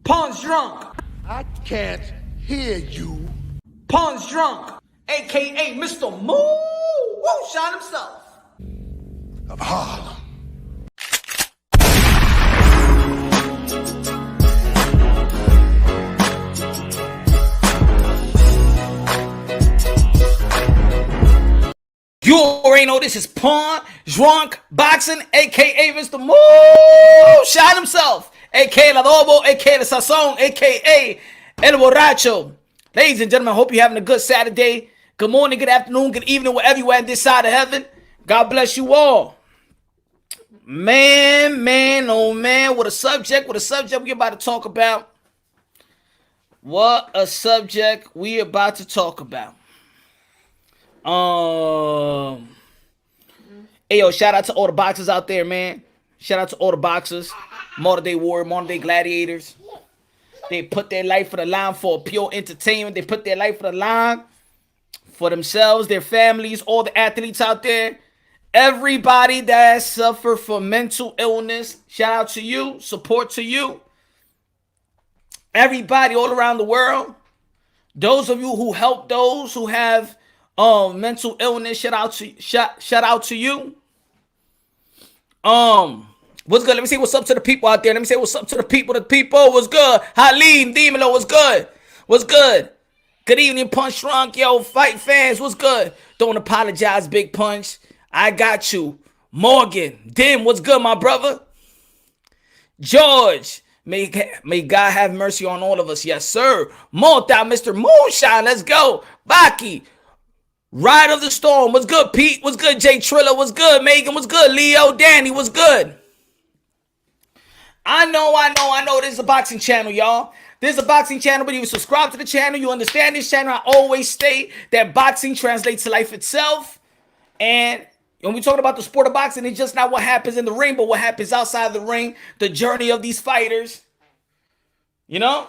Punsh Drunk. I can't hear you. Punsh Drunk, a.k.a. Mr. Moonshine himself. Of Harlem. You already know this is Punsh Drunk Boxing, a.k.a. Mr. Moonshine himself, a.k.a. El Adobo, a.k.a. The Sazon, a.k.a. El Borracho. Ladies and gentlemen, I hope you're having a good Saturday. Good morning, good afternoon, good evening, wherever you are at this side of heaven. God bless you all. Man, oh man, what a subject we're about to talk about. What a subject we about to talk about. Hey, yo, shout out to all the boxers out there, man. Shout out to all the boxers, modern day warrior, modern day gladiators. They put their life for the line for pure entertainment. They put their life for the line for themselves, their families, all the athletes out there. Everybody that suffer from mental illness, shout out to you, support to you. Everybody all around the world. Those of you who help those who have mental illness, shout out to you. What's good? Let me say what's up to the people out there. Let me say what's up to the people. What's good? Halim, Demolo, what's good? What's good? Good evening, Punch Drunk, yo, fight fans, what's good? Don't apologize, Big Punch. I got you. Morgan, Dim, what's good, my brother? George, may God have mercy on all of us. Yes, sir. Multi, Mr. Moonshine, let's go. Baki, Ride of the Storm, what's good, Pete? What's good, Jay Triller? What's good, Megan? What's good, Leo? Danny, what's good? I know. This is a boxing channel, y'all. This is a boxing channel, but if you subscribe to the channel, you understand this channel. I always state that boxing translates to life itself. And when we talk about the sport of boxing, it's just not what happens in the ring, but what happens outside the ring, the journey of these fighters. You know?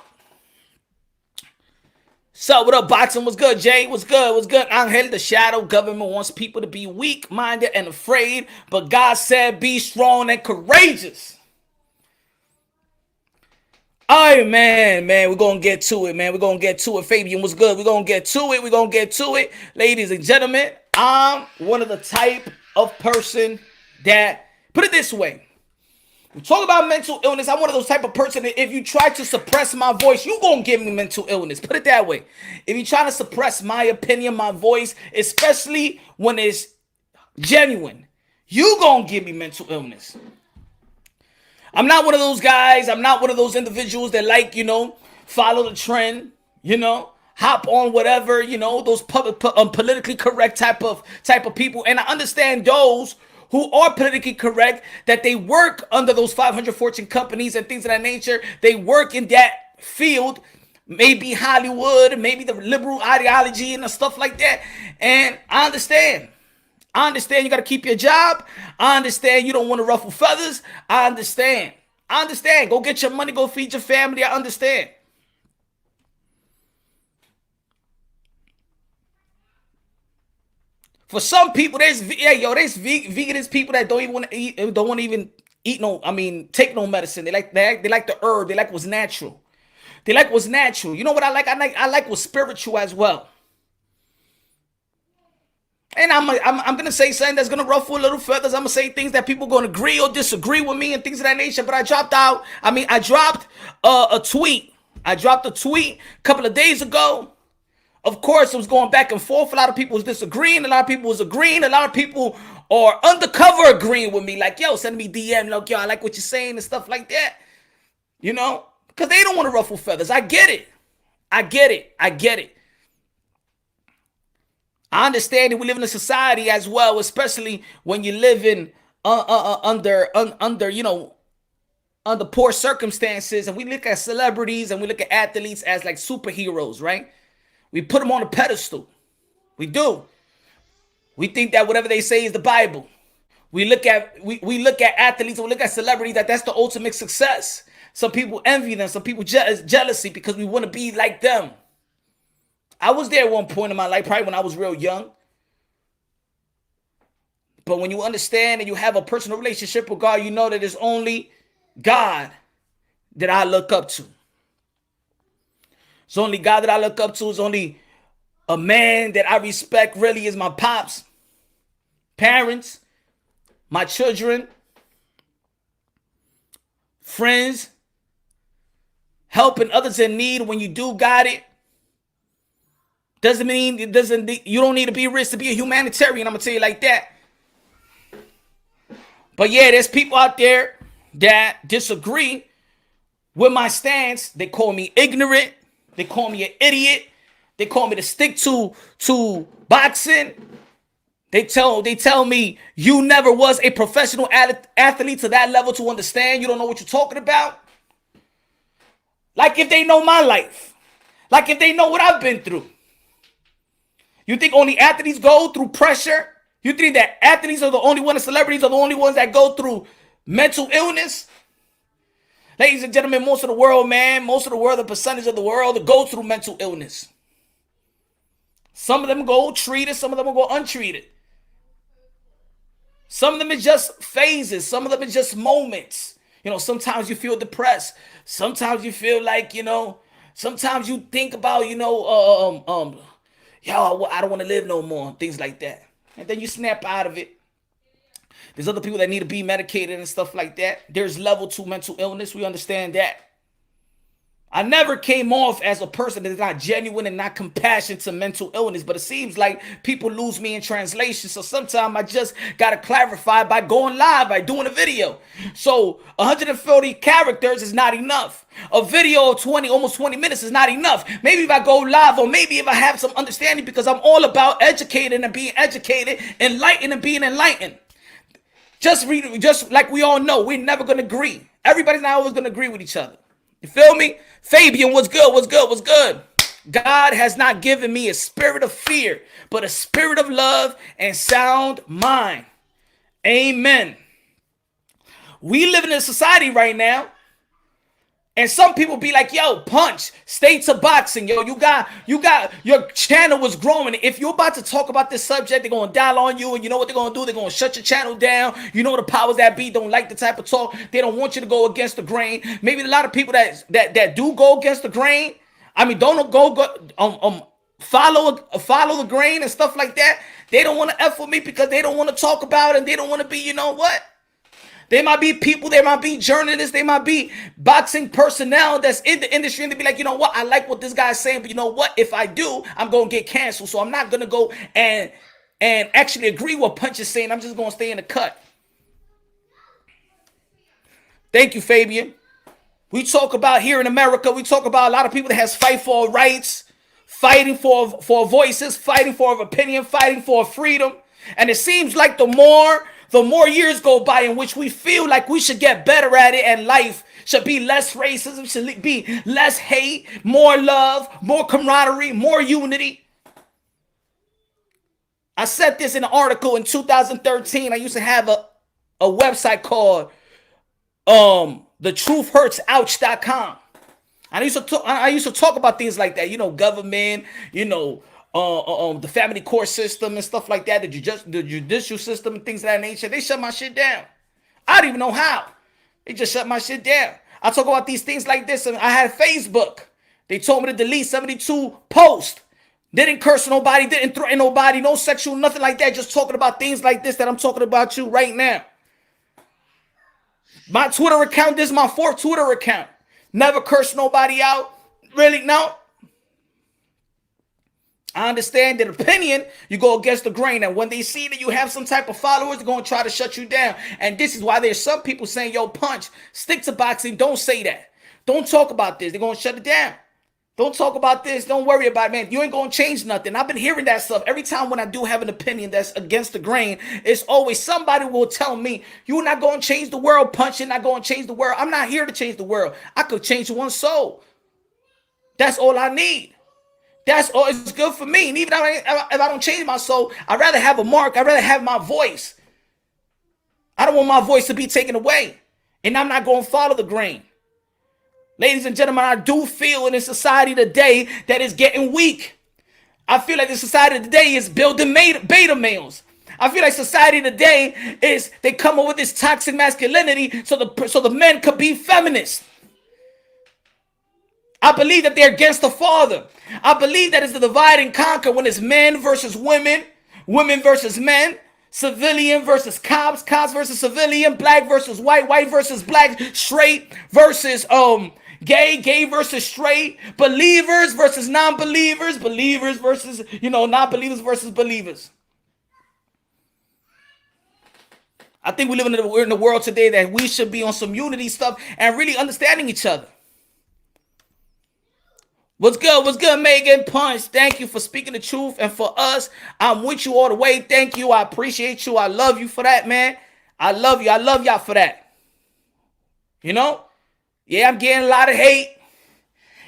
So, what up, boxing? What's good, Jay? What's good? What's good? Angel, the shadow government wants people to be weak-minded and afraid, but God said be strong and courageous. All right, man, we're going to get to it, man. We're going to get to it. Fabian, what's good? We're going to get to it. Ladies and gentlemen, I'm one of the type of person that, put it this way, we talk about mental illness. I'm one of those type of person that if you try to suppress my voice, you going to give me mental illness. Put it that way. If you're trying to suppress my opinion, my voice, especially when it's genuine, you going to give me mental illness. I'm not one of those guys. I'm not one of those individuals that follow the trend, hop on whatever, those politically correct type of people. And I understand those who are politically correct, that they work under those 500 Fortune companies and things of that nature. They work in that field, maybe Hollywood, maybe the liberal ideology and stuff like that. And I understand you got to keep your job. I understand you don't want to ruffle feathers. I understand. Go get your money. Go feed your family. I understand. For some people, there's veganist people that don't even want to eat, take no medicine. They like the herb. They like what's natural. You know what I like? I like what's spiritual as well. And I'm gonna say something that's gonna ruffle a little feathers. I'm gonna say things that people gonna agree or disagree with me and things of that nature. But I dropped a tweet. I dropped a tweet a couple of days ago. Of course, it was going back and forth. A lot of people was disagreeing. A lot of people was agreeing. A lot of people are undercover agreeing with me. Like, yo, send me DM. Like, yo, I like what you're saying and stuff like that. Because they don't want to ruffle feathers. I get it. I understand that we live in a society as well, especially when you live in under poor circumstances, and we look at celebrities and we look at athletes as like superheroes, right? We put them on a pedestal. We do. We think that whatever they say is the Bible. We look at athletes and we look at celebrities that's the ultimate success. Some people envy them. Some people jealousy because we want to be like them. I was there at one point in my life, probably when I was real young. But when you understand and you have a personal relationship with God, you know that it's only God that I look up to. It's the only guy that I look up to. Is only a man that I respect really is my pops, parents, my children, friends, helping others in need when you do got it. Doesn't mean it doesn't. You don't need to be rich to be a humanitarian. I'm gonna tell you like that. But yeah, there's people out there that disagree with my stance. They call me ignorant. They call me an idiot. They call me to stick to boxing. They tell me you never was a professional athlete to that level to understand. You don't know what you're talking about. Like if they know my life. Like if they know what I've been through. You think only athletes go through pressure? You think that athletes are the only ones, celebrities are the only ones that go through mental illness? Ladies and gentlemen, most of the world, the percentage of the world that go through mental illness. Some of them go treated, some of them go untreated. Some of them is just phases. Some of them is just moments. Sometimes you feel depressed. Sometimes you feel like, sometimes you think about, I don't want to live no more. Things like that. And then you snap out of it. There's other people that need to be medicated and stuff like that. There's level 2 mental illness. We understand that. I never came off as a person that is not genuine and not compassionate to mental illness, but it seems like people lose me in translation. So sometimes I just got to clarify by going live, by doing a video. So 140 characters is not enough. A video of almost 20 minutes is not enough. Maybe if I go live, or maybe if I have some understanding, because I'm all about educating and being educated, enlightened and being enlightened. Just like we all know, we're never going to agree. Everybody's not always going to agree with each other. You feel me? Fabian, what's good? What's good? What's good? God has not given me a spirit of fear, but a spirit of love and sound mind. Amen. We live in a society right now, and some people be like, yo, Punch, stay to boxing. Yo, you got your channel was growing. If you're about to talk about this subject, they're going to dial on you, and you know what they're going to do? They're going to shut your channel down. You know the powers that be don't like the type of talk. They don't want you to go against the grain. Maybe a lot of people that do go against the grain, don't follow the grain and stuff like that. They don't want to F with me because they don't want to talk about it, and they don't want to be, you know what? There might be people, there might be journalists, there might be boxing personnel that's in the industry, and they be like, you know what, I like what this guy's saying, but you know what, if I do, I'm going to get canceled. So I'm not going to go and actually agree with Punch is saying. I'm just going to stay in the cut. Thank you, Fabian. We talk about here in America, we talk about a lot of people that has fight for rights, fighting for voices, fighting for opinion, fighting for freedom. And it seems like the more years go by in which we feel like we should get better at it, and life should be less racism, should be less hate, more love, more camaraderie, more unity. I said this in an article in 2013. I used to have a website called thetruthhurtsouch.com. And I used to talk about things like that, government, the family court system and stuff like that, the judicial system and things of that nature. They shut my shit down. I don't even know how. They just shut my shit down. I talk about these things like this, and I had Facebook. They told me to delete 72 posts. Didn't curse nobody, didn't threaten nobody, no sexual, nothing like that. Just talking about things like this that I'm talking about you right now. My Twitter account, this is my 4th Twitter account. Never cursed nobody out. Really, no. I understand that opinion, you go against the grain. And when they see that you have some type of followers, they're going to try to shut you down. And this is why there's some people saying, yo, Punch, stick to boxing. Don't say that. Don't talk about this. They're going to shut it down. Don't talk about this. Don't worry about it, man. You ain't going to change nothing. I've been hearing that stuff. Every time when I do have an opinion that's against the grain, it's always somebody will tell me, you're not going to change the world, Punch. You're not going to change the world. I'm not here to change the world. I could change one soul. That's all I need. That's all. It's good for me. And even if I don't change my soul, I'd rather have a mark. I'd rather have my voice. I don't want my voice to be taken away. And I'm not going to follow the grain. Ladies and gentlemen, I do feel in a society today that is getting weak. I feel like the society today is building beta males. I feel like society today is, they come up with this toxic masculinity so the men could be feminists. I believe that they're against the Father. I believe that it's the divide and conquer when it's men versus women, women versus men, civilian versus cops, cops versus civilian, black versus white, white versus black, straight versus gay, gay versus straight, believers versus non-believers, believers versus, non-believers versus believers. I think we're in the world today that we should be on some unity stuff and really understanding each other. What's good? What's good, Megan? Punch, thank you for speaking the truth. And for us, I'm with you all the way. Thank you. I appreciate you. I love you for that, man. I love you. I love y'all for that. Yeah, I'm getting a lot of hate.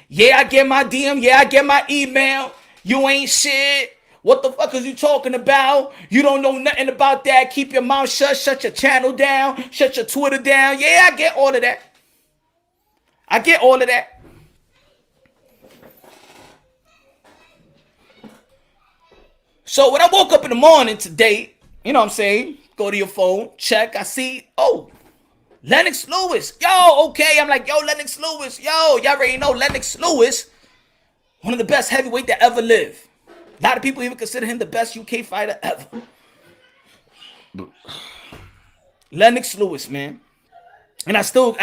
Yeah, I get my DM. Yeah, I get my email. You ain't shit. What the fuck is you talking about? You don't know nothing about that. Keep your mouth shut. Shut your channel down. Shut your Twitter down. Yeah, I get all of that. I get all of that. So when I woke up in the morning today, you know what I'm saying? Go to your phone, check. I see, Lennox Lewis. Yo, okay. I'm like, yo, Lennox Lewis. Yo, y'all already know Lennox Lewis, one of the best heavyweight that ever lived. A lot of people even consider him the best UK fighter ever. Lennox Lewis, man. And I still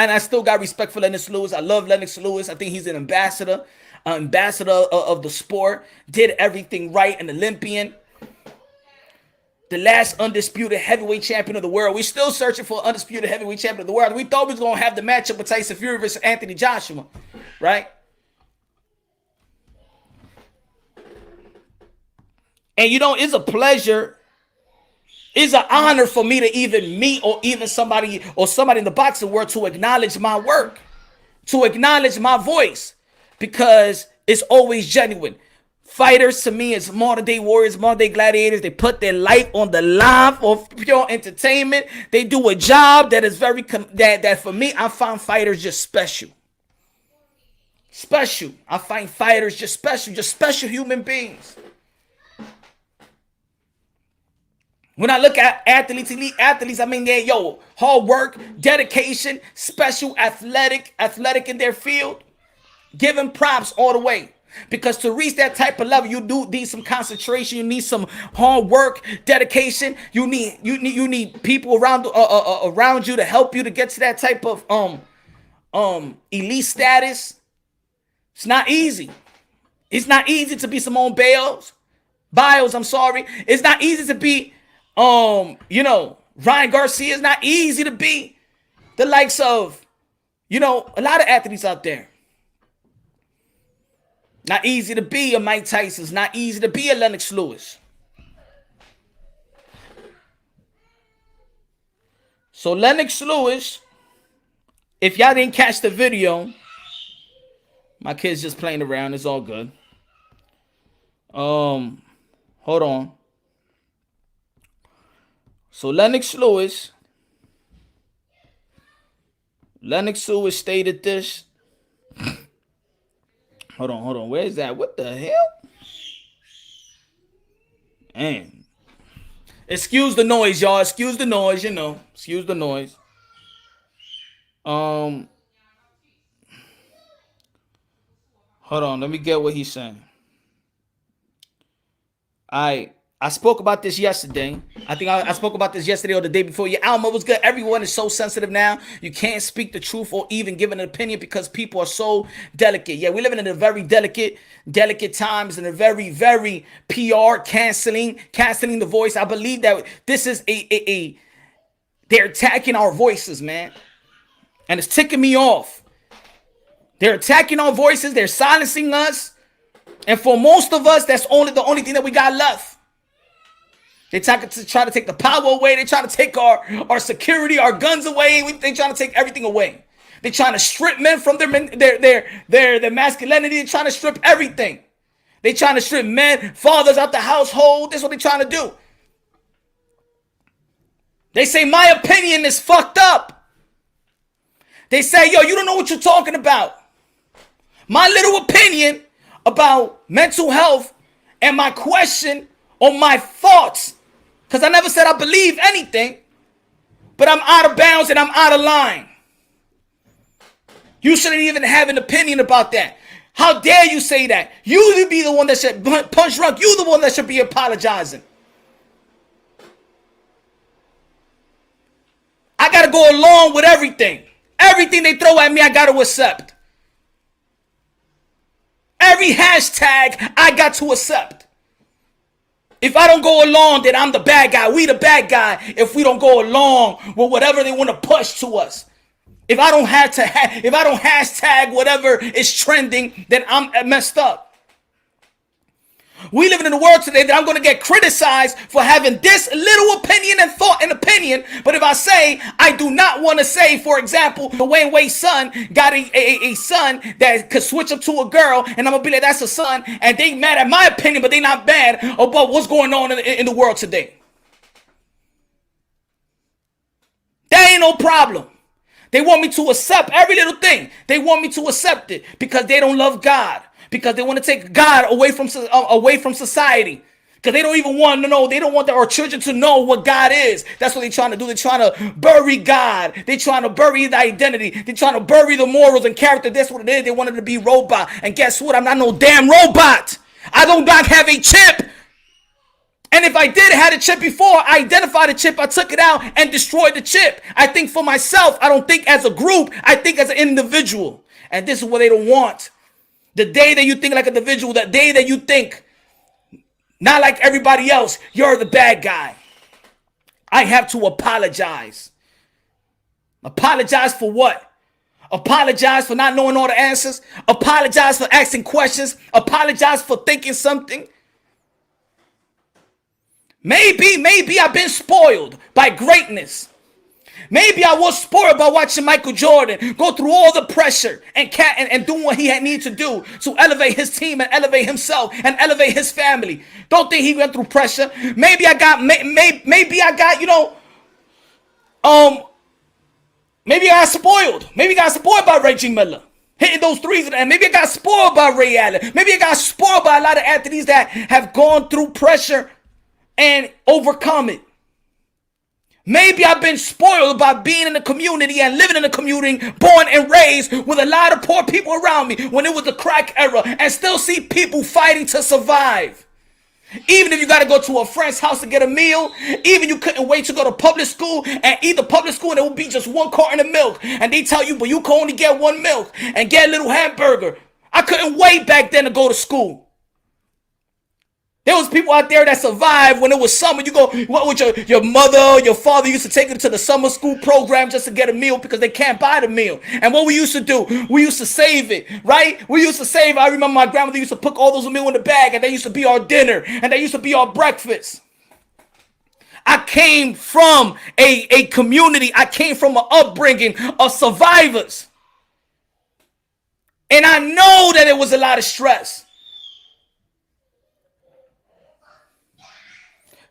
got respect for Lennox Lewis. I love Lennox Lewis. I think he's an ambassador of the sport. Did everything right, an Olympian. The last undisputed heavyweight champion of the world. We're still searching for an undisputed heavyweight champion of the world. We thought we was going to have the matchup with Tyson Fury versus Anthony Joshua, right? And it's a pleasure. It's an honor for me to even meet or even somebody in the boxing world to acknowledge my work, to acknowledge my voice, because it's always genuine. Fighters to me is modern day warriors, modern day gladiators. They put their life on the line for pure entertainment. They do a job that is that for me, I find fighters just special. Special. I find fighters just special human beings. When I look at elite athletes, I mean, they're, hard work, dedication, special, athletic in their field. Give them props all the way. Because to reach that type of level, you do need some concentration. You need some hard work, dedication. You need people around you to help you to get to that type of elite status. It's not easy. It's not easy to be Simone Biles. I'm sorry. It's not easy to be Ryan Garcia. It's not easy to be the likes of a lot of athletes out there. Not easy to be a Mike Tyson. It's not easy to be a Lennox Lewis. So Lennox Lewis, if y'all didn't catch the video, my kid's just playing around. It's all good. Hold on. So Lennox Lewis stated this. Hold on. Where is that? What the hell? Man. Excuse the noise, y'all. Excuse the noise, Excuse the noise. Hold on. Let me get what he's saying. I spoke about this yesterday. I think I spoke about this yesterday or the day before. Yeah, Alma was good. Everyone is so sensitive now. You can't speak the truth or even give an opinion because people are so delicate. Yeah, we're living in a very delicate times and a very, very PR canceling the voice. I believe that this is they're attacking our voices, man. And it's ticking me off. They're attacking our voices. They're silencing us. And for most of us, that's the only thing that we got left. They try to take the power away. They try to take our security, our guns away. They trying to take everything away. They trying to strip men from their masculinity. They trying to strip everything. They trying to strip men, fathers out the household. That's what they trying to do. They say my opinion is fucked up. They say, yo, you don't know what you're talking about. My little opinion about mental health and my question on my thoughts, because I never said I believe anything, but I'm out of bounds and I'm out of line. You shouldn't even have an opinion about that. How dare you say that? You be the one that should, Punch Drunk, you the one that should be apologizing. I gotta go along with everything. Everything they throw at me, I gotta accept. Every hashtag, I got to accept. If I don't go along, then I'm the bad guy. We the bad guy if we don't go along with whatever they want to push to us. If I don't hashtag whatever is trending, then I'm messed up. We live in a world today that I'm going to get criticized for having this little opinion and thought and opinion. But if I say, I do not want to say, for example, the Wayne Wade's son got a son that could switch up to a girl, and I'm going to be like, that's a son, and they mad at my opinion, but they not bad about what's going on in the world today. That ain't no problem. They want me to accept every little thing. They want me to accept it because they don't love God. Because they want to take God away from society. Because they don't even want to know. They don't want our children to know what God is. That's what they're trying to do. They're trying to bury God. They're trying to bury the identity. They're trying to bury the morals and character. That's what it is. They wanted to be robot. And guess what? I'm not no damn robot. I don't have a chip. And if I did have a chip before, I identified the chip, I took it out and destroyed the chip. I think for myself. I don't think as a group. I think as an individual. And this is what they don't want. The day that you think like an individual, the day that you think not like everybody else, you're the bad guy. I have to apologize. Apologize for what? Apologize for not knowing all the answers. Apologize for asking questions. Apologize for thinking something. Maybe I've been spoiled by greatness. Maybe I was spoiled by watching Michael Jordan go through all the pressure and doing what he had need to do to elevate his team and elevate himself and elevate his family. Don't think he went through pressure. Maybe I got spoiled. Maybe I got spoiled by Reggie Miller hitting those threes, and maybe I got spoiled by Ray Allen. Maybe I got spoiled by a lot of athletes that have gone through pressure and overcome it. Maybe I've been spoiled by being in the community and living in the community, born and raised with a lot of poor people around me when it was the crack era, and still see people fighting to survive. Even if you got to go to a friend's house to get a meal, even you couldn't wait to go to public school and eat the public school and it would be just one carton of milk. And they tell you, but you can only get one milk and get a little hamburger. I couldn't wait back then to go to school. There was people out there that survived when it was summer. You go, what with your mother, your father used to take you to the summer school program just to get a meal because they can't buy the meal. And what we used to do, we used to save it, right? We used to save. I remember my grandmother used to put all those meals in the bag, and they used to be our dinner, and they used to be our breakfast. I came from a community. I came from an upbringing of survivors. And I know that it was a lot of stress.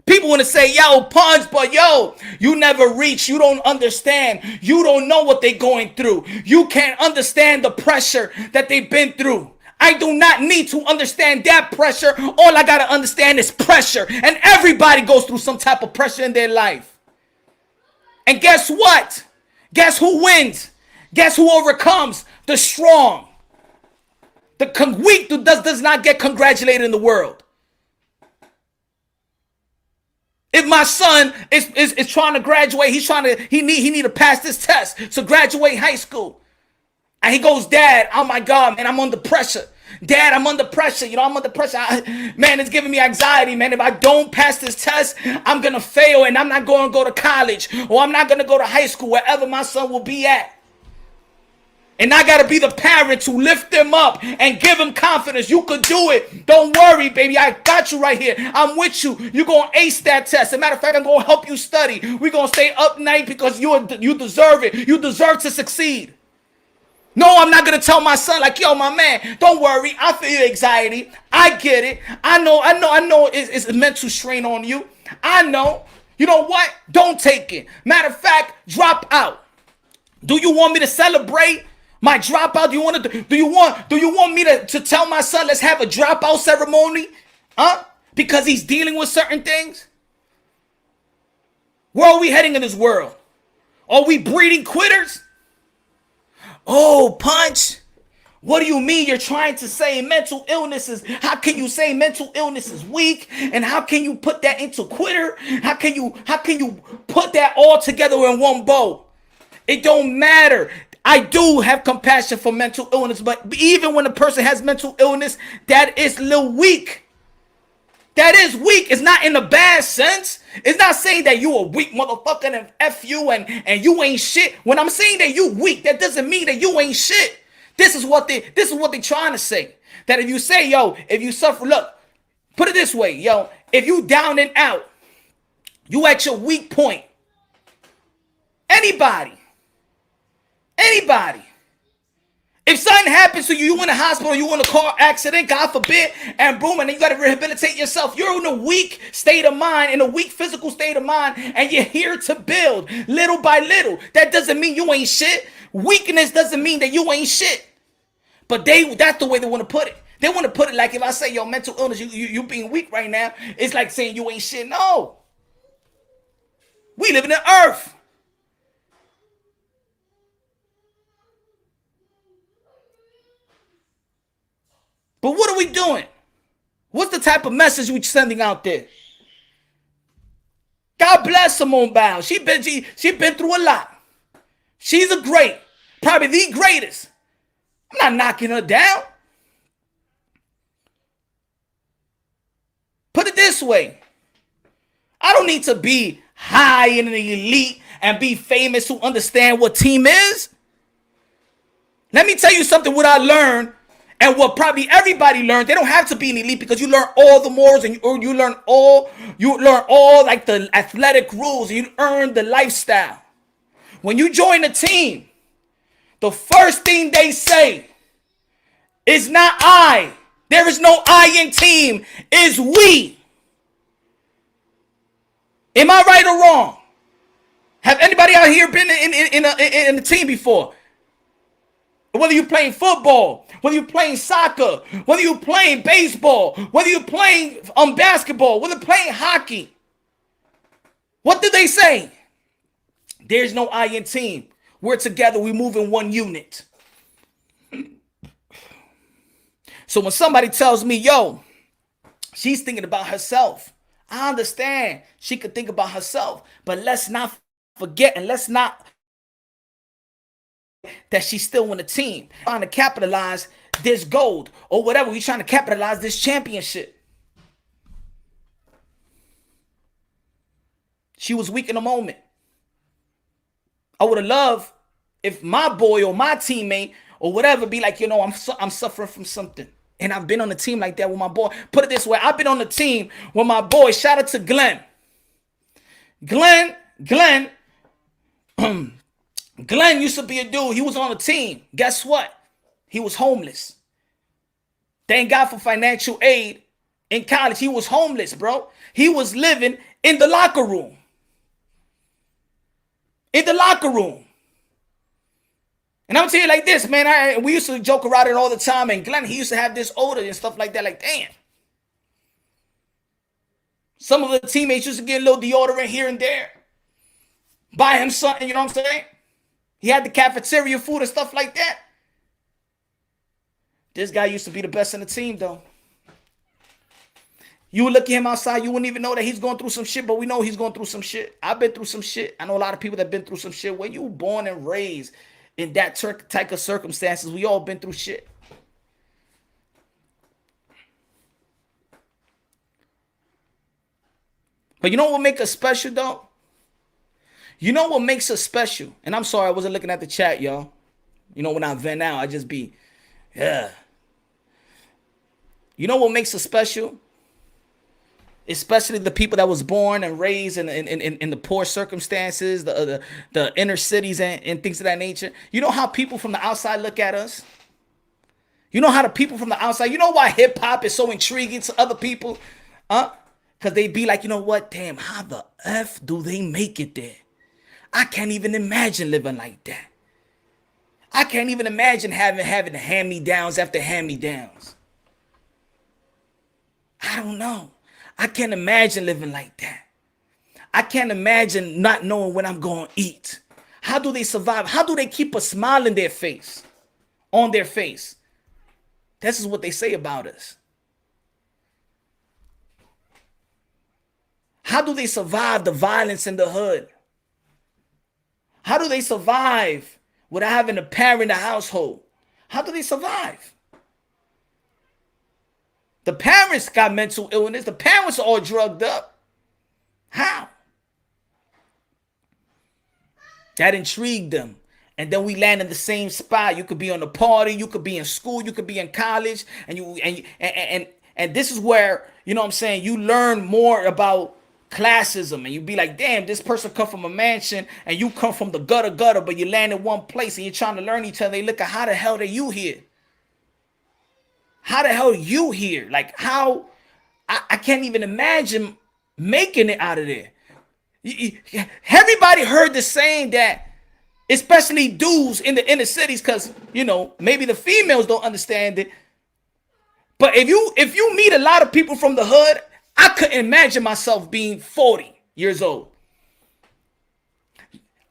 People want to say, yo, Punch, but yo, you never reach. You don't understand. You don't know what they're going through. You can't understand the pressure that they've been through. I do not need to understand that pressure. All I got to understand is pressure. And everybody goes through some type of pressure in their life. And guess what? Guess who wins? Guess who overcomes? The strong. The weak does not get congratulated in the world. If my son is trying to graduate, he need to pass this test to graduate high school. And he goes, Dad, oh my God, man, I'm under pressure. Dad, I'm under pressure. I'm under pressure. Man, it's giving me anxiety, man. If I don't pass this test, I'm going to fail and I'm not going to go to college or I'm not going to go to high school, wherever my son will be at. And I got to be the parent to lift them up and give them confidence. You could do it. Don't worry, baby. I got you right here. I'm with you. You're going to ace that test. As a matter of fact, I'm going to help you study. We're going to stay up night because you deserve it. You deserve to succeed. No, I'm not going to tell my son like, yo, my man, don't worry. I feel your anxiety. I get it. I know it's a mental strain on you. I know. You know what? Don't take it. Matter of fact, drop out. Do you want me to celebrate my dropout? Do you want me to tell my son, let's have a dropout ceremony? Because he's dealing with certain things? Where are we heading in this world? Are we breeding quitters? Oh, Punch, What do you mean you're trying to say mental illnesses? How can you say mental illness is weak? And how can you put that into quitter? How can you put that all together in one bowl? It don't matter. I do have compassion for mental illness, but even when a person has mental illness, that is a little weak. That is weak. It's not in a bad sense. It's not saying that you a weak motherfucker and F you and you ain't shit. When I'm saying that you weak, that doesn't mean that you ain't shit. This is what they trying to say. That if you say, yo, if you suffer, look, put it this way, yo, if you down and out, you at your weak point. Anybody. If something happens to you in the hospital, you in a car accident, God forbid, and boom, and then you got to rehabilitate yourself. You're in a weak state of mind, in a weak physical state of mind, and you're here to build little by little. That doesn't mean you ain't shit. Weakness doesn't mean that you ain't shit. But that's the way they want to put it. They want to put it like if I say, yo, mental illness, you being weak right now, it's like saying you ain't shit. No. We live in the earth. But what are we doing? What's the type of message we're sending out there? God bless Simone Biles. She been through a lot. She's a great, probably the greatest. I'm not knocking her down. Put it this way. I don't need to be high in the elite and be famous to understand what team is. Let me tell you something what I learned. And what probably everybody learned, they don't have to be an elite because you learn all the morals and you learn all like the athletic rules and you earn the lifestyle. When you join a team, the first thing they say is not I. There is no I in team, is we. Am I right or wrong? Have anybody out here been in a team before? Whether you're playing football, whether you're playing soccer, whether you're playing baseball, whether you're playing basketball, whether you're playing hockey. What do they say? There's no I in team. We're together. We move in one unit. So when somebody tells me, yo, she's thinking about herself, I understand she could think about herself. But let's not forget and let's not that she's still on the team, trying to capitalize this gold or whatever. We're trying to capitalize this championship. She was weak in a moment. I would have loved if my boy or my teammate or whatever be like, you know, I'm suffering from something. And I've been on the team like that with my boy. Put it this way. I've been on the team with my boy. Shout out to Glenn. Glenn used to be a dude. He was on the team. Guess what? He was homeless. Thank God for financial aid in college. He was homeless, bro. He was living in the locker room. In the locker room. And I'm telling you like this, man. We used to joke around it all the time. And Glenn, he used to have this odor and stuff like that. Like, damn. Some of the teammates used to get a little deodorant here and there. Buy him something, you know what I'm saying? He had the cafeteria food and stuff like that. This guy used to be the best in the team, though. You would look at him outside, you wouldn't even know that he's going through some shit, but we know he's going through some shit. I've been through some shit. I know a lot of people that have been through some shit. When you were born and raised in that type of circumstances, we all been through shit. But you know what makes us special, though? You know what makes us special? And I'm sorry, I wasn't looking at the chat, y'all. You know, when I vent out, I just be, yeah. You know what makes us special? Especially the people that was born and raised in the poor circumstances, the inner cities and things of that nature. You know how people from the outside look at us? You know how the people from the outside, you know why hip hop is so intriguing to other people? Because they be like, you know what? Damn, how the F do they make it there? I can't even imagine living like that. I can't even imagine having hand-me-downs after hand-me-downs. I don't know. I can't imagine living like that. I can't imagine not knowing when I'm going to eat. How do they survive? How do they keep a smile in their face? On their face? This is what they say about us. How do they survive the violence in the hood? How do they survive without having a parent in the household? How do they survive? The parents got mental illness. The parents are all drugged up. How? That intrigued them. And then we land in the same spot. You could be on a party, you could be in school, you could be in college, and this is where, you know what I'm saying, you learn more about classism, and you be like, damn, this person come from a mansion and you come from the gutter, but you land in one place and you're trying to learn each other. They look at how the hell are you here? How the hell are you here? Like, how? I can't even imagine making it out of there. Everybody heard the saying that, especially dudes in the inner cities, because, you know, maybe the females don't understand it. But if you meet a lot of people from the hood, I couldn't imagine myself being 40 years old.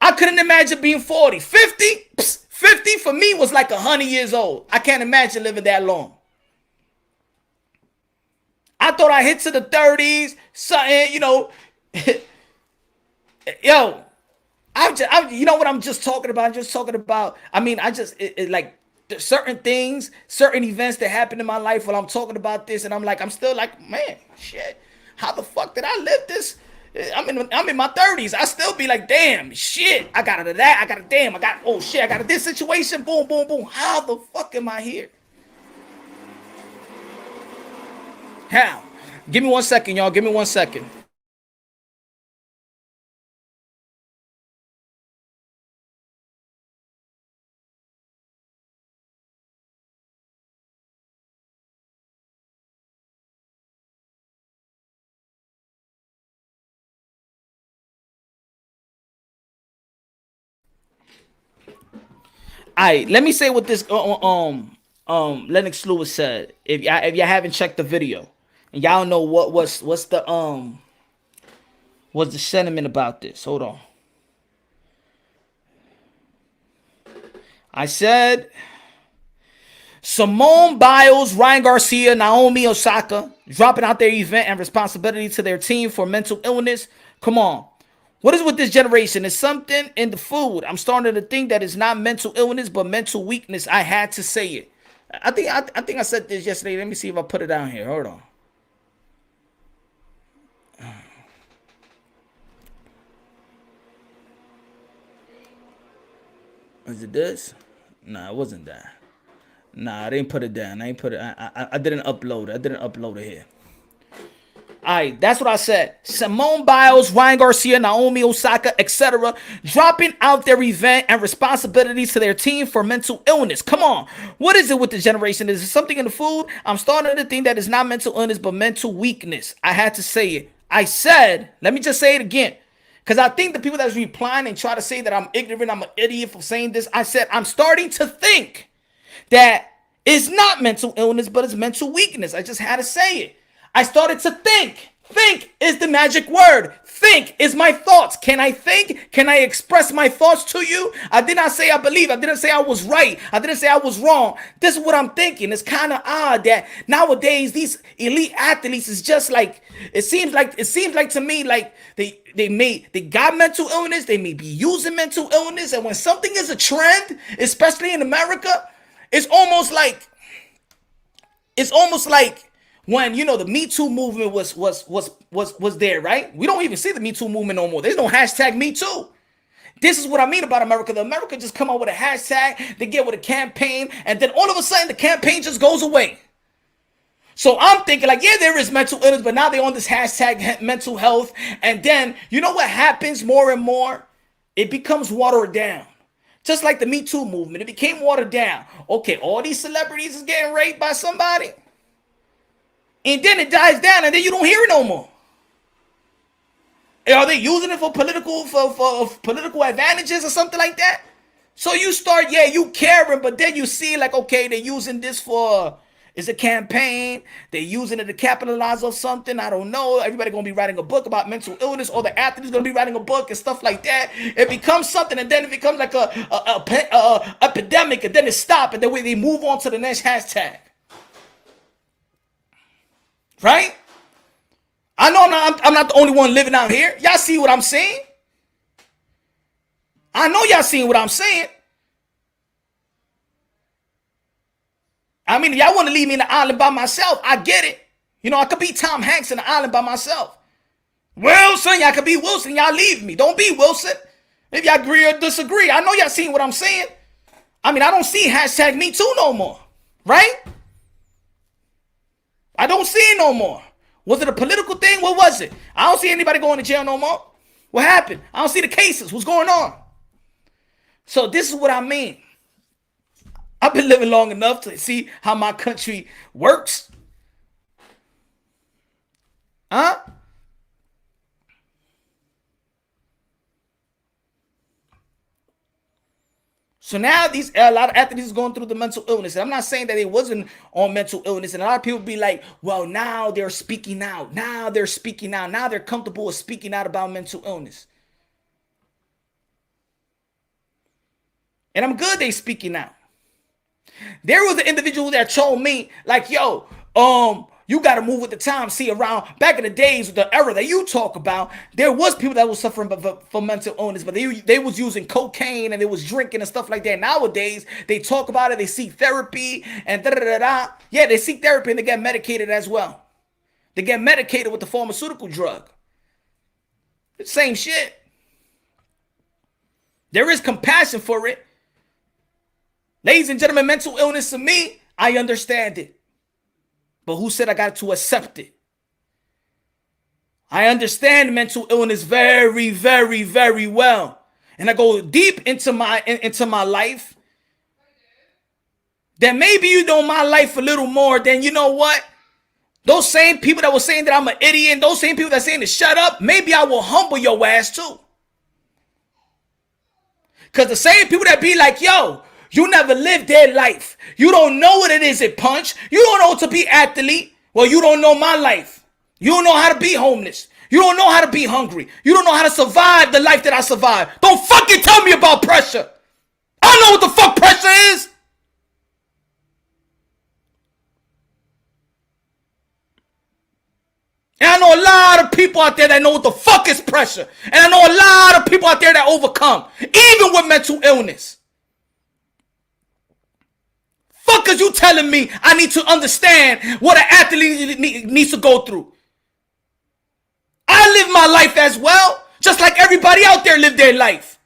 I couldn't imagine being 40. 50? 50 for me was like 100 years old. I can't imagine living that long. I thought I hit to the 30s, something, you know. Yo, you know what I'm just talking about? I'm just talking about, I mean, like certain things, certain events that happen in my life while I'm talking about this, and I'm still like, man, shit, how the fuck did I live this? I'm in my 30s. I still be like, damn, shit, I got this situation, boom, boom, boom. How the fuck am I here? How? Give me 1 second, y'all. Give me 1 second. All right, let me say what this Lennox Lewis said. If y'all haven't checked the video and y'all know what's the sentiment about this. Hold on. I said Simone Biles, Ryan Garcia, Naomi Osaka dropping out their event and responsibility to their team for mental illness. Come on. What is with this generation? It's something in the food. I'm starting to think that it's not mental illness, but mental weakness. I had to say it. I think I said this yesterday. Let me see if I put it down here. Hold on. Is it this? Nah, it wasn't that. Nah, I didn't put it down. I didn't upload it. I didn't upload it here. Alright, that's what I said. Simone Biles, Ryan Garcia, Naomi Osaka, etc. dropping out their event and responsibilities to their team for mental illness. Come on. What is it with the generation? Is it something in the food? I'm starting to think that it's not mental illness, but mental weakness. I had to say it. I said, let me just say it again. Because I think the people that's replying and try to say that I'm ignorant, I'm an idiot for saying this. I said, I'm starting to think that it's not mental illness, but it's mental weakness. I just had to say it. I started to think. Think is the magic word. Think is my thoughts. Can I think? Can I express my thoughts to you? I did not say I believe. I didn't say I was right. I didn't say I was wrong. This is what I'm thinking. It's kind of odd that nowadays these elite athletes is just like, it seems like to me like they got mental illness. They may be using mental illness, and when something is a trend, especially in America, it's almost like when, you know, the Me Too movement was there, right? We don't even see the Me Too movement no more. There's no hashtag Me Too. This is what I mean about America. The America just come out with a hashtag, they get with a campaign, and then all of a sudden the campaign just goes away. So I'm thinking like, yeah, there is mental illness, but now they're on this hashtag mental health. And then, you know what happens more and more? It becomes watered down. Just like the Me Too movement, it became watered down. Okay, all these celebrities is getting raped by somebody. And then it dies down, and then you don't hear it no more. Are they using it for political advantages or something like that? So you start, yeah, you caring, but then you see like, okay, they're using this for, it's a campaign. They're using it to capitalize on something. I don't know. Everybody gonna be writing a book about mental illness, or the athlete's gonna be writing a book and stuff like that. It becomes something, and then it becomes like a epidemic, and then it stops, and then they move on to the next hashtag. Right? I know I'm not the only one living out here. Y'all see what I'm saying? I know y'all seeing what I'm saying. I mean, if y'all want to leave me in the island by myself, I get it. You know, I could be Tom Hanks in the island by myself. Wilson, y'all could be Wilson. Y'all leave me. Don't be Wilson. If y'all agree or disagree. I know y'all seeing what I'm saying. I mean, I don't see hashtag me too no more. Right? I don't see it no more. Was it a political thing? What was it? I don't see anybody going to jail no more. What happened? I don't see the cases. What's going on? So this is what I mean. I've been living long enough to see how my country works. Huh? So now a lot of athletes is going through the mental illness. And I'm not saying that they wasn't on mental illness. And a lot of people be like, well, now they're speaking out. Now they're speaking out. Now they're comfortable with speaking out about mental illness. And I'm good they speaking out. There was an individual that told me, like, yo, you got to move with the time. See, around back in the days, the era that you talk about, there was people that was suffering from mental illness, but they was using cocaine and they was drinking and stuff like that. Nowadays, they talk about it, they seek therapy and da-da-da-da. Yeah, they seek therapy and they get medicated as well. They get medicated with the pharmaceutical drug. Same shit. There is compassion for it. Ladies and gentlemen, mental illness to me, I understand it. But who said I got to accept it? I understand mental illness very, very, very well. And I go deep into my life. Then maybe you know my life a little more than, you know what? Those same people that were saying that I'm an idiot, and those same people that are saying to shut up, maybe I will humble your ass too. Because the same people that be like, yo, you never lived their life. You don't know what it is at Punch. You don't know what to be athlete. Well, you don't know my life. You don't know how to be homeless. You don't know how to be hungry. You don't know how to survive the life that I survived. Don't fucking tell me about pressure. I know what the fuck pressure is. And I know a lot of people out there that know what the fuck is pressure. And I know a lot of people out there that overcome, even with mental illness. Fuck is you telling me I need to understand what an athlete needs to go through? I live my life as well, just like everybody out there live their life.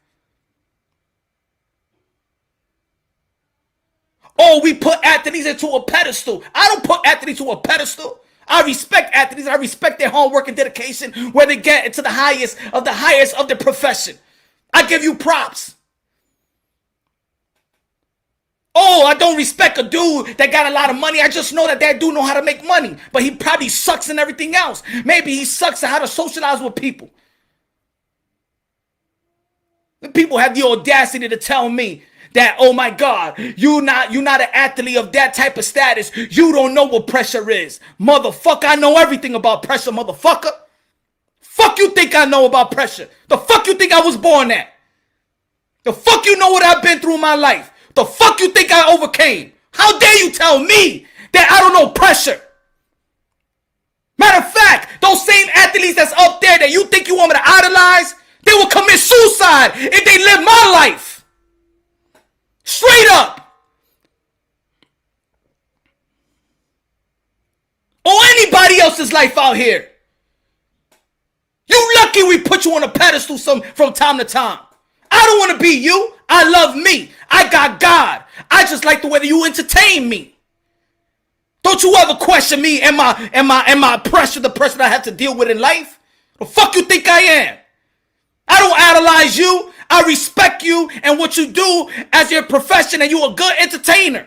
Oh, we put athletes into a pedestal. I don't put athletes to a pedestal. I respect athletes. I respect their hard work and dedication where they get into the highest of their profession. I give you props. Oh, I don't respect a dude that got a lot of money. I just know that dude know how to make money. But he probably sucks in everything else. Maybe he sucks at how to socialize with people. The people have the audacity to tell me that, oh my God, you're not an athlete of that type of status. You don't know what pressure is. Motherfucker, I know everything about pressure, motherfucker. Fuck you think I know about pressure? The fuck you think I was born at? The fuck you know what I've been through in my life? The fuck you think I overcame? How dare you tell me that I don't know pressure? Matter of fact, those same athletes that's up there that you think you want me to idolize, they will commit suicide if they live my life. Straight up. Or anybody else's life out here. You lucky we put you on a pedestal from time to time. I don't want to be you. I love me. I got God. I just like the way that you entertain me. Don't you ever question me and my pressure, the pressure that I have to deal with in life? The fuck you think I am? I don't idolize you. I respect you and what you do as your profession, and you're a good entertainer.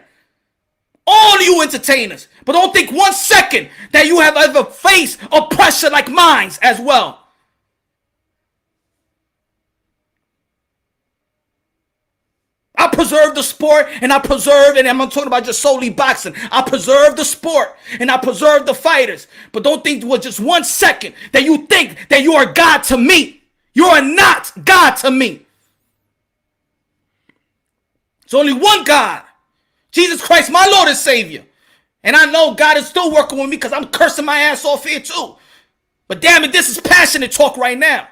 All of you entertainers. But don't think 1 second that you have ever faced a pressure like mine as well. I preserve the sport, and I'm not talking about just solely boxing. I preserve the sport, and I preserve the fighters. But don't think with just 1 second that you think that you are God to me. You are not God to me. There's only one God, Jesus Christ, my Lord and Savior. And I know God is still working with me because I'm cursing my ass off here too. But damn it, this is passionate talk right now.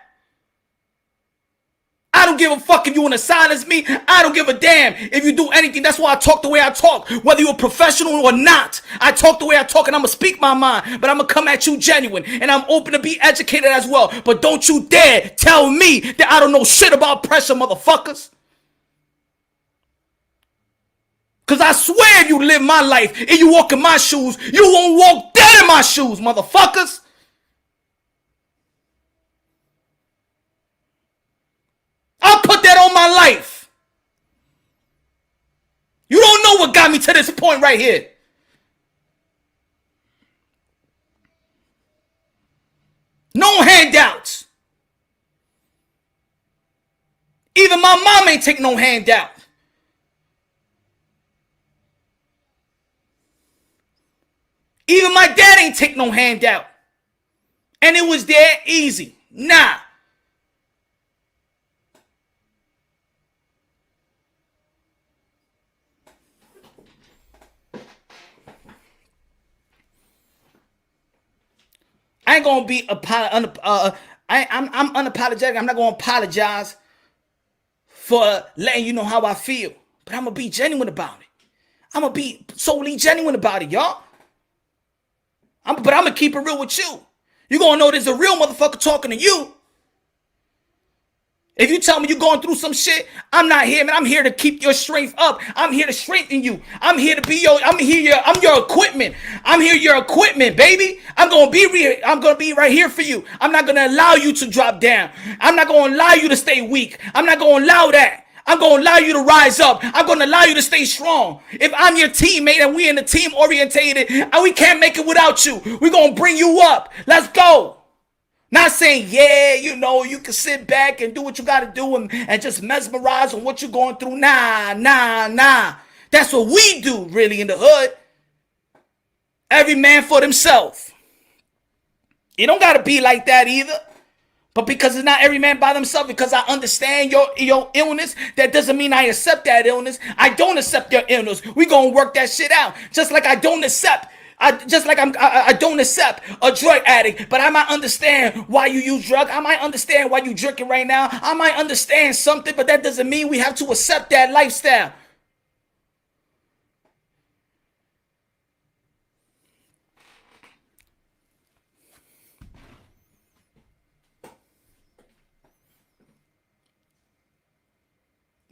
I don't give a fuck if you want to silence me. I don't give a damn if you do anything. That's why I talk the way I talk. Whether you're a professional or not, I talk the way I talk, and I'm going to speak my mind. But I'm going to come at you genuine. And I'm open to be educated as well. But don't you dare tell me that I don't know shit about pressure, motherfuckers. Because I swear if you live my life and you walk in my shoes, you won't walk dead in my shoes, motherfuckers. I'll put that on my life. You don't know what got me to this point right here. No handouts. Even my mom ain't take no handout. Even my dad ain't take no handout. And it was there easy. Nah. I ain't gonna be I'm unapologetic. I'm not gonna apologize for letting you know how I feel, but I'm gonna be genuine about it. I'm gonna be solely genuine about it, y'all. But I'm gonna keep it real with you. You gonna know there's a real motherfucker talking to you. If you tell me you're going through some shit, I'm not here, man. I'm here to keep your strength up. I'm here to strengthen you. I'm here to be I'm your equipment. I'm here your equipment, baby. I'm gonna be right here for you. I'm not gonna allow you to drop down. I'm not gonna allow you to stay weak. I'm not gonna allow that. I'm gonna allow you to rise up. I'm gonna allow you to stay strong. If I'm your teammate and we in the team orientated and we can't make it without you, we're gonna bring you up. Let's go. Not saying, yeah, you know, you can sit back and do what you got to do and just mesmerize on what you're going through. Nah. That's what we do, really, in the hood. Every man for themselves. It don't got to be like that either. But because it's not every man by themselves, because I understand your illness, that doesn't mean I accept that illness. I don't accept your illness. We going to work that shit out. Just like I don't accept I don't accept a drug addict, but I might understand why you use drugs. I might understand why you drinking right now. I might understand something, but that doesn't mean we have to accept that lifestyle.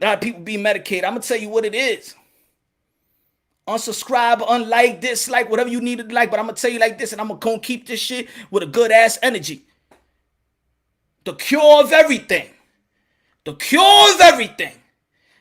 A lot of people be medicated. I'm gonna tell you what it is. Unsubscribe, unlike, dislike, whatever you need to like. But I'm going to tell you like this, and I'm going to keep this shit with a good-ass energy. The cure of everything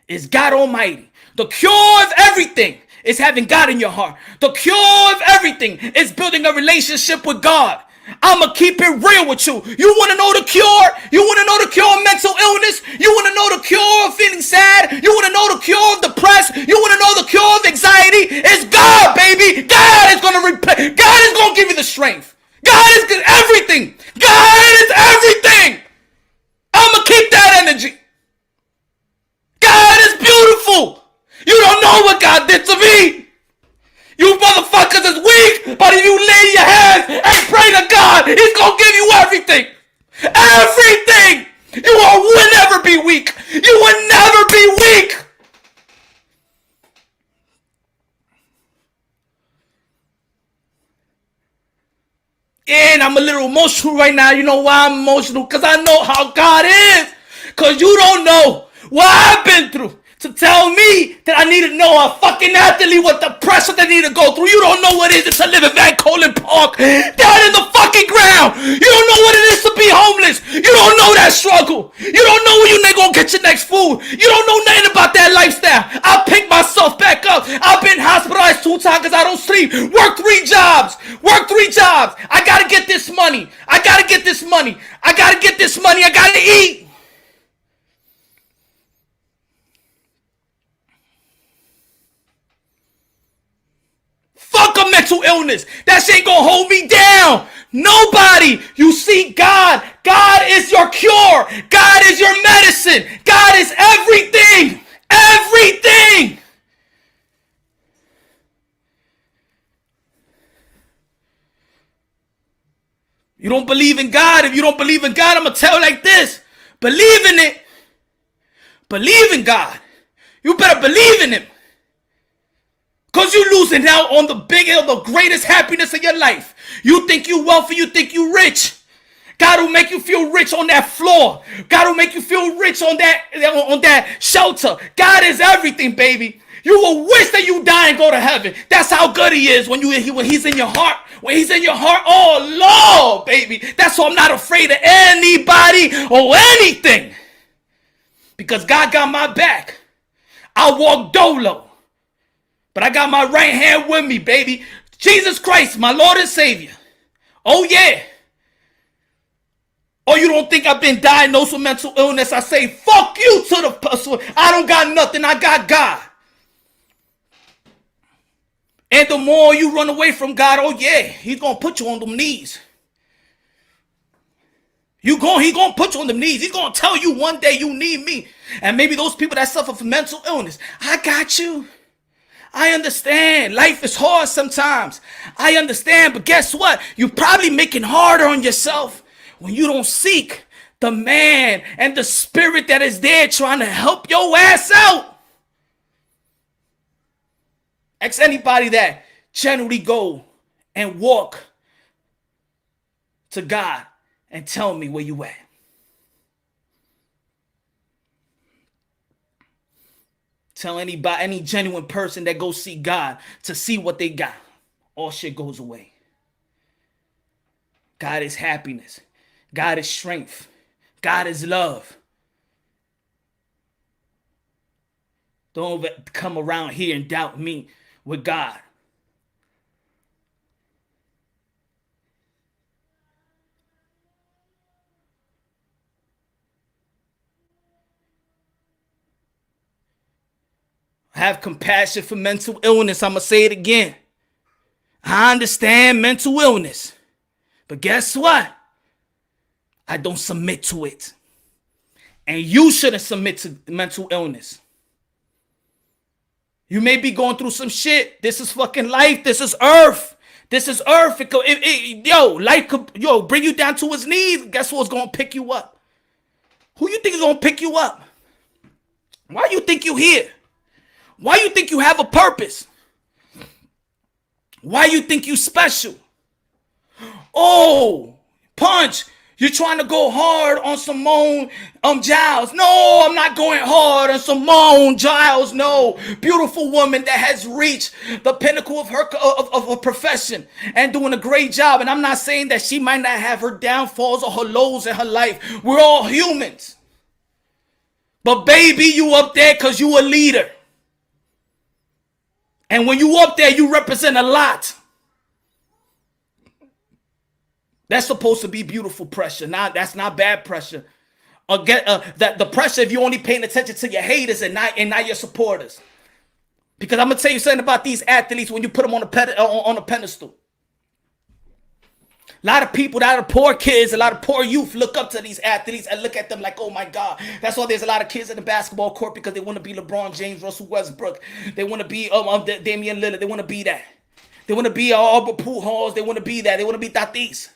is God Almighty. The cure of everything is having God in your heart. The cure of everything is building a relationship with God. I'm going to keep it real with you. You want to know the cure? You want to know the cure of mental illness? You want to know the cure of feeling sad? You want to know the cure of depressed? You want to know the cure of anxiety? It's God, baby. God is going to repay. God is going to give you the strength. God is everything. God is everything. I'm going to keep that energy. God is beautiful. You don't know what God did to me. You motherfuckers is weak, but if you lay your hands and pray to God, He's gonna give you everything. Everything! You will never be weak. You will never be weak. And I'm a little emotional right now. You know why I'm emotional? Because I know how God is. Because you don't know what I've been through to tell me that I need to know a fucking athlete what the pressure they need to go through. You don't know what it is to live in Van Colen Park down in the fucking ground. You don't know what it is to be homeless. You don't know that struggle. You don't know when you're gonna get your next food. You don't know nothing about that lifestyle. I pick myself back up. I've been hospitalized 2 times because I don't sleep. Work 3 jobs. I gotta get this money. I gotta get this money. I gotta eat. Fuck a mental illness. That shit ain't gonna hold me down. Nobody. You see, God is your cure. God is your medicine. God is everything. Everything. You don't believe in God. If you don't believe in God, I'm going to tell you like this. Believe in it. Believe in God. You better believe in him. Because you're losing out on the biggest, the greatest happiness of your life. You think you wealthy, you think you rich. God will make you feel rich on that floor. God will make you feel rich on that shelter. God is everything, baby. You will wish that you die and go to heaven. That's how good he is when he's in your heart. When he's in your heart, oh Lord, baby. That's why I'm not afraid of anybody or anything. Because God got my back. I walk dolo. But I got my right hand with me, baby. Jesus Christ, my Lord and Savior. Oh yeah. Oh, you don't think I've been diagnosed with mental illness? I say, fuck you to the person. I don't got nothing. I got God. And the more you run away from God, oh yeah, he's going to put you on them knees. He's going to put you on the knees. He's going to tell you one day you need me. And maybe those people that suffer from mental illness, I got you. I understand. Life is hard sometimes. I understand. But guess what? You're probably making harder on yourself when you don't seek the man and the spirit that is there trying to help your ass out. Ask anybody that generally go and walk to God and tell me where you at. Tell anybody, any genuine person that go see God to see what they got. All shit goes away. God is happiness. God is strength. God is love. Don't come around here and doubt me with God. Have compassion for mental illness. I'm going to say it again. I understand mental illness. But guess what? I don't submit to it. And you shouldn't submit to mental illness. You may be going through some shit. This is fucking life. This is earth. This is earth. Life could bring you down to his knees. Guess what's going to pick you up? Who you think is going to pick you up? Why you think you here? Why you think you have a purpose? Why you think you special? Oh, Punch, you're trying to go hard on Simone Giles. No, I'm not going hard on Simone Giles. No, beautiful woman that has reached the pinnacle of her profession and doing a great job. And I'm not saying that she might not have her downfalls or her lows in her life. We're all humans. But baby, you up there because you a leader. And when you up there, you represent a lot. That's supposed to be beautiful pressure. Now, that's not bad pressure. That the pressure if you're only paying attention to your haters and not your supporters. Because I'm gonna tell you something about these athletes when you put them on a pedestal. A lot of people, a lot of poor kids, a lot of poor youth look up to these athletes and look at them like, oh my God. That's why there's a lot of kids in the basketball court because they want to be LeBron James, Russell Westbrook. They want to be Damian Lillard. They want to be that. They want to be Albert Pujols. They want to be that. They want to be Tatis.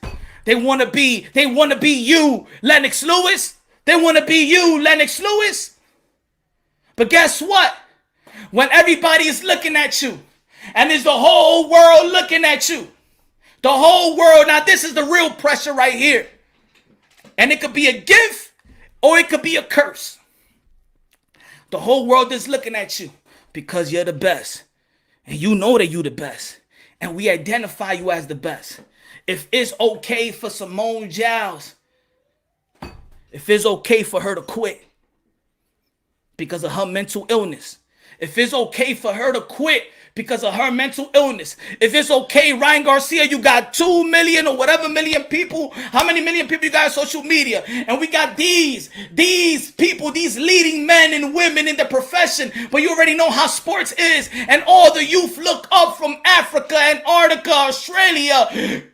They want to be you, Lennox Lewis. They want to be you, Lennox Lewis. But guess what? When everybody is looking at you and there's the whole world looking at you, the whole world. Now, this is the real pressure right here. And it could be a gift or it could be a curse. The whole world is looking at you because you're the best. And you know that you're the best. And we identify you as the best. If it's okay for Simone Giles, if it's okay for her to quit because of her mental illness, if it's okay for her to quit because of her mental illness, if it's okay, Ryan Garcia, you got 2 million or whatever million people, how many million people you got on social media, and we got these people, these leading men and women in the profession, but you already know how sports is, and all the youth look up from Africa, Antarctica, Australia,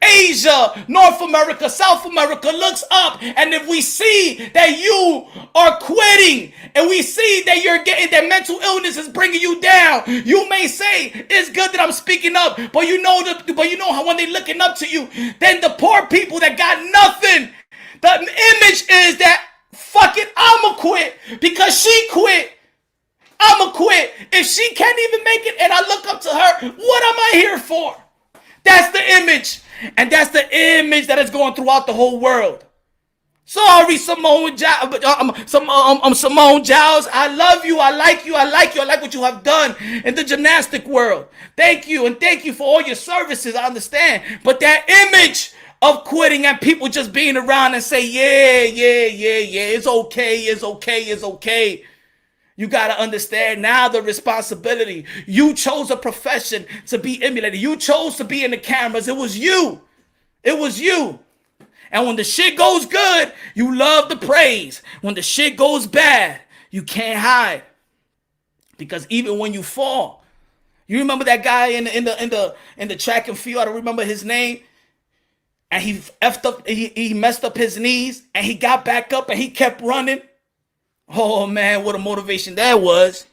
Asia, North America, South America looks up, and if we see that you are quitting, and we see that you're getting that mental illness is bringing you down, you may say it's good that I'm speaking up, but you know how when they're looking up to you, then the poor people that got nothing, the image is that fuck it, I'ma quit because she quit. I'ma quit. If she can't even make it and I look up to her, what am I here for? That's the image. And that's the image that is going throughout the whole world. Sorry, Simone Giles. Simone Giles. I love you. I like you. I like you. I like what you have done in the gymnastic world. Thank you. And thank you for all your services. I understand. But that image of quitting and people just being around and say, yeah, it's okay. You got to understand now the responsibility. You chose a profession to be emulated. You chose to be in the cameras. It was you. And when the shit goes good, you love the praise. When the shit goes bad, you can't hide. Because even when you fall, you remember that guy in the track and field, I don't remember his name. And he messed up his knees and he got back up and he kept running. Oh man, what a motivation that was.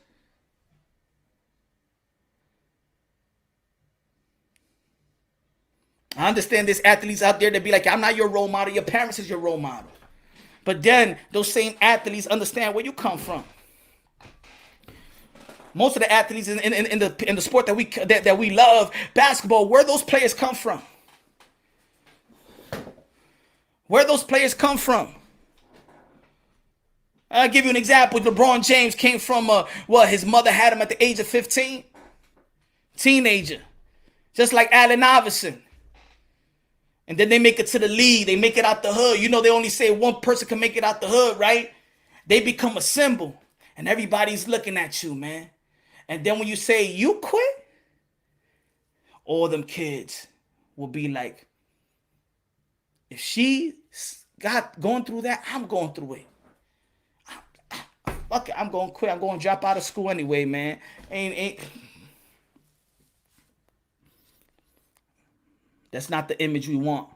I understand there's athletes out there that be like, I'm not your role model, your parents is your role model. But then those same athletes understand where you come from. Most of the athletes in the sport that we love, basketball, where those players come from. Where those players come from. I'll give you an example. LeBron James came from, his mother had him at the age of 15. Teenager. Just like Allen Iverson. And then they make it to the league. They make it out the hood. You know, they only say one person can make it out the hood, right? They become a symbol. And everybody's looking at you, man. And then when you say you quit, all them kids will be like, if she got going through that, I'm going through it. Fuck it, I'm going to quit. I'm going to drop out of school anyway, man. That's not the image we want.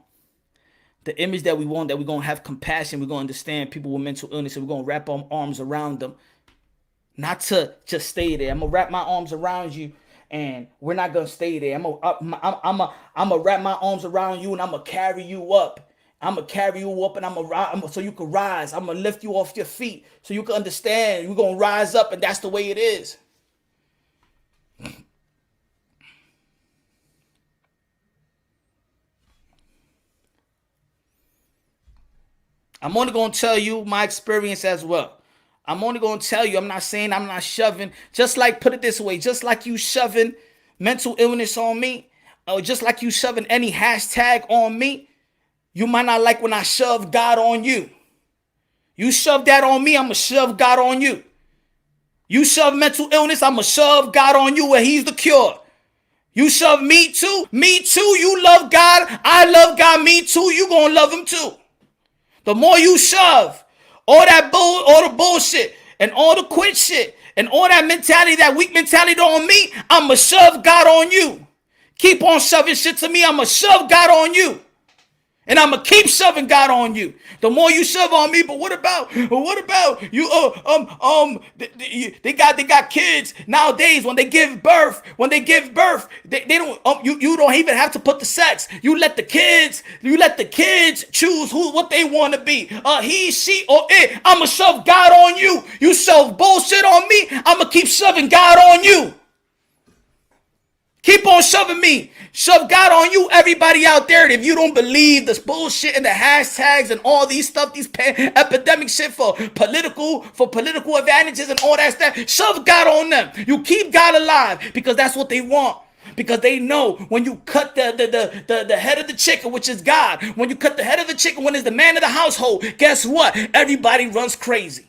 The image that we want, that we're going to have compassion, we're going to understand people with mental illness, and we're going to wrap our arms around them. Not to just stay there. I'm going to wrap my arms around you, and we're not going to stay there. I'm going to wrap my arms around you, and I'm going to carry you up. I'm going to carry you up, and so you can rise. I'm going to lift you off your feet so you can understand. We're going to rise up, and that's the way it is. I'm only going to tell you my experience as well. I'm only going to tell you, I'm not saying I'm not shoving. Just like, put it this way, just like you shoving mental illness on me, or just like you shoving any hashtag on me, you might not like when I shove God on you. You shove that on me, I'm going to shove God on you. You shove mental illness, I'm going to shove God on you where he's the cure. You shove me too, you love God, I love God, me too, you going to love him too. The more you shove all the bullshit and all the quit shit and all that mentality, that weak mentality on me, I'm going to shove God on you. Keep on shoving shit to me, I'm going to shove God on you. And I'm going to keep shoving God on you. The more you shove on me, but what about you? They got kids nowadays. When they give birth, they don't. You don't even have to put the sex. You let the kids choose what they want to be. He, she, or it. I'ma shove God on you. You shove bullshit on me. I'ma keep shoving God on you. Keep on shoving me. Shove God on you, everybody out there. If you don't believe this bullshit and the hashtags and all these stuff, these epidemic shit for political advantages and all that stuff, shove God on them. You keep God alive because that's what they want. Because they know when you cut the head of the chicken, which is God, when you cut the head of the chicken, when it's the man of the household, guess what? Everybody runs crazy.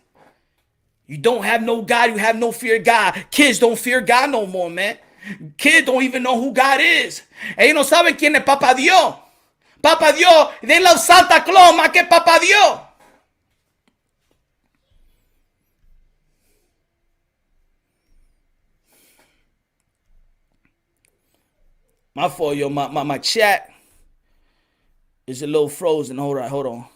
You don't have no God, you have no fear of God. Kids don't fear God no more, man. Kids don't even know who God is. Ellos no saben quién es Papa Dios. Papa Dios, they love Santa Claus más que Papa Dios. My fault, yo. My chat It's a little frozen. Hold on.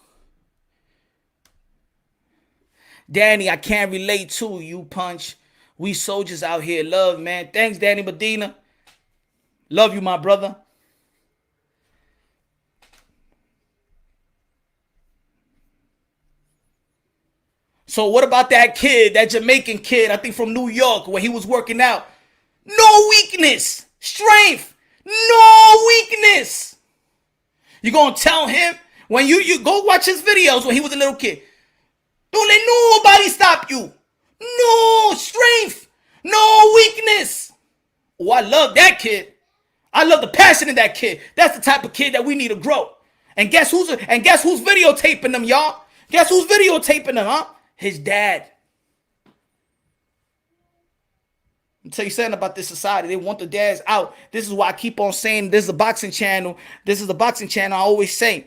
Danny, I can't relate to you, Punch. We soldiers out here. Love, man. Thanks, Danny Medina. Love you, my brother. So what about that kid, that Jamaican kid, I think from New York, where he was working out? No weakness. Strength. No weakness. You gonna tell him when you go watch his videos when he was a little kid. Don't let nobody stop you. No strength. No weakness. Oh, I love that kid. I love the passion in that kid. That's the type of kid that we need to grow. And guess who's videotaping them, y'all? Guess who's videotaping them, huh? His dad. I'll tell you something about this society. They want the dads out. This is why I keep on saying this is a boxing channel. This is the boxing channel. I always say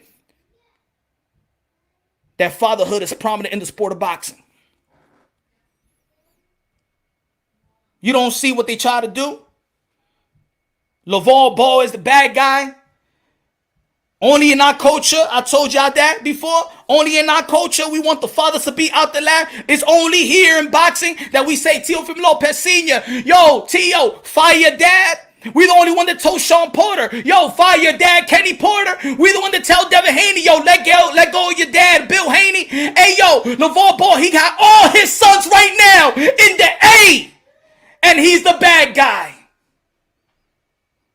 that fatherhood is prominent in the sport of boxing. You don't see what they try to do? LaVar Ball is the bad guy. Only in our culture, I told y'all that before. Only in our culture, we want the fathers to be out the lab. It's only here in boxing that we say Teofimo Lopez Sr. Yo, Tio, fire your dad. We the only one that told Sean Porter, yo, fire your dad, Kenny Porter. We the one that tell Devin Haney, yo, let go of your dad, Bill Haney. Hey, yo, LaVar Ball, he got all his sons right now in the A. And he's the bad guy.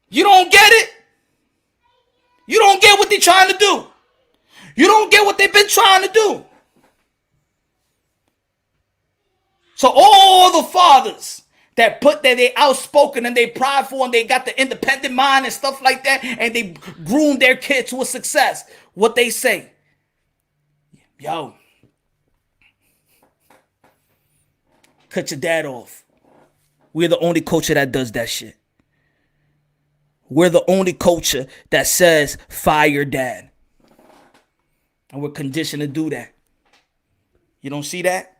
You don't get it? You don't get what they're trying to do. You don't get what they've been trying to do. So all the fathers that they outspoken and they prideful and they got the independent mind and stuff like that, and they groom their kids to a success, what they say, yo, cut your dad off. We're the only culture that does that shit. We're the only culture that says fire your dad. And we're conditioned to do that. You don't see that?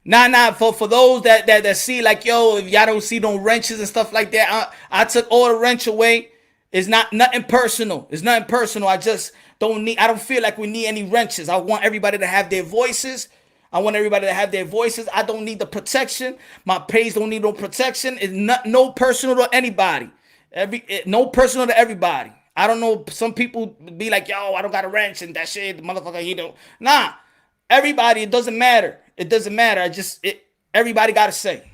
Nah, for those that see like, yo, if y'all don't see no wrenches and stuff like that, I took all the wrench away. It's nothing personal. It's nothing personal. I don't feel like we need any wrenches. I want everybody to have their voices. I don't need the protection. My page don't need no protection. It's no personal to anybody. No personal to everybody. I don't know. Some people be like, yo, I don't got a wrench and that shit, the motherfucker, he don't. Nah, everybody, it doesn't matter. It doesn't matter. Everybody got to say.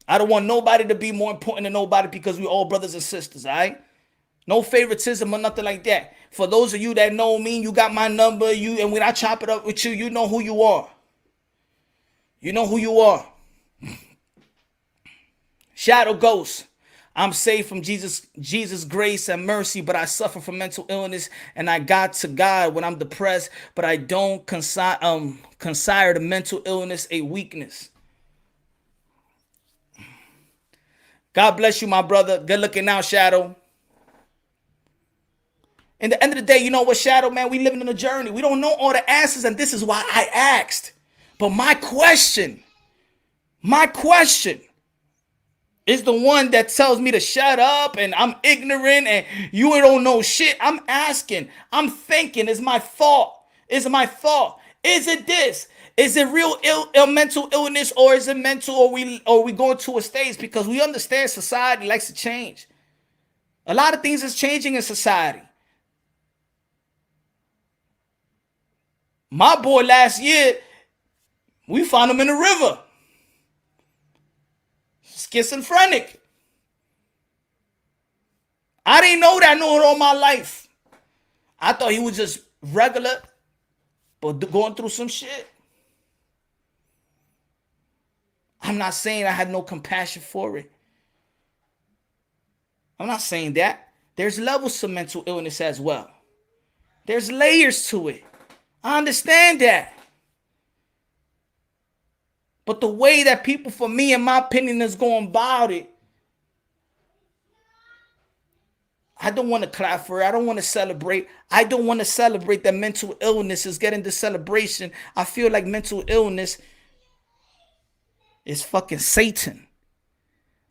I don't want nobody to be more important than nobody because we all brothers and sisters, all right? No favoritism or nothing like that. For those of you that know me, you got my number, and when I chop it up with you, you know who you are. You know who you are. Shadow Ghost. I'm saved from Jesus' grace and mercy, but I suffer from mental illness, and I got to God when I'm depressed, but I don't consider the mental illness a weakness. God bless you, my brother. Good looking out, Shadow. In the end of the day, you know what, Shadow, man? We living in a journey. We don't know all the answers, and this is why I asked. But my question is the one that tells me to shut up and I'm ignorant and you don't know shit. I'm asking. I'm thinking. It's my thought. Is it this? Is it real mental illness, or is it mental, or we going to a stage? Because we understand society likes to change. A lot of things is changing in society. My boy last year, we found him in the river. Schizophrenic. I didn't know that. I knew it all my life. I thought he was just regular, but going through some shit. I'm not saying I had no compassion for it. I'm not saying that. There's levels to mental illness as well. There's layers to it. I understand that. But the way that people, for me, in my opinion, is going about it, I don't want to clap for it. I don't want to celebrate. I don't want to celebrate that mental illness is getting the celebration. I feel like mental illness is fucking Satan.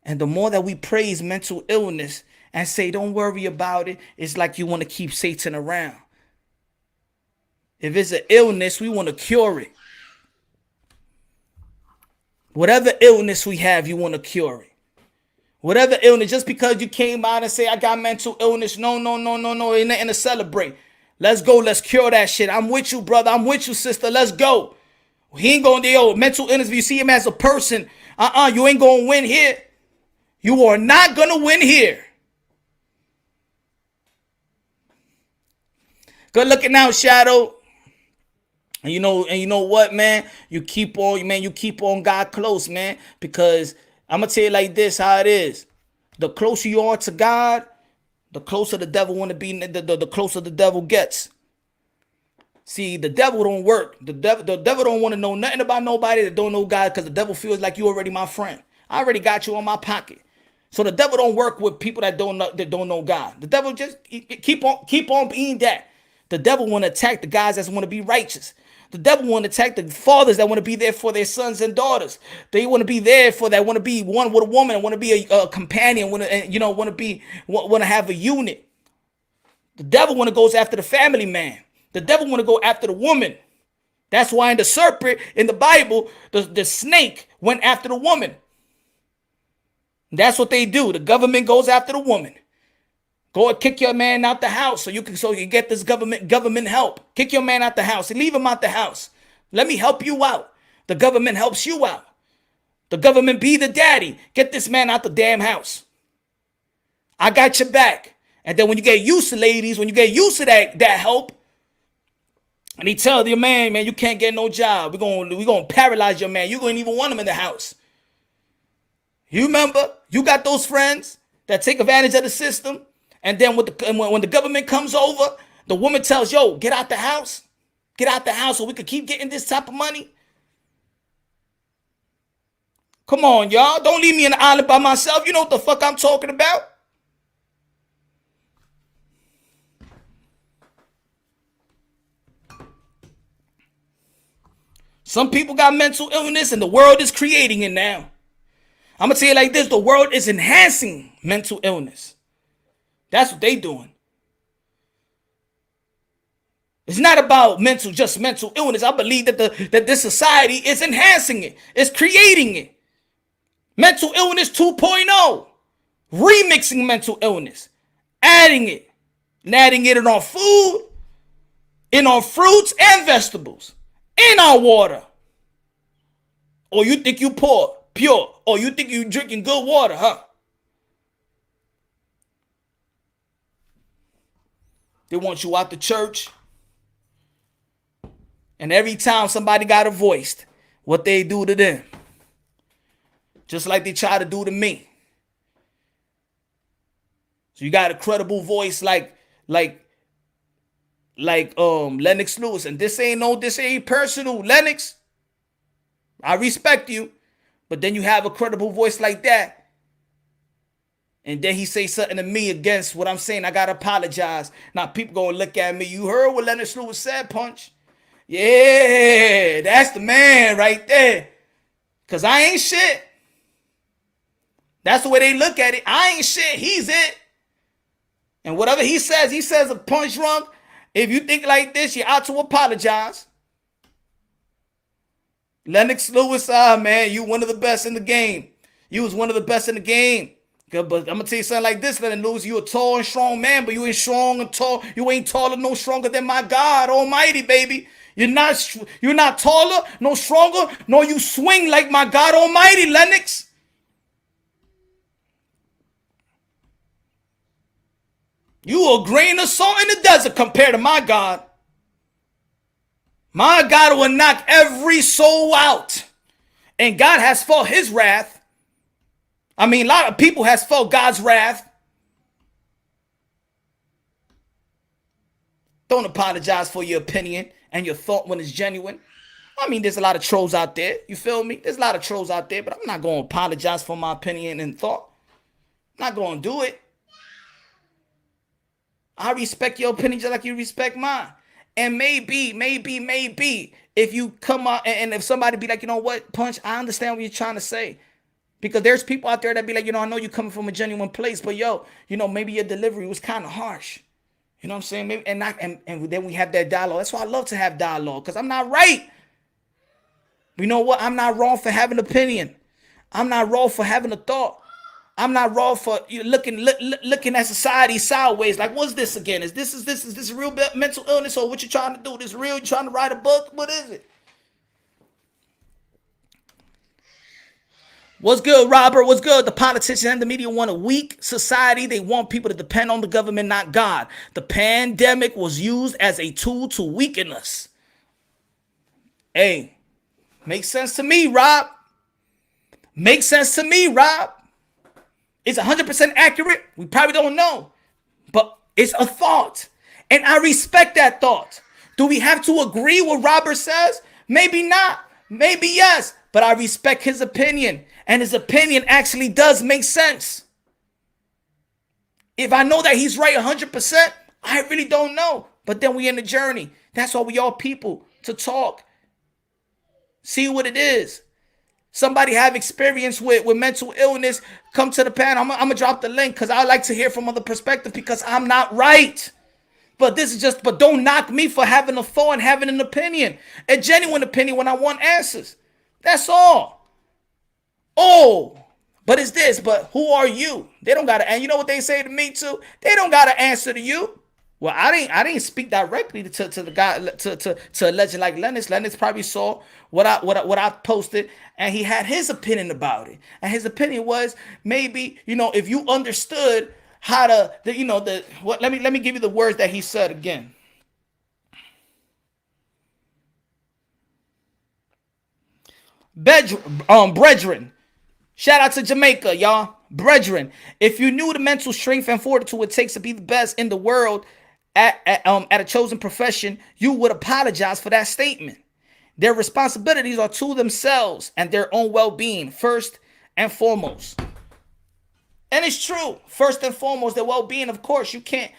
And the more that we praise mental illness and say, don't worry about it, it's like you want to keep Satan around. If it's an illness, we want to cure it. Whatever illness we have, you want to cure it. Whatever illness, just because you came out and say, I got mental illness, no, ain't nothing to celebrate. Let's go, let's cure that shit. I'm with you, brother. I'm with you, sister. Let's go. He ain't going to, mental illness, if you see him as a person, you ain't going to win here. You are not going to win here. Good looking out, Shadow. And you know what, man? You keep on God close, man. Because I'm going to tell you like this, how it is. The closer you are to God, the closer the devil want to be, the closer the devil gets. See, the devil don't work. The devil don't want to know nothing about nobody that don't know God, because the devil feels like you already my friend. I already got you on my pocket. So the devil don't work with people that don't know God. The devil just keep on being that. The devil want to attack the guys that want to be righteous. The devil want to attack the fathers that want to be there for their sons and daughters. They want to be there for that. Want to be one with a woman. Want to be a companion. Want to have a unit. The devil want to goes after the family man. The devil want to go after the woman. That's why in the serpent in the Bible, the snake went after the woman. That's what they do. The government goes after the woman. Go and kick your man out the house so you can get this government help. Kick your man out the house and leave him out the house. Let me help you out. The government helps you out. The government be the daddy. Get this man out the damn house. I got your back. And then when you get used to ladies, when you get used to that help, and he tell your man, you can't get no job. We're gonna paralyze your man. You don't even want him in the house. You remember, you got those friends that take advantage of the system. And then when the government comes over, the woman tells, yo, get out the house. Get out the house so we could keep getting this type of money. Come on, y'all. Don't leave me in the island by myself. You know what the fuck I'm talking about. Some people got mental illness and the world is creating it now. I'm going to tell you like this. The world is enhancing mental illness. That's what they doing. It's not about just mental illness. I believe that this society is enhancing it. It's creating it. Mental illness 2.0. Remixing mental illness. Adding it. And adding it in our food, in our fruits and vegetables, in our water. Or you think you pure. Or you think you drinking good water, huh? They want you out the church. And every time somebody got a voice, what they do to them. Just like they try to do to me. So you got a credible voice like Lennox Lewis. And this ain't personal, Lennox. I respect you. But then you have a credible voice like that. And then he say something to me against what I'm saying. I got to apologize. Now people going to look at me. You heard what Lennox Lewis said, Punch? Yeah, that's the man right there. Because I ain't shit. That's the way they look at it. I ain't shit. He's it. And whatever he says a Punch Drunk. If you think like this, you're out to apologize. Lennox Lewis, man, you one of the best in the game. You was one of the best in the game. But I'm going to tell you something like this, Lennox Lewis. You a tall and strong man, but you ain't strong and tall. You ain't taller, no stronger than my God Almighty, baby. You're not taller, no stronger, nor you swing like my God Almighty, Lennox. You a grain of salt in the desert compared to my God. My God will knock every soul out. And God has felt his wrath. I mean, a lot of people has felt God's wrath. Don't apologize for your opinion and your thought when it's genuine. I mean, there's a lot of trolls out there. You feel me? There's a lot of trolls out there, but I'm not going to apologize for my opinion and thought. I'm not going to do it. I respect your opinion just like you respect mine. And maybe, if you come out and if somebody be like, you know what, Punch, I understand what you're trying to say. Because there's people out there that be like, I know you coming from a genuine place, but maybe your delivery was kind of harsh. You know what I'm saying? Maybe, and then we have that dialogue. That's why I love to have dialogue, because I'm not right. You know what? I'm not wrong for having an opinion. I'm not wrong for having a thought. I'm not wrong for looking at society sideways. Like, what's this again? Is this real mental illness, or what you trying to do? This real? You trying to write a book? What is it? What's good, Robert? What's good? The politicians and the media want a weak society. They want people to depend on the government, not God. The pandemic was used as a tool to weaken us. Hey, makes sense to me, Rob. Makes sense to me, Rob. It's 100% accurate. We probably don't know, but it's a thought, and I respect that thought. Do we have to agree with Robert says? Maybe not. Maybe yes, but I respect his opinion, and his opinion actually does make sense. If I know that he's right 100%, I really don't know. But then we in the journey. That's why we all people to talk. See what it is. Somebody have experience with mental illness, come to the panel. I'm going to drop the link, because I like to hear from other perspectives, because I'm not right. But don't knock me for having a thought and having an opinion. A genuine opinion when I want answers. That's all. Oh, but it's this, but who are you? They don't got to, and you know what they say to me too? They don't got to answer to you. Well, I didn't speak directly to the guy, to a legend like Lennox. Lennox probably saw what I posted, and he had his opinion about it. And his opinion was, maybe, if you understood how to, let me give you the words that he said again. Brethren, shout out to Jamaica, y'all. Brethren, if you knew the mental strength and fortitude it takes to be the best in the world at a chosen profession, you would apologize for that statement. Their responsibilities are to themselves and their own well-being, first and foremost. And it's true. First and foremost, their well-being, of course. You can't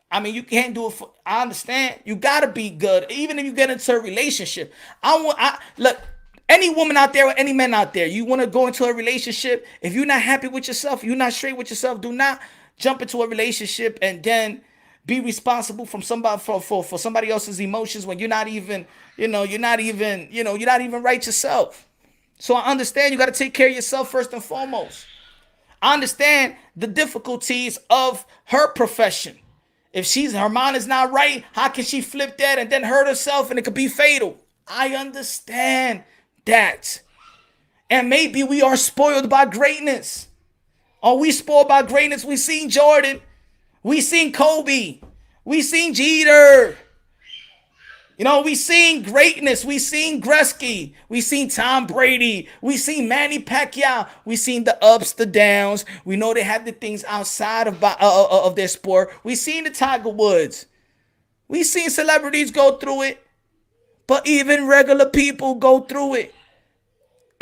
do it I understand. You gotta be good. Even if you get into a relationship. Look, any woman out there or any man out there, you want to go into a relationship. If you're not happy with yourself, you're not straight with yourself, do not jump into a relationship and then be responsible for somebody else's emotions when you're not even right yourself. So I understand you got to take care of yourself first and foremost. I understand the difficulties of her profession. If her mind is not right, how can she flip that and then hurt herself, and it could be fatal? I understand that. And maybe we are spoiled by greatness. Are we spoiled by greatness? We seen Jordan. We seen Kobe. We seen Jeter. We seen greatness. We seen Gretzky. We seen Tom Brady. We seen Manny Pacquiao. We seen the ups, the downs. We know they have the things outside of their sport. We seen the Tiger Woods. We seen celebrities go through it. But even regular people go through it.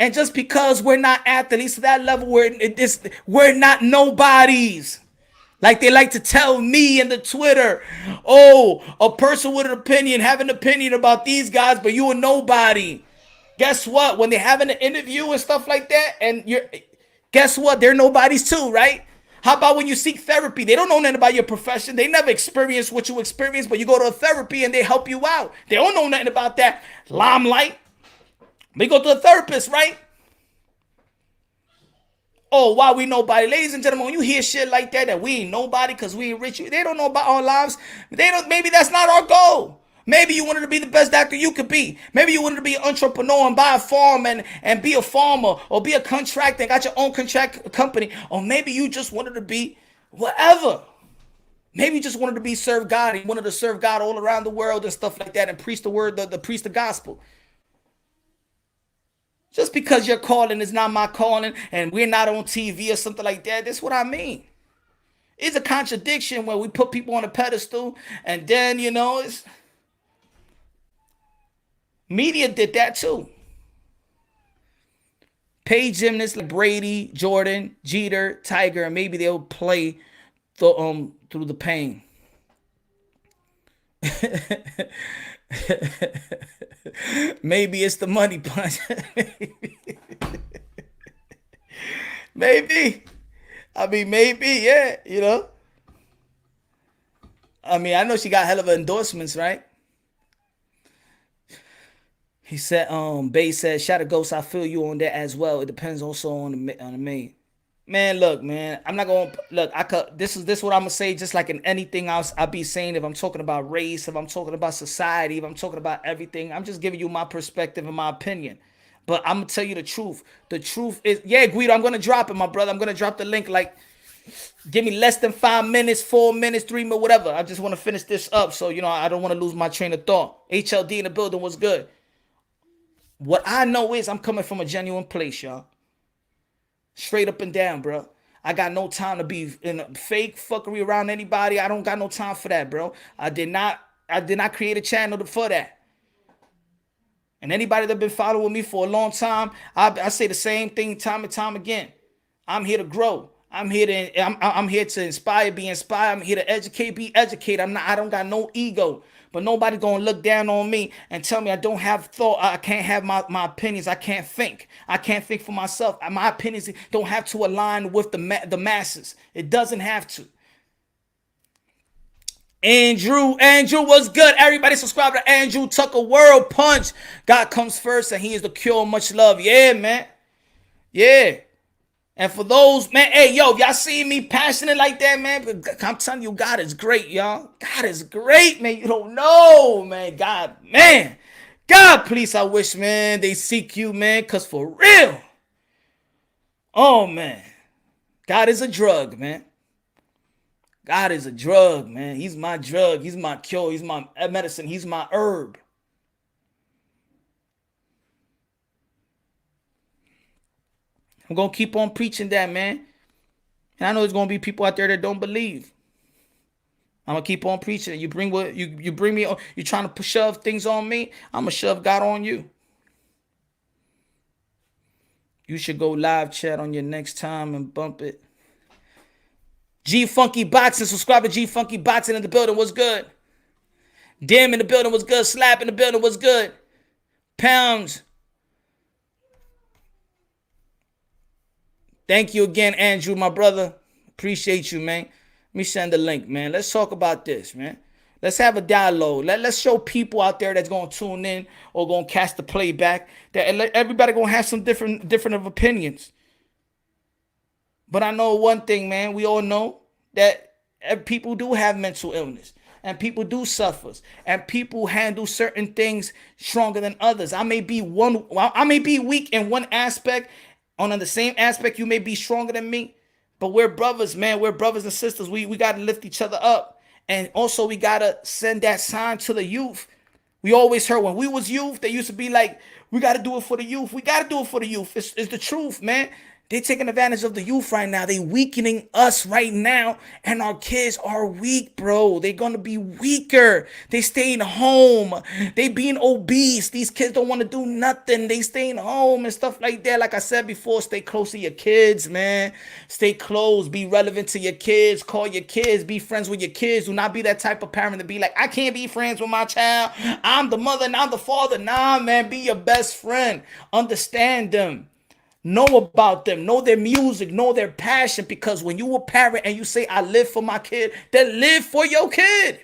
And just because we're not athletes to that level, we're not nobodies. Like they like to tell me in the Twitter, oh, a person with an opinion, have an opinion about these guys, but you a nobody. Guess what? When they having an interview and stuff like that, guess what? They're nobodies too, right? How about when you seek therapy? They don't know nothing about your profession. They never experienced what you experienced, but you go to a therapy and they help you out. They don't know nothing about that limelight. They go to a therapist, right? Oh, why we nobody? Ladies and gentlemen, when you hear shit like that we ain't nobody because we ain't rich, they don't know about our lives. Maybe that's not our goal. Maybe you wanted to be the best actor you could be. Maybe you wanted to be an entrepreneur and buy a farm and be a farmer, or be a contractor and got your own contract company. Or maybe you just wanted to be whatever. Maybe you just wanted to serve God. You wanted to serve God all around the world and stuff like that, and preach the word, preach the gospel. Just because your calling is not my calling and we're not on TV or something like that, that's what I mean. It's a contradiction when we put people on a pedestal and then, media did that too. Pay gymnasts like Brady, Jordan, Jeter, Tiger, and maybe they'll play through the pain. Maybe it's the money punch. Maybe. I mean, maybe, yeah, you know. I mean, I know she got hell of endorsements, right? He said, Bay said, "Shot a ghost. I feel you on that as well. It depends also on the main." Man, look, man. I'm not gonna look. I could. This what I'm gonna say. Just like in anything else, I be saying if I'm talking about race, if I'm talking about society, if I'm talking about everything, I'm just giving you my perspective and my opinion. But I'm gonna tell you the truth. The truth is, yeah, Guido. I'm gonna drop it, my brother. I'm gonna drop the link. Like, give me less than 5 minutes, 4 minutes, 3 minutes, whatever. I just want to finish this up, so I don't want to lose my train of thought. HLD in the building was good. What I know is I'm coming from a genuine place, y'all. Straight up and down, bro. I got no time to be in a fake fuckery around anybody. I don't got no time for that, bro. I did not create a channel for that. And anybody that been following me for a long time, I say the same thing time and time again. I'm here to grow. I'm here to inspire, be inspired. I'm here to educate, be educated. I don't got no ego. But nobody gonna look down on me and tell me I don't have thought. I can't have my opinions. I can't think. I can't think for myself. My opinions don't have to align with the masses. It doesn't have to. Andrew was good. Everybody subscribe to Andrew Tucker World Punch. God comes first and he is the cure. Much love. Yeah, man. Yeah. And for those, man, hey, yo, if y'all see me passionate like that, man, I'm telling you, God is great, y'all. God is great, man. You don't know, man. God, man. God, please, I wish, man, they seek you, man, because for real. Oh, man. God is a drug, man. God is a drug, man. He's my drug. He's my cure. He's my medicine. He's my herb. I'm going to keep on preaching that, man. And I know there's going to be people out there that don't believe. I'm going to keep on preaching. You bring what you bring me, you're trying to shove things on me, I'm going to shove God on you. You should go live chat on your next time and bump it. G Funky Boxing, subscribe to G Funky Boxing in the building. What's good? Dim in the building was good. Slap in the building was good. Pounds. Thank you again, Andrew, my brother. Appreciate you, man. Let me send the link, man. Let's talk about this, man. Let's have a dialogue. Let's show people out there that's going to tune in or going to catch the playback that everybody going to have some different of opinions. But I know one thing, man. We all know that people do have mental illness. And people do suffer. And people handle certain things stronger than others. I may be weak in one aspect. On the same aspect, you may be stronger than me. But we're brothers, man. We're brothers and sisters. We got to lift each other up. And also, we got to send that sign to the youth. We always heard when we was youth, they used to be like, we got to do it for the youth. We got to do it for the youth. It's the truth, man. They taking advantage of the youth right now. They weakening us right now. And our kids are weak, bro. They're going to be weaker. They staying home. They being obese. These kids don't want to do nothing. They staying home and stuff like that. Like I said before, stay close to your kids, man. Stay close. Be relevant to your kids. Call your kids. Be friends with your kids. Do not be that type of parent to be like, I can't be friends with my child. I'm the mother and I'm the father. Nah, man. Be your best friend. Understand them. Know about them, know their music, know their passion, because when you a parent and you say, I live for my kid, then live for your kid.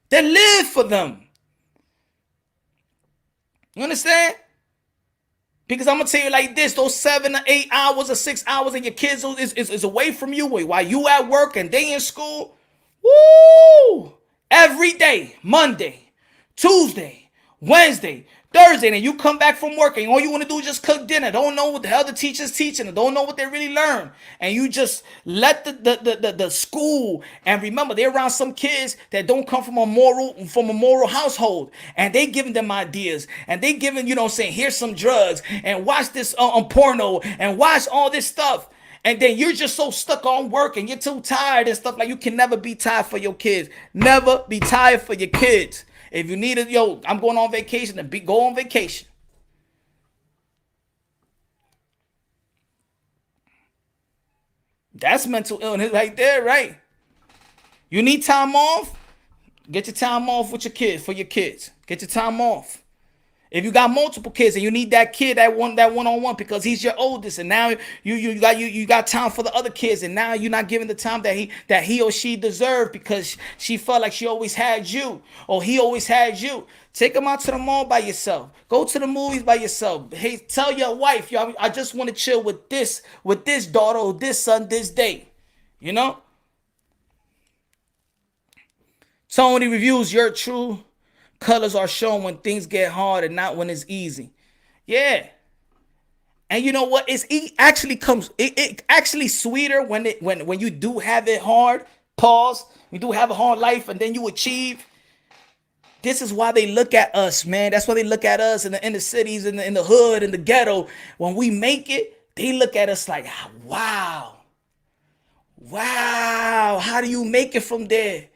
Then live for them. You understand? Because I'm going to tell you like this, those 7 or 8 hours or 6 hours and your kids is away from you while you at work and they in school. Woo! Every day, Monday, Tuesday, Wednesday, Thursday, and you come back from work and all you want to do is just cook dinner. Don't know what the hell the teacher's teaching. Don't know what they really learn. And you just let the school, and remember, they're around some kids that don't come from a moral household. And they giving them ideas. And they giving, saying, here's some drugs. And watch this porno. And watch all this stuff. And then you're just so stuck on work and you're too tired and stuff. Like, you can never be tired for your kids. Never be tired for your kids. If you need it, I'm going on vacation, then go on vacation. That's mental illness right there, right? You need time off? Get your time off with your kids, for your kids. Get your time off. If you got multiple kids and you need that kid, that one-on-one because he's your oldest, and now you got time for the other kids, and now you're not giving the time that he or she deserved because she felt like she always had you or he always had you. Take them out to the mall by yourself. Go to the movies by yourself. Hey, tell your wife, yo, I just want to chill with this daughter or this son this day. You know? Tony reviews your true colors are shown when things get hard and not when it's easy. Yeah. And you know what? It actually sweeter when you do have it hard. Pause. You do have a hard life and then you achieve. This is why they look at us, man. That's why they look at us in the inner cities, in the hood, in the ghetto. When we make it, they look at us like, wow. Wow. How do you make it from there?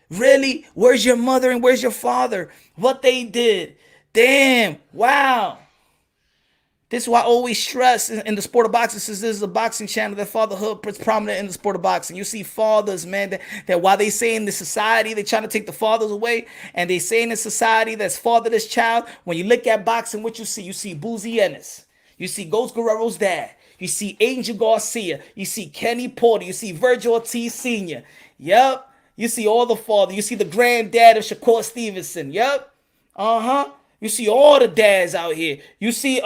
Really? Where's your mother and where's your father? What they did? Damn. Wow. This is why I always stress in the sport of boxing, since this is a boxing channel, that fatherhood is prominent in the sport of boxing. You see fathers, man, that while they say in the society, they trying to take the fathers away, and they say in the society that's fatherless child, when you look at boxing, what you see? You see Boozy Ennis. You see Ghost Guerrero's dad. You see Angel Garcia. You see Kenny Porter. You see Virgil Ortiz Sr. Yep. You see all the father. You see the granddad of Shakur Stevenson. Yep. Uh-huh. You see all the dads out here. You see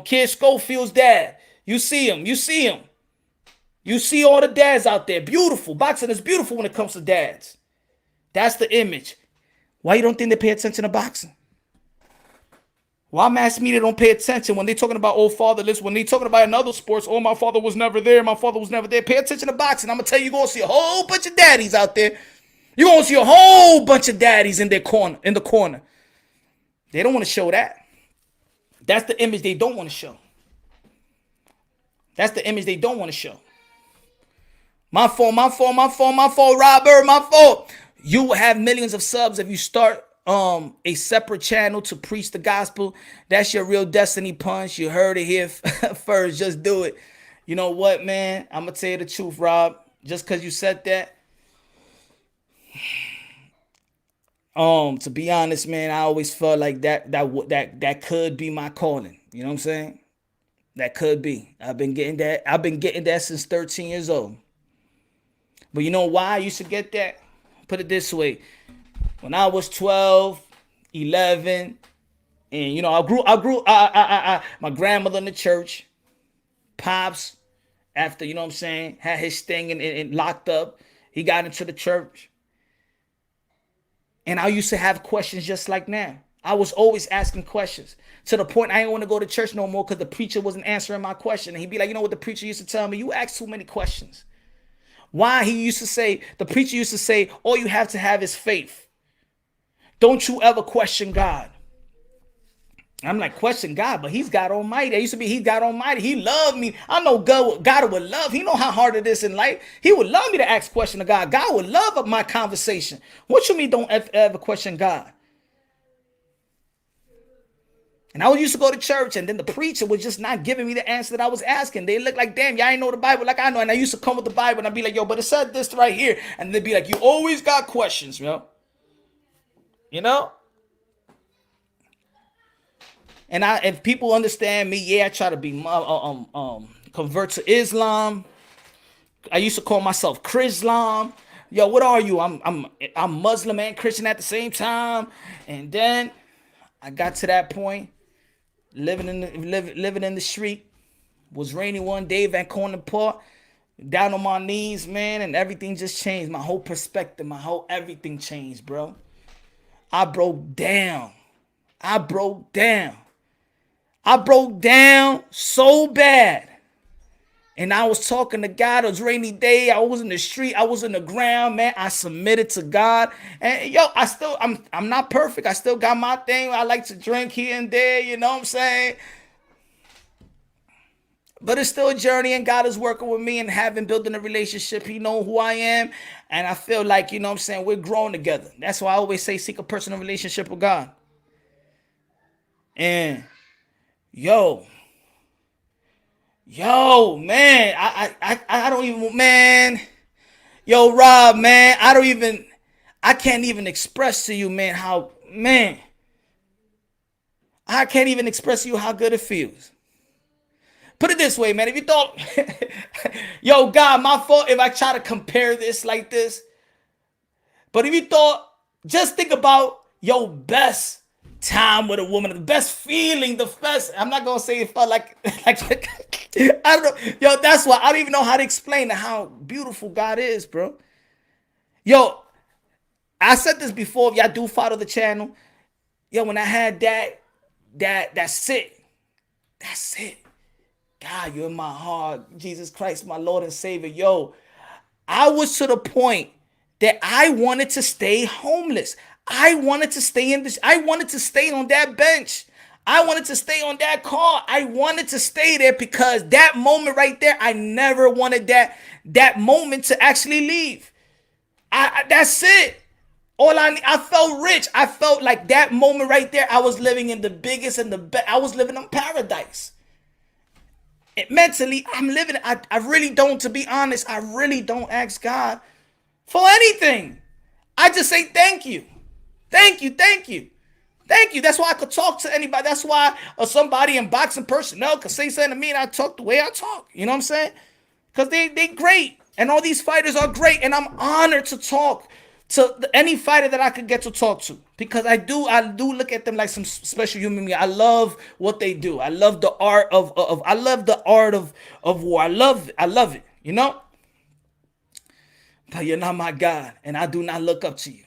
Kid Schofield's dad. You see him. You see him. You see all the dads out there. Beautiful. Boxing is beautiful when it comes to dads. That's the image. Why you don't think they pay attention to boxing? Why mass media don't pay attention when they talking about old fatherless, when they talking about in other sports, oh, my father was never there, my father was never there. Pay attention to boxing. I'm going to tell you, you're going to see a whole bunch of daddies out there. You're going to see a whole bunch of daddies in the corner. They don't want to show that. That's the image they don't want to show. That's the image they don't want to show. My fault, Robert, my fault. You will have millions of subs if you start a separate channel to preach the gospel. That's your real destiny, Punch. You heard it here first. Just do it. You know what, man? I'm gonna tell you the truth, Rob. Just because you said that. To be honest, man, I always felt like that could be my calling. You know what I'm saying? That could be. I've been getting that since 13 years old. But you know why I used to get that? Put it this way. When I was 12, 11, and you know, my grandmother in the church, pops, after, you know what I'm saying, had his thing and locked up, he got into the church. And I used to have questions just like now. I was always asking questions to the point I didn't want to go to church no more because the preacher wasn't answering my question. And he'd be like, you know what the preacher used to tell me? You ask too many questions. Why? The preacher used to say, all you have to have is faith. Don't you ever question God. I'm like, question God, but he's God Almighty. I used to be, he's God Almighty. He loved me. I know God would love. He know how hard it is in life. He would love me to ask question to God. God would love my conversation. What you mean don't ever question God? And I used to go to church, and then the preacher was just not giving me the answer that I was asking. They look like, damn, y'all ain't know the Bible like I know. And I used to come with the Bible, and I'd be like, yo, but it said this right here. And they'd be like, you always got questions, yo. You know? And if people understand me, yeah, I try to be convert to Islam. I used to call myself Chrislam. Yo, what are you? I'm Muslim and Christian at the same time. And then I got to that point, living in the street. Was rainy one day, Van Corner Park, down on my knees, man, and everything just changed. My whole perspective, everything changed, bro. I broke down so bad. And I was talking to God. It was a rainy day. I was in the street. I was in the ground, man. I submitted to God. And yo, I'm not perfect. I still got my thing. I like to drink here and there, you know what I'm saying? But it's still a journey, and God is working with me and building a relationship. He knows who I am. And I feel like, you know what I'm saying, we're growing together. That's why I always say seek a personal relationship with God. And yo, man, I don't even, man. Yo, Rob, man, I can't even express to you, man, how, man, I can't even express to you how good it feels. Put it this way, man. If you thought, yo, God, my fault if I try to compare this like this. But if you thought, just think about your best time with a woman, the best feeling, the best. I'm not gonna say it felt like I don't know, yo. That's why I don't even know how to explain how beautiful God is, bro. Yo, I said this before. If y'all do follow the channel, yo, when I had that's it. That's it. God, you're in my heart. Jesus Christ, my Lord and Savior. Yo, I was to the point that I wanted to stay homeless. I wanted to stay in this. I wanted to stay on that bench. I wanted to stay on that car. I wanted to stay there because that moment right there, I never wanted that moment to actually leave. That's it. I felt rich. I felt like that moment right there. I was living in the biggest and the best. I was living in paradise. Mentally, I'm living. I really don't. To be honest, I really don't ask God for anything. I just say thank you, thank you, thank you, thank you. That's why I could talk to anybody. That's why somebody in boxing personnel could say something to me and I talk the way I talk. You know what I'm saying? Because they great. And all these fighters are great. And I'm honored to talk to any fighter that I could get to talk to. Because I do look at them like some special human being. I love what they do. I love the art of I love the art of war. I love it. You know? But you're not my God. And I do not look up to you.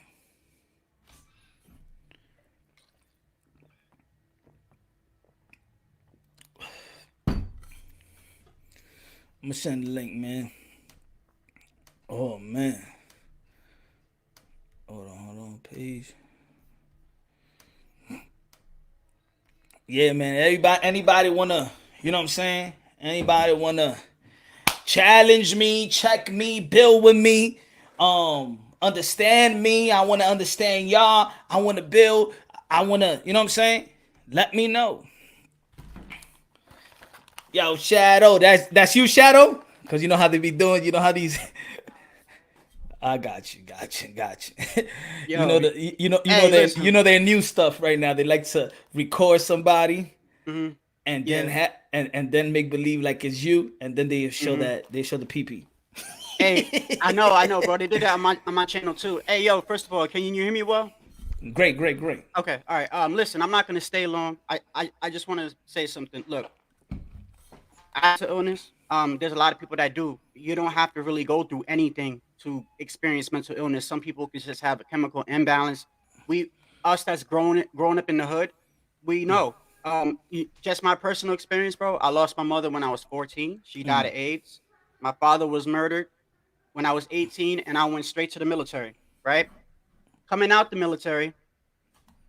I'm gonna send the link, man. Oh man. Hold on, page. Yeah, man. Anybody wanna, you know what I'm saying? Anybody wanna challenge me, check me, build with me, understand me. I wanna understand y'all. I wanna build. I wanna, you know what I'm saying? Let me know. Yo, Shadow, that's you, Shadow? Cause you know how they be doing, you know how these I got you. You Yo, know the hey, listen. you know their new stuff right now. They like to record somebody hmm and then Yeah. and then make believe like it's you, and then hmm they show the PP. Hey, I know, bro. They did that on my channel too. Hey, yo, first of all, can you hear me well? Great. Okay, all right. Listen, I'm not gonna stay long. I just want to say something. Look, after illness, there's a lot of people that do. You don't have to really go through anything to experience mental illness. Some people can just have a chemical imbalance. We, us that's grown up in the hood, we know. Just my personal experience, bro. I lost my mother when I was 14. She died of AIDS. My father was murdered when I was 18, and I went straight to the military. Right, coming out the military,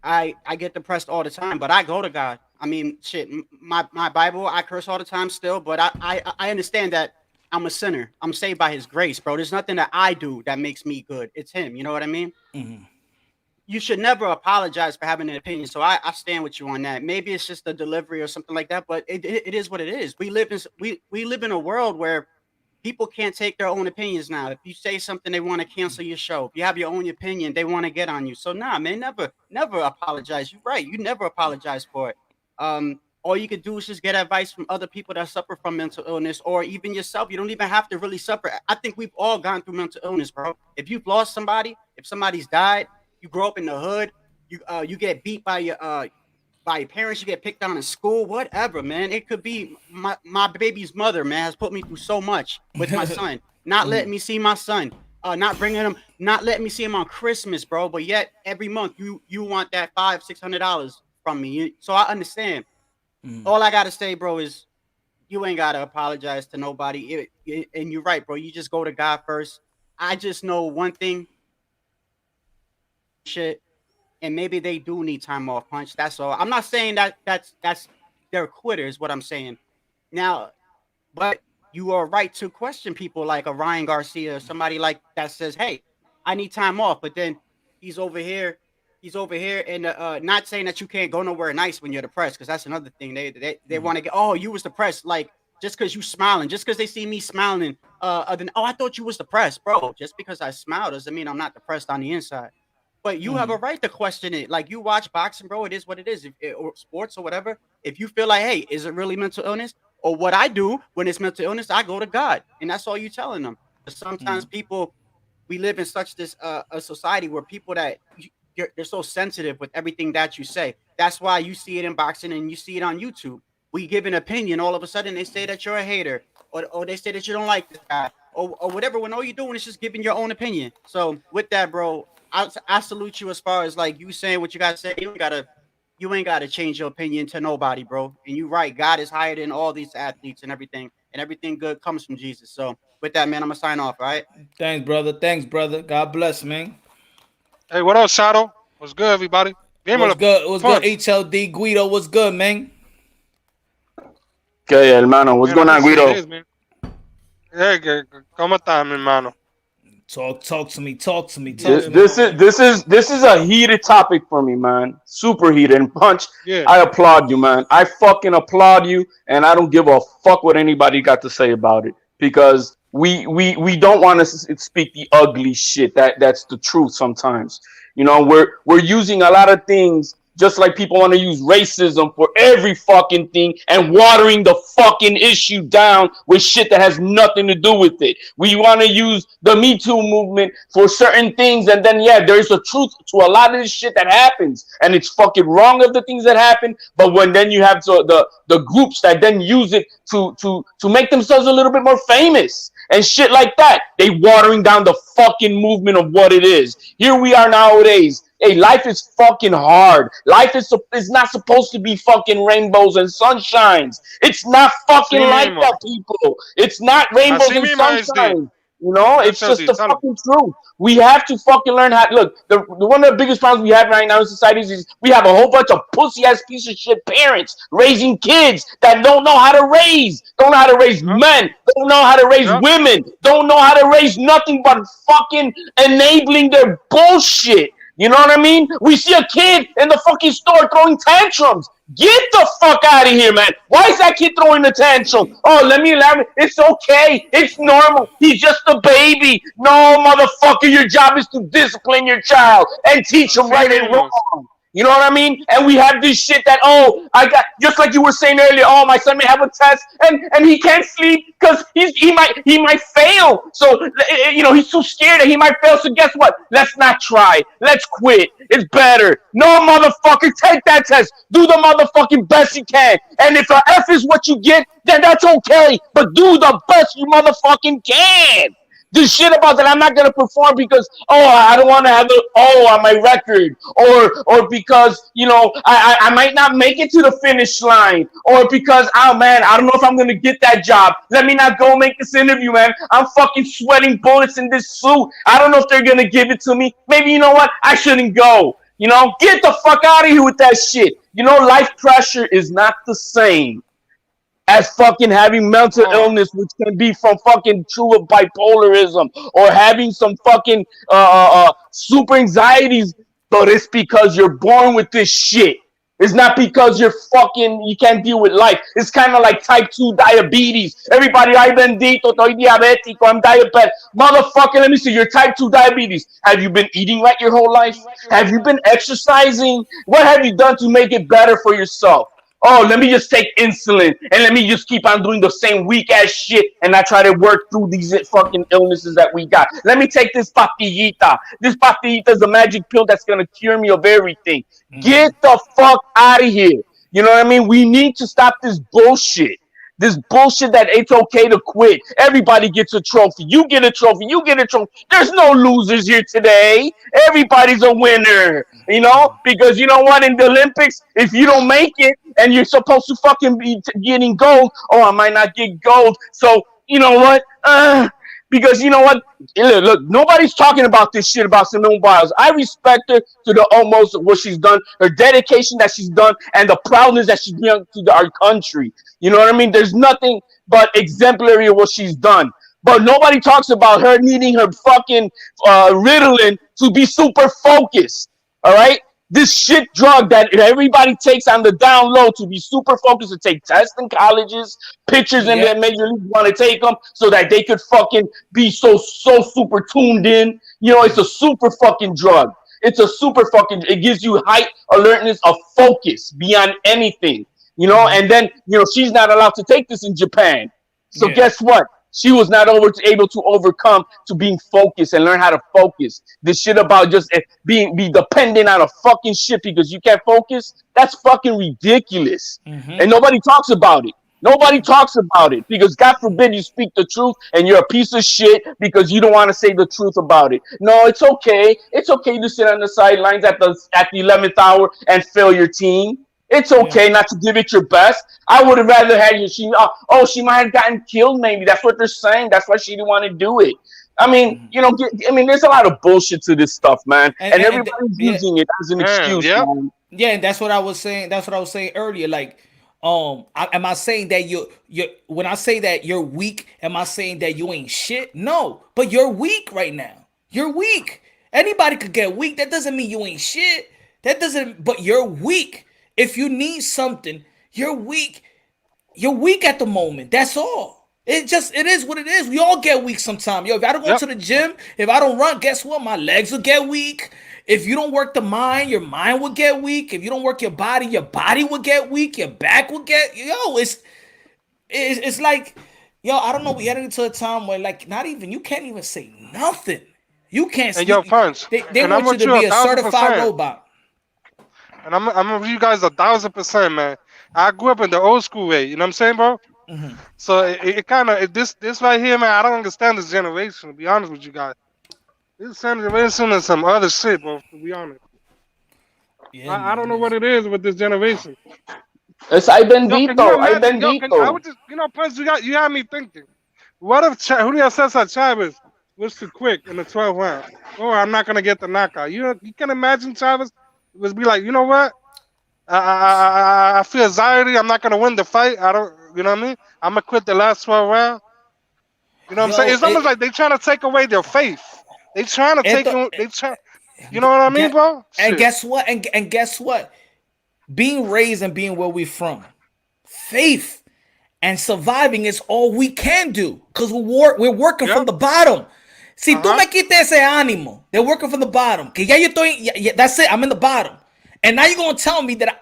I get depressed all the time, but I go to God. I mean, shit, my Bible, I curse all the time still, but I understand that I'm a sinner. I'm saved by His grace, bro. There's nothing that I do that makes me good. It's Him. You know what I mean? You should never apologize for having an opinion. So I stand with you on that. Maybe it's just the delivery or something like that, but it is what it is. We live in a world where people can't take their own opinions now. If you say something, they want to cancel your show. If you have your own opinion, they want to get on you. So nah, man, never apologize. You're right. You never apologize for it. All you could do is just get advice from other people that suffer from mental illness, or even yourself. You don't even have to really suffer. I think we've all gone through mental illness, bro. If you've lost somebody, if somebody's died, you grow up in the hood, you get beat by your parents, you get picked on in school, whatever, man. It could be my baby's mother, man, has put me through so much with my son, not letting me see my son, not letting me see him on Christmas, bro. But yet every month you want that $500-600 from me. So I understand. All I gotta say, bro, is you ain't gotta apologize to nobody. And you're right, bro. You just go to God first. I just know one thing, shit, and maybe they do need time off, Punch. That's all. I'm not saying that's they're quitters. What I'm saying now, but you are right to question people like a Ryan Garcia, somebody like that says, "Hey, I need time off," but then he's over here, he's over here, and not saying that you can't go nowhere nice when you're depressed, because that's another thing. They want to get, oh, you was depressed, like just because you smiling, just because they see me smiling, then oh, I thought you was depressed, bro. Just because I smile doesn't mean I'm not depressed on the inside. But you have a right to question it. Like you watch boxing, bro. It is what it is. Or sports or whatever. If you feel like, hey, is it really mental illness? Or what I do when it's mental illness, I go to God, and that's all you telling them. But sometimes people, we live in such this a society where people that they're so sensitive with everything that you say. That's why you see it in boxing and you see it on YouTube. We give an opinion, all of a sudden they say that you're a hater, or they say that you don't like this guy, or whatever. When all you're doing is just giving your own opinion. So with that, bro, I salute you as far as like you saying what you gotta say. You ain't gotta change your opinion to nobody, bro. And you right, God is higher than all these athletes and everything good comes from Jesus. So with that, man, I'm gonna sign off. All right. Thanks, brother. Thanks, brother. God bless, man. Hey, what up, Shadow? What's good, everybody? What's Dímelo, good? What's good? Punch. HLD Guido. What's good, man? Okay, hermano, what's Man, I've going been on, seeing Guido? this, man. Hey, ¿cómo estás, mi hermano? Talk to me. Talk to me. Talk This, to me. this is a heated topic for me, man. Super heated. And Punch, Yeah. I applaud you, man. I fucking applaud you, and I don't give a fuck what anybody got to say about it because we don't want to speak the ugly shit. That's the truth sometimes. You know, we're using a lot of things just like people want to use racism for every fucking thing and watering the fucking issue down with shit that has nothing to do with it. We want to use the Me Too movement for certain things, and then yeah, there's a truth to a lot of this shit that happens, and it's fucking wrong of the things that happen. But when then you have the groups that then use it to make themselves a little bit more famous and shit like that, they watering down the fucking movement of what it is. Here we are nowadays. Hey, life is fucking hard. Life is not supposed to be fucking rainbows and sunshines. It's not fucking Así like mismo. that, people. It's not rainbows Así and mismo, SD. sunshine. You know, it's just SLD, the salud. fucking truth. We have to fucking learn how. Look, the one of the biggest problems we have right now in societies is we have a whole bunch of pussy ass piece of shit parents raising kids that don't know how to raise, don't know how to raise Yep. men, don't know how to raise Yep. women, don't know how to raise nothing but fucking enabling their bullshit. You know what I mean? We see a kid in the fucking store throwing tantrums. Get the fuck out of here, man. Why is that kid throwing a tantrum? Oh, let me laugh. It's okay. It's normal. He's just a baby. No, motherfucker, your job is to discipline your child and teach him Así right and mismo. wrong. You know what I mean? And we have this shit that, oh, I got, just like you were saying earlier, oh, my son may have a test and he can't sleep because he might fail. So you know, he's too scared that he might fail. So guess what? Let's not try. Let's quit. It's better. No, motherfucker, take that test. Do the motherfucking best you can. And if an F is what you get, then that's okay. But do the best you motherfucking can. This shit about that I'm not gonna perform because I don't want to have an O on my record, or because you know I might not make it to the finish line, or because oh man I don't know if I'm gonna get that job. Let me not go make this interview, man. I'm fucking sweating bullets in this suit. I don't know if they're gonna give it to me. Maybe you know what? I shouldn't go. You know, get the fuck out of here with that shit. You know, life pressure is not the same as fucking having mental Oh, illness, which can be from fucking true bipolarism or having some fucking super anxieties, but it's because you're born with this shit. It's not because you can't deal with life. It's kind of like type 2 diabetes. Everybody, ay bendito, estoy diabético, I'm diabetic. Motherfucker, let me see, you're type 2 diabetes. Have you been eating right your whole life? Have you been exercising? What have you done to make it better for yourself? Oh, let me just take insulin and let me just keep on doing the same weak ass shit and I try to work through these fucking illnesses that we got. Let me take this pastillita. This pastillita is a magic pill that's gonna cure me of everything. Get the fuck out of here. You know what I mean? We need to stop this bullshit. This bullshit that it's okay to quit. Everybody gets a trophy. You get a trophy. You get a trophy. There's no losers here today. Everybody's a winner. You know? Because you know what? In the Olympics, if you don't make it and you're supposed to fucking be getting gold, oh, I might not get gold. So, you know what? Because you know what? Look, nobody's talking about this shit about Simone Biles. I respect her to the utmost of what she's done, her dedication that she's done, and the proudness that she's brought to our country. You know what I mean? There's nothing but exemplary of what she's done. But nobody talks about her needing her fucking Ritalin to be super focused. All right? This shit drug that everybody takes on the down low to be super focused to take tests in colleges, pictures in their Yep. major league want to take them so that they could fucking be so super tuned in. You know, it's a super fucking drug. It's a super fucking. It gives you height alertness of focus beyond anything. And then she's not allowed to take this in Japan. So Yeah. guess what? She was not able to overcome to being focused and learn how to focus. This shit about just be dependent on a fucking shit because you can't focus. That's fucking ridiculous. And nobody talks about it. Nobody talks about it because God forbid you speak the truth and you're a piece of shit because you don't want to say the truth about it. No, it's okay. It's okay to sit on the sidelines at the 11th hour and fail your team. It's okay not to give it your best. I would have rather had you. She might have gotten killed. Maybe that's what they're saying. That's why she didn't want to do it. I mean, there's a lot of bullshit to this stuff, man, and everybody's using it as an excuse. Man. Yeah, and that's what I was saying. That's what I was saying earlier. Like, am I saying that you when I say that you're weak, am I saying that you ain't shit? No, but you're weak right now. You're weak. Anybody could get weak. That doesn't mean you ain't shit. But you're weak. If you need something, you're weak. You're weak at the moment. That's all. It is what it is. We all get weak sometimes. Yo, if I don't go to the gym, if I don't run, guess what? My legs will get weak. If you don't work the mind, your mind will get weak. If you don't work your body will get weak. Your back will get, it's like, I don't know. We heading into a time where like you can't even say nothing. You can't. And yo, Punch. They want you to be a certified robot. And I'm with you guys 1,000%, man. I grew up in the old school way. You know what I'm saying, bro? Mm-hmm. So it kind of this right here, man. I don't understand this generation. To be honest with you guys, this generation is some other shit, bro. To be honest, I don't know what it is with this generation. Es hay bendito, hay bendito. Punch, you had me thinking. What if Julio Cesar Chavez was too quick in the 12th round? Or I'm not gonna get the knockout. You can imagine Chavez was be like, you know what? I feel anxiety. I'm not gonna win the fight. I don't. You know what I mean? I'm gonna quit the last 12 rounds. You know what I'm saying? It's almost like they trying to take away their faith. They trying to take. You know what I mean, bro? And guess what? And guess what? Being raised and being where we're from, faith and surviving is all we can do because we're working from the bottom. Si tú me quitas ese ánimo, they're working from the bottom. Que ya yo estoy, that's it. I'm in the bottom. And now you're going to tell me that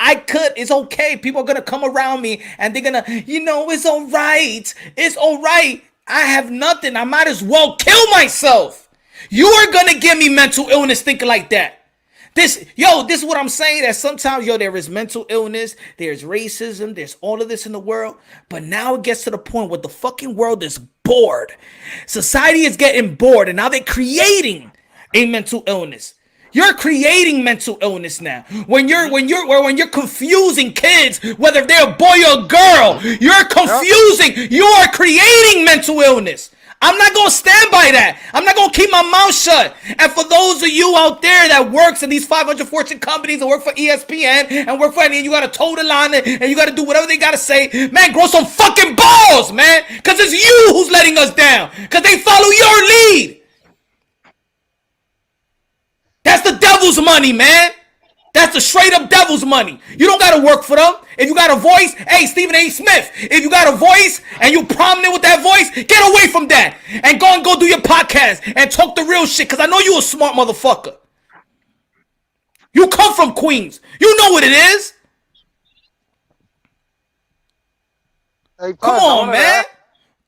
it's okay. People are going to come around me and they're going to, it's all right. It's all right. I have nothing. I might as well kill myself. You are going to give me mental illness thinking like that. This is what I'm saying, that sometimes, there is mental illness, there's racism, there's all of this in the world. But now it gets to the point where the fucking world is bored. Society is getting bored and now they're creating a mental illness. You're creating mental illness now. When you're confusing kids, whether they're a boy or a girl, you're confusing. You are creating mental illness. I'm not going to stand by that. I'm not going to keep my mouth shut. And for those of you out there that works in these 500 Fortune companies and work for ESPN and work for any, you got to toe the line and you got to do whatever they got to say, man, grow some fucking balls, man. Because it's you who's letting us down. Because they follow your lead. That's the devil's money, man. That's the straight up devil's money. You don't got to work for them. If you got a voice, hey, Stephen A. Smith, if you got a voice and you prominent with that voice, get away from that and go do your podcast and talk the real shit because I know you a smart motherfucker. You come from Queens. You know what it is. Hey, Come on, man.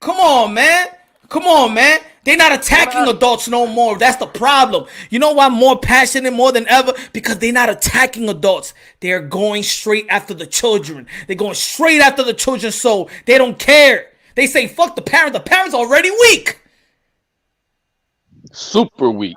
Come on, man. Come on, man. They're not attacking adults no more. That's the problem. You know why I'm more passionate more than ever? Because they're not attacking adults. They're going straight after the children. They're going straight after the children's soul. They don't care. They say, fuck the parent. The parent's already weak. Super weak.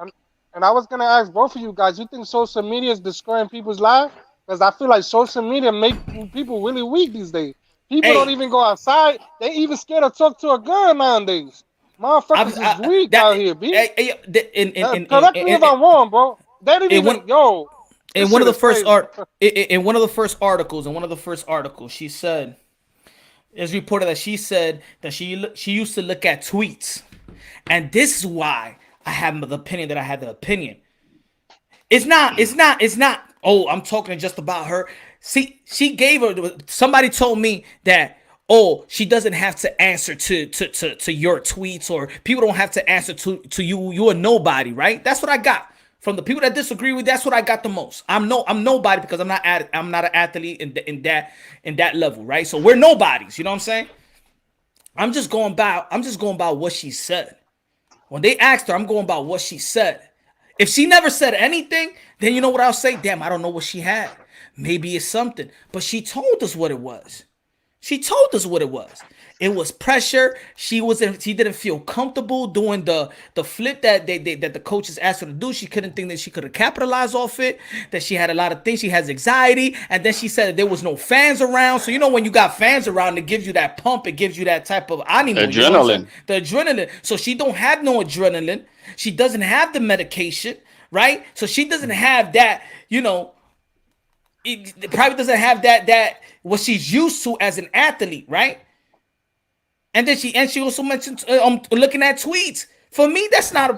And I was going to ask both of you guys, you think social media is destroying people's lives? Because I feel like social media make people really weak these days. People don't even go outside. They even scared to talk to a girl nowadays. Motherfuckers is weak out here, B. Correct me if I'm wrong, bro. They didn't even, in one of the first articles, she said, it's reported that she said that she used to look at tweets, and this is why I have the opinion that I had the opinion. It's not. Oh, I'm talking just about her. See, somebody told me that. Oh, she doesn't have to answer to your tweets, or people don't have to answer to you. You're a nobody, right? That's what I got From the people that disagree with, that's what I got the most. I'm nobody because I'm not an athlete in that level, right? So we're nobodies. You know what I'm saying? I'm just going by what she said. When they asked her, I'm going by what she said. If she never said anything, then you know what I'll say? Damn, I don't know what she had. Maybe it's something. But she told us what it was. She told us what it was. It was pressure. She didn't feel comfortable doing the flip that the coaches asked her to do. She couldn't think that she could have capitalized off it. That she had a lot of things. She has anxiety, and then she said that there was no fans around. So you know when you got fans around, it gives you that pump. It gives you that type of animal, Adrenaline. You know what I'm saying? The adrenaline. So she don't have no adrenaline. She doesn't have the medication, right? So she doesn't have that. You know, it probably doesn't have that what she's used to as an athlete, right? And then she also mentioned looking at tweets. For me, that's not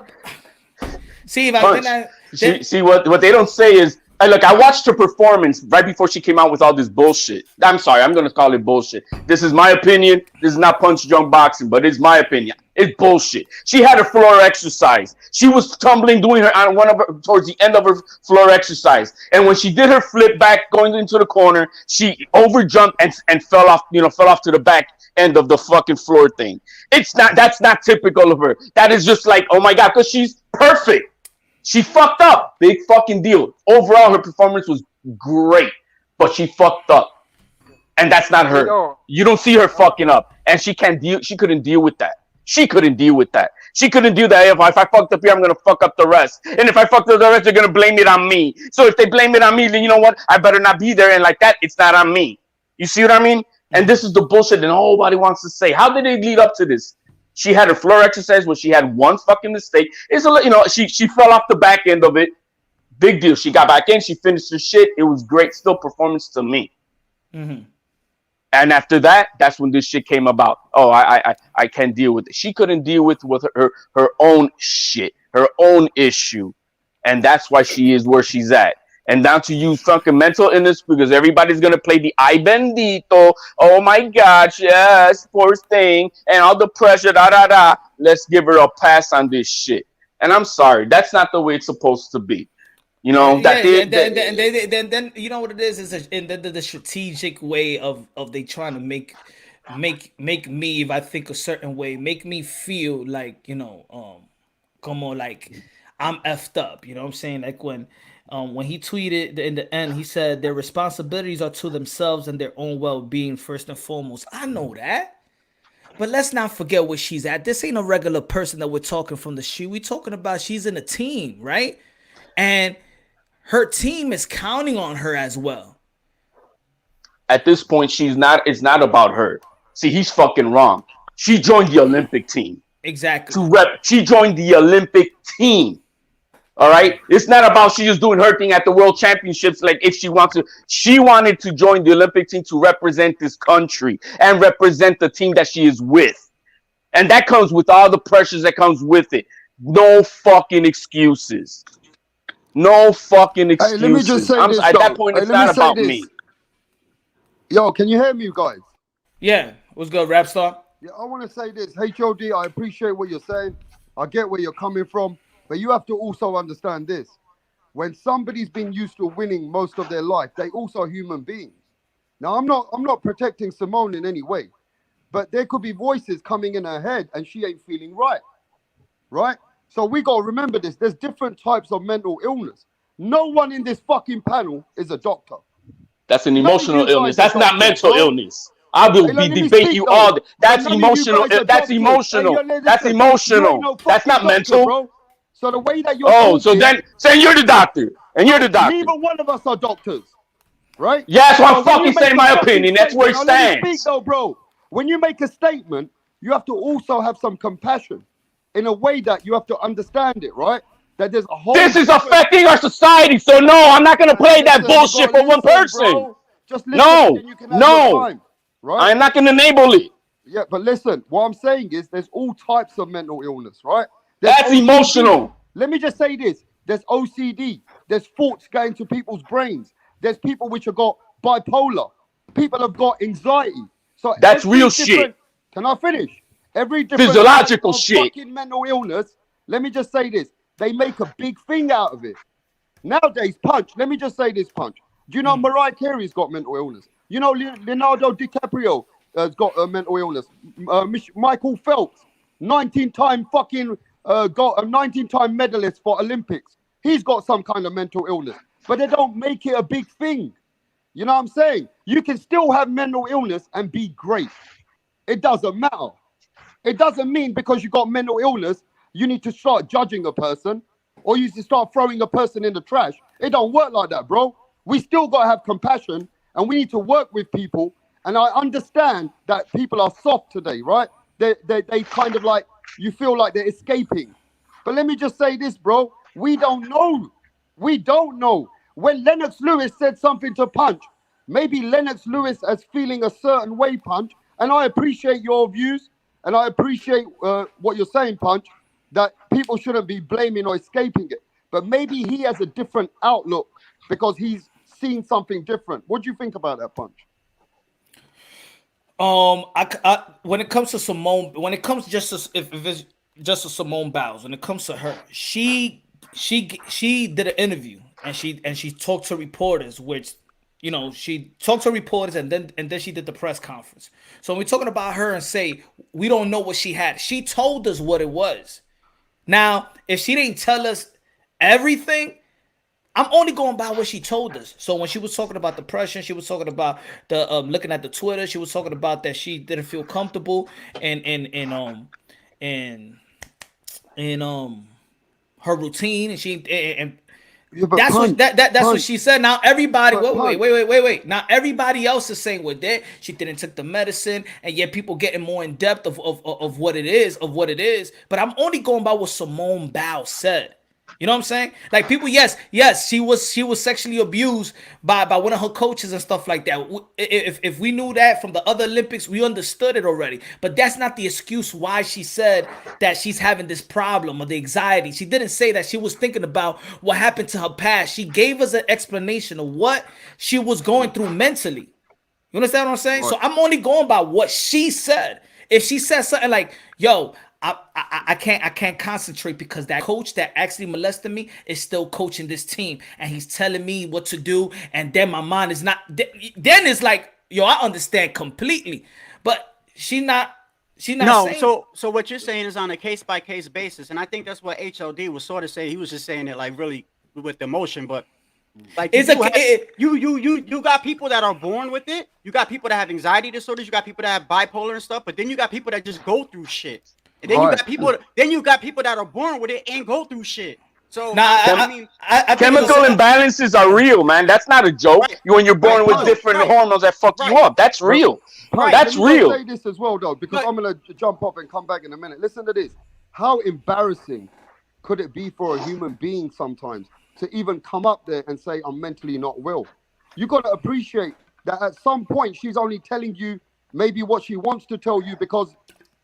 a. See if see what they don't say is, look, I watched her performance right before she came out with all this bullshit. I'm sorry, I'm gonna call it bullshit. This is my opinion. This is not Punch Drunk Boxing, but it's my opinion. It's bullshit. She had a floor exercise. She was tumbling, doing her on towards the end of her floor exercise, and when she did her flip back going into the corner, she overjumped and fell off. Fell off to the back end of the fucking floor thing. That's not typical of her. That is just like, oh my god, because she's perfect. She fucked up. Big fucking deal. Overall, her performance was great, but she fucked up, and that's not her. You don't see her fucking up, and she couldn't deal with that. She couldn't deal with that. She couldn't do that. If I fucked up here, I'm gonna fuck up the rest, and if I fucked up the rest, they're gonna blame it on me. So if they blame it on me, then you know what? I better not be there, and like that, it's not on me. You see what I mean? And this is the bullshit that nobody wants to say. How did they lead up to this? She had a floor exercise where she had one fucking mistake. She fell off the back end of it. Big deal. She got back in. She finished her shit. It was great. Still performance to me. Mm-hmm. And after that, that's when this shit came about. Oh, I can't deal with it. She couldn't deal with her own shit, her own issue. And that's why she is where she's at. And now to use fucking mental illness because everybody's gonna play the ay bendito. Oh my gosh, yes, poor thing, and all the pressure, Let's give her a pass on this shit. And I'm sorry, that's not the way it's supposed to be. You know that. Then you know what it is the strategic way of they trying to make me, if I think a certain way, make me feel like come on, like I'm effed up. You know what I'm saying? Like when he tweeted in the end, he said their responsibilities are to themselves and their own well-being first and foremost. I know that, but let's not forget where she's at. This ain't a regular person that we're talking from the street. We're talking about she's in a team, right? And her team is counting on her as well. At this point, it's not about her. See, he's fucking wrong. She joined the Olympic team. Exactly. She joined the Olympic team. All right, it's not about she just doing her thing at the World Championships. Like if she wants to, she wanted to join the Olympic team to represent this country and represent the team that she is with, and that comes with all the pressures that comes with it. No fucking excuses. No fucking excuses. Hey, let me just say this, at that point, it's not about me. Yo, can you hear me, guys? Yeah, what's good, Rap Star? Yeah, I want to say this. HOD, I appreciate what you're saying. I get where you're coming from. But you have to also understand this. When somebody's been used to winning most of their life, they also are human beings. Now, I'm not protecting Simone in any way, but there could be voices coming in her head and she ain't feeling right. Right? So we got to remember this. There's different types of mental illness. No one in this fucking panel is a doctor. That's an emotional illness. That's not mental illness. I will debate you all. That's emotional. That's emotional. That's emotional. That's not mental. Bro. So the way that you're so you're the doctor, and you're the doctor. Neither one of us are doctors, right? Yeah, that's why I'm fucking saying my opinion. That's where it stands. Let me speak though, bro. When you make a statement, you have to also have some compassion, in a way that you have to understand it, right? That there's a whole. This is affecting our society, so no, I'm not gonna play that bullshit for one person. Bro. Just listen, time, right? I'm not gonna enable it. Yeah, but listen, what I'm saying is there's all types of mental illness, right? That's OCD. Emotional. Let me just say this. There's OCD. There's thoughts going to people's brains. There's people which have got bipolar. People have got anxiety. So that's real shit. Can I finish? Every different physiological shit. Fucking mental illness. Let me just say this. they make a big thing out of it. Nowadays, Punch, let me just say this, Punch. Do you know Mariah Carey's got mental illness? You know Leonardo DiCaprio has got a mental illness. Michael Phelps, 19-time fucking got a 19-time medalist for Olympics. He's got some kind of mental illness, but they don't make it a big thing. You know what I'm saying? You can still have mental illness and be great. It doesn't matter. It doesn't mean because you got mental illness, you need to start judging a person or you need to start throwing a person in the trash. It don't work like that, bro. We still got to have compassion and we need to work with people. And I understand that people are soft today, right? They kind of like, you feel like they're escaping. But let me just say this, bro. We don't know. We don't know. When Lennox Lewis said something to Punch, maybe Lennox Lewis is feeling a certain way, Punch. And I appreciate your views. And I appreciate what you're saying, Punch, that people shouldn't be blaming or escaping it. But maybe he has a different outlook because he's seen something different. What do you think about that, Punch? When it comes to Simone, when it comes just to, if it's just to Simone Biles, when it comes to her, she did an interview and she talked to reporters, which, you know, she talked to reporters and then she did the press conference. So when we're talking about her and say we don't know what she had, she told us what it was. Now, if she didn't tell us everything, I'm only going by what she told us. So when she was talking about depression, she was talking about the looking at the Twitter. She was talking about that she didn't feel comfortable in her routine, and that's what she said. Now everybody, wait. Now everybody else is saying what they, she didn't take the medicine, and yet people getting more in depth of what it is. But I'm only going by what Simone Biles said. You know what I'm saying? Like people, yes, she was sexually abused by one of her coaches and stuff like that. If we knew that from the other Olympics, we understood it already. But that's not the excuse why she said that she's having this problem or the anxiety. She didn't say that she was thinking about what happened to her past. She gave us an explanation of what she was going through mentally. You understand what I'm saying? Right. So I'm only going by what she said. If she said something like, yo, I can't concentrate because that coach that actually molested me is still coaching this team and he's telling me what to do, and then my mind is not, then it's like, yo, I understand completely, but she's not saying. So what you're saying is on a case-by-case basis, and I think that's what HLD was sort of saying. He was just saying it like really with emotion, but like you got people that are born with it, you got people that have anxiety disorders, you got people that have bipolar and stuff, but then you got people that just go through shit. And then you got people that are born with it and go through shit. So I chemical imbalances are real, man. That's not a joke. Right. When you're born with different hormones that fuck you up, that's real. Right. That's real. Say this as well, though, because I'm gonna jump up and come back in a minute. Listen to this. How embarrassing could it be for a human being sometimes to even come up there and say I'm mentally not well? You got to appreciate that at some point she's only telling you maybe what she wants to tell you, because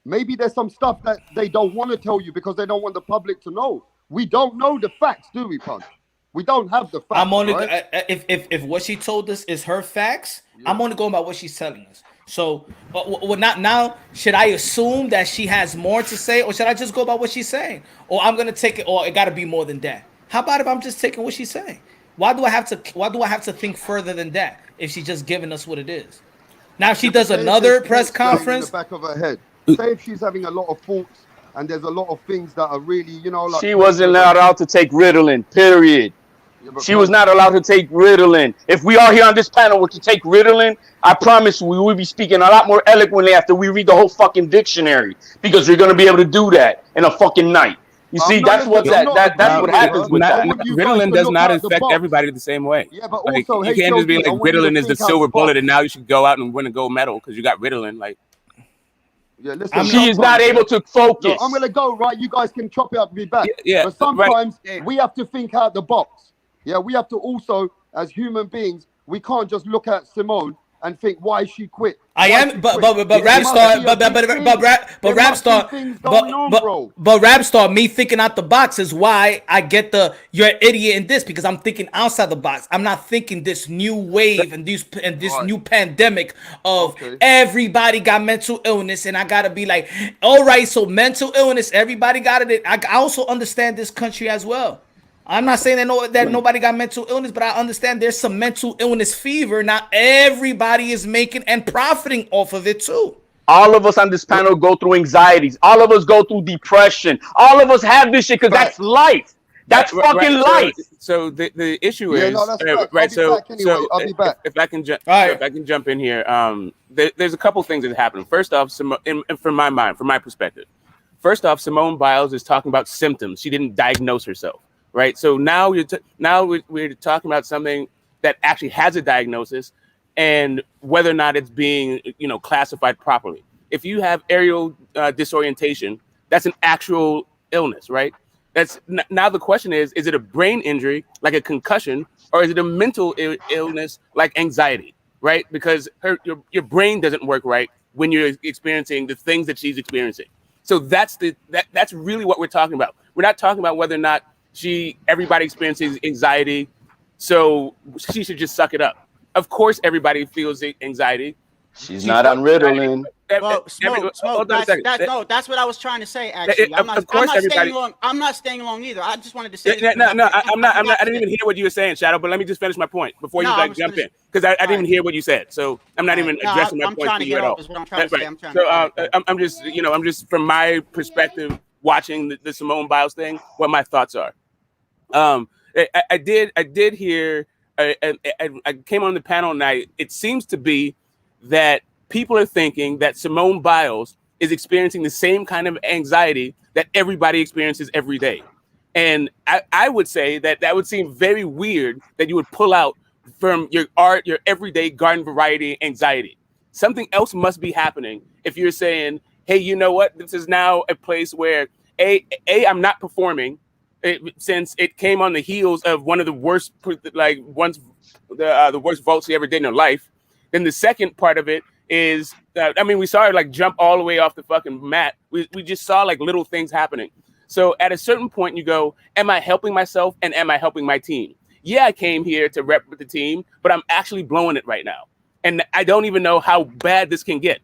maybe there's some stuff that they don't want to tell you because they don't want the public to know. We don't know the facts, do we, Punch? We don't have the facts. I'm only right? if what she told us is her facts, I'm only going by what she's telling us. So, not now. Should I assume that she has more to say, or should I just go by what she's saying? Or I'm gonna take it, or it got to be more than that. How about if I'm just taking what she's saying? Why do I have to think further than that if she's just giving us what it is? Now if she does another press conference. In the back of her head. Say if she's having a lot of thoughts and there's a lot of things that are really, you know, like she wasn't allowed to take Ritalin, period. Yeah, she was not allowed to take Ritalin. If we all here on this panel were to take Ritalin, I promise we would be speaking a lot more eloquently after we read the whole fucking dictionary, because you're going to be able to do that in a fucking night. You see, that's what happens with that. Ritalin does not affect everybody the same way. Yeah, but like, also, you can't just be like, Ritalin is the silver bullet and now you should go out and win a gold medal because you got Ritalin. Like, yeah, listen, she is not able to focus. No, I'm gonna go, right? You guys can chop it up and be back. Yeah, but sometimes we have to think out the box. Yeah, we have to also, as human beings, we can't just look at Simone and think, why she quit? I Why am, too but quick? but There rap must star, be a big thing. There rap must be star, things going on, bro. but rap star. Me thinking out the box is why I get the you're an idiot in this because I'm thinking outside the box. I'm not thinking this new wave and this Right. new pandemic of Okay. everybody got mental illness, and I gotta be like, all right, so mental illness, everybody got it. I also understand this country as well. I'm not saying that nobody got mental illness, but I understand there's some mental illness fever. Not everybody is making and profiting off of it too. All of us on this panel go through anxieties. All of us go through depression. All of us have this shit because that's Facts. life. That's Right. fucking life. So the issue Yeah, no, is that's facts. I'll right. be back anyway. So I'll be back. if I can All if right. I can jump in here, there's a couple things that happen. First off, from my mind, from my perspective, first off, Simone Biles is talking about symptoms. She didn't diagnose herself, right? So now we're talking about something that actually has a diagnosis and whether or not it's being classified properly. If you have aerial disorientation, that's an actual illness, right? That's now the question is it a brain injury like a concussion, or is it a mental illness like anxiety, right? Because your brain doesn't work right when you're experiencing the things that she's experiencing. So that's really what we're talking about. We're not talking about whether or not everybody experiences anxiety, so she should just suck it up. Of course, everybody feels anxiety. She's She not felt on anxiety. Ritalin. Well, smoke. Hold on a second. That's what I was trying to say. Actually, Of course, I'm not everybody. staying long. I'm not staying long either. I just wanted to say. Yeah, this no, because no, I'm not. I didn't even hear what you were saying, Shadow. But let me just finish my point before you No, I like was jump gonna- in, because I didn't even Alright. hear what you said. So I'm not even No, addressing my I'm point trying to to you get at off. all. Is what I'm trying to say. I'm trying So to. I'm just I'm just from my perspective watching the Simone Biles thing, what my thoughts are. I did hear. I came on the panel and it seems to be that people are thinking that Simone Biles is experiencing the same kind of anxiety that everybody experiences every day. And I would say that would seem very weird that you would pull out from your art, your everyday garden variety anxiety. Something else must be happening if you're saying, hey, you know what? This is now a place where I'm not performing since it came on the heels of one of the worst, the worst vaults he ever did in her life. Then the second part of it is, we saw her like jump all the way off the fucking mat. We just saw like little things happening. So at a certain point, you go, am I helping myself and am I helping my team? Yeah, I came here to rep the team, but I'm actually blowing it right now. And I don't even know how bad this can get.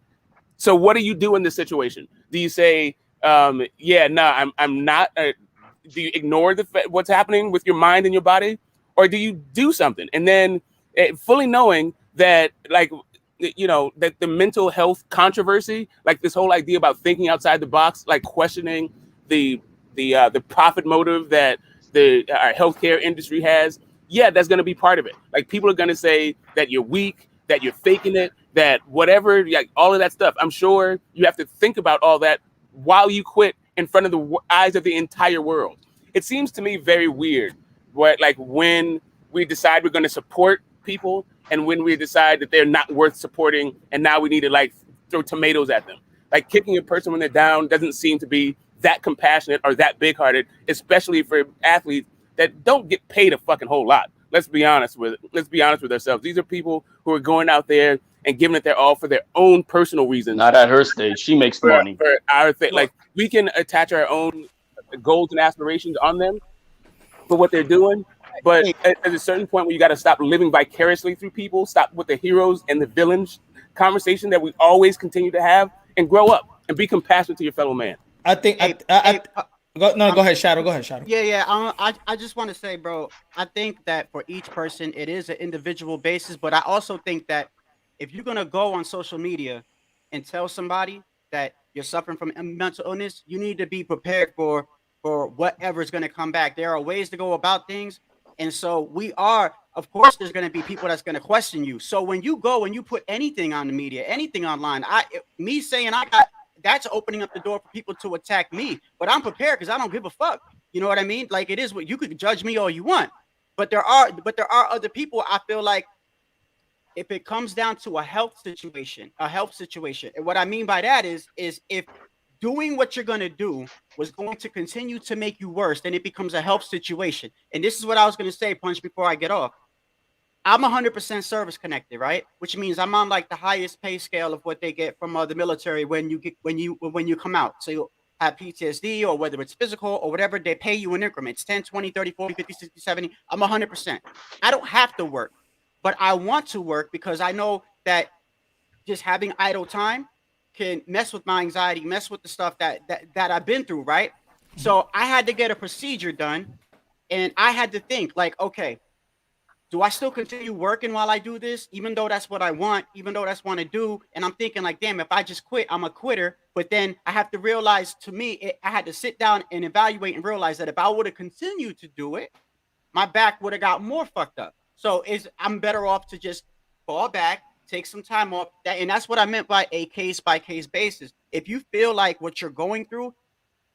So what do you do in this situation? Do you say, I'm not? Do you ignore what's happening with your mind and your body? Or do you do something? And then fully knowing that, that the mental health controversy, like this whole idea about thinking outside the box, like questioning the profit motive that our healthcare industry has, that's going to be part of it. Like people are going to say that you're weak, that you're faking it, that whatever, like all of that stuff. I'm sure you have to think about all that while you quit in front of the eyes of the entire world. It seems to me very weird when we decide we're going to support people and when we decide that they're not worth supporting and now we need to throw tomatoes at them. Like kicking a person when they're down doesn't seem to be that compassionate or that big-hearted, especially for athletes that don't get paid a fucking whole lot. Let's be honest with ourselves. These are people who are going out there and giving it their all for their own personal reasons. Not at her stage. She makes money. For our thing. Like we can attach our own goals and aspirations on them for what they're doing. But at a certain point where you got to stop living vicariously through people, stop with the heroes and the villains conversation that we always continue to have, and grow up and be compassionate to your fellow man. I think. Go ahead, Shadow. Go ahead, Shadow. Yeah. I just want to say, bro, I think that for each person, it is an individual basis. But I also think that if you're going to go on social media and tell somebody that you're suffering from mental illness, you need to be prepared for whatever is going to come back. There are ways to go about things. And so of course, there's going to be people that's going to question you. So when you go and you put anything on the media, anything online, that's opening up the door for people to attack me. But I'm prepared because I don't give a fuck. You know what I mean? Like it is what you could judge me all you want. But there are other people. I feel like if it comes down to a health situation, and what I mean by that is if doing what you're going to do was going to continue to make you worse, then it becomes a health situation. And this is what I was going to say, Punch, before I get off. I'm 100% service connected, right? Which means I'm on like the highest pay scale of what they get from the military when you come out. So you have PTSD or whether it's physical or whatever, they pay you in increments 10, 20, 30, 40, 50, 60, 70. I'm 100%. I don't have to work, but I want to work because I know that just having idle time can mess with my anxiety, mess with the stuff that I've been through, right? So I had to get a procedure done, and I had to think like, okay, do I still continue working while I do this, even though that's what I want, even though that's what I do? And I'm thinking like, damn, if I just quit, I'm a quitter. But then I have to realize, to me, I had to sit down and evaluate and realize that if I would have continued to do it, my back would have got more fucked up. So I'm better off to just fall back, take some time off. And that's what I meant by a case by case basis. If you feel like what you're going through,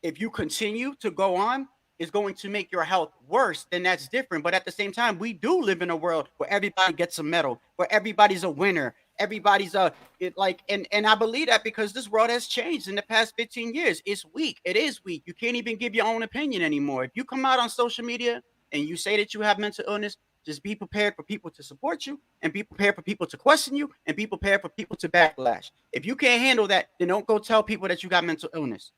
if you continue to go on, is going to make your health worse, then that's different. But at the same time, we do live in a world where everybody gets a medal, where everybody's a winner, everybody's and I believe that because this world has changed in the past 15 years. It's weak. It is weak. You can't even give your own opinion anymore. If you come out on social media and you say that you have mental illness, just be prepared for people to support you, and be prepared for people to question you, and be prepared for people to backlash. If you can't handle that, then don't go tell people that you got mental illness.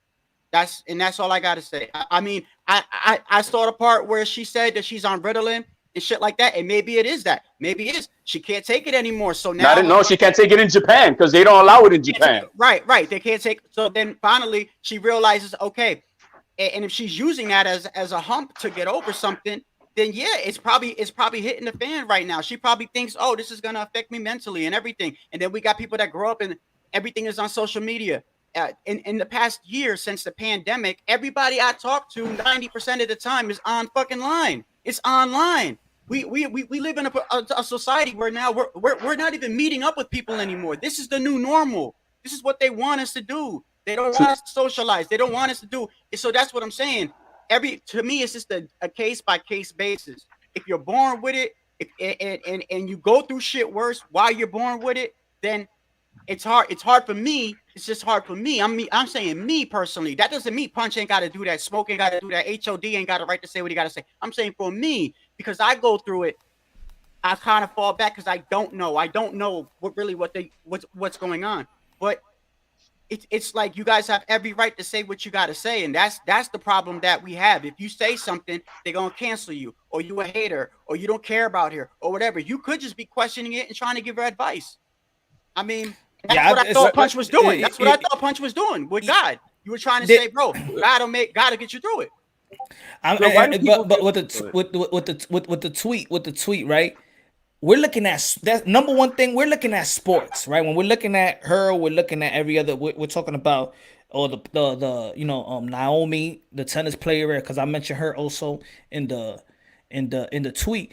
That's all I gotta say. I mean, I saw the part where she said that she's on Ritalin and shit like that, and maybe it is that. Maybe it is. She can't take it anymore. So now, No, she can't take it in Japan because they don't allow it in Japan. Right. They can't take. So then finally she realizes, okay, and if she's using that as a hump to get over something, then yeah, it's probably hitting the fan right now. She probably thinks, oh, this is gonna affect me mentally and everything. And then we got people that grow up and everything is on social media. In the past year since the pandemic, everybody I talk to 90% of the time is on fucking line. It's online. We live in a society where now we're not even meeting up with people anymore. This is the new normal. This is what they want us to do. They don't want us to socialize. They don't want us to do. So that's what I'm saying. To me, it's just a case by case basis. If you're born with it, and you go through shit worse while you're born with it, then it's hard. It's hard for me. It's just hard for me. I'm saying me personally. That doesn't mean Punch ain't got to do that. Smoke ain't got to do that. HOD ain't got a right to say what he got to say. I'm saying for me, because I go through it, I kind of fall back because I don't know. I don't know what's going on. But it's like you guys have every right to say what you got to say, and that's the problem that we have. If you say something, they're gonna cancel you, or you a hater, or you don't care about her, or whatever. You could just be questioning it and trying to give her advice. I mean. That's what I thought Punch was doing. That's what I thought Punch was doing with God. You were trying to say, bro, God will get you through it. But with the tweet, right? We're looking at that number one thing. We're looking at sports, right? When we're looking at her, we're looking at every other. We're talking about the Naomi, the tennis player, because I mentioned her also in the tweet.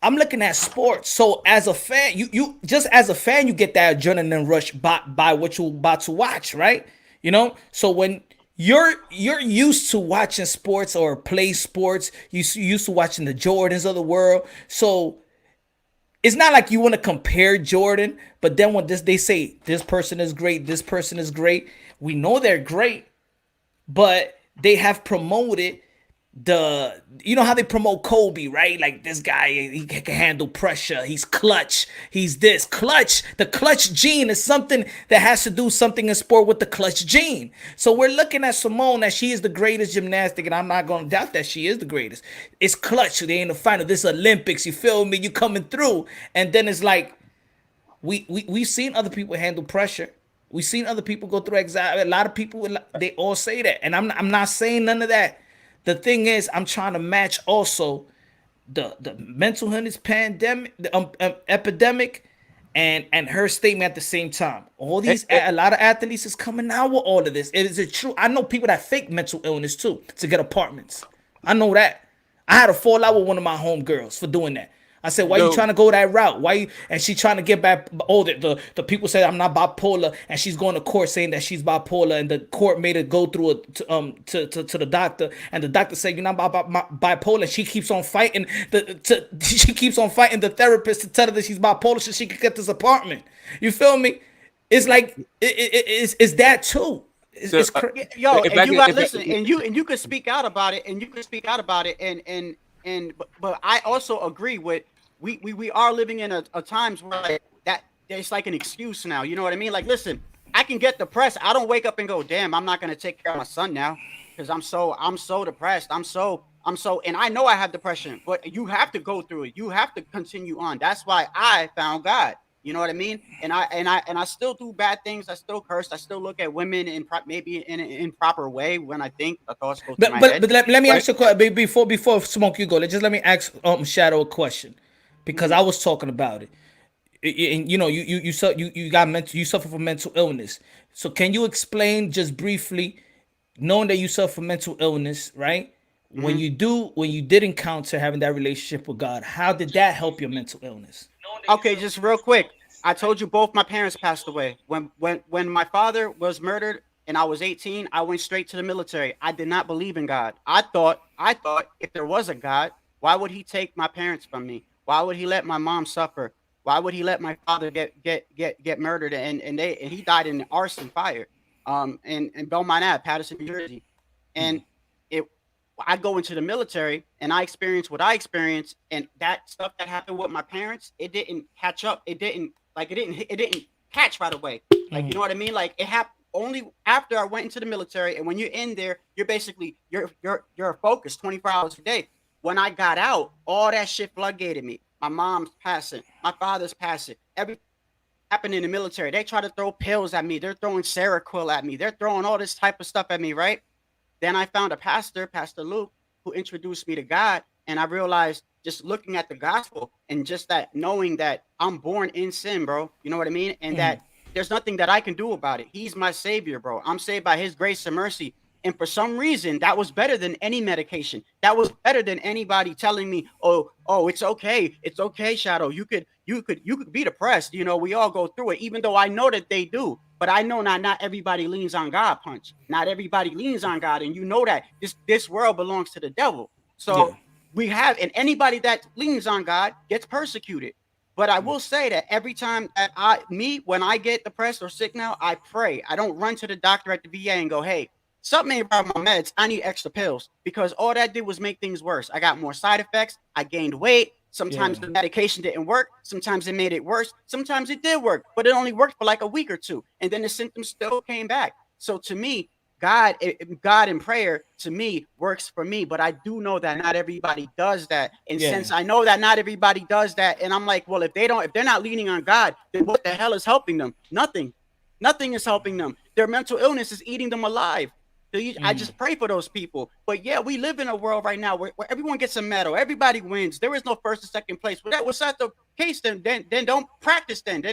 I'm looking at sports. So as a fan, you just as a fan, you get that adrenaline rush by what you're about to watch, right? You know? So when you're used to watching sports or play sports, you're used to watching the Jordans of the world. So it's not like you want to compare Jordan, but then when they say this person is great, this person is great, we know they're great, but they have promoted you know how they promote Kobe, right? Like this guy, he can handle pressure. He's clutch. He's this clutch. The clutch gene is something that has to do something in sport with the clutch gene. So we're looking at Simone that she is the greatest gymnastic, and I'm not going to doubt that she is the greatest. It's clutch. They in the final. This Olympics. You feel me? You coming through, and then it's like we've seen other people handle pressure. We've seen other people go through anxiety. A lot of people, they all say that, and I'm not saying none of that. The thing is, I'm trying to match also the mental illness pandemic, the epidemic, and her statement at the same time. All these, a lot of athletes is coming out with all of this. Is it true? I know people that fake mental illness too to get apartments. I know that. I had a fallout with one of my homegirls for doing that. I said, why you trying to go that route? Why you? And she trying to get back. Oh, the people say I'm not bipolar, and she's going to court saying that she's bipolar, and the court made her go through to the doctor, and the doctor said you're not bipolar. She keeps on fighting she keeps on fighting the therapist to tell her that she's bipolar so she can get this apartment. You feel me? It's like it's that too. It's crazy. Yo, and you got listen, and you could speak out about it, and you could speak out about it, but I also agree with we are living in a times where like that it's like an excuse now. You know what I mean? Like, listen, I can get depressed. I don't wake up and go, damn, I'm not gonna take care of my son now because I'm so depressed. I'm so, and I know I have depression, but you have to go through it. You have to continue on. That's why I found God. You know what I mean? And I still do bad things. I still curse. I still look at women in maybe in an improper way when I think the thoughts go through my head. But let me But ask you a question before Smoke you go. Let me ask Shadow a question because I was talking about it. And you know you suffer from mental illness. So can you explain just briefly, knowing that you suffer from mental illness, right? When you did encounter having that relationship with God, how did that help your mental illness? okay, just real quick. I told you both my parents passed away. When my father was murdered and I was 18, I went straight to the military. I did not believe in God. I thought if there was a God, why would he take my parents from me? Why would he let my mom suffer? Why would he let my father get murdered and he died in an arson fire in Belmont Ave, Patterson, New Jersey. And it I go into the military and I experience what I experienced, and that stuff that happened with my parents, it didn't catch up. It didn't catch right away. Like, you know what I mean? Like, it happened only after I went into the military. And when you're in there, you're basically you're focused 24 hours a day. When I got out, all that shit floodgated me. My mom's passing, my father's passing, everything happened in the military. They try to throw pills at me. They're throwing Seroquel at me. They're throwing all this type of stuff at me, right? Then I found a pastor, Pastor Luke, who introduced me to God. And I realized, just looking at the gospel and just that knowing that I'm born in sin, bro. You know what I mean? And that there's nothing that I can do about it. He's my savior, bro. I'm saved by his grace and mercy. And for some reason, that was better than any medication. That was better than anybody telling me, oh, it's okay. It's okay, Shadow. You could be depressed. You know, we all go through it, even though I know that they do. But I know not everybody leans on God, Punch. Not everybody leans on God. And you know that this world belongs to the devil. So we have, and anybody that leans on God gets persecuted. But I will say that every time that when I get depressed or sick now, I pray. I don't run to the doctor at the VA and go, hey, something ain't about my meds. I need extra pills, because all that did was make things worse. I got more side effects. I gained weight. Sometimes the medication didn't work. Sometimes it made it worse. Sometimes it did work, but it only worked for like a week or two. And then the symptoms still came back. So to me, God in prayer to me works for me, but I do know that not everybody does that. And since I know that not everybody does that, and I'm like, well, if they're not leaning on God, then what the hell is helping them? Nothing is helping them. Their mental illness is eating them alive. I just pray for those people. But yeah, we live in a world right now where everyone gets a medal. Everybody wins. There is no first or second place. But that was not the case. Then don't practice. Then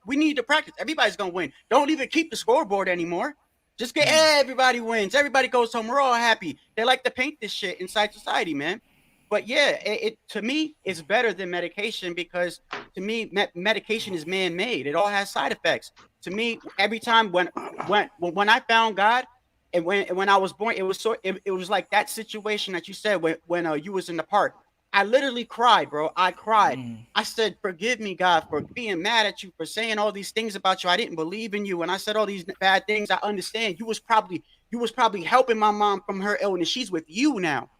we need to practice. Everybody's gonna win. Don't even keep the scoreboard anymore. Just get everybody wins. Everybody goes home. We're all happy. They like to paint this shit inside society, man. But yeah, it to me it's better than medication, because to me medication is man-made. It all has side effects. To me, every time when I found God. And when I was born, it was like that situation that you said when you was in the park. I literally cried, bro. I cried. I said, "Forgive me, God, for being mad at you, for saying all these things about you. I didn't believe in you, and I said all these bad things. I understand. You was probably helping my mom from her illness. She's with you now.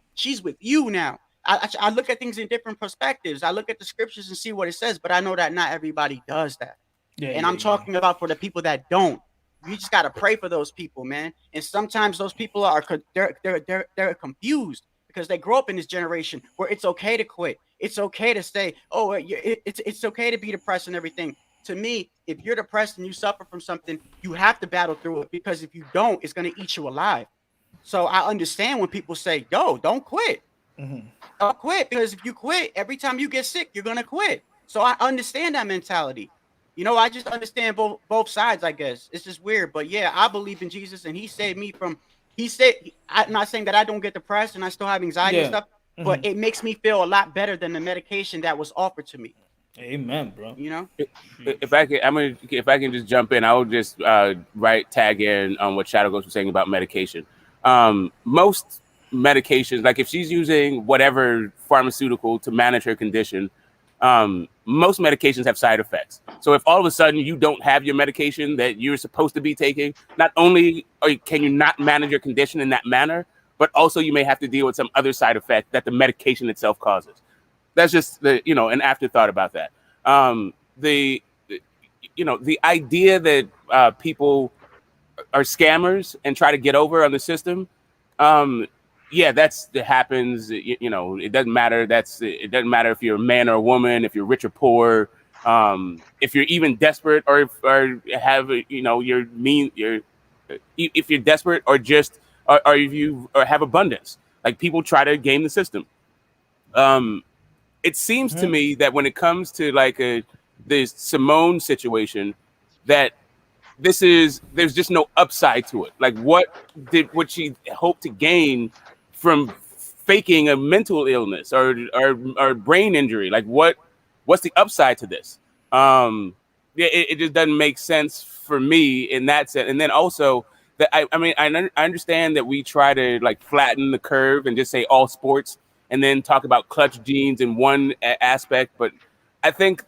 I look at things in different perspectives. I look at the scriptures and see what it says, but I know that not everybody does that. I'm talking about for the people that don't. You just gotta pray for those people, man. And sometimes those people they're confused because they grow up in this generation where it's okay to quit. It's okay to say, oh, it's okay to be depressed and everything. To me, if you're depressed and you suffer from something, you have to battle through it, because if you don't, it's gonna eat you alive. So I understand when people say, yo, don't quit. Don't quit, because if you quit, every time you get sick, you're gonna quit. So I understand that mentality. You know, I just understand both sides, I guess. It's just weird. But yeah, I believe in Jesus, and he saved me from, I'm not saying that I don't get depressed and I still have anxiety and stuff, but it makes me feel a lot better than the medication that was offered to me. Amen, bro. You know? If I can just jump in, I will just tag in on what Shadow Ghost was saying about medication. Most medications, like if she's using whatever pharmaceutical to manage her condition, most medications have side effects. So if all of a sudden you don't have your medication that you're supposed to be taking, not only can you not manage your condition in that manner, but also you may have to deal with some other side effect that the medication itself causes. That's just an afterthought about that. The the idea that people are scammers and try to get over on the system. Yeah, that happens. It doesn't matter. It doesn't matter if you're a man or a woman, if you're rich or poor, if you're even desperate or have you're mean. If you're desperate or just or if you have abundance, like people try to game the system. It seems to me that when it comes to like the Simone situation, that there's just no upside to it. Like what she hope to gain from faking a mental illness or brain injury? Like what's the upside to this? It just doesn't make sense for me in that sense. And then also that I understand that we try to like flatten the curve and just say all sports and then talk about clutch genes in one aspect, but I think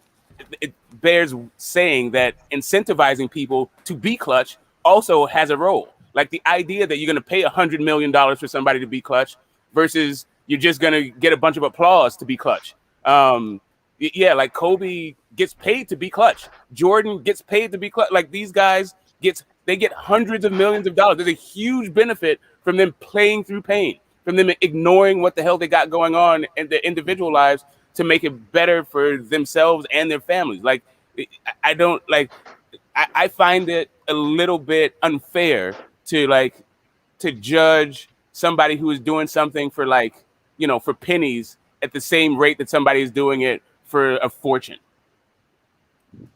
it bears saying that incentivizing people to be clutch also has a role. Like the idea that you're going to pay $100 million for somebody to be clutch versus you're just going to get a bunch of applause to be clutch. Yeah, like Kobe gets paid to be clutch. Jordan gets paid to be clutch. Like these guys they get hundreds of millions of dollars. There's a huge benefit from them playing through pain, from them ignoring what the hell they got going on in their individual lives to make it better for themselves and their families. Like, I find it a little bit unfair to judge somebody who is doing something for for pennies at the same rate that somebody is doing it for a fortune.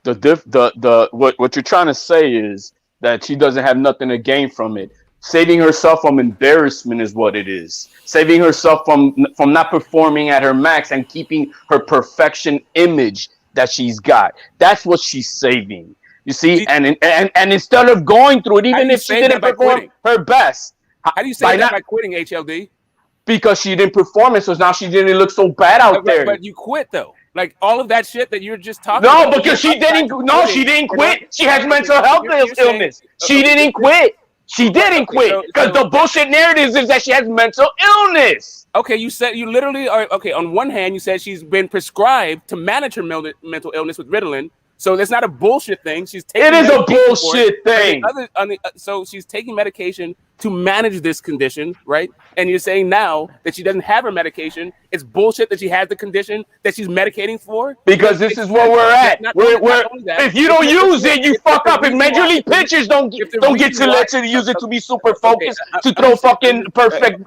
What you're trying to say is that she doesn't have nothing to gain from it. Saving herself from embarrassment is what it is. Saving herself from not performing at her max and keeping her perfection image that she's got. That's what she's saving. You see, and instead of going through it, even if she didn't perform her best, how do you say that by quitting, HLD? Because she didn't perform it, so now she didn't look so bad out there. But you quit though. Like all of that shit that you're just talking about. No, because she didn't. No, she didn't quit. She has mental health illness. She didn't quit. She didn't quit because the bullshit narrative is that she has mental illness. Okay, you said you literally are. Okay, on one hand, you said she's been prescribed to manage her mental illness with Ritalin. So that's not a bullshit thing. She's taking. It is a bullshit thing. So she's taking medication to manage this condition, right? And you're saying now that she doesn't have her medication. It's bullshit that she has the condition that she's medicating for. Because this is where we're at. If you don't use it, you fuck up. If major league pitchers don't get to let you use it to be super focused to throw fucking perfect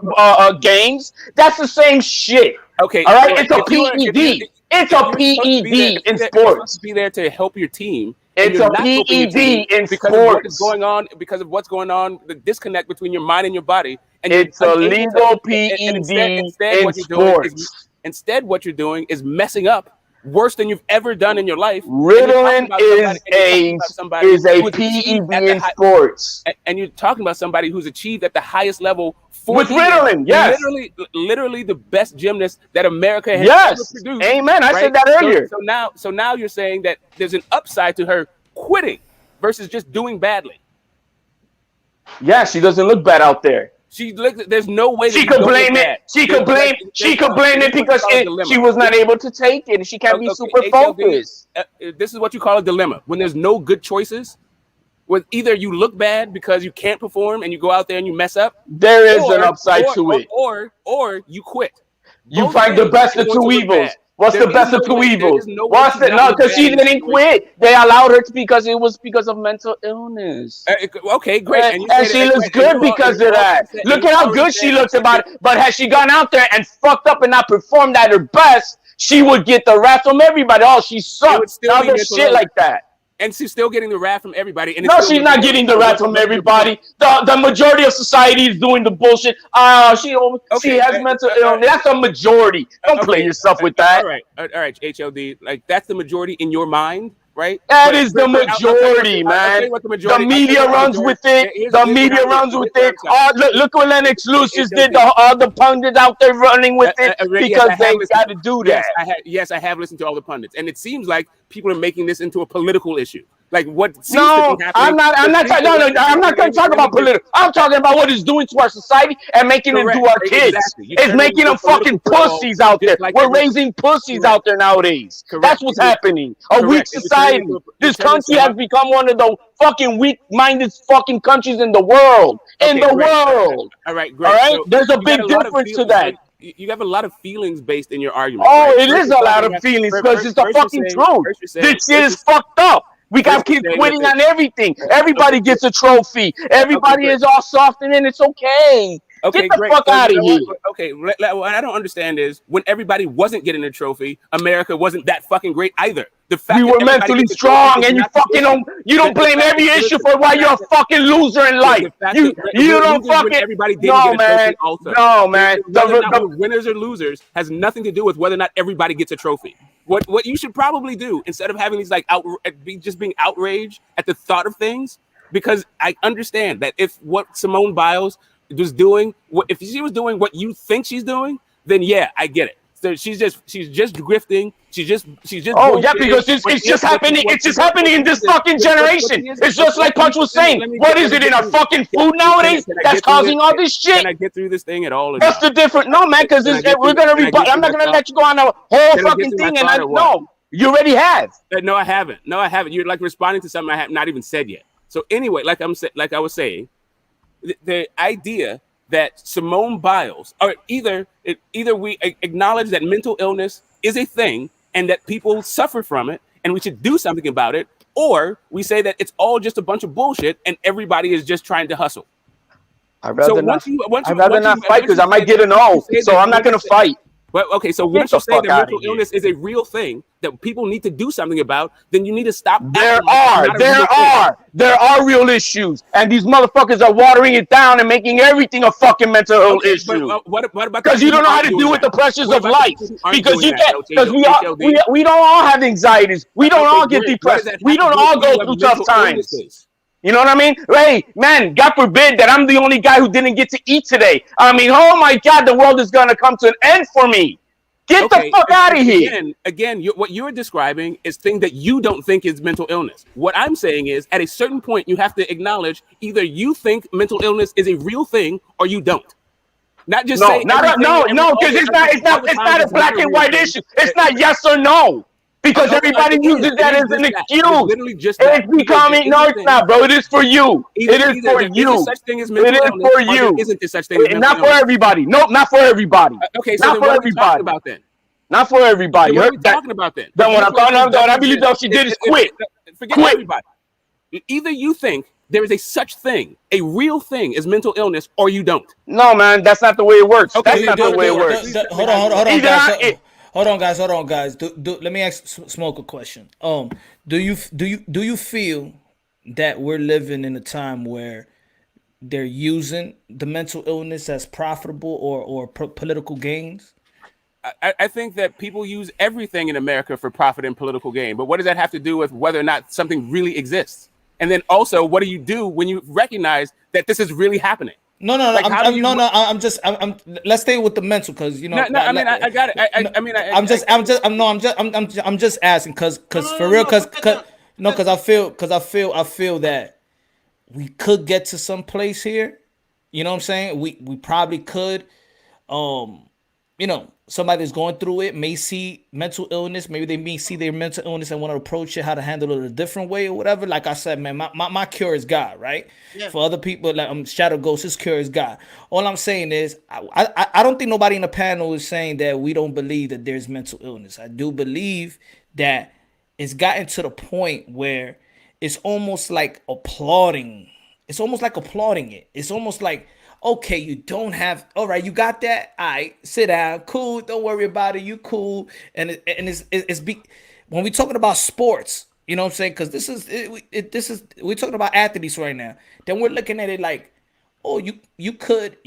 games, that's the same shit. Okay, all right. It's a PED. It's a PED in sports. You're supposed to be there to help your team. It's a PED in because sports. Of what is going on, because of what's going on, the disconnect between your mind and your body. And it's a legal PED in sports. Instead, what you're doing is messing up worse than you've ever done in your life. Ritalin is a PED in sports. And you're talking about somebody who's achieved at the highest level with Ritalin, yes. Literally the best gymnast that America has ever produced. Amen. I said that earlier. So now you're saying that there's an upside to her quitting versus just doing badly. Yeah, she doesn't look bad out there. There's no way she could blame it. She could blame it because she was not able to take it, and she can't be super focused. This is what you call a dilemma. When there's no good choices, when either you look bad because you can't perform and you go out there and you mess up. There is an upside to it. Or you quit. You find the best of two evils. What's the best of two evils? What's the no? Because she didn't quit. They allowed her to because it was because of mental illness. Okay, great. And she looks good because of that. Look at how good she looks about it. But had she gone out there and fucked up and not performed at her best, she would get the wrath from everybody. Oh, she sucks. Now there's shit like that. And she's still getting the wrath from everybody. And no, she's not getting the wrath from everybody. The majority of society is doing the bullshit. She has mental illness. That's a majority. Don't play yourself with that. All right, HLD. Like that's the majority in your mind, right? That is the majority, man. The media runs with it. The media runs with it. Look what Lennox Lewis did. All the pundits out there running with it because they got to do that. Yes, I have listened to all the pundits, and it seems like people are making this into a political issue. like what seems to No, be happening. I'm not talking. No, I'm not going to talk about political. I'm talking about what it's doing to our society and making it do our kids. Exactly. You It's turn making into them fucking football, pussies out there. just like We're raising pussies Correct. out there nowadays. Correct. That's what's happening. A weak Correct. And you're turning society. into This you're turning country has become one of the fucking weak-minded fucking countries in the world. In the great. world. All right, great. All right. So There's a you got big lot of difference to feelings, that. right? You have a lot of feelings based in your argument. Oh, right? it is a lot of feelings because it's the fucking truth. This shit is fucked up. We got kids quitting on everything. Everybody gets a trophy. Everybody is all soft and then it's okay. Okay, Get the great. fuck So, out you of know here. what? Okay, what I don't understand is when everybody wasn't getting a trophy, America wasn't that fucking great either. The fact We that were everybody mentally gets a strong, trophy is and you not the fucking issue. don't blame every issue for why you're a fucking loser in life. You don't fucking everybody didn't get a trophy also. No man. Whether or not we're winners or losers has nothing to do with whether or not everybody gets a trophy. What you should probably do instead of having these like just being outraged at the thought of things, because I understand that if what Simone Biles was doing, if she was doing what you think she's doing, then yeah, I get it. So she's just grifting. She's just. Oh yeah, because it's just happening. It's just happening in this fucking generation. It's just like Punch was saying. What is it in our fucking food nowadays that's causing all this shit? Can I get through this thing at all? What's the difference? No man, because we're gonna rebut. I'm not gonna let you go on a whole fucking thing, and no, you already have. No, I haven't. No, I haven't. You're like responding to something I have not even said yet. So anyway, like I was saying, the idea that Simone Biles, or either we acknowledge that mental illness is a thing and that people suffer from it and we should do something about it, or we say that it's all just a bunch of bullshit and everybody is just trying to hustle. I'd rather not fight because I might get an O, so I'm not gonna fight. Well, okay, so once you say that mental illness is a real thing that people need to do something about, then you need to stop. There are real issues, and these motherfuckers are watering it down and making everything a fucking mental health issue. What about? Because you don't know how to deal with the pressures of life. Because you can't. Because we don't all have anxieties. We don't all get depressed. We don't all go through tough times. You know what I mean? Hey, man, God forbid that I'm the only guy who didn't get to eat today. I mean, oh my God, the world is going to come to an end for me. Get the fuck out of here. Again, what you're describing is things that you don't think is mental illness. What I'm saying is at a certain point, you have to acknowledge either you think mental illness is a real thing or you don't. Not just say because it's not a black and white issue. It's not yes or no. Because everybody uses that as an excuse. It's becoming it's not, bro. It is for you. It is for you. It is for you. Isn't there such thing as not for everybody. Nope, not for everybody. Okay, so not for everybody. About then? Not for everybody. What are we talking about then? Then what I'm talking about, I believe all she did is quit. Forget everybody. Either you think there is a such thing, a real thing as mental illness, or you don't. No, man, that's not the way it works. That's not the way it works. Hold on. Hold on, guys. Let me ask Smoke a question. Do you feel that we're living in a time where they're using the mental illness as profitable or political gains? I think that people use everything in America for profit and political gain. But what does that have to do with whether or not something really exists? And then also, what do you do when you recognize that this is really happening? I'm just let's stay with the mental, because you know. I got it. I'm just asking because for real, because I feel that we could get to some place here. You know what I'm saying? We probably could. Somebody that's going through it may see mental illness. Maybe they may see their mental illness and want to approach it, how to handle it a different way or whatever. Like I said, man, my cure is God, right? Yeah. For other people, like Shadow Ghost, his cure is God. All I'm saying is, I don't think nobody in the panel is saying that we don't believe that there's mental illness. I do believe that it's gotten to the point where it's almost like applauding. It's almost like applauding it. It's almost like, okay, you don't have, all right, you got that? All right, sit down, cool, don't worry about it, you cool. And when we're talking about sports, you know what I'm saying? Because we're talking about athletes right now. Then we're looking at it like, oh, you could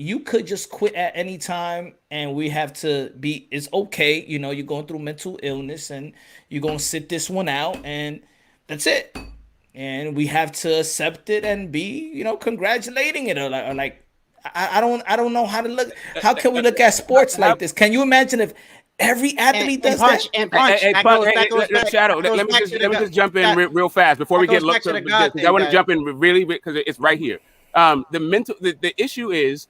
just quit at any time, and we have to be, it's okay, you're going through mental illness and you're going to sit this one out, and that's it. And we have to accept it and be, congratulating it or like I don't know how to look. How can we look at sports like this? Can you imagine if Every athlete And does that. punch and punch. Hey, That Punch, goes back. Shadow. That goes Let me back just to let me the just jump in that, real fast before we that get goes back to the God because I thing, want to guys. jump in really because it's right here. The issue is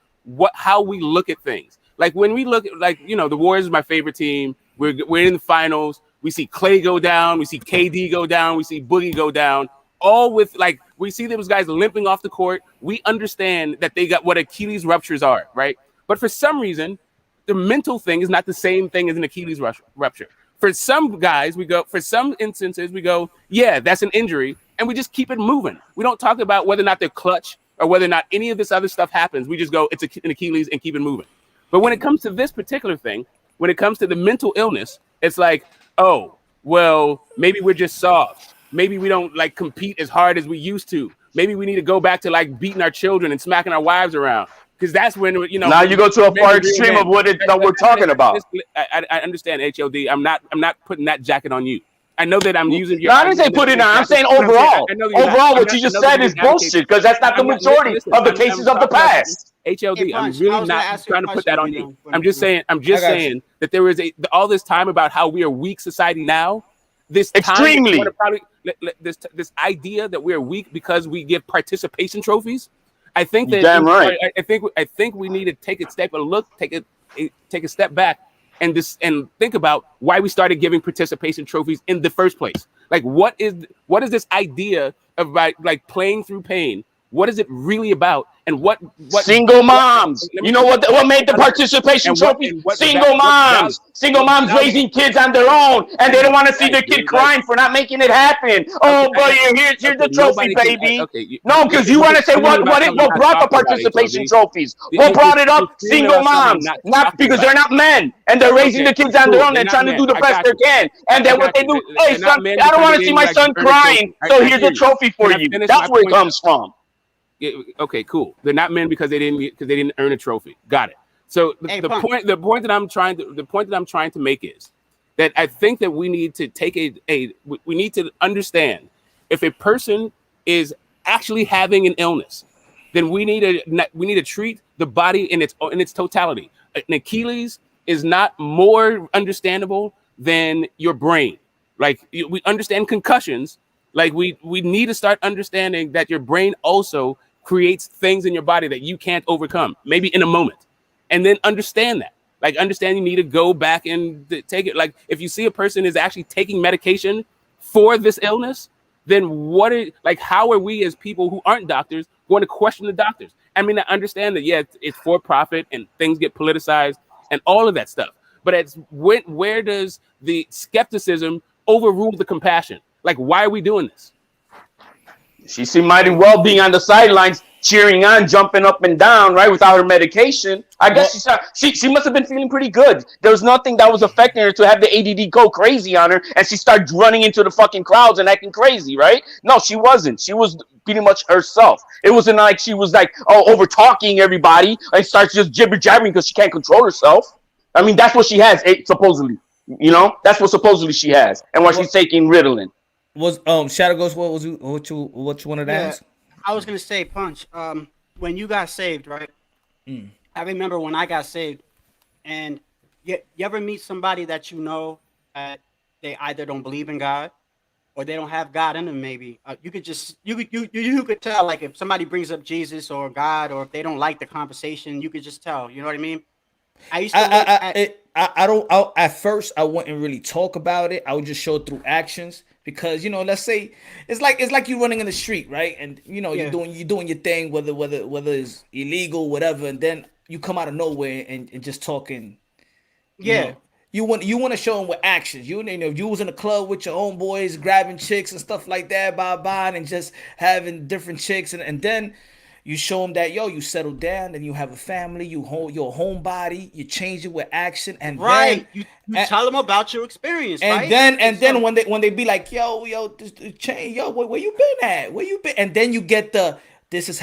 how we look at things. Like when we look at the Warriors is my favorite team. We're in the finals. We see Clay go down. We see KD go down. We see Boogie go down. All with we see those guys limping off the court. We understand that they got what Achilles ruptures are, right? But for some reason, the mental thing is not the same thing as an Achilles rupture. For some guys, for some instances, we go, yeah, that's an injury, and we just keep it moving. We don't talk about whether or not they're clutch or whether or not any of this other stuff happens. We just go, it's an Achilles and keep it moving. But when it comes to this particular thing, when it comes to the mental illness, it's like, oh, well, maybe we're just soft. Maybe we don't compete as hard as we used to. Maybe we need to go back to beating our children and smacking our wives around. Because that's when Now you go to a far extreme of what that we're talking about. I understand HLD. I'm not putting that jacket on you. I know that I'm using your. No, I didn't say put it on. I'm saying overall. Overall, what you just said is bullshit because that's not the majority of the cases of the past. HLD, I'm Punch, really not trying to put that on you. I'm just saying that there is all this time about how we are weak society now. This extremely this idea that we're weak because we give participation trophies. I think that damn right. I think we need to take a step back and think about why we started giving participation trophies in the first place. What is this idea of playing through pain? What is it really about? And what single moms? You know what made the participation trophy? Single moms. Single moms raising kids on their own, and they don't want to see their kid crying for not making it happen. Oh, but here's the trophy, baby. No, because you want to say what brought the participation trophies? What brought it up? Single moms, not because they're not men, and they're raising the kids on their own and trying to do the best they can. And then what they do? Hey, son, I don't want to see my son crying, so here's a trophy for you. That's where it comes from. Okay, cool. They're not men because they didn't earn a trophy. Got it. So the point that I'm trying to make is that I think that we need to take we need to understand if a person is actually having an illness, then we need to treat the body in its totality. An Achilles is not more understandable than your brain. We understand concussions. We need to start understanding that your brain also creates things in your body that you can't overcome, maybe in a moment, and then understand that. Understand you need to go back and take it. If you see a person is actually taking medication for this illness, then how are we as people who aren't doctors going to question the doctors? I mean, I understand that, yeah, it's for profit and things get politicized and all of that stuff. But where does the skepticism overrule the compassion? Why are we doing this? She seemed mighty well being on the sidelines, cheering on, jumping up and down, right, without her medication. I guess she must have been feeling pretty good. There was nothing that was affecting her to have the ADD go crazy on her, and she started running into the fucking crowds and acting crazy, right? No, she wasn't. She was pretty much herself. It wasn't like she was over talking everybody and starts just jibber jabbering because she can't control herself. I mean, that's what she has, supposedly. That's what supposedly she has, and why she's taking Ritalin. Was Shadow Ghost? What you wanted to ask? I was gonna say, Punch. When you got saved, right? I remember when I got saved, and you ever meet somebody that they either don't believe in God, or they don't have God in them. Maybe you could tell, if somebody brings up Jesus or God, or if they don't like the conversation, you could just tell. You know what I mean? I used to. At first I wouldn't really talk about it. I would just show through actions. Because let's say it's like you running in the street, right? And you're doing your thing, whether it's illegal, whatever, and then you come out of nowhere and just talking. You want to show them with actions. If you was in a club with your own boys, grabbing chicks and stuff like that, and just having different chicks, and then you show them that you settle down and you have a family, you hold your homebody, you change it with action, and right. Then you tell them about your experience, and right? then when they be like, this change, where you been at? Where you been? And then you get this is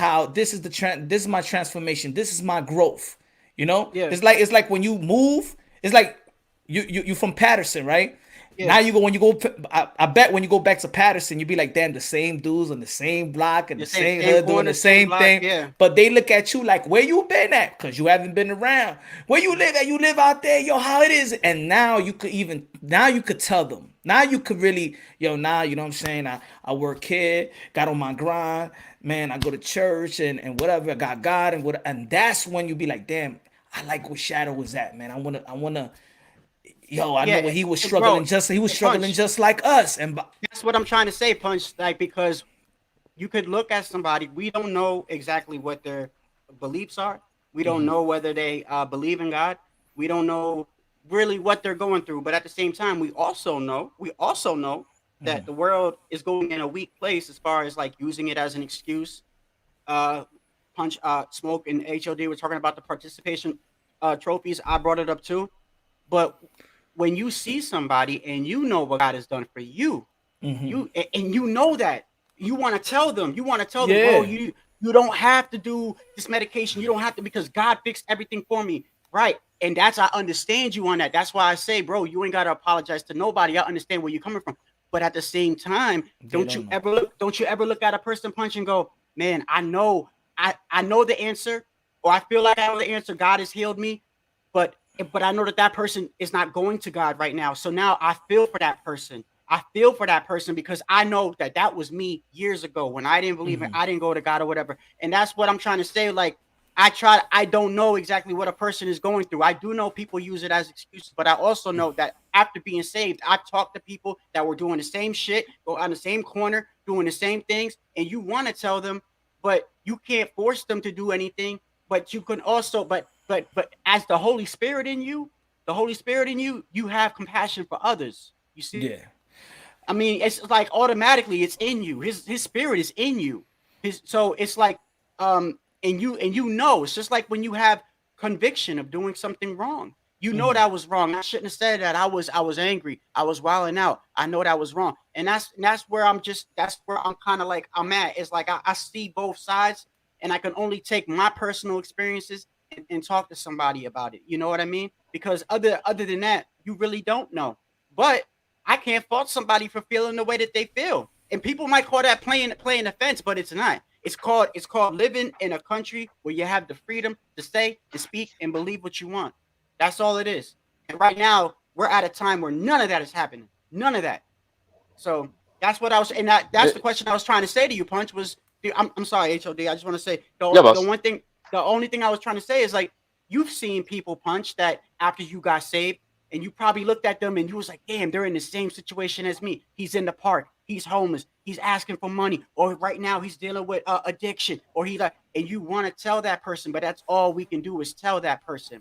my transformation, this is my growth. It's like when you move, it's like you from Patterson, right? Yeah. Now you go when you go. I bet when you go back to Patterson, you be like, damn, the same dudes on the same block and The the same same hood doing corner, the same same block. thing. Yeah. But they look at you like, where you been at? Because you haven't been around. Where you live at? You live out there, yo. How it is? And now you could tell them. Now you could really, yo. Now you know what I'm saying. I work here, got on my grind, man. I go to church and whatever. I got God and what. And that's when you be like, damn. I like where Shadow was at, man. I wanna. Yo, I know Yeah, when he was bro. struggling he was struggling Punch. just like us. And That's what I'm trying to say, Punch. Like, because you could look at somebody, we don't know exactly what their beliefs are. We don't know whether they believe in God. We don't know really what they're going through. But at the same time, we also know that the world is going in a weak place as far as like using it as an excuse. Uh, Punch, Smoke, and HOD were talking about the participation trophies. I brought it up too. But when you see somebody and you know what God has done for you, and you know that you want to tell them, bro, yeah, you don't have to do this medication, you don't have to, because God fixed everything for me, right? And that's, I understand you on that. That's why I say, bro, you ain't got to apologize to nobody. I understand where you're coming from, but at the same time, they don't know. don't you ever look at a person, Punch, and go, man, I know the answer, or I feel like I know the answer. God has healed me, but I know that that person is not going to God right now. So now I feel for that person. I feel for that person because I know that that was me years ago when I didn't believe it. I didn't go to God or whatever. And that's what I'm trying to say. Like, I don't know exactly what a person is going through. I do know people use it as excuses, but I also know that after being saved, I've talked to people that were doing the same shit, go on the same corner, doing the same things. And you want to tell them, but you can't force them to do anything. But you can also, but as the Holy Spirit in you, you have compassion for others. You see, Yeah, I mean, it's like automatically it's in you. His spirit is in you. So it's like and you know, it's just like when you have conviction of doing something wrong. You know that was wrong. I shouldn't have said that. I was angry. I was wilding out. I know that was wrong. And that's where I'm kind of like I'm at. It's like I see both sides and I can only take my personal experiences and talk to somebody about it. You know what I mean? Because other than that, you really don't know. But I can't fault somebody for feeling the way that they feel. And people might call that playing the fence, but it's not. It's called living in a country where you have the freedom to say, to speak, and believe what you want. That's all it is. And right now, we're at a time where none of that is happening. None of that. So that's what I was, and that's the question I was trying to say to you, Punch. I'm sorry, HOD. I just want to say Yeah, the boss. one thing, the only thing I was trying to say is like you've seen people, Punch, that after you got saved, and you probably looked at them and you was like, damn, they're in the same situation as me. He's in the park, he's homeless, he's asking for money, or right now he's dealing with addiction, or he like, and you want to tell that person, but that's all we can do is tell that person.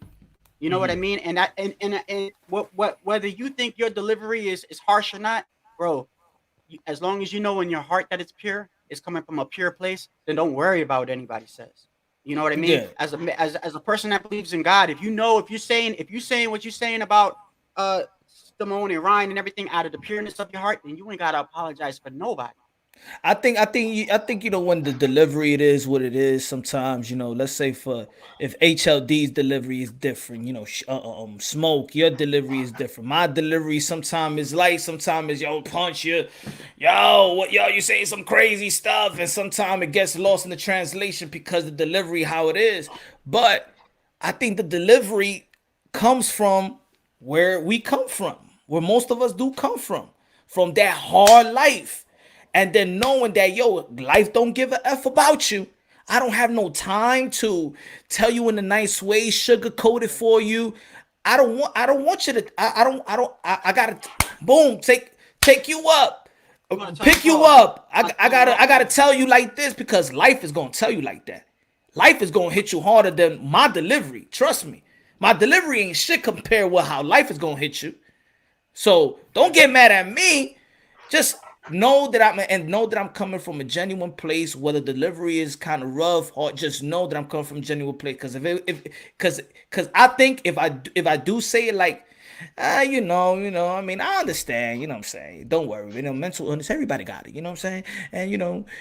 You know what I mean? And that and what whether you think your delivery is harsh or not, bro, as long as you know in your heart that it's pure, it's coming from a pure place, then don't worry about what anybody says. You know what I mean? yeah. As a person that believes in God, if you're saying what you're saying about Simone and Ryan and everything out of the pureness of your heart, then you ain't gotta apologize for nobody. I think when the delivery it is what it is. Sometimes let's say for if HLD's delivery is different, Smoke, your delivery is different. My delivery sometimes is light, sometimes is yo Punch you, yo what yo you saying some crazy stuff, and sometimes it gets lost in the translation because the delivery how it is. But I think the delivery comes from where we come from, where most of us do come from that hard life. And then knowing that, yo, life don't give a F about you. I don't have no time to tell you in a nice way, sugarcoat it for you. I don't want you to, I gotta, boom, take you up, You want to pick talk you off? up. I'll I tell you gotta, I off. gotta tell you like this because life is gonna tell you like that. Life is gonna hit you harder than my delivery. Trust me. My delivery ain't shit compared with how life is gonna hit you. So don't get mad at me. Just know that I'm coming from a genuine place. Whether delivery is kind of rough, or just know that I'm coming from a genuine place. Because because I think if I do say it like, I mean, I understand. You know what I'm saying? Don't worry. Mental illness. Everybody got it. You know what I'm saying? And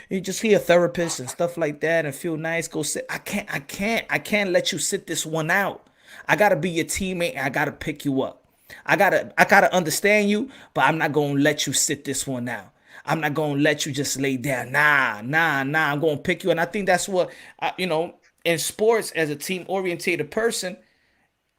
you just see a therapist and stuff like that and feel nice. Go sit. I can't let you sit this one out. I gotta be your teammate and I gotta pick you up. I gotta understand you, but I'm not gonna let you sit this one out. I'm not gonna let you just lay down. Nah. I'm gonna pick you, and I think that's what in sports as a team orientated person.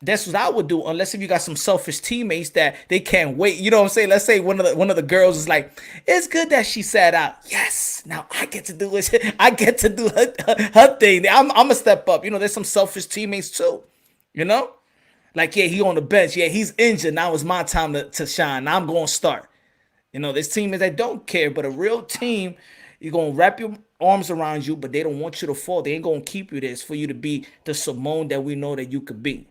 That's what I would do, unless if you got some selfish teammates that they can't wait. You know what I'm saying? Let's say one of the girls is like, "It's good that she sat out. Yes, now I get to do it. I get to do her thing. I'm gonna step up. There's some selfish teammates too. You know, like yeah, he on the bench. Yeah, he's injured. Now it's my time to shine. Now I'm gonna start. There's teammates that don't care, but a real team, you're gonna wrap your arms around you, but they don't want you to fall. They ain't gonna keep you there. It's for you to be the Simone that we know that you could be.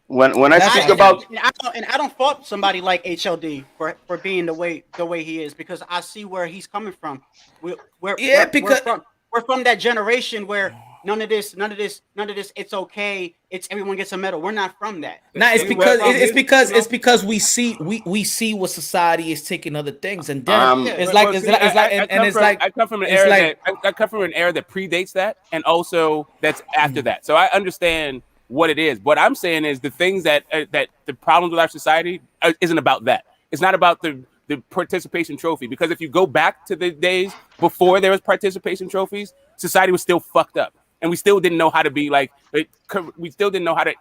When I That's speak what I about think. And I don't fault somebody like HLD for being the way he is, because I see where he's coming from. We're we're, Yeah, we're, we're because from we're from that generation where none of this. It's okay. It's everyone gets a medal. We're not from that. Nah, it's We were because from it's because we see what society is taking other things, and then um yeah. it's But, like but it's see, like it's like and it's like I come from an it's era like I come from an era that predates that, and also that's after that. So I understand what it is. What I'm saying is the things that the problems with our society isn't about that. It's not about the participation trophy, because if you go back to the days before there was participation trophies, society was still fucked up, and we still didn't know how to be like we still didn't know how to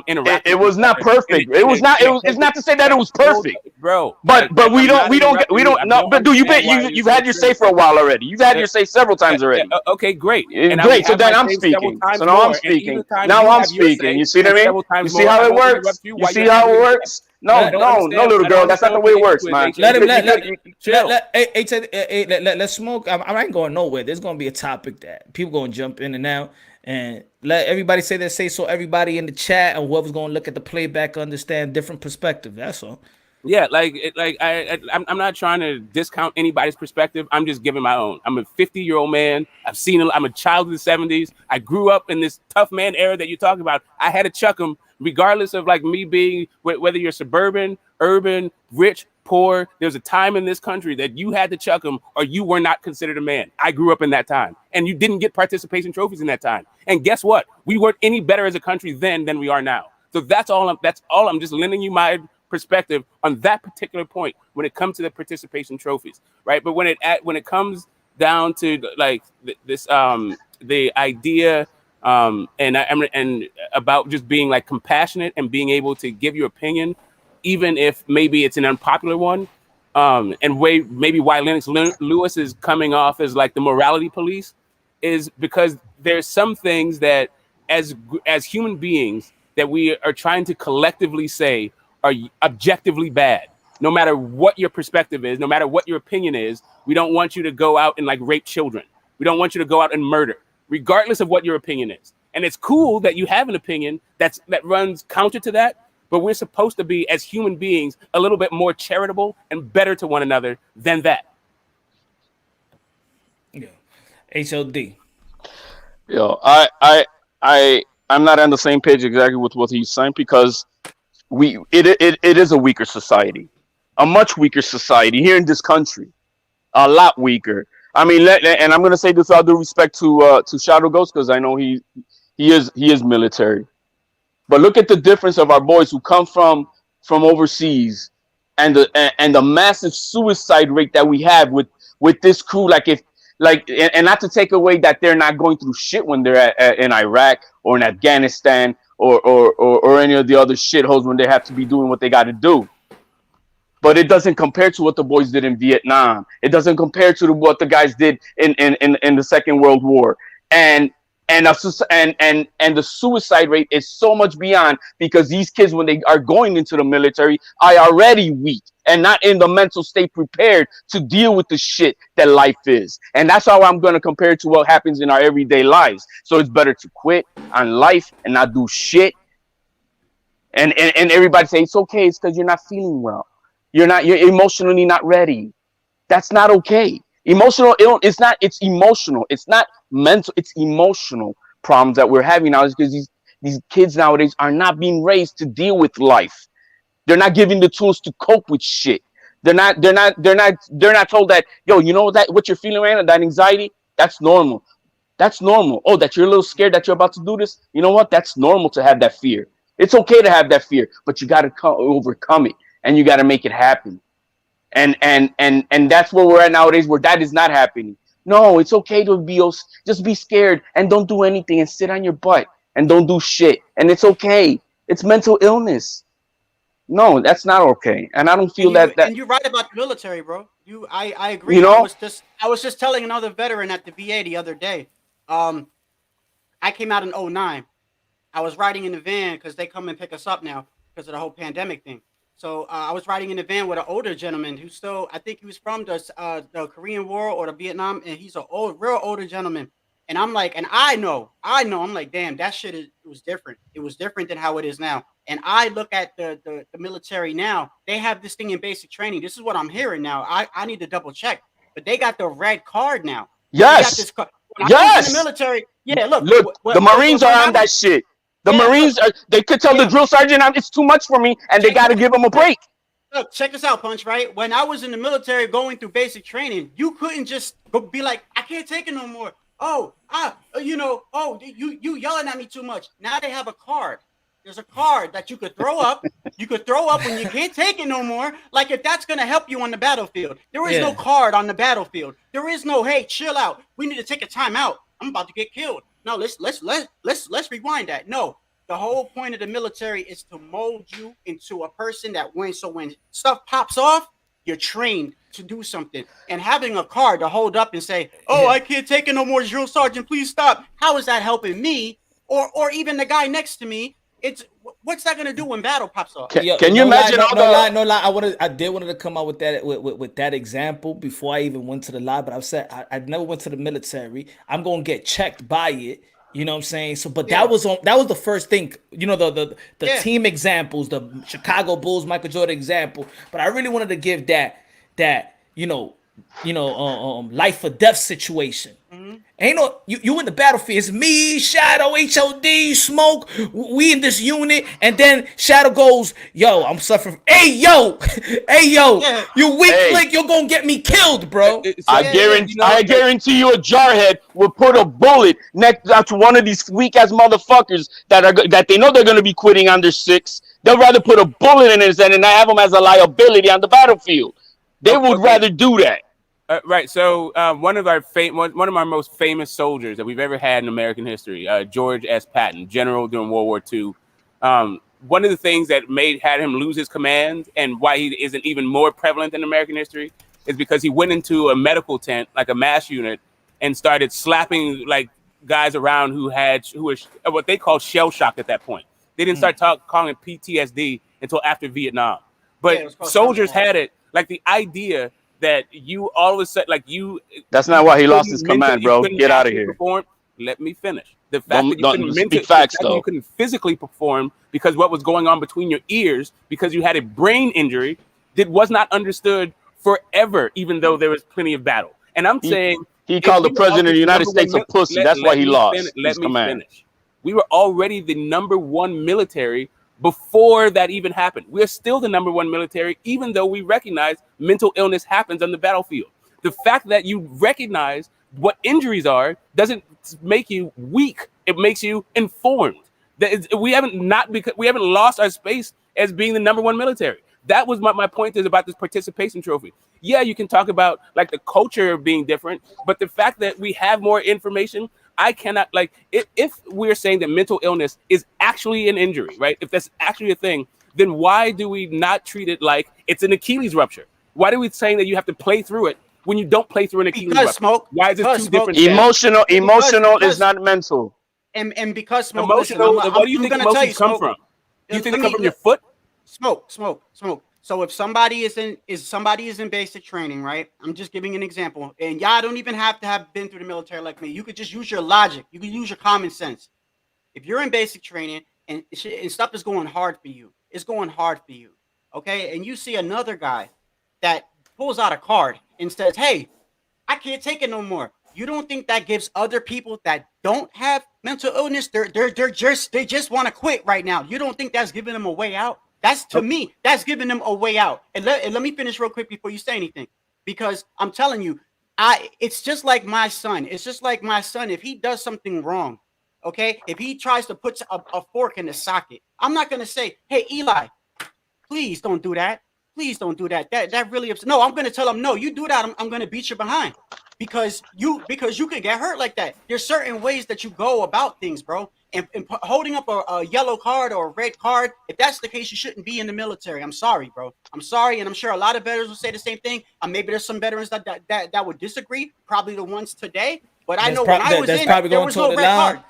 interact it with was each not other perfect. It was not. in a It's healthy, not to say that it was perfect. bro. But we I'm don't not we don't interrupting we you. don't I no. don't But dude, understand why you've you're so had your say triggered for a by that. while already. You've had Uh, your say several times already. Okay, great. And I will Great. So have my then I'm say several speaking. So times now I'm more. And even speaking. times Now you I'm have your speaking. say, You see what I and mean? several You times see more, how I it won't works? interrupt you You while see you're how having it your say. works? I No, don't no, no, understand. little I don't girl. That's not understand the what way the it issue works, is, man. let him HOD. let Chill. let hey, let's smoke. I ain't going nowhere. There's gonna be a topic that people gonna jump in and out, and let everybody say their say, so everybody in the chat and whoever's gonna look at the playback understand different perspective. That's all. Yeah, I'm not trying to discount anybody's perspective. I'm just giving my own. I'm a 50-year-old man. I've seen it. I'm a child of the 70s. I grew up in this tough man era that you're talking about. I had to chuck them, regardless of like me being whether you're suburban, urban, rich, poor. There's a time in this country that you had to chuck them or you were not considered a man. I grew up in that time, and you didn't get participation trophies in that time. And guess what? We weren't any better as a country then than we are now. So that's all. That's all. I'm just lending you my perspective on that particular point when it comes to the participation trophies, right? But when it comes down to like this the idea and about just being like compassionate and being able to give your opinion, even if maybe it's an unpopular one, and maybe why Lennox Lewis is coming off as like the morality police is because there's some things that as human beings that we are trying to collectively say are objectively bad. No matter what your perspective is, no matter what your opinion is, we don't want you to go out and like rape children. We don't want you to go out and murder, regardless of what your opinion is. And it's cool that you have an opinion that runs counter to that, but we're supposed to be, as human beings, a little bit more charitable and better to one another than that. Yeah. HOD. Yo, I'm not on the same page exactly with what he's saying because it is a weaker society, a much weaker society here in this country, a lot weaker. I mean, and I'm gonna say this with all due respect to Shadow Ghost because I know he is military. But look at the difference of our boys who come from overseas, and the massive suicide rate that we have with this crew. Like if like and not to take away that they're not going through shit when they're in Iraq or in Afghanistan or any of the other shitholes when they have to be doing what they got to do. But it doesn't compare to what the boys did in Vietnam. It doesn't compare to what the guys did in the Second World War. And and the suicide rate is so much beyond because these kids, when they are going into the military, are already weak and not in the mental state prepared to deal with the shit that life is. And that's how I'm going to compare it to what happens in our everyday lives. So it's better to quit on life and not do shit. And everybody say it's okay. It's because you're not feeling well. You're emotionally not ready. That's not okay. Emotional ill. It's not. It's emotional. It's not mental. It's emotional problems that we're having now. Is because these kids nowadays are not being raised to deal with life. They're not given the tools to cope with shit. They're not told that, yo, you know that what you're feeling right now, that anxiety, that's normal. That's normal. Oh, that you're a little scared that you're about to do this. You know what? That's normal to have that fear. It's okay to have that fear, but you got to overcome it, and you got to make it happen. And that's where we're at nowadays, where that is not happening. No, it's okay to just be scared and don't do anything and sit on your butt and don't do shit. And it's okay. It's mental illness. No, that's not okay. And I don't feel that and you're right about the military, bro. I agree. you know. I was just telling another veteran at the VA the other day. I came out in '09. I was riding in the van because they come and pick us up now because of the whole pandemic thing. So I was riding in the van with an older gentleman who still, I think he was from the Korean War or the Vietnam, and he's a real older gentleman. And I'm like, and I know, I'm like, damn, that shit it was different. It was different than how it is now. And I look at the military now. They have this thing in basic training. This is what I'm hearing now. I need to double check, but they got the red card now. They got this card. When I was in the military, yeah. Look, The Marines are on that shit. The Marines, they could tell the drill sergeant, it's too much for me, and they got to give them a break. Look, check this out, Punch, right? When I was in the military going through basic training, you couldn't just be like, I can't take it no more. You yelling at me too much. Now they have a card. There's a card that you could throw up. You could throw up when you can't take it no more. Like if that's going to help you on the battlefield. There is no card on the battlefield. There is no, hey, chill out. We need to take a time out. I'm about to get killed. No, let's rewind that. No, the whole point of the military is to mold you into a person that when stuff pops off, you're trained to do something. And having a card to hold up and say, I can't take it no more, drill sergeant, please stop. How is that helping me or even the guy next to me? What's that gonna do when battle pops off? Can you imagine? No lie. I did wanted to come out with that with that example before I even went to the lie, but I've said I never went to the military. I'm gonna get checked by it. You know what I'm saying? So, but that was the first thing. You know the team examples, the Chicago Bulls, Michael Jordan example. But I really wanted to give that life or death situation. Mm-hmm. Ain't no you in the battlefield. It's me, Shadow, HOD, Smoke. We in this unit, and then Shadow goes, "Yo, I'm suffering. Hey yo, you weak link. You're gonna get me killed, bro." I guarantee you, a jarhead will put a bullet next to one of these weak ass motherfuckers that they know they're gonna be quitting on their 6. They'll rather put a bullet in his head and not have him as a liability on the battlefield. They would rather do that. Right. So one of our most famous soldiers that we've ever had in American history, George S. Patton, general during World War II. One of the things that had him lose his command and why he isn't even more prevalent in American history is because he went into a medical tent, like a MASH unit, and started slapping like guys around who were what they call shell shock at that point. They didn't start calling it PTSD until after Vietnam. But soldiers had it, like the idea that you all of a sudden, that's not why he lost his command, bro. Get out of here. Let me finish. The fact that you couldn't physically perform because what was going on between your ears, because you had a brain injury, was not understood forever, even though there was plenty of battle. And I'm saying he called the president of the United States a pussy. That's why he lost. Let me finish. We were already the #1 military before that even happened. We're still the #1 military, even though we recognize mental illness happens on the battlefield. The fact that you recognize what injuries are doesn't make you weak. It makes you informed. We haven't lost our space as being the #1 military. That was my point is about this participation trophy. Yeah, you can talk about like the culture being different, but the fact that we have more information, I cannot if we're saying that mental illness is actually an injury, right? If that's actually a thing, then why do we not treat it like it's an Achilles rupture? Why are we saying that you have to play through it when you don't play through an Achilles rupture? Smoke. Why is it two different? Emotional is not mental. And because Smoke, emotional. What do you think emotions come from? Do you think they come from your foot? Smoke. So if somebody is in basic training, right? I'm just giving an example, and y'all don't even have to have been through the military like me. You could just use your logic. You can use your common sense. If you're in basic training and stuff is going hard for you, it's going hard for you, okay? And you see another guy that pulls out a card and says, "Hey, I can't take it no more." You don't think that gives other people that don't have mental illness, they just want to quit right now? You don't think that's giving them a way out? To me, that's giving them a way out. And let me finish real quick before you say anything, because I'm telling you, it's just like my son. It's just like my son. If he does something wrong, Okay, if he tries to put a fork in the socket, I'm not gonna say, "Hey, Eli, please don't do that. Please don't do that. That really upset." No, I'm gonna tell him, "No, you do that, I'm gonna beat you behind." Because you can get hurt like that. There's certain ways that you go about things, bro. And holding up a yellow card or a red card, if that's the case, you shouldn't be in the military. I'm sorry, bro. I'm sorry, and I'm sure a lot of veterans will say the same thing. Maybe there's some veterans that would disagree. Probably the ones today. But I know when I was in, there was no red card.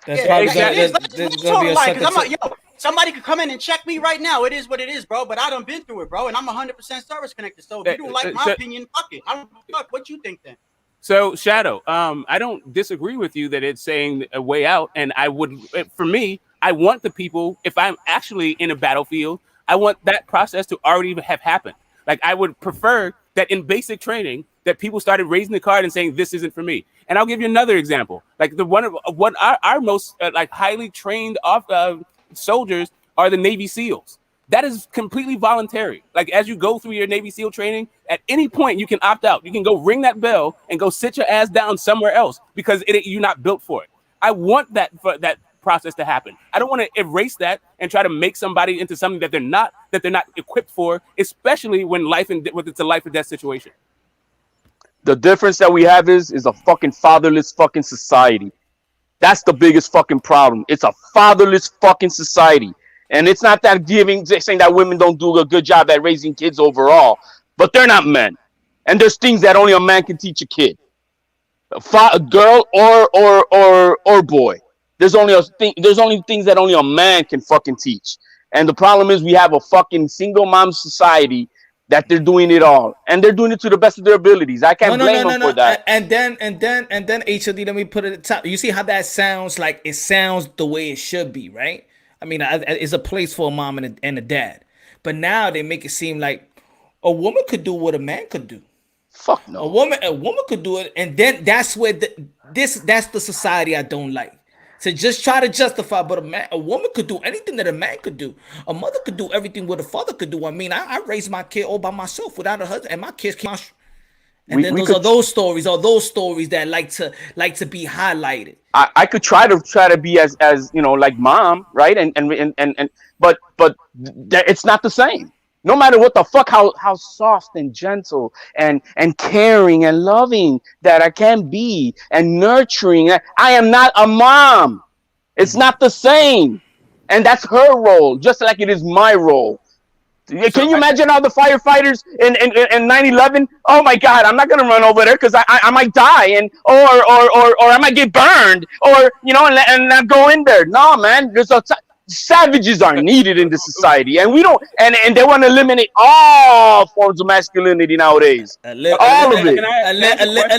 That's probably Let's gonna talk be a about it, 'cause I'm second. like, yo, somebody could come in and check me right now. It is what it is, bro. But I done been through it, bro, and I'm 100% service connected. So if you don't like my opinion, fuck it. I don't fuck what you think then. So Shadow, I don't disagree with you that it's saying a way out, and I would, for me, I want the people. If I'm actually in a battlefield, I want that process to already have happened. Like I would prefer that in basic training that people started raising the card and saying this isn't for me. And I'll give you another example. Like the one of what our most like highly trained soldiers are the Navy SEALs. That is completely voluntary. Like as you go through your Navy SEAL training, at any point you can opt out. You can go ring that bell and go sit your ass down somewhere else because you're not built for it. I want that process to happen. I don't want to erase that and try to make somebody into something that they're not equipped for, especially when it's a life or death situation. The difference that we have is a fucking fatherless fucking society. That's the biggest fucking problem. It's a fatherless fucking society. And it's not that saying that women don't do a good job at raising kids overall, but they're not men. And there's things that only a man can teach a kid, a girl or boy. There's only things that only a man can fucking teach. And the problem is we have a fucking single mom society that they're doing it all, and they're doing it to the best of their abilities. I can't blame them for that. And then HOD, let me put it at the top. You see how that sounds? Like it sounds the way it should be, right? I mean, it's a place for a mom and a dad. But now they make it seem like a woman could do what a man could do. Fuck no. A woman could do it, and then that's where that's the society I don't like. To just try to justify, but a woman could do anything that a man could do. A mother could do everything what a father could do. I mean, I raised my kid all by myself without a husband, and my kids came out. And then those stories that like to be highlighted. I could try to be as like mom, right? But it's not the same. No matter what the fuck, how soft and gentle and caring and loving that I can be and nurturing, I am not a mom. It's not the same, and that's her role, just like it is my role. Can you imagine all the firefighters in 9/11? Oh my God, I'm not gonna run over there because I might die or I might get burned and not go in there. No, man, savages are needed in this society, and we don't and they want to eliminate all forms of masculinity nowadays. All of it. A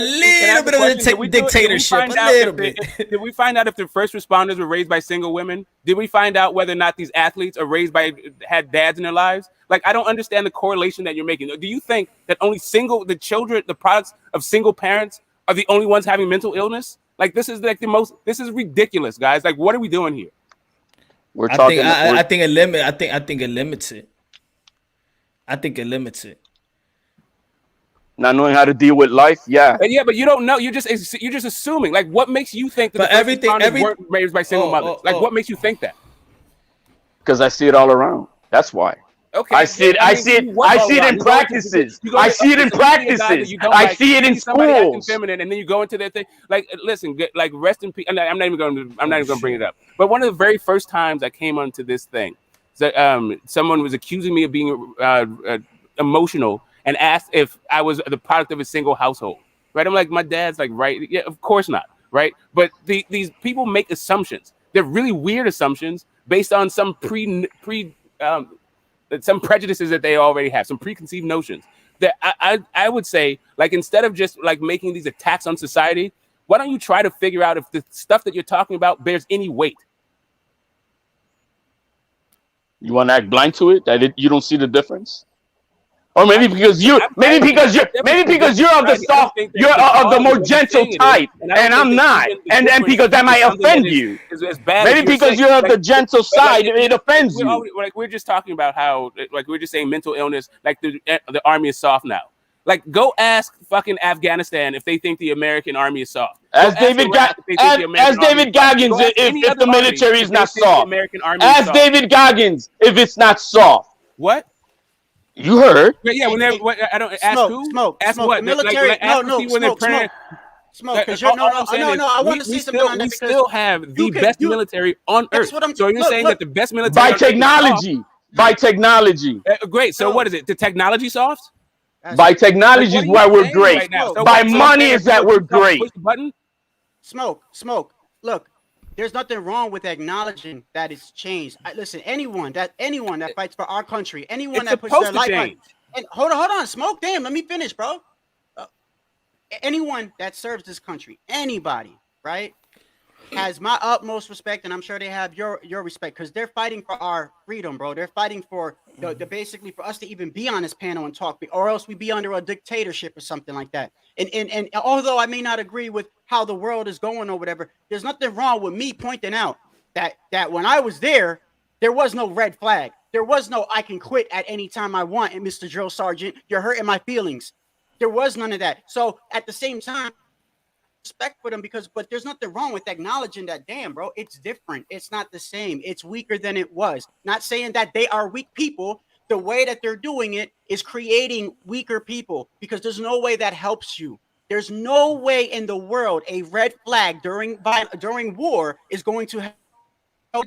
little bit of dictatorship. A little bit. Did we find out if the first responders were raised by single women? Did we find out whether or not these athletes are had dads in their lives? Like, I don't understand the correlation that you're making. Do you think that only the children, the products of single parents, are the only ones having mental illness? Like, this is this is ridiculous, guys. Like, what are we doing here? I think it limits it. I think it limits it. Not knowing how to deal with life, yeah. But you don't know. You're just assuming. Like, what makes you think that everything weren't raised by single mothers? What makes you think that? Because I see it all around. That's why. Okay. I see it in practices. I see it in practices. I see it in schools. Feminine, and then you go into that thing. Like, listen, like rest in peace. I'm not even going to bring it up. But one of the very first times I came onto this thing, someone was accusing me of being emotional and asked if I was the product of a single household. Right? I'm like, my dad's like, right? Yeah, of course not. Right? But these people make assumptions. They're really weird assumptions based on some some prejudices that they already have, some preconceived notions. That I would say, like, instead of just like making these attacks on society, why don't you try to figure out if the stuff that you're talking about bears any weight? You want to act blind to it, that you don't see the difference? Or maybe because you're of the soft, you're of the more gentle type, and I'm not, and because that might offend you. Maybe because you're of the gentle side, it offends you. Like, we're just talking about how, like, we're just saying mental illness, like the army is soft now. Like, go ask fucking Afghanistan if they think the American army is soft. As David Goggins, if the military is not soft. As David Goggins, if it's not soft. What? You heard? Yeah, when they're I don't ask who. Ask what? The military. Smoke. Because you're no. I want to say something on that. We still have the best military on earth. So you're saying that the best military by technology. By technology. Great. So what is it? The technology soft? By technology is why we're great. Right now? By money is that we're great. Push the button. Smoke. Look, there's nothing wrong with acknowledging that it's changed. Listen, anyone that fights for our country, anyone that puts their life on. And hold on, Smoke. Damn, let me finish, bro. Anyone that serves this country, anybody, right, has my utmost respect, and I'm sure they have your respect, because they're fighting for our freedom, bro. They're fighting for the basically for us to even be on this panel and talk, or else we be under a dictatorship or something like that. And although I may not agree with how the world is going or whatever, there's nothing wrong with me pointing out that when I was there was no red flag. There was no I can quit at any time I want, and Mr. Drill Sergeant, you're hurting my feelings. There was none of that. So at the same time, respect for them but there's nothing wrong with acknowledging that, damn, bro, it's different. It's not the same. It's weaker than it was. Not saying that they are weak people. The way that they're doing it is creating weaker people, because there's no way that helps you. There's no way in the world a red flag during war is going to help.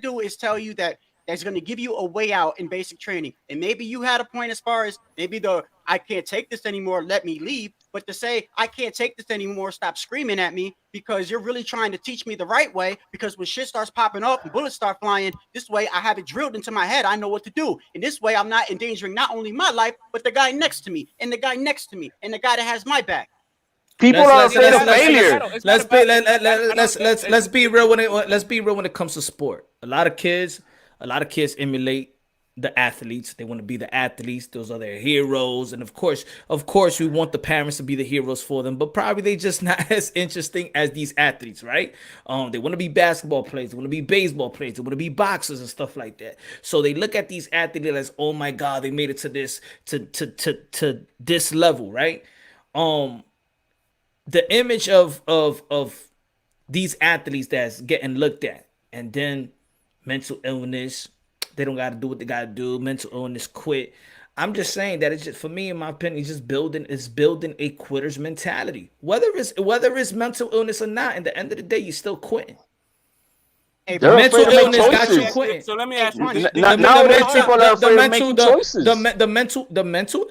Do is tell you that that's going to give you a way out in basic training. And maybe you had a point as far as maybe I can't take this anymore, let me leave. But to say I can't take this anymore, stop screaming at me, because you're really trying to teach me the right way, because when shit starts popping off and bullets start flying, this way I have it drilled into my head. I know what to do. And this way I'm not endangering not only my life, but the guy next to me and the guy next to me and the guy that has my back. People are afraid of failure. Let's be real when it comes to sport. A lot of kids emulate the athletes. They want to be the athletes. Those are their heroes. And of course, we want the parents to be the heroes for them, but probably they just not as interesting as these athletes, right? They want to be basketball players. They want to be baseball players. They want to be boxers and stuff like that. So they look at these athletes as, oh my God, they made it to this level, right? The image of these athletes that's getting looked at, and then mental illness, they don't got to do what they got to do. Mental illness, quit. I'm just saying that it's just, for me, in my opinion, it's building a quitter's mentality. Whether it's mental illness or not, at the end of the day, you're still quitting. Hey, mental illness got you quitting. So let me ask you. Nowadays, people are afraid of making choices. The mental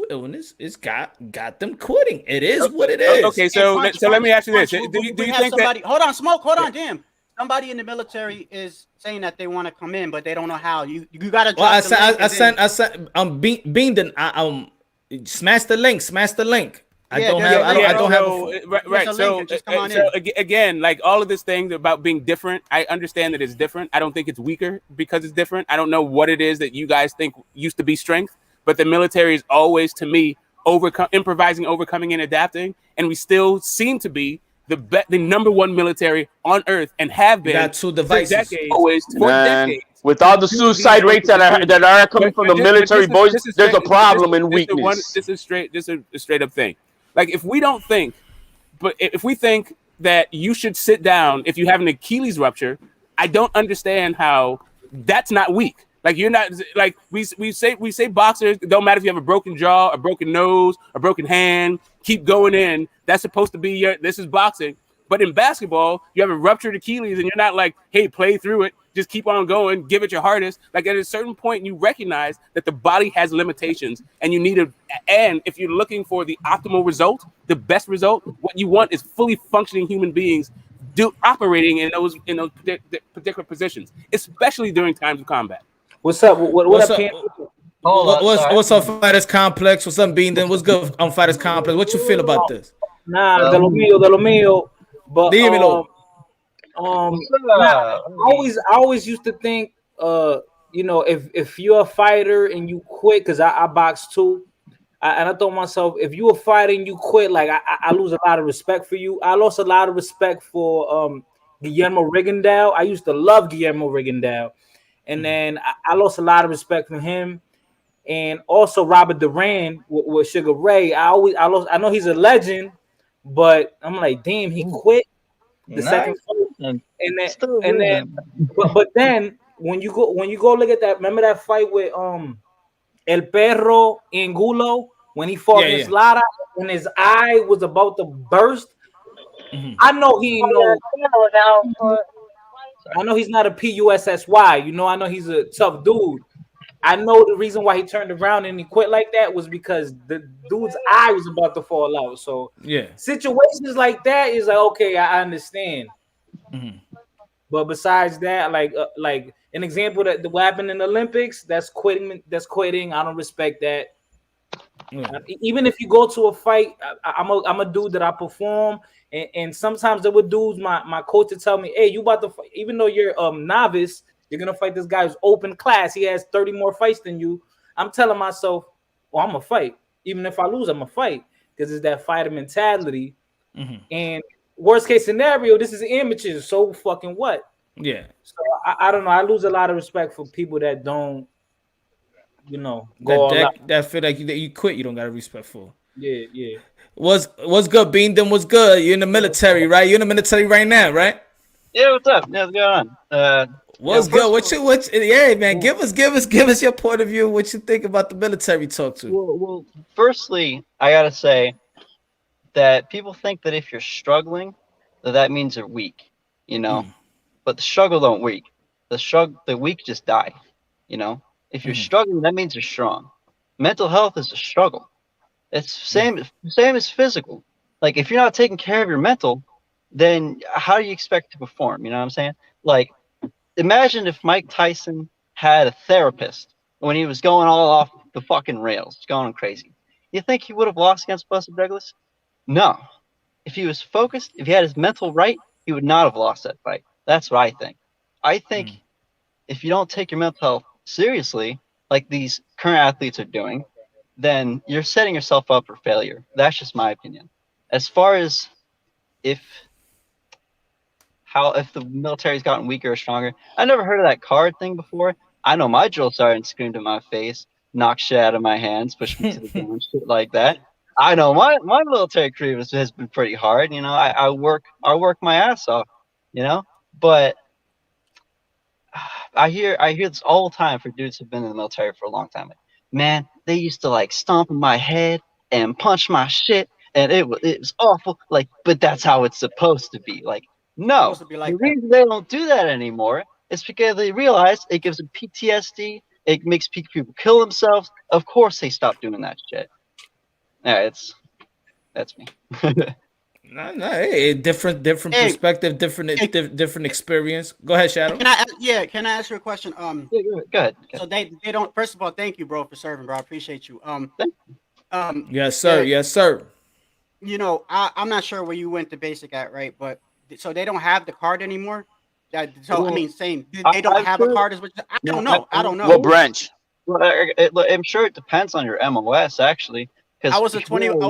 illness is got them quitting. It is what it is. Okay, so let me ask you this: Do you think that? Hold on, Smoke. Hold on, damn. Somebody in the military is saying that they want to come in, but they don't know how. You gotta. Well, I sent. Smash the link. I don't have. Right. So again, like all of this thing about being different, I understand that it's different. I don't think it's weaker because it's different. I don't know what it is that you guys think used to be strength, but the military is always, to me, improvising, overcoming, and adapting, and we still seem to be the number one military on earth, and have been got 2 devices. For decades. With all the suicide rates that are coming from the military boys, there's a problem in weakness. This is a straight up thing. Like, if we think that you should sit down if you have an Achilles rupture, I don't understand how that's not weak. Like, you're not, like, we say boxers, it don't matter if you have a broken jaw, a broken nose, a broken hand, keep going in. That's supposed to be this is boxing. But in basketball, you have a ruptured Achilles and you're not like, hey, play through it. Just keep on going, give it your hardest. Like, at a certain point, you recognize that the body has limitations, and you need to. And if you're looking for the optimal result, the best result, what you want is fully functioning human beings operating in those particular positions, especially during times of combat. What's up? What's up? What's up, Fighters Complex? What's up, Bean? Then what's good on Fighters Complex? What you feel about this? Nah, de lo mío. But dímelo. I always used to think, if you're a fighter and you quit, because I box too, and I thought myself, if you're a fighter and you quit, like I lose a lot of respect for you. I lost a lot of respect for Guillermo Rigondeaux. I used to love Guillermo Rigondeaux, and then I lost a lot of respect for him. and also Robert Duran with Sugar Ray. I know he's a legend, but I'm like, damn, he quit the second Nice. fight, And and then still and then, good. but then when you go look at that, remember that fight with El Perro Angulo when he fought Yeah, against yeah. Lara and his eye was about to burst. I know he ain't no. I know he's not a PUSSY. You know, I know he's a tough dude. I know the reason why he turned around and he quit like that was because the dude's eye was about to fall out. So Yeah. situations like that is like, okay, I understand. But besides that, like an example that what happened in the Olympics, that's quitting. That's quitting. I don't respect that. Even if you go to a fight, I'm a dude that I perform, and sometimes there were dudes. My coach would tell me, "Hey, you about to fight, even though you're novice, you're gonna fight this guy who's open class. He has 30 more fights than you." I'm telling myself, "Well, I'm gonna fight. Even if I lose, I'm gonna fight because it's that fighter mentality." And worst case scenario, this is amateurs. So fucking what? Yeah. So I don't know. I lose a lot of respect for people that don't, go all out. That feel like you quit. You don't got a respect for. Yeah, yeah. What's good, Bean? Them what's good? You're in the military, right? You're in the military right now, right? Yeah, what's up? Yeah, what's going on? What's first good? of all- Yeah, man. Give us your point of view. What you think about the military talk to? Well, firstly, I gotta say that people think that if you're struggling, that means you're weak, you know. But the struggle don't weak. The weak just die, you know. If you're struggling, that means you're strong. Mental health is a struggle. It's same as physical. Like if you're not taking care of your mental, then how do you expect to perform? You know what I'm saying? Like imagine if Mike Tyson had a therapist when he was going all off the fucking rails, going crazy. You think he would have lost against Buster Douglas? No. If he was focused, if he had his mental right, he would not have lost that fight. That's what I think. I think if you don't take your mental health seriously, like these current athletes are doing, then you're setting yourself up for failure. That's just my opinion. As far as if the military's gotten weaker or stronger, I never heard of that card thing before. I know my drill sergeant screamed in my face, knocked shit out of my hands, pushed me to the ground, shit like that. I know my military career has been pretty hard. You know, I work my ass off. You know, but I hear this all the time for dudes who've been in the military for a long time. Like, man, they used to like stomp in my head and punch my shit, and it was awful. Like, but that's how it's supposed to be. Like, no, Supposed to be like the that. reason they don't do that anymore is because they realize it gives them PTSD. It makes people kill themselves. Of course, they stop doing that shit. Yeah, that's me. No, hey, different Hey, perspective, different experience. Go ahead, Shadow. Can I ask you a question? Yeah, go ahead. So they don't. First of all, thank you, bro, for serving, bro. I appreciate you. Yes, sir. yeah, Yes, sir. You know, I'm not sure where you went to basic at, right? But so they don't have the card anymore. So I Well, mean, saying they don't I'm have a sure. card is what I No, don't know. I don't What know. branch? Well, I'm sure it depends on your MOS actually. I Because was a 21.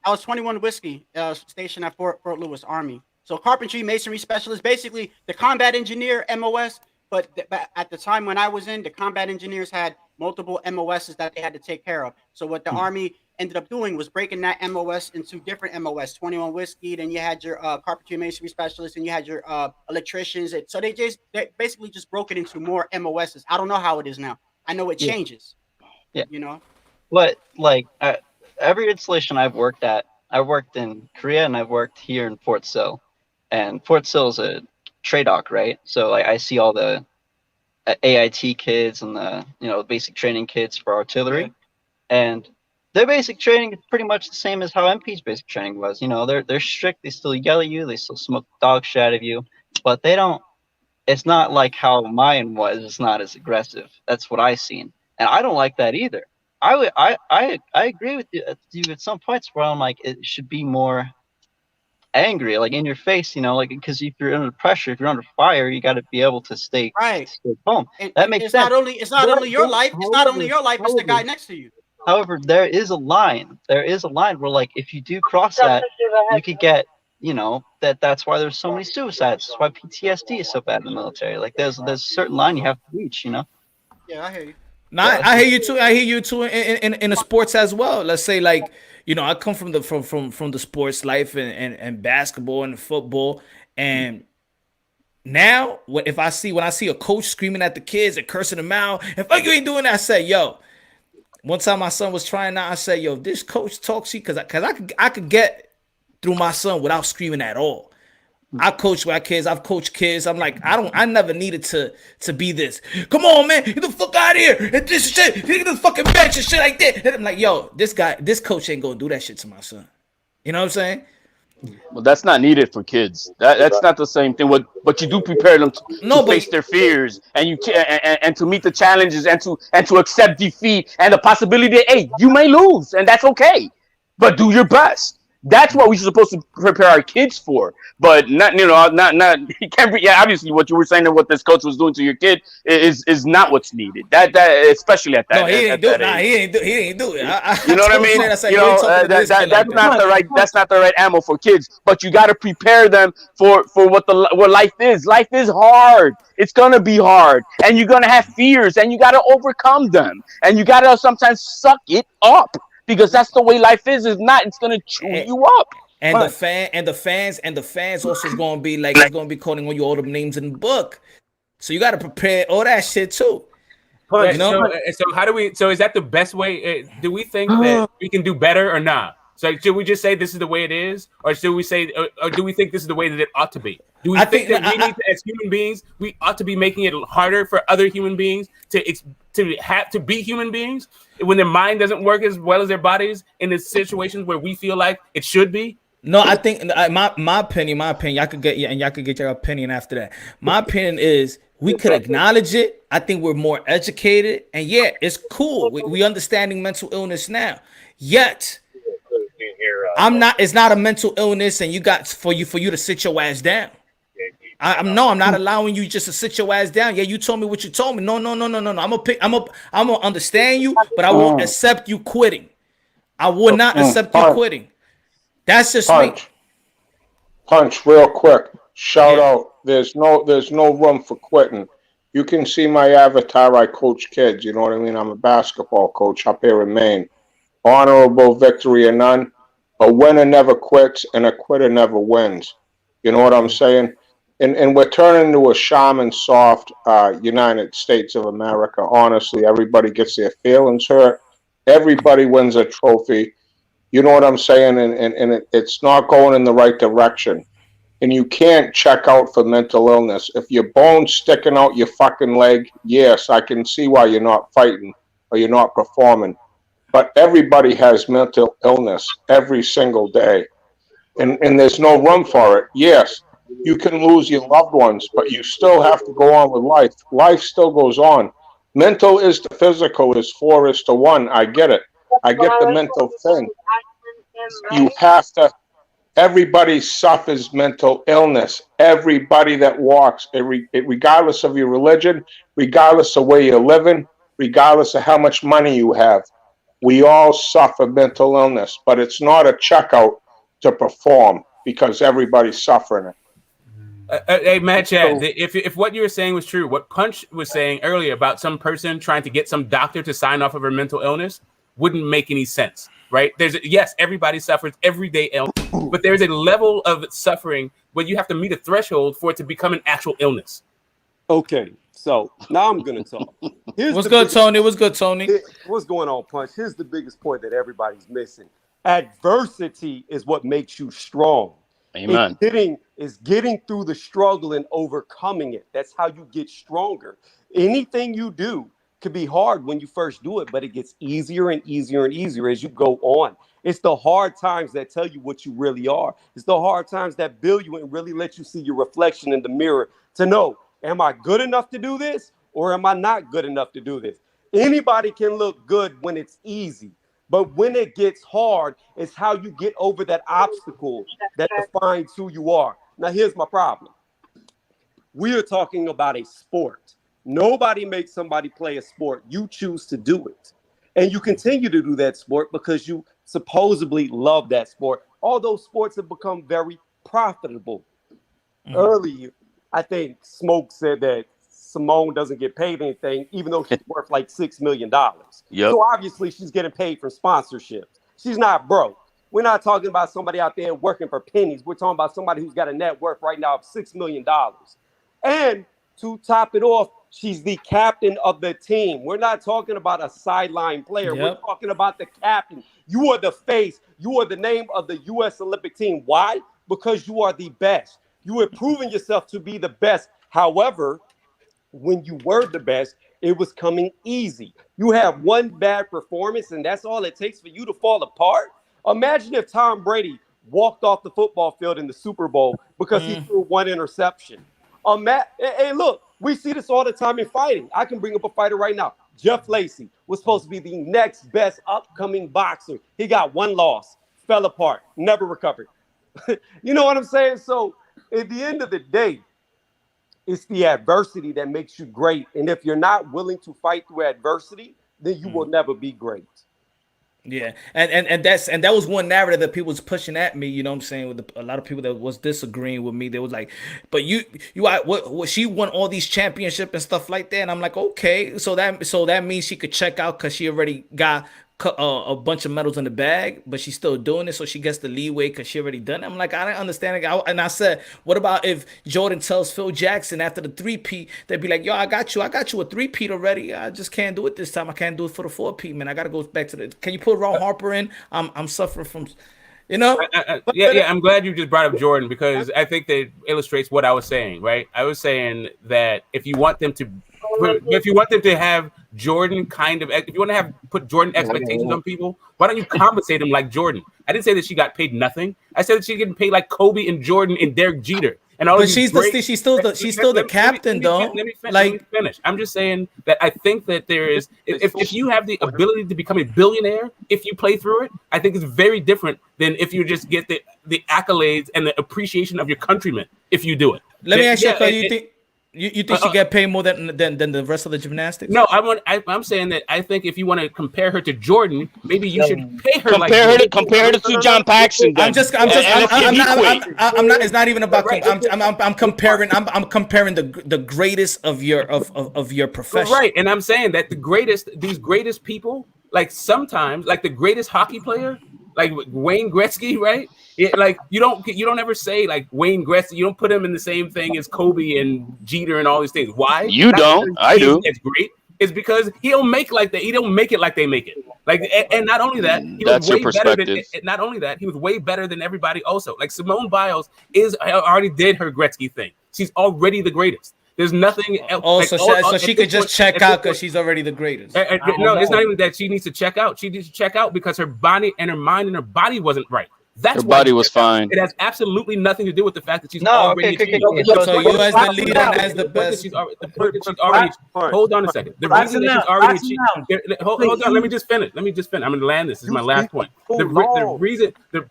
I was 21 whiskey stationed at Fort Lewis Army. So carpentry, masonry specialist, basically the combat engineer MOS. But at the time when I was in, the combat engineers had multiple MOSs that they had to take care of. So what the Army ended up doing was breaking that MOS into different MOS. 21 whiskey, then you had your carpentry, masonry specialist, and you had your electricians. So they basically just broke it into more MOSs. I don't know how it is now. I know it Yeah. changes. Yeah. You know. But like every installation I've worked at, I worked in Korea and I've worked here in Fort Sill, and Fort Sill is a TRADOC, right? So like I see all the AIT kids and the basic training kids for artillery, and their basic training is pretty much the same as how MP's basic training was. You know, they're strict. They still yell at you. They still smoke dog shit out of you, but they don't. It's not like how mine was. It's not as aggressive. That's what I seen, and I don't like that either. I agree with you at some points where I'm like it should be more angry, like in your face, like because if you're under pressure, if you're under fire, you got to be able to stay calm. And That makes it's sense. not only your life. It's not only your life. It's the guy next to you. However, there is a line. There is a line where, like, if you do cross that, you could get, that's why there's so many suicides. That's why PTSD is so bad in the military. Like, there's a certain line you have to reach. Yeah, I hear you. No, I hear you too. I hear you too in the sports as well. Let's say like, I come from the sports life and basketball and football, and now when I see a coach screaming at the kids and cursing them out, and fuck you ain't doing that, I say, yo. One time my son was trying out, I said, yo, this coach talks shit because I could get through my son without screaming at all. I coach my kids. I've coached kids. I'm like, I never needed to be this. Come on, man, get the fuck out of here. And this shit, get the fucking bench and shit like that. And I'm like, yo, this coach ain't gonna do that shit to my son. You know what I'm saying? Well, that's not needed for kids. That's not the same thing. But you do prepare them to face their fears and to meet the challenges and to accept defeat and the possibility that, hey, you may lose and that's okay. But do your best. That's what we're supposed to prepare our kids for. But not you can't be, yeah, obviously what you were saying and what this coach was doing to your kid is not what's needed. That especially at that. No, he didn't do it. Nah, he didn't do it. You know what I mean? That's not the right ammo for kids. But you got to prepare them for what life is. Life is hard. It's gonna be hard, and you're gonna have fears, and you got to overcome them, and you got to sometimes suck it up. Because that's the way life is. If not, it's gonna chew you up. And the fans also is gonna be like, it's gonna be calling on you all the names in the book. So you gotta prepare all that shit too. Punch, you know? So how do we? So is that the best way? Do we think that we can do better or not? So should we just say this is the way it is, or should we say, or do we think this is the way that it ought to be? Do we think that we need to, as human beings, we ought to be making it harder for other human beings to have to be human beings when their mind doesn't work as well as their bodies in the situations where we feel like it should be? No, I think my opinion. Y'all could get your opinion after that. My opinion is we could acknowledge it. I think we're more educated, and yeah, it's cool. We understanding mental illness now. Yet, it's not a mental illness, and you got for you to sit your ass down. I'm not allowing you just to sit your ass down. Yeah, you told me what you told me. No. I'm gonna understand you, but I won't accept you quitting. I will not accept you quitting. That's just me. Punch, real quick. Shout out. There's no room for quitting. You can see my avatar. I coach kids. You know what I mean? I'm a basketball coach up here in Maine. Honorable victory or none. A winner never quits, and a quitter never wins. You know what I'm saying? And we're turning into a shaman soft United States of America. Honestly, everybody gets their feelings hurt. Everybody wins a trophy. You know what I'm saying? And it's not going in the right direction. And you can't check out for mental illness. If your bone's sticking out your fucking leg, yes, I can see why you're not fighting or you're not performing. But everybody has mental illness every single day. And there's no room for it. Yes, you can lose your loved ones, but you still have to go on with life. Life still goes on. Mental is to physical is 4:1. I get it. I get the mental thing. You have to, everybody suffers mental illness. Everybody that walks, regardless of your religion, regardless of where you're living, regardless of how much money you have. We all suffer mental illness, but it's not a checkout to perform because everybody's suffering it. Hey, Matt Chad, if what you were saying was true, what Punch was saying earlier about some person trying to get some doctor to sign off of her mental illness wouldn't make any sense, right? Yes, everybody suffers everyday illness, but there's a level of suffering where you have to meet a threshold for it to become an actual illness. Okay, so now I'm going to talk. What's good, Tony? What's good, Tony? What's going on, Punch? Here's the biggest point that everybody's missing. Adversity is what makes you strong. Amen. It's getting through the struggle and overcoming it. That's how you get stronger. Anything you do could be hard when you first do it, but it gets easier and easier and easier as you go on. It's the hard times that tell you what you really are. It's the hard times that build you and really let you see your reflection in the mirror to know, am I good enough to do this or am I not good enough to do this? Anybody can look good when it's easy. But when it gets hard, it's how you get over that obstacle that defines who you are. Now, here's my problem. We are talking about a sport. Nobody makes somebody play a sport. You choose to do it. And you continue to do that sport because you supposedly love that sport. All those sports have become very profitable. Earlier, I think Smoke said that Simone doesn't get paid anything, even though she's worth like $6 million. Yep. So obviously she's getting paid from sponsorships. She's not broke. We're not talking about somebody out there working for pennies. We're talking about somebody who's got a net worth right now of $6 million. And to top it off, she's the captain of the team. We're not talking about a sideline player. Yep. We're talking about the captain. You are the face. You are the name of the U.S. Olympic team. Why? Because you are the best. You have proven yourself to be the best. However, when you were the best, it was coming easy. You have one bad performance, and that's all it takes for you to fall apart. Imagine if Tom Brady walked off the football field in the Super Bowl because he threw one interception. Hey, look, we see this all the time in fighting. I can bring up a fighter right now. Jeff Lacey was supposed to be the next best upcoming boxer. He got one loss, fell apart, never recovered. You know what I'm saying? So at the end of the day, it's the adversity that makes you great. And if you're not willing to fight through adversity, then you will never be great. Yeah, and that was one narrative that people was pushing at me. You know what I'm saying? With a lot of people that was disagreeing with me, they was like, "But what she won all these championships and stuff like that." And I'm like, okay, so that means she could check out because she already got a bunch of medals in the bag, but she's still doing it, so she gets the leeway because she already done it. I'm like, I didn't understand it. And I said, what about if Jordan tells Phil Jackson after the 3-peat, they'd be like, yo, I got you a 3-peat already. I just can't do it this time. I can't do it for the 4-peat, man. I gotta go back to the. Can you put Ron Harper in? I'm suffering from, you know. Yeah. I'm glad you just brought up Jordan because I think that illustrates what I was saying. Right? I was saying that if you want them to have Jordan if you want to put Jordan expectations on people, why don't you compensate him like Jordan? I didn't say that she got paid nothing. I said that she's getting paid like Kobe and Jordan and Derek Jeter and all. But she's still the captain though. Let me finish. I'm just saying that I think that there is if you have the ability to become a billionaire if you play through it, I think it's very different than if you just get the accolades and the appreciation of your countrymen if you do it. Let me ask you, you think she get paid more than the rest of the gymnastics? No, I'm saying that I think if you want to compare her to Jordan, maybe you should pay her compare her to John Paxson. I'm not. It's not even about. I'm comparing. I'm comparing the greatest of your profession. Right, and I'm saying that these greatest people, like sometimes, like the greatest hockey player, like Wayne Gretzky, right? Like you don't ever say like Wayne Gretzky. You don't put him in the same thing as Kobe and Jeter and all these things. Why? You don't. I do. It's great. It's because he don't make like that. He don't make it like they make it. Like, and not only that, he was way better than. Not only that, he was way better than everybody. Also, like Simone Biles already did her Gretzky thing. She's already the greatest. There's nothing else. Oh, so she could just check out because she's already the greatest. No, it's not even that she needs to check out. She needs to check out because her body and her mind and her body wasn't right. That's her body was fine. It has absolutely nothing to do with the fact that she's already achieved. So you as the leader and as the best. Hold on a second. The reason that she's already achieved. Hold on. Let me just finish. I'm going to land this. This is my last point. The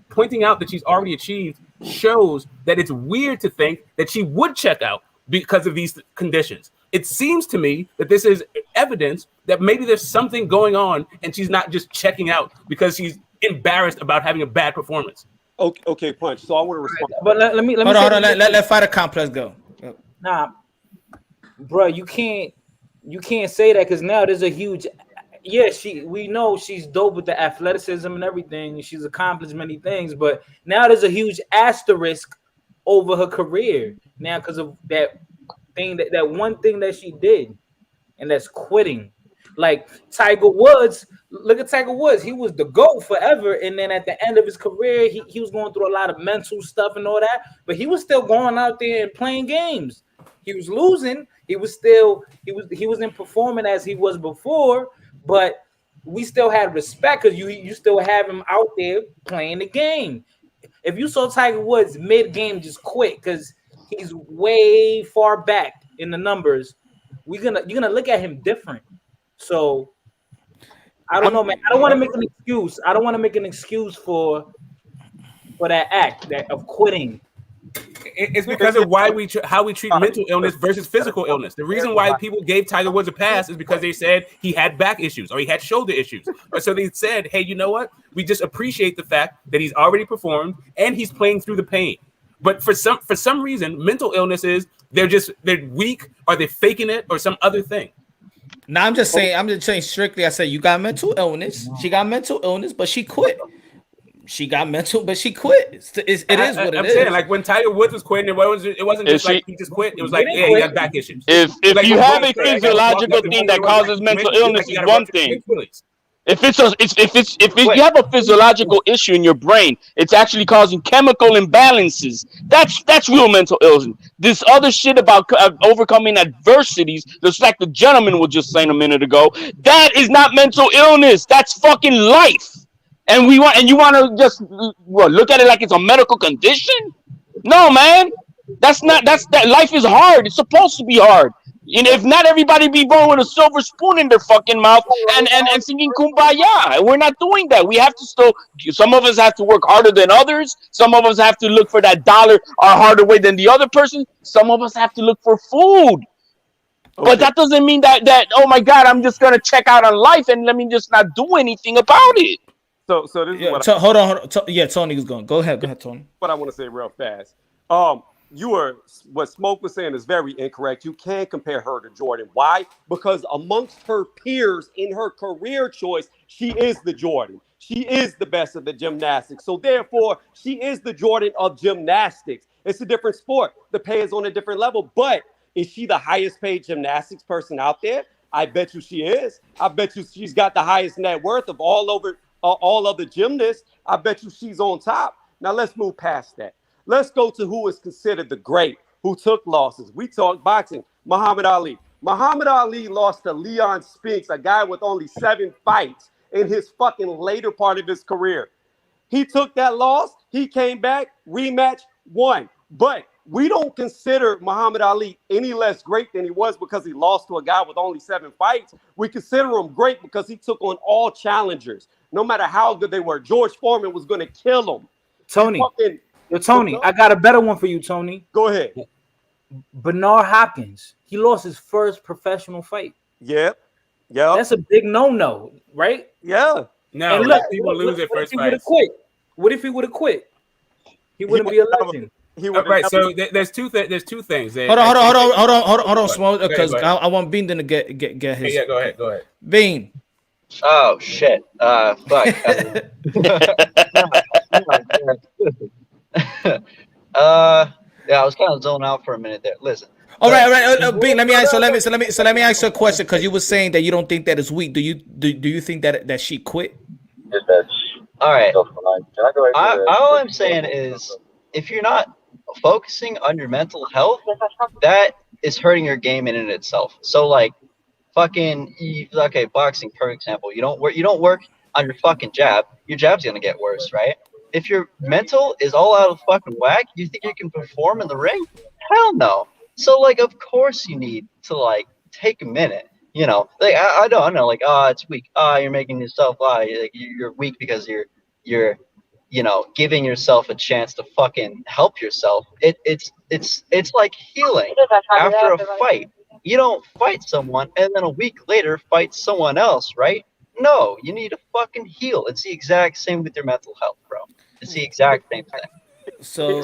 pointing out that she's already achieved shows that it's weird to think that she would check out because of these conditions. It seems to me that this is evidence that maybe there's something going on and she's not just checking out because she's embarrassed about having a bad performance. Okay, Punch. So I want to respond. But let me hold on. Let fighter complex go. Nah, bro, you can't say that because now there's a huge. Yeah, we know she's dope with the athleticism and everything. She's accomplished many things, but now there's a huge asterisk over her career now because of that thing, that one thing that she did, and that's quitting. Like Tiger Woods, look at Tiger Woods. He was the GOAT forever, and then at the end of his career, he was going through a lot of mental stuff and all that, but he was still going out there and playing games. He was losing. He wasn't performing as he was before, but we still had respect because you still have him out there playing the game. If you saw Tiger Woods mid-game just quit because he's way far back in the numbers, you're gonna look at him different. So I don't know, man. I don't want to make an excuse. I don't want to make an excuse for that act of quitting. It's because of how we treat mental illness versus physical illness. The reason why people gave Tiger Woods a pass is because they said he had back issues or he had shoulder issues. So they said, hey, you know what? We just appreciate the fact that he's already performed and he's playing through the pain. But for some reason, mental illness is they're weak, or they're faking it, or some other thing. No, I'm just saying strictly. I said you got mental illness. She got mental illness, but she quit. She got mental, but she quit. It is what it I'm is. saying, like when Tiger Woods was quitting, it wasn't just like he just quit. It was like, yeah, he got back issues. If Like, you when have Kobe a said, I gotta walk physiological up and thing down that the road, causes like, mental he illness is gotta one rupture his thing. Achilles. If you have a physiological issue in your brain, it's actually causing chemical imbalances. That's real mental illness. This other shit about overcoming adversities, just like the gentleman was just saying a minute ago, that is not mental illness. That's fucking life. And you want to just look at it like it's a medical condition? No, man. That's that life is hard. It's supposed to be hard. And if not everybody be born with a silver spoon in their fucking mouth and singing kumbaya. We're not doing that. We have to still, some of us have to work harder than others. Some of us have to look for that dollar a harder way than the other person. Some of us have to look for food. But that doesn't mean that oh my God, I'm just gonna check out on life and let me just not do anything about it. So this is what hold on. Yeah, Tony is going. Go ahead, Tony. What I want to say real fast. What Smoke was saying is very incorrect. You can't compare her to Jordan. Why? Because amongst her peers in her career choice, she is the Jordan. She is the best of the gymnastics. So therefore, she is the Jordan of gymnastics. It's a different sport. The pay is on a different level. But is she the highest paid gymnastics person out there? I bet you she is. I bet you she's got the highest net worth of all of the gymnasts. I bet you she's on top. Now let's move past that. Let's go to who is considered the great, who took losses. We talk boxing. Muhammad Ali. Muhammad Ali lost to Leon Spinks, a guy with only 7 fights in his fucking later part of his career. He took that loss. He came back, rematch, won. But we don't consider Muhammad Ali any less great than he was because he lost to a guy with only 7 fights. We consider him great because he took on all challengers, no matter how good they were. George Foreman was going to kill him. Tony, Tony, I got a better one for you, Tony. Go ahead. Bernard Hopkins. He lost his first professional fight. Yep. That's a big no-no, right? Yeah. No, and look, people lose their first fight. What if he would have quit? He wouldn't be a legend. Right. So there's two things. Hold on, Smoke, because I want Bean to get his. Yeah, go ahead. Bean. Oh shit. Fuck. Yeah, I was kind of zoning out for a minute there. Listen. All right. Bean, let me ask you a question, because you were saying that you don't think that is weak. Do you think that she quit? All right. All I'm saying is, if you're not focusing on your mental health, that is hurting your game in and itself. So like, boxing, for example. You don't work on your fucking jab. Your jab's gonna get worse, right? If your mental is all out of fucking whack, you think you can perform in the ring? Hell no. So like, of course you need to like take a minute. You know, like I know, like, it's weak. You're making yourself you're weak because you're giving yourself a chance to fucking help yourself. It's like healing after a fight. You don't fight someone and then a week later fight someone else, right? No, you need to fucking heal. It's the exact same with your mental health, bro. It's the exact same thing. So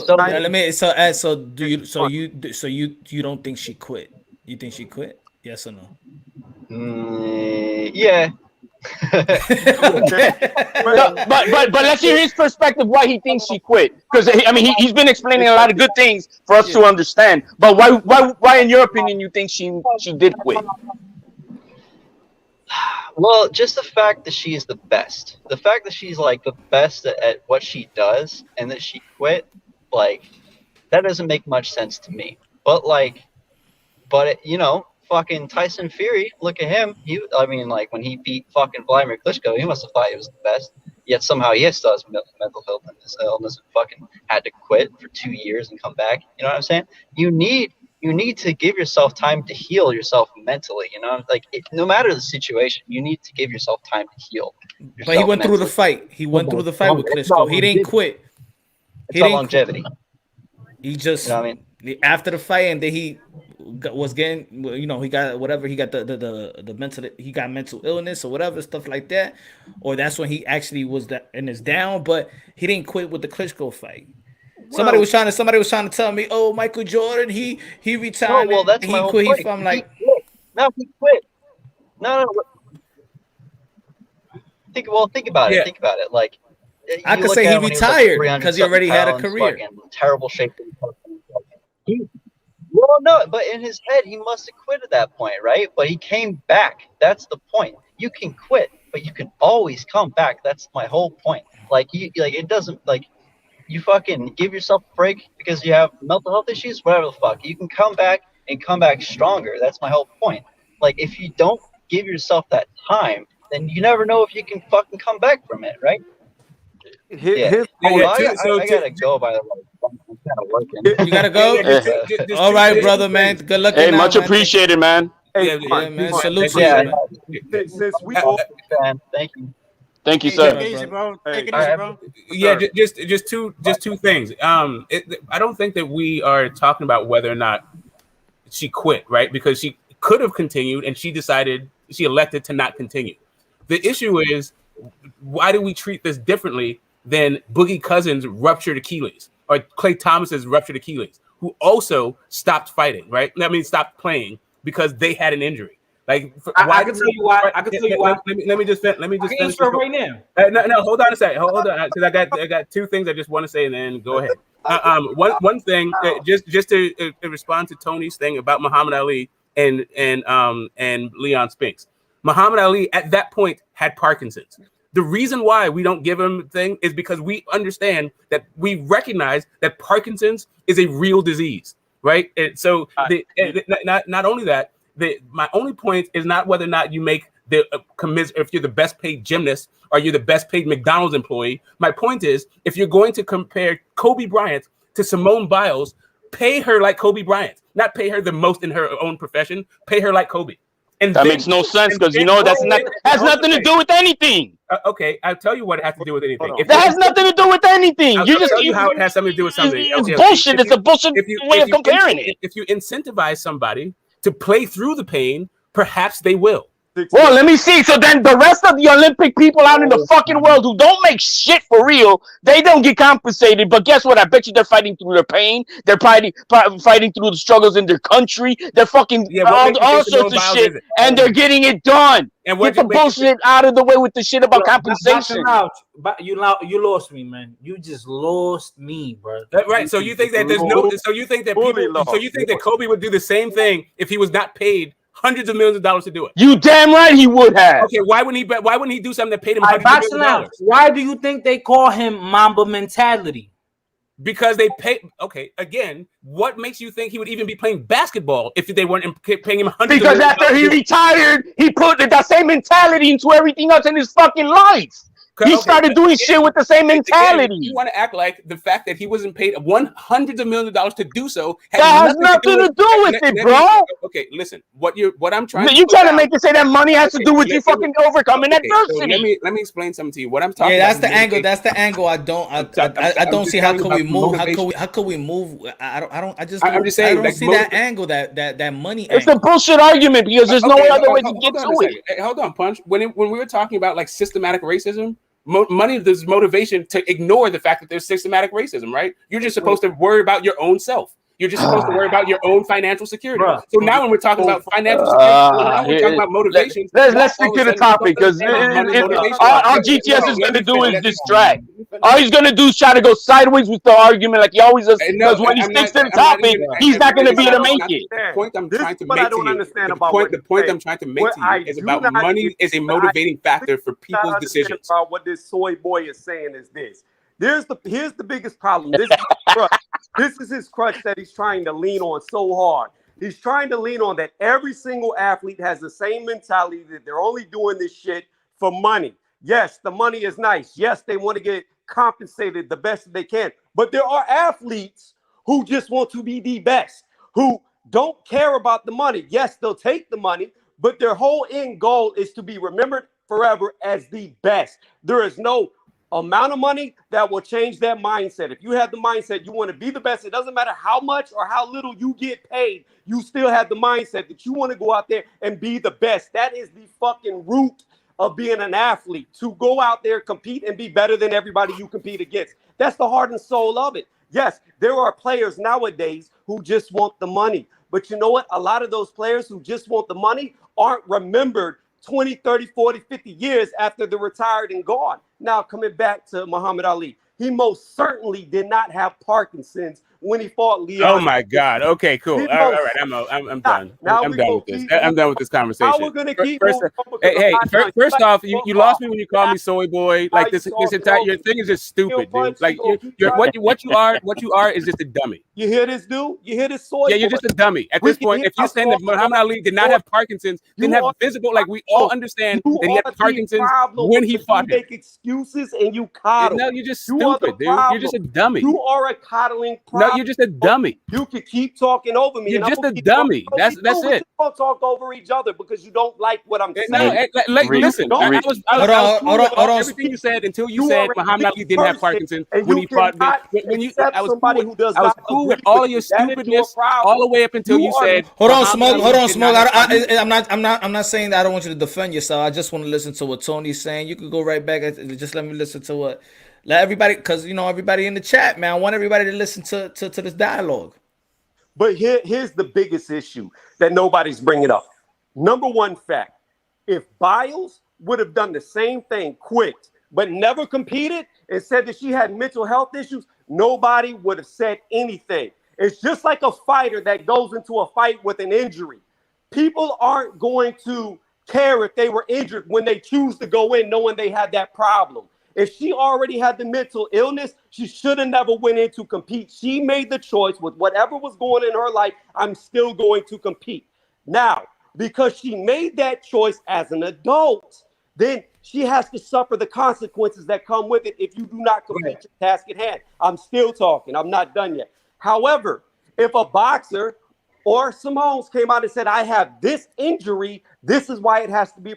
you don't think she quit? You think she quit? Yes or no? Yeah. but let's hear his perspective why he thinks she quit, because I mean he's been explaining a lot of good things for us to understand, but why in your opinion you think she did quit? Well, just the fact that she is the best, the fact that she's like the best at what she does, and that she quit, like, that doesn't make much sense to me. But fucking Tyson Fury, look at him. When he beat fucking Vladimir Klitschko, he must have thought he was the best. Yet somehow he still has mental health in his illness and fucking had to quit for 2 years and come back. You know what I'm saying? You need to give yourself time to heal yourself mentally. You know, no matter the situation, you need to give yourself time to heal. But he went through the fight. He went through the fight with Klitschko. He didn't quit. It's not longevity. He just, you know what I mean? After the fight, and then he was getting, he got whatever, he got the mental, he got mental illness or whatever, stuff like that, or that's when he actually was in his down, but he didn't quit with the Klitschko fight. Somebody Well, was trying to tell me, oh, Michael Jordan, he No, retired well, that's and my he whole quit. point. I'm He like, quit. No, he quit. No, think about it. Yeah. Think about it. Like, I you could look say at he him when he was like retired 300 because he something already had a pounds, career. fucking terrible shape. He, well, no, but in his head, he must have quit at that point, right? But he came back. That's the point. You can quit, but you can always come back. That's my whole point. Like, it doesn't, like, you fucking give yourself a break because you have mental health issues, whatever the fuck. You can come back and come back stronger. That's my whole point. Like, if you don't give yourself that time, then you never know if you can fucking come back from it, right? Yeah. His Yeah, whole yeah. Well, I To, gotta go, by the way. I'm kind of working. You gotta yeah, go. yeah. Just, Eh, two, just All two, right, just two brother, man. things. Good looking Hey, out, much man. appreciated, man. hey, Yeah, Yeah, Punch, man. Punch, Salute to Punch. you, Yeah. man. Since we Uh, all Fan. Thank you. Thank you, hey, take sir. it Right, easy, brother. bro. hey, Take it All easy, right. bro. yeah, sir. just two things. I don't think that we are talking about whether or not she quit, right? Because she could have continued, and she elected to not continue. The issue is, why do we treat this differently than Boogie Cousins' ruptured Achilles or Klay Thomas's ruptured Achilles, who also stopped fighting, right? I mean, stopped playing because they had an injury. Like, I can tell you why. I can tell you why. Let me just I finish can this. answer it right now. No, hold on a second. Hold on, because I got two things I just want to say, and then go ahead. One thing, just to respond to Tony's thing about Muhammad Ali and Leon Spinks. Muhammad Ali at that point had Parkinson's. The reason why we don't give him a thing is because we understand that we recognize that Parkinson's is a real disease, right? And so not only that, my only point is not whether or not you make the if you're the best paid gymnast or you're the best paid McDonald's employee. My point is, if you're going to compare Kobe Bryant to Simone Biles, pay her like Kobe Bryant, not pay her the most in her own profession. Pay her like Kobe. And That then, makes no sense because and that's not has nothing to do with anything. Okay, I'll tell you what it has to do with anything. Hold on. That has nothing to do with anything. I'll tell you how it has something to do with something. It's Okay, bullshit. It's a bullshit way of comparing it. If you incentivize somebody to play through the pain, perhaps they will. Well, let me see. So then the rest of the Olympic people out in the fucking world who don't make shit for real, they don't get compensated. But guess what? I bet you they're fighting through their pain. They're fighting through the struggles in their country. They're fucking all sorts of shit, and they're getting it done. And get the bullshit out of the way with the shit about compensation. But you lost me, man. You just lost me, bro. Right. So you think that there's no? So you think that people? So you think that Kobe would do the same thing if he was not paid hundreds of millions of dollars to do it? You damn right he would have. Okay, why wouldn't he do something that paid him hundreds of millions of dollars? Why do you think they call him Mamba mentality? Because they pay. Okay, again, what makes you think he would even be playing basketball if they weren't paying him hundreds? Because after he retired, he put that same mentality into everything else in his fucking life. He started doing shit with the same mentality. You want to act like the fact that he wasn't paid hundreds of millions of dollars to do so has nothing to do with it, bro. Okay, listen. What I'm trying. You trying to make it say that money has to do with you fucking overcoming adversity? So let me explain something to you. What I'm talking. Yeah, about that's the angle. That's the angle. I don't see how could we move. How could we move? I'm just saying. I don't see that angle. That money. It's a bullshit argument because there's no other way to get to it. Hey, hold on, Punch. When we were talking about like systematic racism. Money is motivation to ignore the fact that there's systematic racism, right? You're just supposed to worry about your own self. You're just supposed to worry about your own financial security. So now when we're talking about financial security, now we're talking about motivation. Let's stick to the topic because all GTS is going to do is distract. All he's going to do is try to go sideways with the argument like he always does. Because when he sticks to the topic, he's not going to be able to make it. The point I'm trying to make to you, the point I'm trying to make to you is about money is a motivating factor for people's decisions. About what this soy boy is saying is this. Here's the biggest problem. This is his crutch. This is his crutch that he's trying to lean on so hard. He's trying to lean on that every single athlete has the same mentality that they're only doing this shit for money. Yes, the money is nice. Yes, they want to get compensated the best that they can. But there are athletes who just want to be the best, who don't care about the money. Yes, they'll take the money, but their whole end goal is to be remembered forever as the best. There is no amount of money that will change that mindset. If you have the mindset you want to be the best, it doesn't matter how much or how little you get paid, you still have the mindset that you want to go out there and be the best. That is the fucking root of being an athlete, to go out there, compete, and be better than everybody you compete against. That's the heart and soul of it. Yes, there are players nowadays who just want the money. But you know what? A lot of those players who just want the money aren't remembered 20, 30, 40, 50 years after they're retired and gone. Now, coming back to Muhammad Ali, he most certainly did not have Parkinson's when he fought Leon. Oh my God. Okay, cool. He All most- right, I'm done. Now I'm we done gonna with this. keep I'm done with this conversation. How we're gonna keep First, moving on because hey, I'm not done. first off, you Football. lost me when you called me soy boy. Like How this you entire talking your thing is just stupid, dude. punch, Like you gonna keep you're trying what you are is just a dummy. You hear this, dude? You hear this soy Yeah, you're boy? just a dummy. At We this can point, hear if you're saying that our Muhammad Ali did not have Parkinson's, didn't have are- visible, like we all understand You that he had are the Parkinson's problem when he because fought you him. make excuses and you coddle. No, you're just You are the stupid, dude. You're just a problem. dummy. You are a coddling No, problem. you're just a dummy. You can keep talking over me. You're and I'm just gonna a keep talking dummy. over That's you. it. We're just gonna talk over each other because you don't like what I'm No, saying. listen. Don't- I was Hold on. cool with everything you said until you said are a Muhammad Ali big didn't have person, Parkinson's and when you he fought. cannot When you, accept I was somebody cool. who does I was not cool with agree all with your you. That is your stupidness problem. all the way up until you are- said. Hold on, Muhammad Smoke. Ali Hold on, did Smoke. not have Parkinson's. I'm not saying that I don't want you to defend yourself. I just want to listen to what Tony's saying. You could go right back. Just let me listen to what. Let everybody, because everybody in the chat, man. I want everybody to listen to this dialogue. But here's the biggest issue that nobody's bringing up. Number one fact, if Biles would have done the same thing, quit, but never competed and said that she had mental health issues, nobody would have said anything. It's just like a fighter that goes into a fight with an injury. People aren't going to care if they were injured when they choose to go in knowing they had that problem. If she already had the mental illness, she should have never went in to compete. She made the choice with whatever was going in her life, I'm still going to compete. Now, because she made that choice as an adult, then she has to suffer the consequences that come with it if you do not complete your task at hand. I'm still talking. I'm not done yet. However, if a boxer or Simone's came out and said, I have this injury, this is why it has to be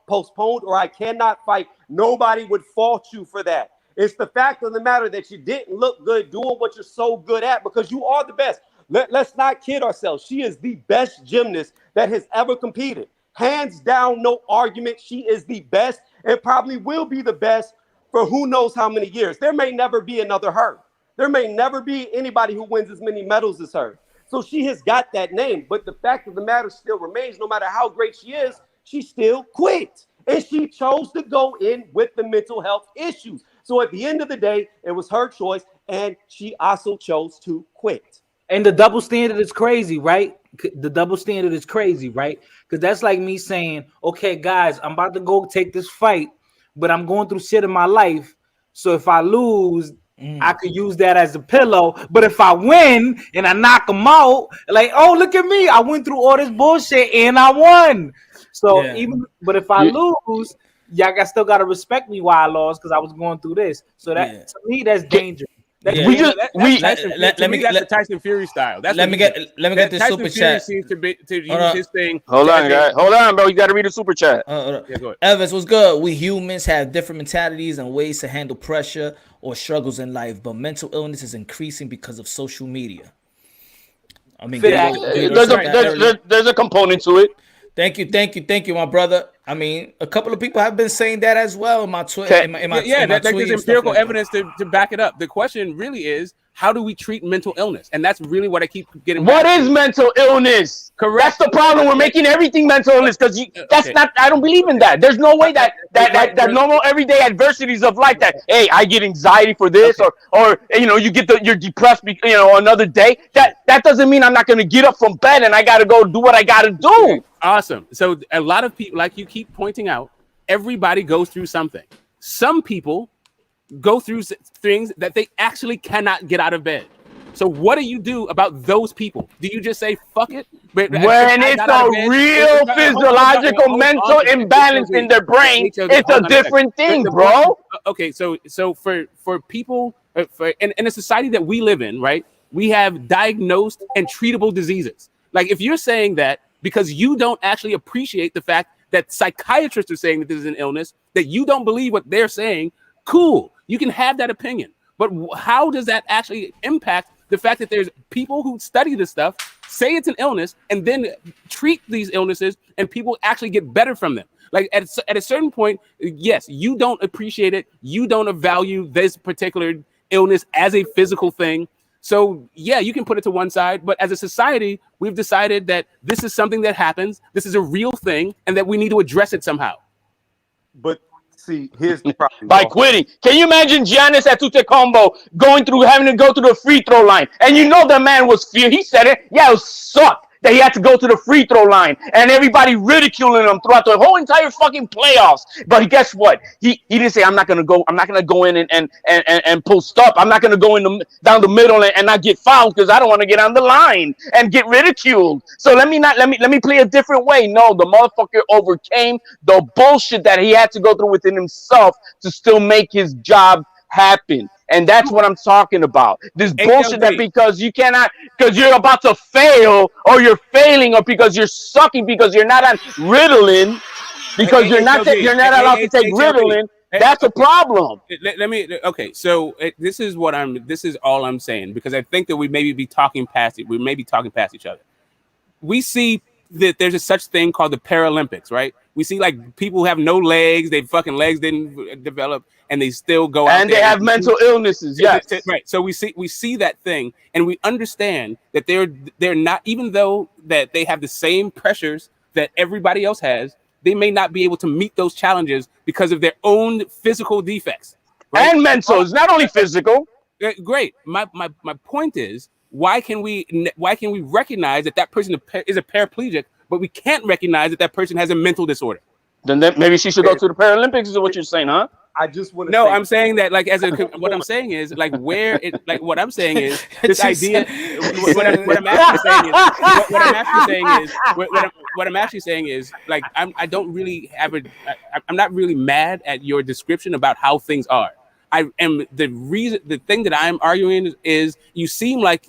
postponed, or I cannot fight, nobody would fault you for that. It's the fact of the matter that you didn't look good doing what you're so good at because you are the best. Let's not kid ourselves. She is the best gymnast that has ever competed. Hands down, no argument. She is the best and probably will be the best for who knows how many years. There may never be another her. There may never be anybody who wins as many medals as her. So she has got that name, but the fact of the matter still remains, no matter how great she is, she still quit. And she chose to go in with the mental health issues. So at the end of the day, it was her choice, and she also chose to quit. And the double standard is crazy, right? The double standard is crazy, right? Because that's like me saying, okay, guys, I'm about to go take this fight, but I'm going through shit in my life. So if I lose, I could use that as a pillow. But if I win and I knock them out, like, oh, look at me. I went through all this bullshit and I won. So but if I lose, y'all still got to respect me while I lost because I was going through this. So that to me, that's dangerous. That's the Tyson Fury style. Let me get the Tyson super Fury chat. seems to use his thing. Hold on, guys. Hold on, bro. You got to read the super chat. Yeah, go ahead. Evans, what's good? We humans have different mentalities and ways to handle pressure or struggles in life, but mental illness is increasing because of social media. I mean, there's a component to it. Thank you, my brother. I mean, a couple of people have been saying that as well in my Twitter. There's empirical evidence to back it up. The question really is, how do we treat mental illness? And that's really what I keep getting. What is mental illness? Correct. That's the problem. We're making everything mental illness because that's not. I don't believe in that. There's no way that normal everyday adversities of life. That hey, I get anxiety for this, or you're depressed. Another day. That doesn't mean I'm not going to get up from bed and I got to go do what I got to do. Awesome. So a lot of people, like you keep pointing out, everybody goes through something. Some people go through things that they actually cannot get out of bed. So what do you do about those people? Do you just say fuck it? When it's a real physiological mental imbalance in their brain, it's a different thing, bro. Okay, so for people in a society that we live in, right? We have diagnosed and treatable diseases. Like if you're saying that because you don't actually appreciate the fact that psychiatrists are saying that this is an illness, that you don't believe what they're saying, cool. You can have that opinion. But how does that actually impact the fact that there's people who study this stuff, say it's an illness, and then treat these illnesses, and people actually get better from them? Like at a certain point, yes, you don't appreciate it. You don't value this particular illness as a physical thing. So yeah, you can put it to one side, but as a society, we've decided that this is something that happens, this is a real thing, and that we need to address it somehow. But see, here's the problem. By quitting. Can you imagine Giannis Antetokounmpo having to go to the free throw line? And you know the man was fear. He said it. Yeah, it sucked that he had to go to the free throw line, and everybody ridiculing him throughout the whole entire fucking playoffs. But guess what? He didn't say, I'm not gonna go in and post up. I'm not gonna go down the middle and not get fouled because I don't want to get on the line and get ridiculed. So let me play a different way. No, the motherfucker overcame the bullshit that he had to go through within himself to still make his job happen. And that's what I'm talking about. This bullshit that because you're about to fail, or you're failing, or because you're sucking, because you're not on Ritalin, because you're not allowed to take Ritalin. That's a problem. So this is all I'm saying, because I think that we may be talking past each other. We see that there's a such thing called the Paralympics, right? We see like people who have no legs, their fucking legs didn't develop, and they still go out and they have mental illnesses. Yes, right. So we see that thing, and we understand that they're not, even though that they have the same pressures that everybody else has, they may not be able to meet those challenges because of their own physical defects, right? And mental. It's not only physical. Great. My point is, why can we recognize that person is a paraplegic, but we can't recognize that person has a mental disorder? Then maybe she should go to the Paralympics, is what you're saying, huh? I just want to. No, I'm saying that what I'm saying is what I'm saying is this idea. What I'm actually saying is like I don't really have I'm not really mad at your description about how things are. I am the thing that I'm arguing is you seem like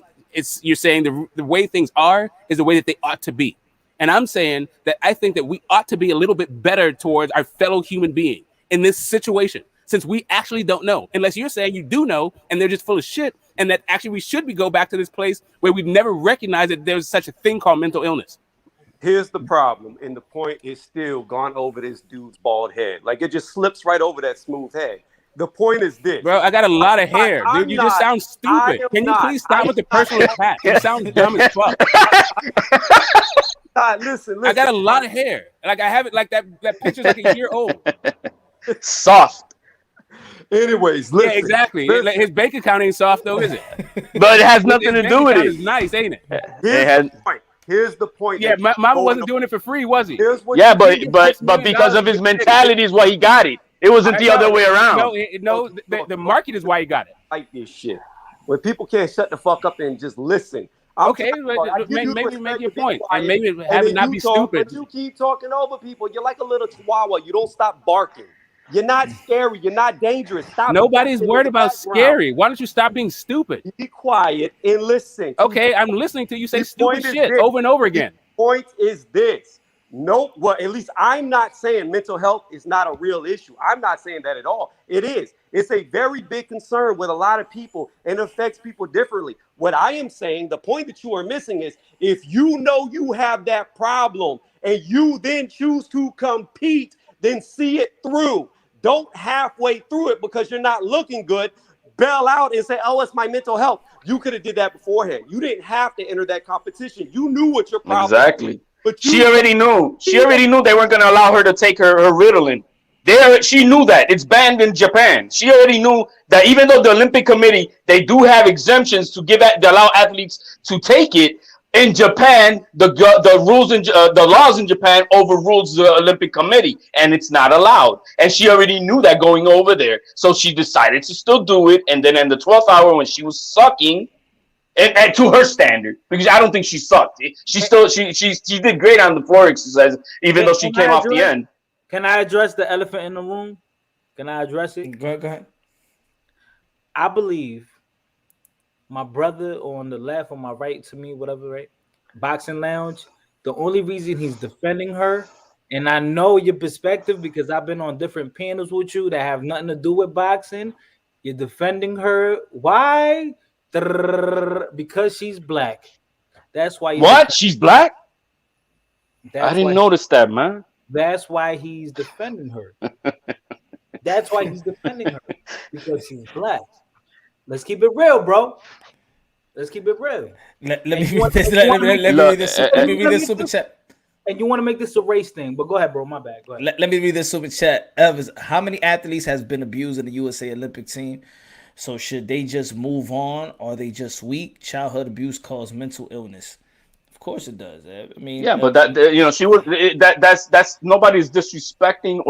you're saying the way things are is the way that they ought to be. And I'm saying that I think that we ought to be a little bit better towards our fellow human being in this situation, since we actually don't know, unless you're saying you do know and they're just full of shit, and that actually we should go back to this place where we've never recognized that there's such a thing called mental illness. Here's the problem, and the point is still gone over this dude's bald head. Like, it just slips right over that smooth head. The point is this. Bro, I got a lot of hair. Dude, you just sound stupid. Can you please stop with the personal attack? You sound dumb as fuck. Listen. I got a lot of hair. Like, I have it like that picture's like a year old. Soft. Anyways, listen. Yeah, exactly. Like, his bank account ain't soft though, is it? But it has nothing to do with it. It's nice, ain't it? Here's the point. Yeah, Mama wasn't doing it for free, was he? Yeah, but because of his mentality is why he got it. It wasn't the other way around. No, the market is why he got it. Like this shit. When people can't shut the fuck up and just listen. Okay, maybe make your point, and maybe have it not be stupid. But you keep talking over people. You're like a little chihuahua. You don't stop barking. You're not scary. You're not dangerous. Stop. Nobody's worried about scary. Why don't you stop being stupid? Be quiet and listen. Okay, I'm listening to you say stupid shit over and over again. The point is this. No, well, at least I'm not saying mental health is not a real issue. I'm not saying that at all. It is. It's a very big concern with a lot of people and affects people differently. What I am saying, the point that you are missing is if you know you have that problem and you then choose to compete, then see it through. Don't halfway through it because you're not looking good. Bail out and say, oh, it's my mental health. You could have did that beforehand. You didn't have to enter that competition. You knew what your problem was. Exactly. But she already knew. She already knew they weren't going to allow her to take her Ritalin. She knew that. It's banned in Japan. She already knew that even though the Olympic Committee, they do have exemptions to allow athletes to take it. In Japan, the laws in Japan overrules the Olympic Committee, and it's not allowed. And she already knew that going over there. So she decided to still do it. And then in the 12th hour when she was sucking, and to her standard, because I don't think she sucked. She did great on the floor exercise, even though she came off the end. Can I address the elephant in the room? Can I address it? Go ahead. I believe my brother on the left, on my right to me, whatever, right? Boxing Lounge. The only reason he's defending her, and I know your perspective because I've been on different panels with you that have nothing to do with boxing. You're defending her. Why? Because she's black. That's why. What? She's black? I didn't notice that, man. That's why he's defending her. That's why he's defending her, because she's black. Let's keep it real, bro. Let's keep it real. Let And me you read want, this. and you want to make Let me read this. Let me read this super this, chat. and you want to make this a race thing. But go ahead, bro. My bad. Go ahead. Let me read this super chat. Evans, how many athletes has been abused in the USA Olympic team? So should they just move on, or are they just weak? Childhood abuse causes mental illness. Of course it does. I mean, Yeah, but that you know, she was that's nobody's disrespecting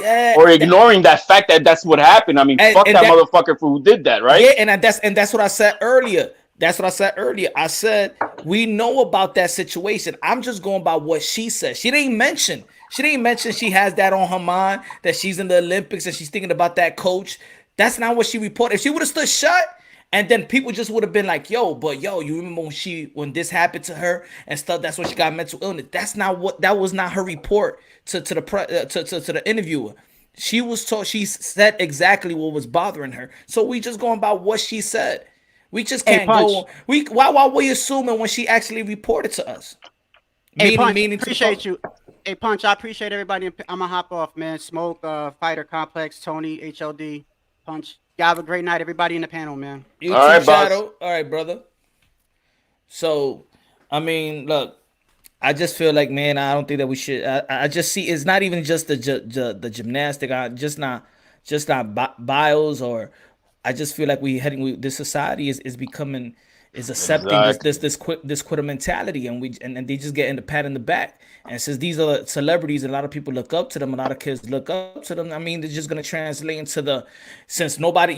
yeah, or ignoring that fact that that's what happened. I mean, fuck and that that motherfucker for who did that, right? yeah, and that's what I said earlier. That's what I said earlier. I said we know about that situation. I'm just going by what she said. She didn't mention. She has that on her mind that she's in the Olympics and she's thinking about that coach. That's not what she reported. If she would have stood shut, and then people just would have been like, yo, you remember when this happened to her and stuff? That's when she got mental illness. That was not her report to the interviewer. She was told, she said exactly what was bothering her. So we just going by what she said. We just Hey, can't Punch. go. Why we assuming when she actually reported to us? Hey, Punch, Meaning to the appreciate you. Hey, Punch, I appreciate everybody. I'm gonna hop off, man. Smoke, Fighter Complex, Tony, HLD, Punch. Y'all have a great night, everybody in the panel, man. You All too, right, boss. Shadow. All right, brother. So, I mean, look, I just feel like, man, I don't think that we should. I just see it's not even just the gymnastic. Just not bios, or I just feel like this society is becoming is accepting Exactly. this quitter mentality, and they just get in the pat in the back. And since these are celebrities, and a lot of people look up to them, a lot of kids look up to them. I mean, they're just gonna translate into since a lot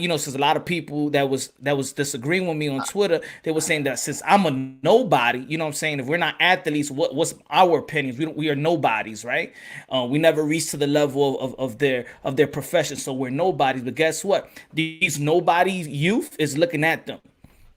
of people that was disagreeing with me on Twitter, they were saying that since I'm a nobody, you know what I'm saying, if we're not athletes, what's our opinions? We are nobodies, right? We never reached to the level of their profession, so we're nobodies. But guess what? These nobody youth is looking at them.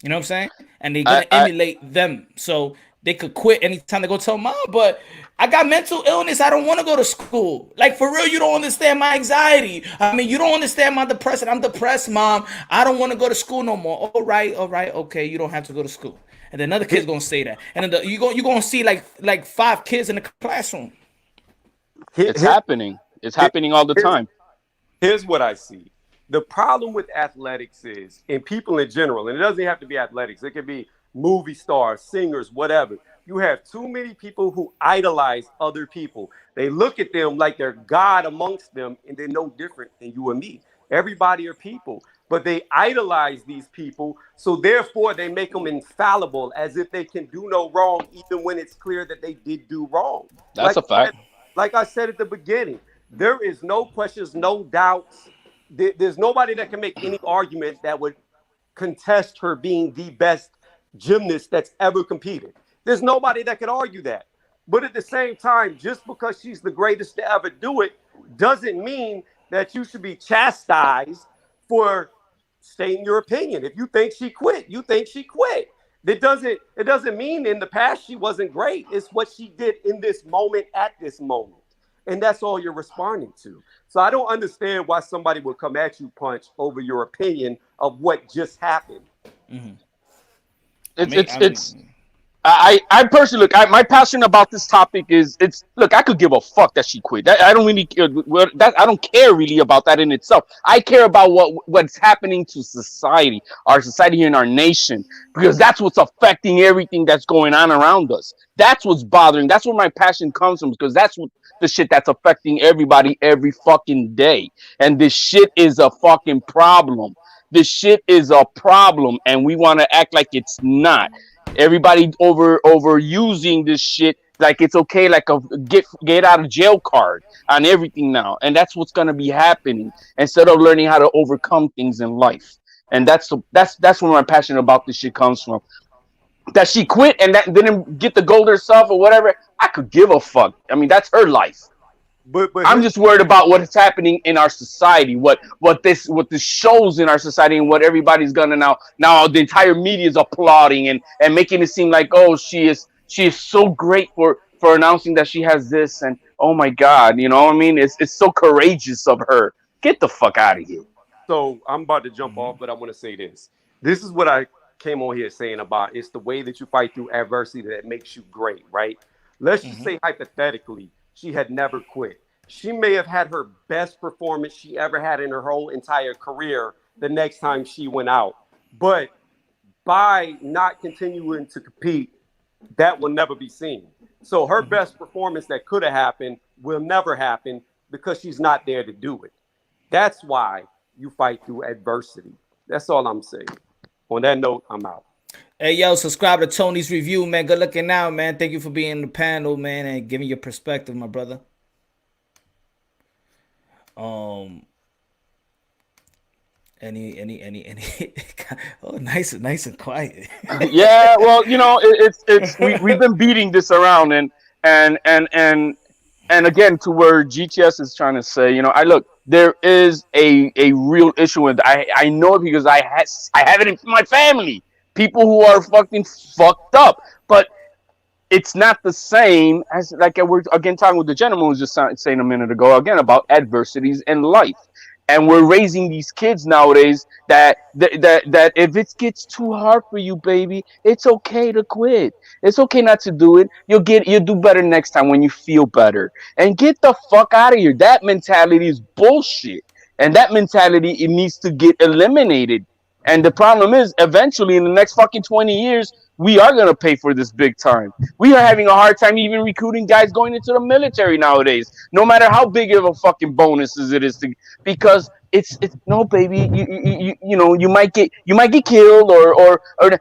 You know what I'm saying? And they're gonna I emulate them. So they could quit anytime they go tell mom, but I got mental illness. I don't want to go to school. Like, for real, you don't understand my anxiety. I mean, you don't understand my depression. I'm depressed, mom. I don't want to go to school no more. All right, okay. You don't have to go to school. And then another kid's gonna say that. And then you're gonna see like 5 kids in the classroom. it's happening. It's happening all the time. Here's what I see. The problem with athletics is, and people in general, and it doesn't have to be athletics, it could be movie stars, singers, whatever. You have too many people who idolize other people. They look at them like they're God amongst them, and they're no different than you and me. Everybody are people, but they idolize these people, so therefore they make them infallible, as if they can do no wrong, even when it's clear that they did do wrong. That's a fact. Like I said at the beginning, there is no questions, no doubts. There's nobody that can make any argument that would contest her being the best gymnast that's ever competed. There's nobody that can argue that. But at the same time, just because she's the greatest to ever do it doesn't mean that you should be chastised for stating your opinion. If you think she quit, you think she quit. It doesn't mean in the past she wasn't great. It's what she did in this moment at this moment. And that's all you're responding to. So I don't understand why somebody would come at you, Punch, over your opinion of what just happened. Mm-hmm. I personally look. My passion about this topic is look. I could give a fuck that she quit. I don't really care. I don't care really about that in itself. I care about what's happening to society, our society and our nation, because that's what's affecting everything that's going on around us. That's what's bothering. That's where my passion comes from, because that's what the shit that's affecting everybody every fucking day. And this shit is a fucking problem. This shit is a problem, and we want to act like it's not. Everybody overusing this shit like it's okay, like a get out of jail card on everything now, and that's what's gonna be happening instead of learning how to overcome things in life. And that's where my passion about this shit comes from. That she quit and that didn't get the gold herself or whatever, I could give a fuck. I mean, that's her life. But I'm just worried about what's happening in our society, what this shows in our society, and what everybody's gonna now the entire media is applauding and making it seem like, oh, she is so great for announcing that she has this, and oh my God, you know what I mean? It's so courageous of her. Get the fuck out of here. So I'm about to jump off, but I want to say this. This is what I came on here saying about it's the way that you fight through adversity that makes you great, right? Let's just say hypothetically, she had never quit. She may have had her best performance she ever had in her whole entire career the next time she went out. But by not continuing to compete, that will never be seen. So her best performance that could have happened will never happen because she's not there to do it. That's why you fight through adversity. That's all I'm saying. On that note, I'm out. Hey, yo, subscribe to Tony's Review, man. Good looking out, man. Thank you for being in the panel, man, and giving your perspective, my brother. Any oh, nice and quiet. Yeah, well, you know, we've been beating this around, and again, to where GTS is trying to say, you know, there is a real issue with, I know it because I have it in my family, people who are fucking fucked up, but it's not the same as, like, we're again talking with the gentleman who was just saying a minute ago, again, about adversities in life. And we're raising these kids nowadays that if it gets too hard for you, baby, it's okay to quit. It's okay not to do it. You'll do better next time when you feel better. And get the fuck out of here. That mentality is bullshit. And that mentality, it needs to get eliminated. And the problem is, eventually, in the next fucking 20 years, we are going to pay for this big time. We are having a hard time even recruiting guys going into the military nowadays, no matter how big of a fucking bonus it is because it's no, baby, you know, you might get killed or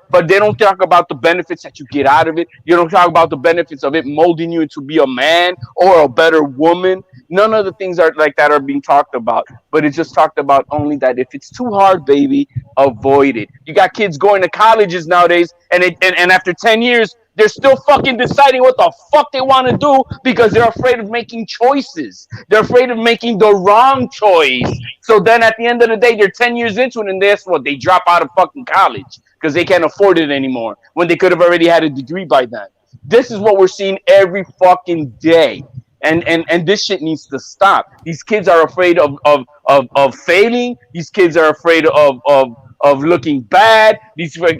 but they don't talk about the benefits that you get out of it. You don't talk about the benefits of it molding you into be a man or a better woman. None of the things are like that are being talked about, but it's just talked about only that if it's too hard, baby, avoid it. You got kids going to colleges nowadays, and after 10 years, they're still fucking deciding what the fuck they want to do because they're afraid of making choices. They're afraid of making the wrong choice. So then at the end of the day, they're 10 years into it, and that's what they drop out of fucking college because they can't afford it anymore when they could have already had a degree by then. This is what we're seeing every fucking day. And this shit needs to stop. These kids are afraid of failing. These kids are afraid of looking bad. These are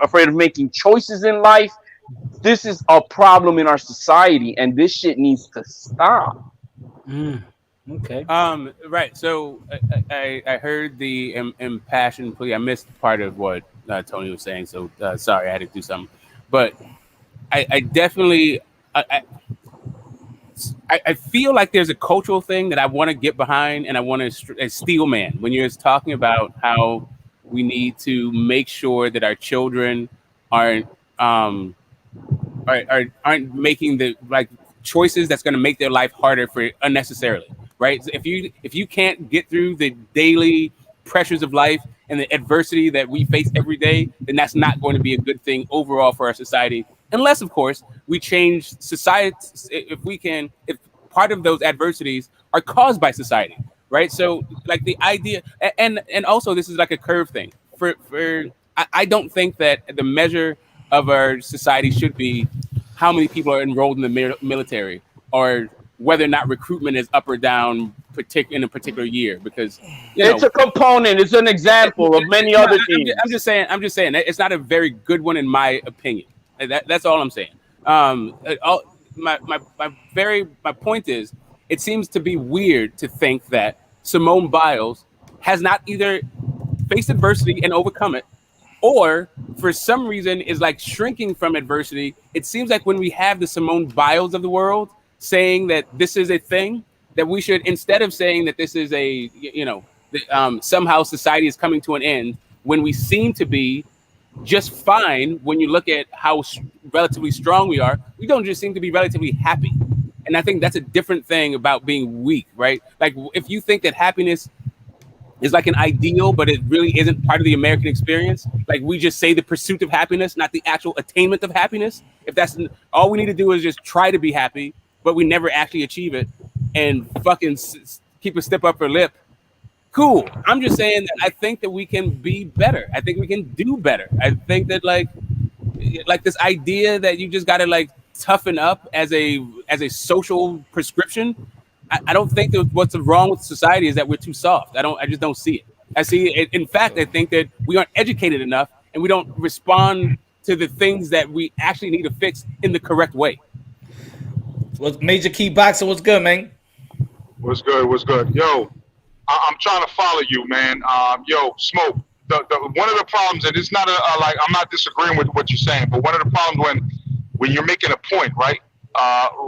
afraid of making choices in life. This is a problem in our society, and this shit needs to stop. Okay. Right. So I heard the impassioned plea. I missed part of what Tony was saying. So sorry, I had to do something. But I definitely. I feel like there's a cultural thing that I want to get behind, and I want to steel man when you're talking about how we need to make sure that our children aren't making the choices that's going to make their life harder for unnecessarily, right? So if you can't get through the daily pressures of life and the adversity that we face every day, then that's not going to be a good thing overall for our society. Unless, of course, we change society. If part of those adversities are caused by society, right? So, like the idea, and also this is like a curve thing. I don't think that the measure of our society should be how many people are enrolled in the military or whether or not recruitment is up or down in a particular year, because it's a component. It's an example of many other things. I'm just saying it's not a very good one in my opinion. That's all I'm saying. My point is, it seems to be weird to think that Simone Biles has not either faced adversity and overcome it, or for some reason is like shrinking from adversity. It seems like when we have the Simone Biles of the world saying that this is a thing, that we should, instead of saying that this is somehow society is coming to an end, when we seem to be just fine. When you look at how relatively strong we are, we don't just seem to be relatively happy. And I think that's a different thing about being weak, right? Like, if you think that happiness is like an ideal, but it really isn't part of the American experience, like we just say the pursuit of happiness, not the actual attainment of happiness. If that's all we need to do is just try to be happy, but we never actually achieve it and fucking keep a step up her lip. Cool. I'm just saying that I think that we can be better. I think we can do better. I think that like this idea that you just got to like toughen up as a social prescription. I don't think that what's wrong with society is that we're too soft. I just don't see it. I see it. In fact, I think that we aren't educated enough and we don't respond to the things that we actually need to fix in the correct way. What's Major Key Boxer? What's good, man? What's good? What's good? Yo, I'm trying to follow you, man. Yo, Smoke, one of the problems, and it's not like I'm not disagreeing with what you're saying, but one of the problems when you're making a point, right?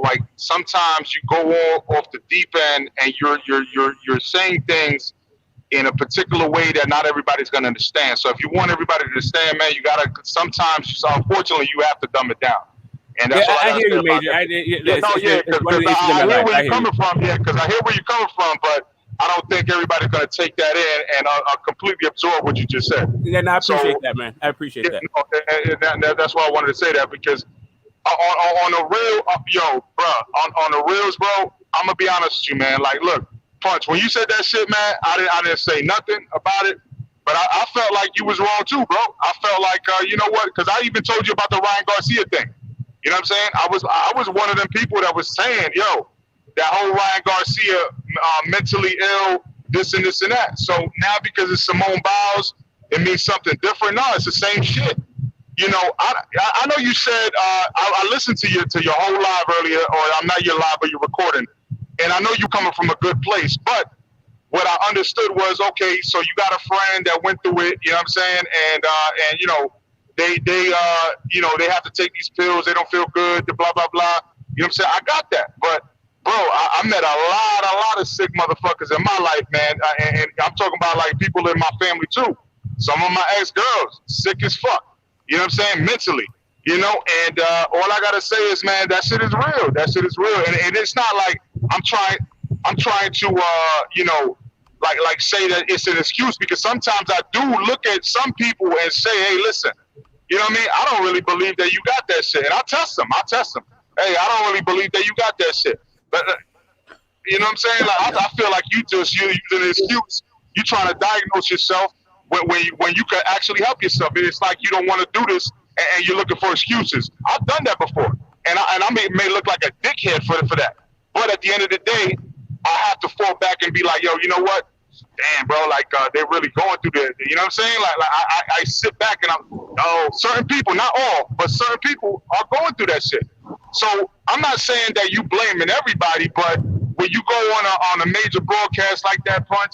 Like sometimes you go off the deep end and you're saying things in a particular way that not everybody's going to understand. So if you want everybody to understand, man, you gotta sometimes, unfortunately, you have to dumb it down. And that's all I I hear you, about Major. that. It's one of the issues in I my hear life. where I you're hear you. coming from. Yeah, because I hear where you're coming from, but I don't think everybody's going to take that in and completely absorb what you just said. Yeah, no, I appreciate that, man. I appreciate that. That's why I wanted to say that, because on the real, yo, bro, on the reals, bro, I'm gonna be honest with you, man. Like, look, Punch, when you said that shit, man, I didn't say nothing about it, but I felt like you was wrong too, bro. I felt like, you know what? Because I even told you about the Ryan Garcia thing. You know what I'm saying? I was one of them people that was saying, yo, that whole Ryan Garcia mentally ill, this and this and that. So now because it's Simone Biles, it means something different. No, it's the same shit. You know, I know you said I listened to your whole live earlier, or I'm not your live, but your recording, and I know you coming from a good place. But what I understood was, okay, so you got a friend that went through it. You know what I'm saying? And you know, they you know, they have to take these pills. They don't feel good. The blah blah blah. You know what I'm saying? I got that, but bro, I met a lot of sick motherfuckers in my life, man, and I'm talking about like people in my family too. Some of my ex-girls, sick as fuck. You know what I'm saying? Mentally, you know, and all I gotta say is, man, that shit is real. That shit is real, and it's not like I'm trying to, you know, like say that it's an excuse, because sometimes I do look at some people and say, hey, listen, you know what I mean? I don't really believe that you got that shit, and I test them. Hey, I don't really believe that you got that shit, but you know what I'm saying? Like I feel like you're using an excuse. You trying to diagnose yourself when you can actually help yourself. It's like you don't want to do this and you're looking for excuses. I've done that before, and I may look like a dickhead for that. But at the end of the day, I have to fall back and be like, yo, you know what? Damn, bro, like they're really going through the, you know what I'm saying? Like I sit back and certain people, not all, but certain people are going through that shit. So I'm not saying that you blaming everybody, but when you go on a major broadcast like that, Punch,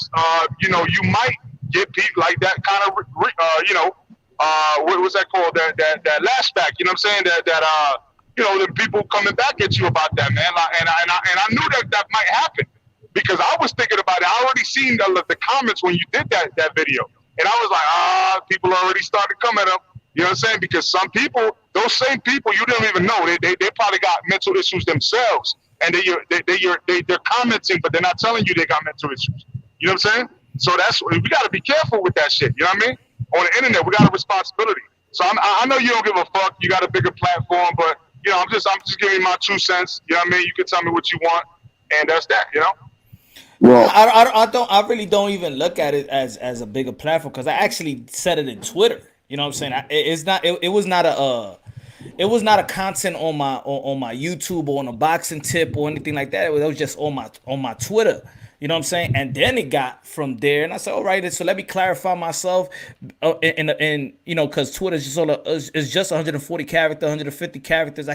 you know, you might get people like that kind of, you know, what was that called? That lashback. You know what I'm saying? That you know, the people coming back at you about that, man. Like, and I knew that might happen, because I was thinking about it. I already seen the comments when you did that video, and I was like, people already started coming up. You know what I'm saying? Because some people, those same people, you don't even know. They probably got mental issues themselves, and they're commenting, but they're not telling you they got mental issues. You know what I'm saying? So we got to be careful with that shit. You know what I mean? On the internet, we got a responsibility. So I know you don't give a fuck. You got a bigger platform, but you know, I'm just giving my 2 cents. You know what I mean? You can tell me what you want, and that's that. You know? Well, I really don't even look at it as a bigger platform, because I actually said it in Twitter. You know what I'm saying? It was not a content on my YouTube or on a boxing tip or anything like that. It was just on my Twitter. You know what I'm saying? And then it got from there, and I said, all right, so let me clarify myself. And you know, because Twitter is just 140 characters, 150 characters.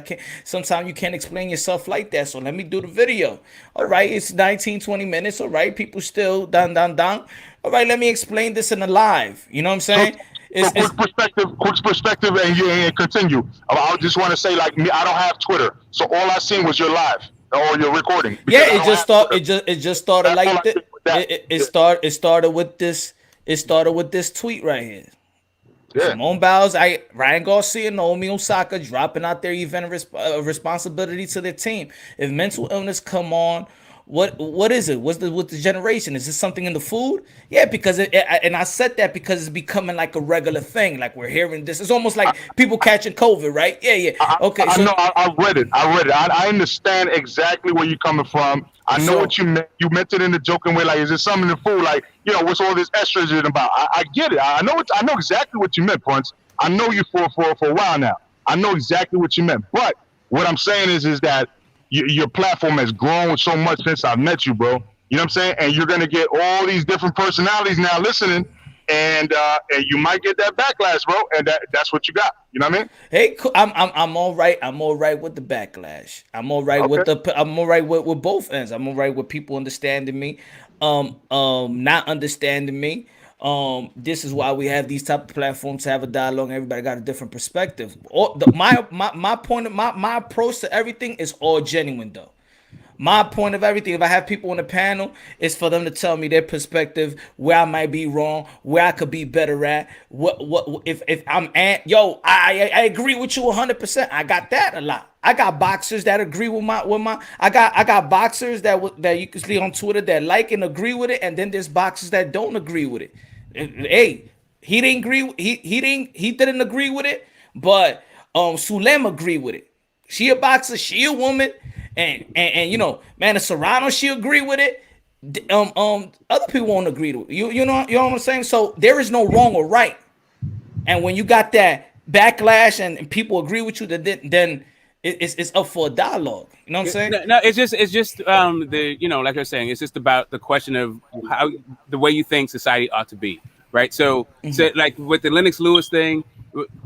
Sometimes you can't explain yourself like that. So let me do the video. All right, it's 19, 20 minutes. All right, people still down. All right, let me explain this in a live. You know what I'm saying? Quick perspective, and continue. I just want to say, like me, I don't have Twitter, so all I seen was your live or your recording. Yeah, it just started like this. It started with this tweet right here. Yeah. Simone Biles, Ryan Garcia, Naomi Osaka dropping out their event responsibility to their team. If mental illness come on, what is it? What's the generation? Is this something in the food? Yeah, because and I said that because it's becoming like a regular thing. Like we're hearing this. It's almost like people catching COVID, right? Yeah. Okay. I know. I read it. I understand exactly where you're coming from. I know what you meant. You meant it in a joking way. Like, is it something in the food? Like, you know, what's all this estrogen about? I get it. I know exactly what you meant, Prince. I know you for a while now. I know exactly what you meant. But what I'm saying is that your platform has grown so much since I met you, bro. You know what I'm saying? And you're gonna get all these different personalities now listening, and you might get that backlash, bro. And that's what you got. You know what I mean? Hey, I'm all right. I'm all right with the backlash. I'm all right with I'm all right with both ends. I'm all right with people understanding me, not understanding me. This is why we have these type of platforms to have a dialogue. And everybody got a different perspective. My point of my approach to everything is all genuine though. My point of everything, if I have people on the panel, is for them to tell me their perspective, where I might be wrong, where I could be better at. What if I'm at I agree with you 100%. I got that a lot. I got boxers that agree with my I got boxers that you can see on Twitter that like and agree with it, and then there's boxers that don't agree with it. Hey, he didn't agree. He didn't agree with it, but Sulem agreed with it. She a boxer, she a woman, and you know, man, the Serrano, she agree with it. Other people won't agree to it. You know what I'm saying? So there is no wrong or right. And when you got that backlash and people agree with you, then it's up for a dialogue. You know what I'm saying? No, it's just the, you know, like I was saying, it's just about the question of how the way you think society ought to be, right? So like with the Lennox Lewis thing,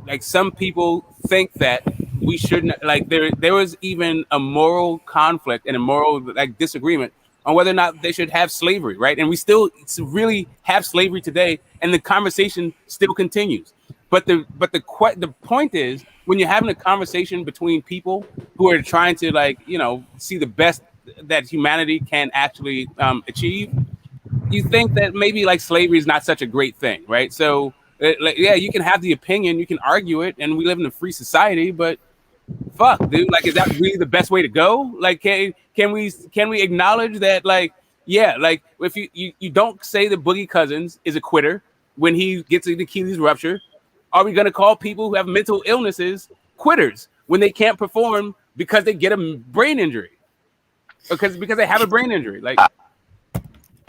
like some people think that we shouldn't, like there was even a moral conflict and a moral like disagreement on whether or not they should have slavery, right? And we still really have slavery today, and the conversation still continues. But the point is, when you're having a conversation between people who are trying to, like, you know, see the best that humanity can actually achieve, you think that maybe like slavery is not such a great thing, right? So yeah, you can have the opinion, you can argue it, and we live in a free society, but fuck, dude, like, is that really the best way to go? Like, can we acknowledge that, like, yeah, like if you don't say that Boogie Cousins is a quitter when he gets an Achilles rupture, are we gonna call people who have mental illnesses quitters when they can't perform because they get a brain injury? Because they have a brain injury, like.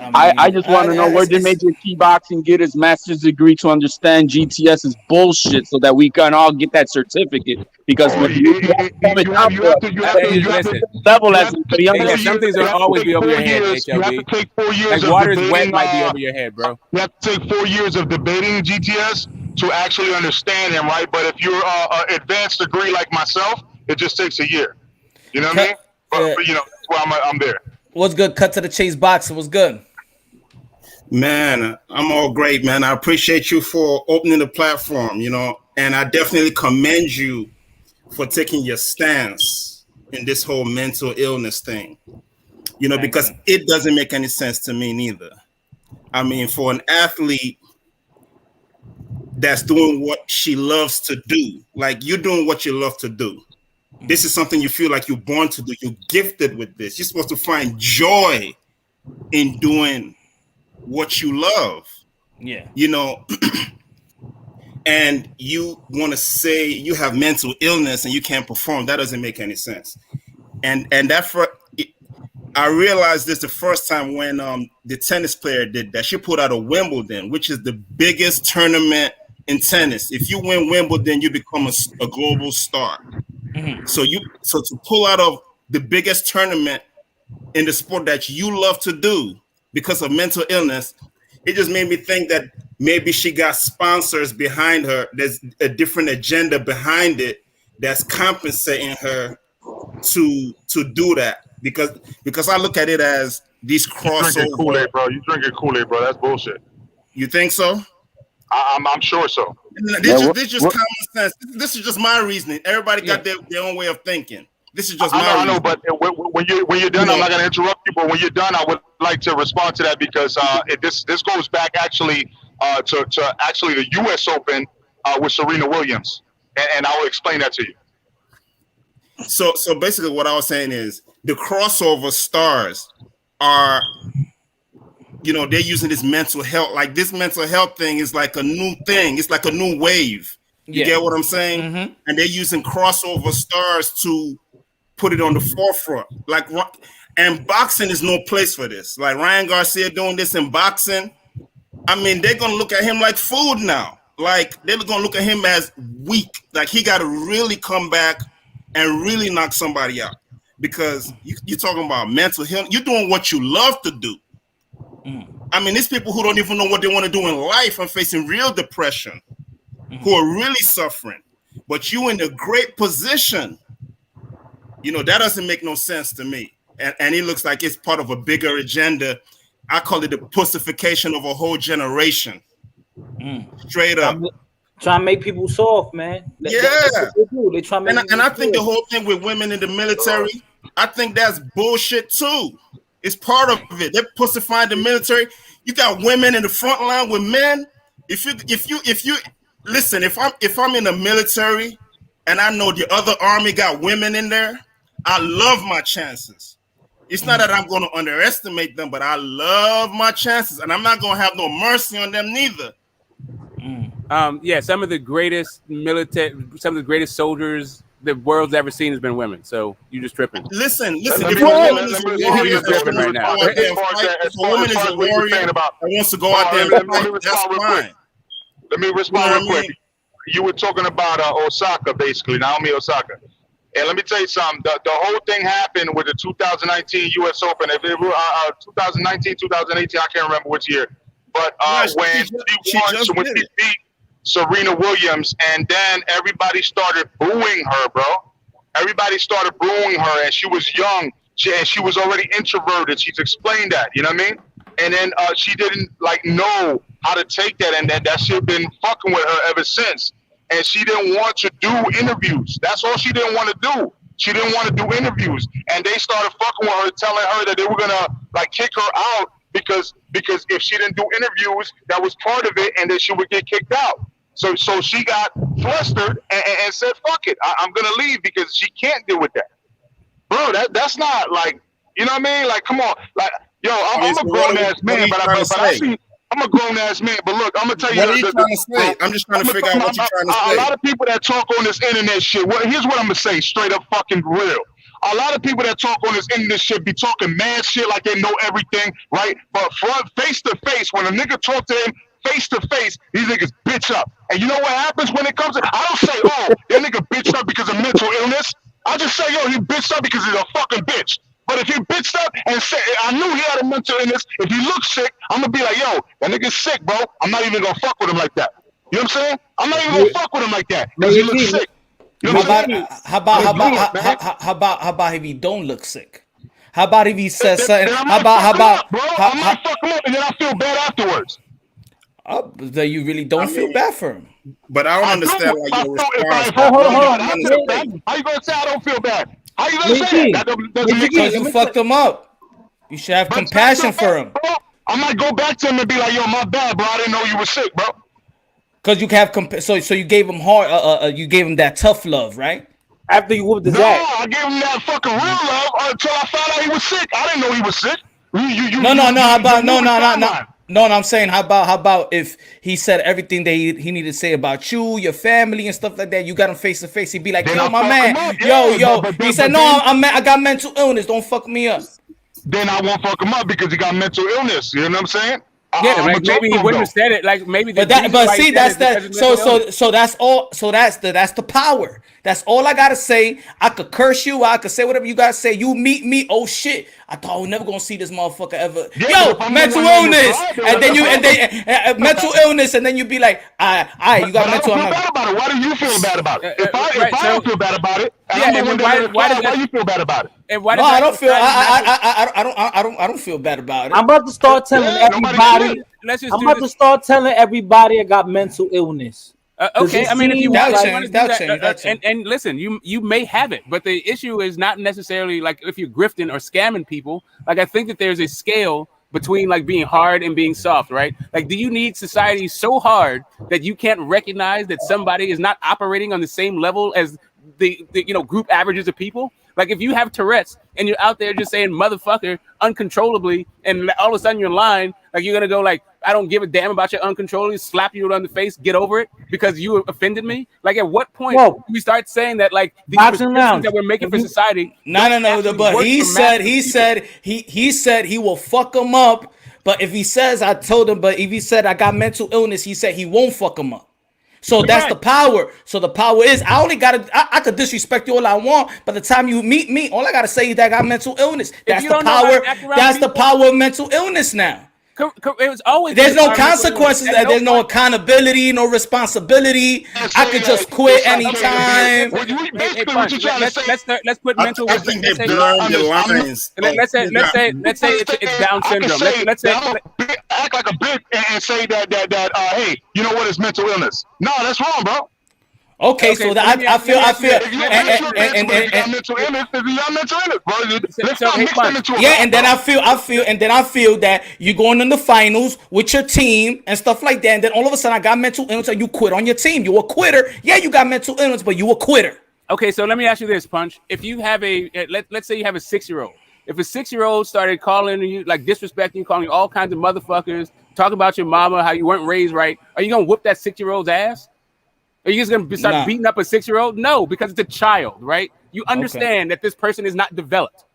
I just want to know, where did Major Key Boxing get his master's degree to understand GTS is bullshit, so that we can all get that certificate? Because when you level as some things will always be over your head, HLB. You have to take 4 years. Like water's wet might be over your head, bro. You have to take 4 years of debating GTS to actually understand him, right? But if you're an advanced degree like myself, it just takes a year. You know what I mean? But you know, that's why I'm there. What's good? Cut to the chase boxing. What's good? Man, I'm all great, man. I appreciate you for opening the platform, you know, and I definitely commend you for taking your stance in this whole mental illness thing, you know, because it doesn't make any sense to me neither. I mean, for an athlete that's doing what she loves to do, like you're doing what you love to do. This is something you feel like you're born to do. You're gifted with this. You're supposed to find joy in doing what you love, you know, and you want to say you have mental illness and you can't perform. That doesn't make any sense. And I realized this the first time when the tennis player did that. She put out a Wimbledon, which is the biggest tournament in tennis. If you win Wimbledon, you become a global star. So to pull out of the biggest tournament in the sport that you love to do because of mental illness, it just made me think that maybe she got sponsors behind her. There's a different agenda behind it that's compensating her to do that. Because I look at it as these crossover. You drinking Kool-Aid, bro. You drinking Kool-Aid, bro. That's bullshit. You think so? I'm sure so. This is just common sense. This is just my reasoning. Everybody got their own way of thinking. This is just my reasoning. I know, but when you're done, I'm not going to interrupt you. But when you're done, I would like to respond to that because this goes back actually to actually the U.S. Open with Serena Williams, and I will explain that to you. So basically, what I was saying is the crossover stars are, you know, they're using this mental health. Like this mental health thing is like a new thing. It's like a new wave. You get what I'm saying? Mm-hmm. And they're using crossover stars to put it on the forefront. Like, and boxing is no place for this. Like Ryan Garcia doing this in boxing. I mean, they're gonna look at him like food now. Like they're gonna look at him as weak. Like he got to really come back and really knock somebody out. Because you're talking about mental health. You're doing what you love to do. I mean, there's people who don't even know what they want to do in life and facing real depression, who are really suffering. But you in a great position. You know, that doesn't make no sense to me. And it looks like it's part of a bigger agenda. I call it the pussification of a whole generation. Straight up. Trying to make people soft, man. Yeah. That's what they do. They try to make And I think the whole thing with women in the military, I think that's bullshit too. It's part of it. They're pussifying the military. You got women in the front line with men. If you listen, if I'm in the military and I know the other army got women in there, I love my chances. It's not that I'm going to underestimate them, but I love my chances, and I'm not going to have no mercy on them neither. Yeah, some of the greatest soldiers the world's ever seen has been women. So you just tripping. Listen. Let If me- a woman let is me- a let me- warrior let me- that right now. wants to go out there and fight, if a woman is a warrior that wants to go out there and fight, that's fine. Let me respond real quick. You were talking about Osaka, basically, Naomi Osaka. And let me tell you something. The whole thing happened with the 2019 U.S. Open. If it was 2019, 2018, I can't remember which year. But when she beat Serena Williams, and then everybody started booing her, bro. Everybody started booing her, and she was young. She was already introverted. She's explained that, you know what I mean? And then she didn't know how to take that, and that shit been fucking with her ever since. And she didn't want to do interviews. That's all she didn't want to do. She didn't want to do interviews, and they started fucking with her, telling her that they were gonna kick her out because if she didn't do interviews, that was part of it, and then she would get kicked out. So she got flustered and said, "Fuck it, I'm gonna leave because she can't deal with that." Bro, that's not you know what I mean? Come on, yo, I'm a grown ass man, but I'm a grown ass man. But look, I'm gonna tell you. What are you trying to say? I'm just trying to figure out what you're trying to say. A lot of people that talk on this internet shit. Here's what I'm gonna say, straight up fucking real. A lot of people that talk on this internet shit be talking mad shit like they know everything, right? But face to face, when a nigga talk to him face to face, these niggas bitch up. And you know what happens when it comes to? I don't say, oh, that nigga bitched up because of mental illness. I just say, yo, he bitched up because he's a fucking bitch. But if he bitched up and said, I knew he had a mental illness, if he looks sick, I'm going to be like, yo, that nigga's sick, bro. I'm not even going to fuck with him like that. You know what I'm saying? I'm not even going to fuck with him like that because he looks sick. You know How about if he don't look sick? How about if he says something? How about bro? I might fuck him up and then I feel bad afterwards. That you really don't feel bad for him. But I don't understand why you're responsible. Hold on. How you gonna say I don't feel bad? How you gonna say that? Because you fucked him up. You should have compassion for him. Bro, I might go back to him and be like, yo, my bad, bro. I didn't know you were sick, bro. Because you have so you gave him you gave him that tough love, right? After you whooped his ass. No, I gave him that fucking real love until I found out he was sick. I didn't know he was sick. No, I'm saying how about if he said everything that he needed to say about you, your family, and stuff like that. You got him face to face. He'd be like, yo, my man, yo. He said, no, I got mental illness. Don't fuck me up. Then I won't fuck him up because he got mental illness. You know what I'm saying? Yeah, maybe he wouldn't have said it. Maybe. But see, that's that. So that's all. So that's the power. That's all I gotta say. I could curse you. I could say whatever you gotta say. You meet me. Oh shit! I thought I was never gonna see this motherfucker ever. Yeah, yo, mental illness, and then mental illness, and then you be like, you got mental. I don't feel bad about it. Why do you feel bad about it? If I don't feel bad about it, why do you feel bad about it? And why no, I don't feel. I don't feel bad about it. I'm about to start telling everybody. I'm about to start telling everybody I got mental illness. Okay, I mean, if you want to do that, and listen, you may have it, but the issue is not necessarily if you're grifting or scamming people. I think that there's a scale between being hard and being soft, right? Do you need society so hard that you can't recognize that somebody is not operating on the same level as the group averages of people? If you have Tourette's and you're out there just saying motherfucker uncontrollably, and all of a sudden you're in line, you're gonna go I don't give a damn about your uncontrollably, slap you on the face, get over it because you offended me. At what point do we start saying that these restrictions that we're making for society? No. But he said he will fuck him up. But if he says if he said I got mental illness, he said he won't fuck him up. So that's the power. So the power is I could disrespect you all I want. By the time you meet me, all I gotta say is that I got mental illness. That's the power. That's the power of mental illness now. It was always there's no consequences. There's no accountability, no responsibility. I could just quit anytime. Let's put mental. I think they blurred the lines. Let's say it's Down syndrome. Let's say act like a bitch and say that hey, you know what? It's mental illness. No, that's wrong, bro. Okay, so that I feel, If you're a bitch, you're a bitch, but if you got mental illness, if you got mental illness, bro, let's not mix them into a yeah, and then I feel that you're going in the finals with your team and stuff like that, and then all of a sudden I got mental illness and you quit on your team. You a quitter. Yeah, you got mental illness, but you a quitter. Okay, so let me ask you this, Punch. If you have let's say you have a 6-year-old. If a 6-year-old started calling you, like disrespecting you, calling you all kinds of motherfuckers, talking about your mama, how you weren't raised right, are you gonna whoop that 6-year-old's ass? Are you just gonna start beating up a 6-year-old? No, because it's a child, right? You understand that this person is not developed,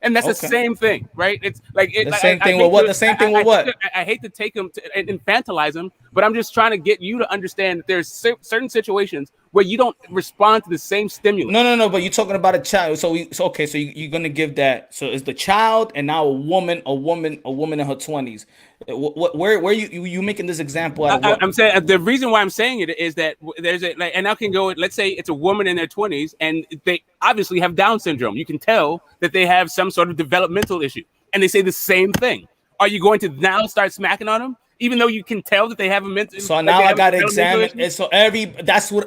and that's the same thing, right? It's like the same thing with what? The same thing with what? I hate to take them and infantilize them, but I'm just trying to get you to understand that there's certain situations where you don't respond to the same stimulus. No. But you're talking about a child. So you're gonna give that. So it's the child, and now a woman in her 20s. Where you making this example out of what? I'm saying the reason why I'm saying it is that there's and I can go. Let's say it's a woman in their 20s, and they obviously have Down syndrome. You can tell that they have some sort of developmental issue, and they say the same thing. Are you going to now start smacking on them? Even though you can tell that they have a mental. So now I got to examine it. So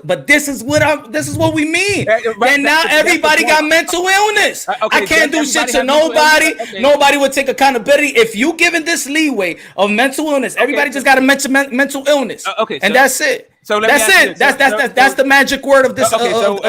but this is what we mean. Right, and now everybody got mental illness. I can't do shit to nobody. Nobody would take accountability. If you giving this leeway of mental illness, everybody just got to mention mental illness. And that's it. So that's it. That's the magic word of this. Okay, so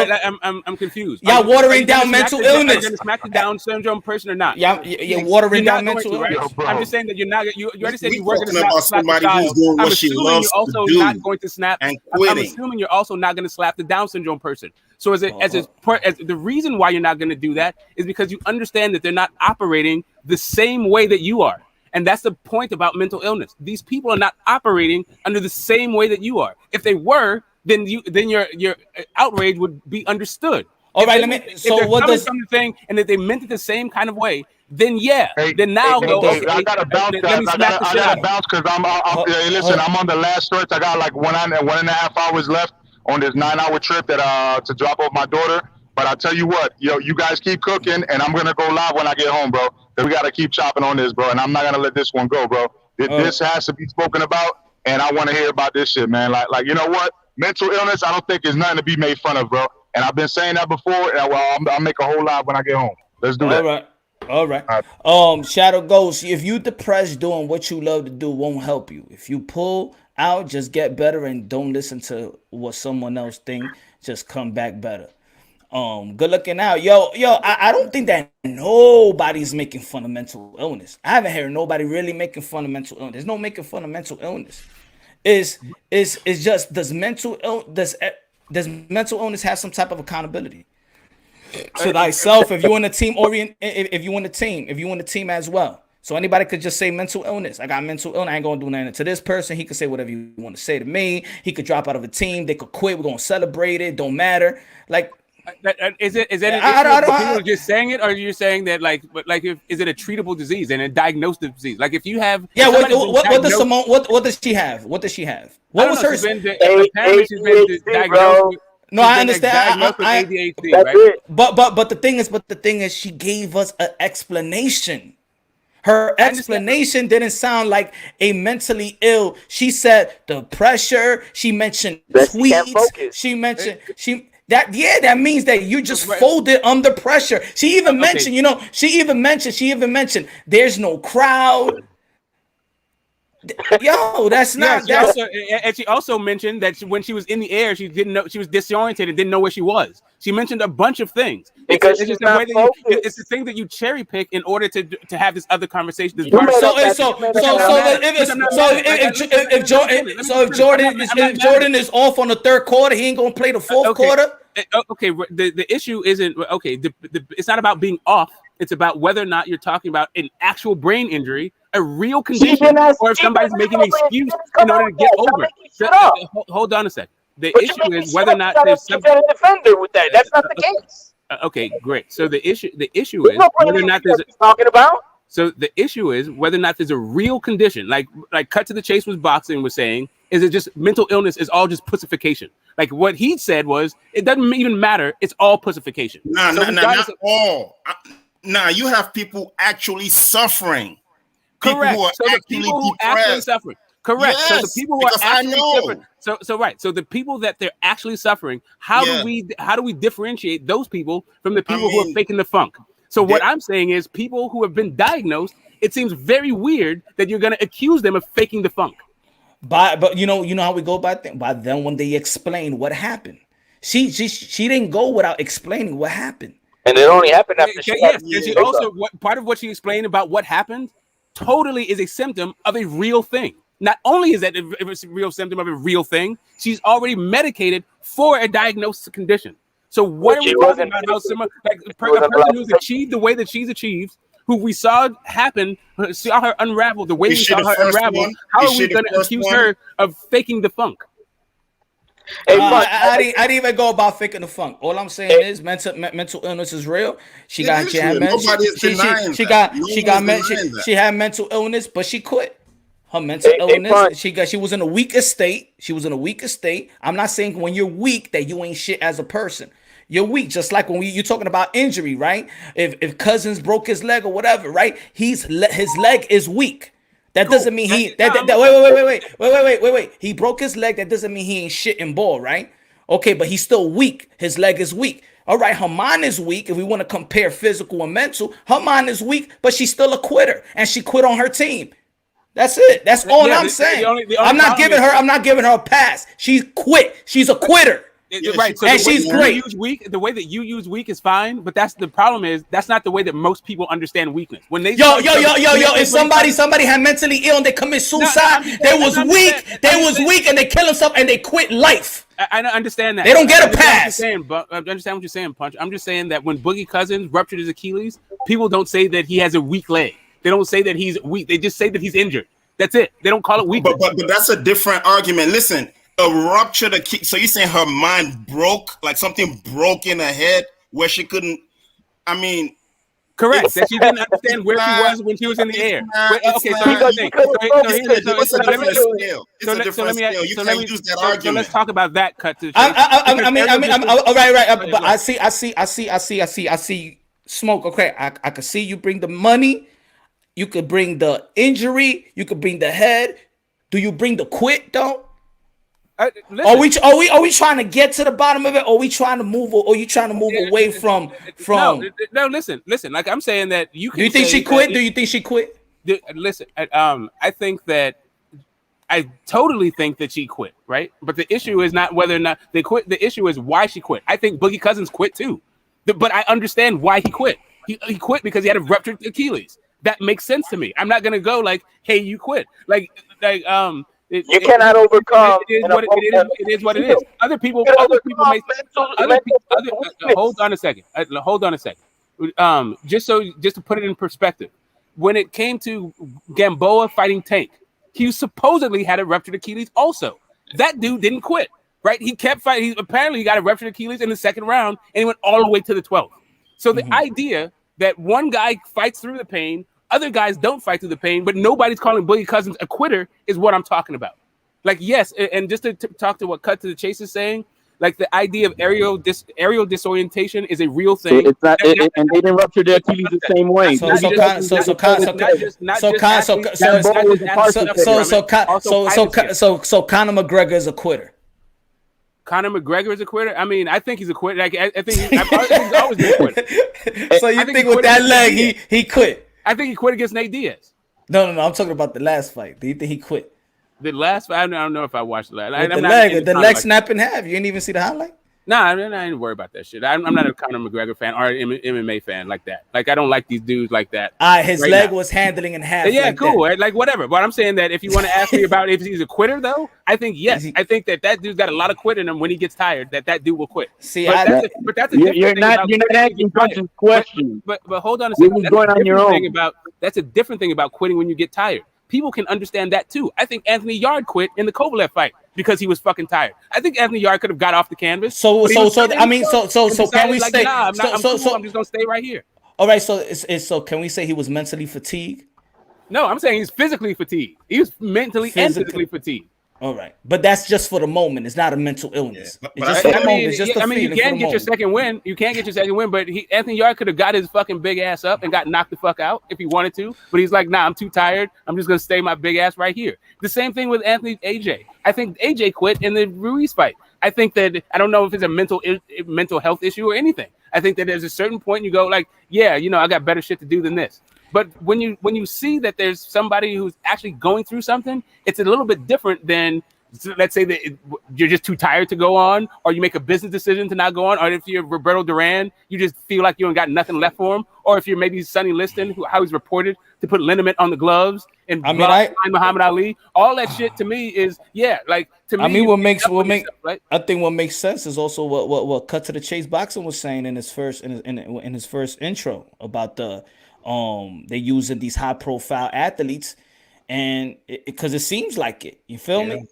I'm confused. Y'all watering down mental illness. Are you going to smack the Down syndrome person or not? Yeah, you're watering down mental illness. I'm just saying that you're not. You already said you weren't going to talking about somebody who's doing what she loves to do not going to snap. And quitting. I'm assuming you're also not going to slap the Down syndrome person. So as the reason why you're not going to do that is because you understand that they're not operating the same way that you are. And that's the point about mental illness. These people are not operating under the same way that you are. If they were, then your outrage would be understood. All right, so what does the thing, and if they meant it the same kind of way, then yeah. Then now I gotta bounce. I gotta bounce because listen, I'm on the last stretch. I got like 1.5 hours left on this 9-hour trip that to drop off my daughter. But I tell you what, you guys keep cooking, and I'm gonna go live when I get home, bro. We gotta keep chopping on this, bro, and I'm not gonna let this one go, bro. This has to be spoken about, and I want to hear about this shit, man. Like you know what? Mental illness, I don't think is nothing to be made fun of, bro. And I've been saying that before. And I'll make a whole live when I get home. Let's do that. All right. Shadow Ghost. If you depressed, doing what you love to do won't help you. If you pull out, just get better and don't listen to what someone else think. Just come back better. Good looking out. Yo, I don't think that nobody's making fun of mental illness. I haven't heard nobody really making fun of mental illness. There's no making fun of mental illness. It's just does mental illness have some type of accountability to thyself? If you want a team if you want a team as well. So anybody could just say mental illness. I got mental illness. I ain't gonna do nothing to this person. He could say whatever you want to say to me. He could drop out of a team. They could quit. We're gonna celebrate it. Don't matter. Like. Is that an issue people just saying it, or are you saying that is it a treatable disease and a diagnosed disease? Like if you have what does Simone what does she have? What does she have? What was hers? She's been diagnosed. No, I understand. ADHD, right? But the thing is, she gave us an explanation. Her explanation didn't sound like a mentally ill. She said the pressure. She mentioned tweets. She mentioned that means that you just folded under pressure. She even mentioned, she even mentioned there's no crowd. Yo, that's not. And she also mentioned that when she was in the air, she didn't know, she was disoriented and didn't know where she was. She mentioned a bunch of things because it's just the way that it's the thing that you cherry pick in order to have this other conversation. If Jordan is off on the third quarter, he ain't gonna play the fourth quarter. Okay, the issue isn't it's not about being off. It's about whether or not you're talking about an actual brain injury, a real condition, or if somebody's making an excuse in order to get over it. Hold on a sec. The issue is whether or not there's some defender with that. That's not the case. Okay, great. So the issue is whether or not there's talking about. So the issue is whether or not there's a real condition, like cut to the chase was boxing was saying, is it just mental illness is all just pussification? Like what he said was, it doesn't even matter. It's all pussification. Not all. Nah, you have people actually suffering. People Correct. who are So the actually people who actually depressed. suffering. Correct. So the Yes, people who are because I actually know. suffering. So right. So the people that they're actually suffering. How Yeah. do we differentiate those people from the I people who are mean, faking the funk? So what they- I'm saying is, people who have been diagnosed. It seems very weird that you're going to accuse them of faking the funk. But you know how we go by them when they explain what happened. She didn't go without explaining what happened. And it only happened after she Yes, got and she break also up. part of what she explained about what happened totally is a symptom of a real thing. Not only is that it's a real symptom of a real thing, she's already medicated for a diagnosed condition. So what are we talking about? How similar, like a person who's achieved the way that she's achieved, who we saw happen, saw her unravel the way we Is she saw the her first unravel. one? How Is are she we the going to first accuse one? her of faking the funk? Hey, I didn't even go about faking the funk. All I'm saying is mental illness is real. She It got is she had real. men- Nobody is denying she that. got No she one got is men- denying that. she had mental illness, but she quit. Her mental illness, Punch. she was in a weaker state. She was in a weaker state. I'm not saying when you're weak that you ain't shit as a person. You're weak, just like when you're talking about injury, right? If Cousins broke his leg or whatever, right? His leg is weak. That doesn't mean he wait. He broke his leg. That doesn't mean he ain't shit in ball, right? Okay, but he's still weak. His leg is weak. All right, her mind is weak. If we want to compare physical and mental, her mind is weak, but she's still a quitter, and she quit on her team. That's it. That's all I'm saying. I'm not giving her a pass. She quit. She's a quitter. Right, so and the way she's that great. You use weak, the way that you use weak is fine, but that's the problem is that's not the way that most people understand weakness. When they Yo, if somebody had mentally ill and they commit suicide, they was weak and they kill themselves and they quit life. I understand that. They don't get a pass. I understand what you're saying, Punch. I'm just saying that when Boogie Cousins ruptured his Achilles, people don't say that he has a weak leg. They don't say that he's weak. They just say that he's injured. That's it. They don't call it weakness. But that's a different argument. Listen, a ruptured Achilles. So you're saying her mind broke, like something broke in her head where she couldn't. I mean, correct. That she didn't understand where she was when she was in the air. Okay, so here's the thing. It's a different scale. It's a different scale. You can't use that argument. So let's talk about that cut to. I mean, right. But I see smoke. Okay, I can see you bring the money. You could bring the injury. You could bring the head. Do you bring the quit though? Are we trying to get to the bottom of it, or are we trying to move, or are you trying to move away from? No, listen. Like I'm saying that you can. Do you think she quit? Do you think she quit? Listen, I think that I totally think that she quit, right? But the issue is not whether or not they quit. The issue is why she quit. I think Boogie Cousins quit too, but I understand why he quit. He quit because he had a ruptured Achilles. That makes sense to me. I'm not gonna go like, "Hey, you quit." You cannot overcome. It is what it is. Other people may. Hold on a second. Just to put it in perspective, when it came to Gamboa fighting Tank, he supposedly had a ruptured Achilles. Also, that dude didn't quit. Right? He kept fighting. Apparently, he got a ruptured Achilles in the second round, and he went all the way to the 12th. So the idea that one guy fights through the pain, other guys don't fight through the pain, but nobody's calling Boogie Cousins a quitter is what I'm talking about. Like, yes, and just to talk to what Cut to the Chase is saying, like the idea of aerial disorientation is a real thing. It's not, and they didn't rupture their Achilles the same way. So Conor McGregor is a quitter. Conor McGregor is a quitter. I mean, I think he's a quitter. Like, I think he's always been a quitter. So you think with that leg he quit? I think he quit against Nate Diaz. No. I'm talking about the last fight. Do you think he quit? The last fight, I don't know if I watched the last. The leg snap in half. You didn't even see the highlight? Nah, I didn't worry about that shit. I'm not a Conor McGregor fan or an MMA fan like that. Like, I don't like these dudes like that. His leg was handling in half. Yeah, like cool. That. Like, whatever. But I'm saying that if you want to ask me about if he's a quitter, though, I think yes. I think that dude's got a lot of quit in him. When he gets tired, that dude will quit. See, but that's a you're not asking Punch's question. But hold on a second. You're going on your own. That's a different thing about quitting when you get tired. People can understand that too. I think Anthony Yard quit in the Kovalev fight because he was fucking tired. I think Anthony Yard could have got off the canvas. So can we stay? Nah, I'm just gonna stay right here. All right. So can we say he was mentally fatigued? No, I'm saying he's physically fatigued. He was mentally and physically fatigued. All right, but that's just for the moment. It's not a mental illness. Yeah, It's but just for the I moment. mean, It's just a you feeling for can the get your moment. second win. You can get your second win, but Anthony Yarde could have got his fucking big ass up and got knocked the fuck out if he wanted to. But he's like, nah, I'm too tired. I'm just gonna stay my big ass right here. The same thing with Anthony AJ. I think AJ quit in the Ruiz fight. I think that I don't know if it's a mental health issue or anything. I think that there's a certain point you go like, yeah, I got better shit to do than this. But when you see that there's somebody who's actually going through something, it's a little bit different than, let's say that you're just too tired to go on, or you make a business decision to not go on, or if you're Roberto Duran, you just feel like you ain't got nothing left for him, or if you're maybe Sonny Liston, how he's reported to put liniment on the gloves and Muhammad Ali, all that shit to me is like to me. I mean, I think what makes sense is also what Cut to the Chase Boxing was saying in his first in his first intro about they using these high profile athletes, and because it seems like it. You feel me?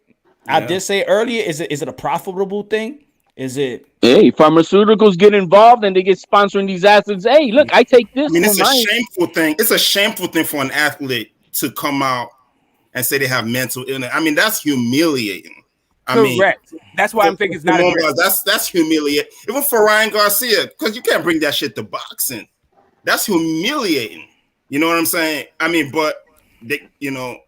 I did say earlier, is it a profitable thing? Is it? Hey, pharmaceuticals get involved and they get sponsoring these athletes. Hey, look, I take this. I mean, it's a shameful thing. It's a shameful thing for an athlete to come out and say they have mental illness. I mean, that's humiliating. Correct. That's why I'm thinking it's not. That's humiliating. Even for Ryan Garcia, because you can't bring that shit to boxing. That's humiliating. You know what I'm saying? I mean, but they,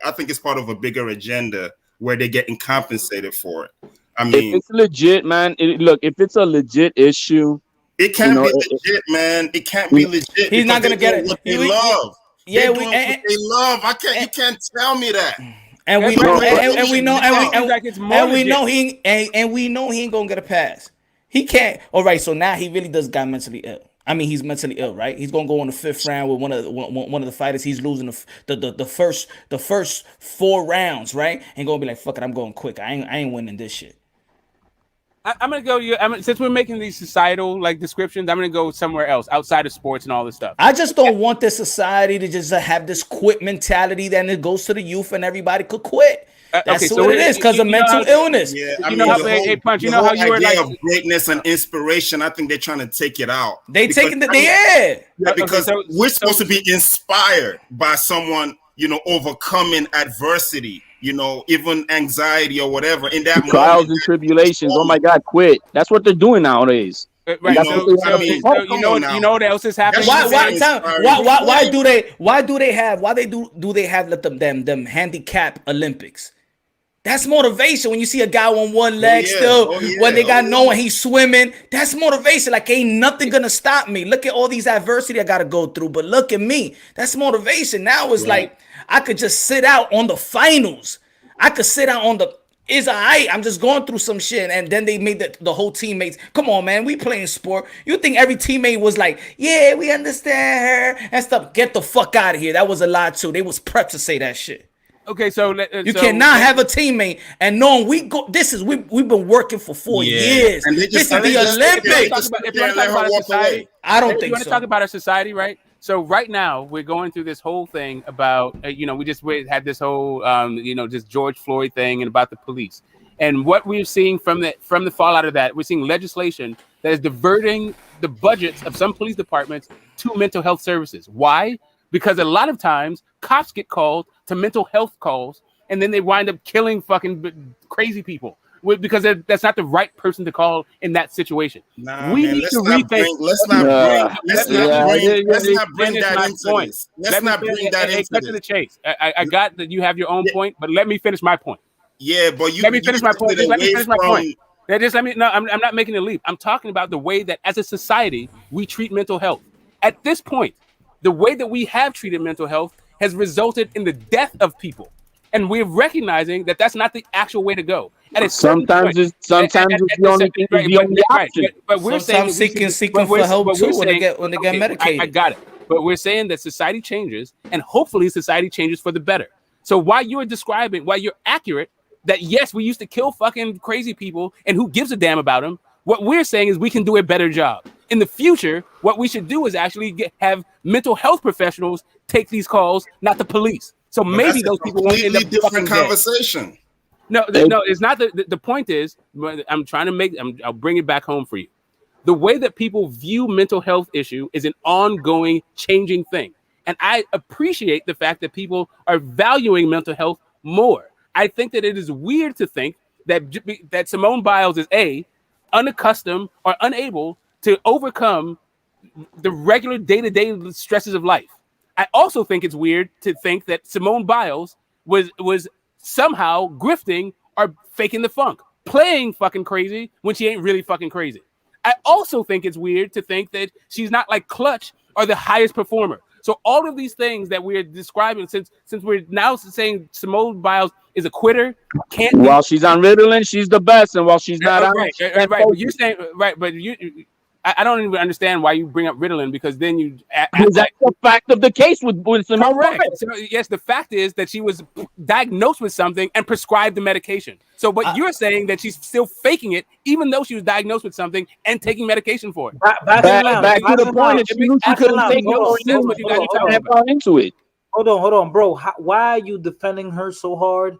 I think it's part of a bigger agenda where they're getting compensated for it. I mean, if it's legit, man. Look, if it's a legit issue, it can't be legit, man. It can't be legit. He's not gonna get it. What they love. Yeah, what they love. You can't tell me that. And we know he ain't gonna get a pass. He can't. All right, so now he really does got mentally ill. I mean, he's mentally ill, right? He's gonna go in the 5th round with one of the fighters. He's losing the first 4 rounds, right? And gonna be like, fuck it, I'm going quick. I ain't winning this shit. I'm gonna go. Since we're making these societal descriptions, I'm gonna go somewhere else outside of sports and all this stuff. I just don't want this society to just have this quit mentality. Then it goes to the youth and everybody could quit. That's what it is, because of mental illness. Yeah, I mean, Punch. You know how you were like of greatness and inspiration. I think they're trying to take it out. Because we're supposed to be inspired by someone, overcoming adversity. Even anxiety or whatever in that trials and tribulations. Oh my God, quit! That's what they're doing nowadays. Right. You know what else is happening? Why do they have them handicap Olympics? That's motivation. When you see a guy on one leg when they got no one, he's swimming. That's motivation. Like, ain't nothing gonna stop me. Look at all these adversity I gotta go through, but look at me. That's motivation. Now it's like I could just sit out on the finals. I could sit out on I'm just going through some shit, and then they made the whole teammates. Come on, man, we playing sport. You think every teammate was like, yeah, we understand her and stuff? Get the fuck out of here. That was a lie too. They was prepped to say that shit. Okay, so you cannot have a teammate and knowing we've been working for 4 years. And this is the Olympics. If you want to talk about a society, I don't think so. You want to talk about a society, right? So right now we're going through this whole thing about we had this whole just George Floyd thing and about the police, and what we're seeing from the fallout of that, we're seeing legislation that is diverting the budgets of some police departments to mental health services. Why? Because a lot of times cops get called to mental health calls, and then they wind up killing fucking crazy people because that's not the right person to call in that situation. We need to rethink. Let's not bring that into this. Let's not bring that into this. To the chase. I got that you have your own point, but let me finish my point. Yeah, but let me finish my point. Let me finish my point. No, I'm not making a leap. I'm talking about the way that as a society we treat mental health. At this point, the way that we have treated mental health has resulted in the death of people, and we're recognizing that that's not the actual way to go. And sometimes it's the only option. But we're saying seeking for help too when they get medicated. I got it. But we're saying that society changes, and hopefully society changes for the better. So while you're accurate that yes, we used to kill fucking crazy people, and who gives a damn about them? What we're saying is we can do a better job. In the future, what we should do is actually have mental health professionals take these calls, not the police. So maybe those people won't end up different conversation. Dead. No, it's not. The point is, I'll bring it back home for you. The way that people view mental health issue is an ongoing, changing thing. And I appreciate the fact that people are valuing mental health more. I think that it is weird to think that Simone Biles is unaccustomed or unable to overcome the regular day-to-day stresses of life. I also think it's weird to think that Simone Biles was somehow grifting or faking the funk, playing fucking crazy when she ain't really fucking crazy. I also think it's weird to think that she's not like Clutch or the highest performer. So all of these things that we're describing, since we're now saying Simone Biles is a quitter, while she's on Ritalin, she's the best, and while she's not on, right. But you're saying right, but I don't even understand why you bring up Ritalin, because then you that's the fact of the case with Simone. Correct. So, yes, the fact is that she was diagnosed with something and prescribed the medication. So, but you're saying that she's still faking it, even though she was diagnosed with something and taking medication for it. Back to the point, if she knew she couldn't take it, into it. Hold on, bro. Why are you defending her so hard?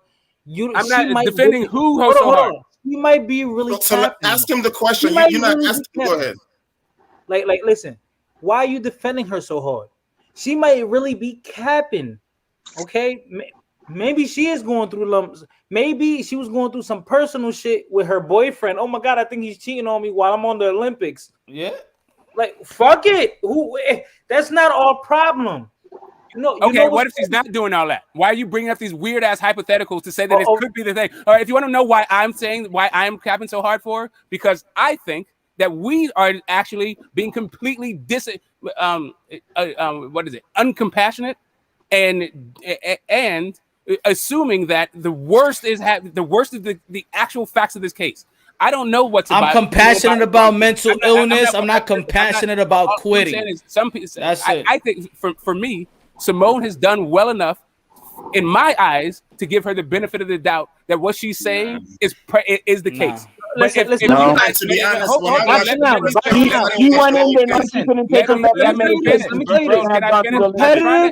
I'm not defending who so hard. She might be really. So ask him the question. You're not asking. Go ahead. Like, listen. Why are you defending her so hard? She might really be capping. Okay, maybe she is going through lumps. Maybe she was going through some personal shit with her boyfriend. Oh my god, I think he's cheating on me while I'm on the Olympics. Yeah. Like, fuck it. That's not our problem. What if she's not doing all that? Why are you bringing up these weird ass hypotheticals to say that it could be the thing? All right, if you want to know why I'm capping so hard for, because I think that we are actually being completely uncompassionate and assuming that the worst is the actual facts of this case. I don't know what's about. I'm compassionate about mental illness. I'm not compassionate about quitting. Some people. That's it. I think for me, Simone has done well enough, in my eyes, to give her the benefit of the doubt that what she's saying is the case. Listen. To be honest, he went in there and she couldn't take him back. Let me tell you this.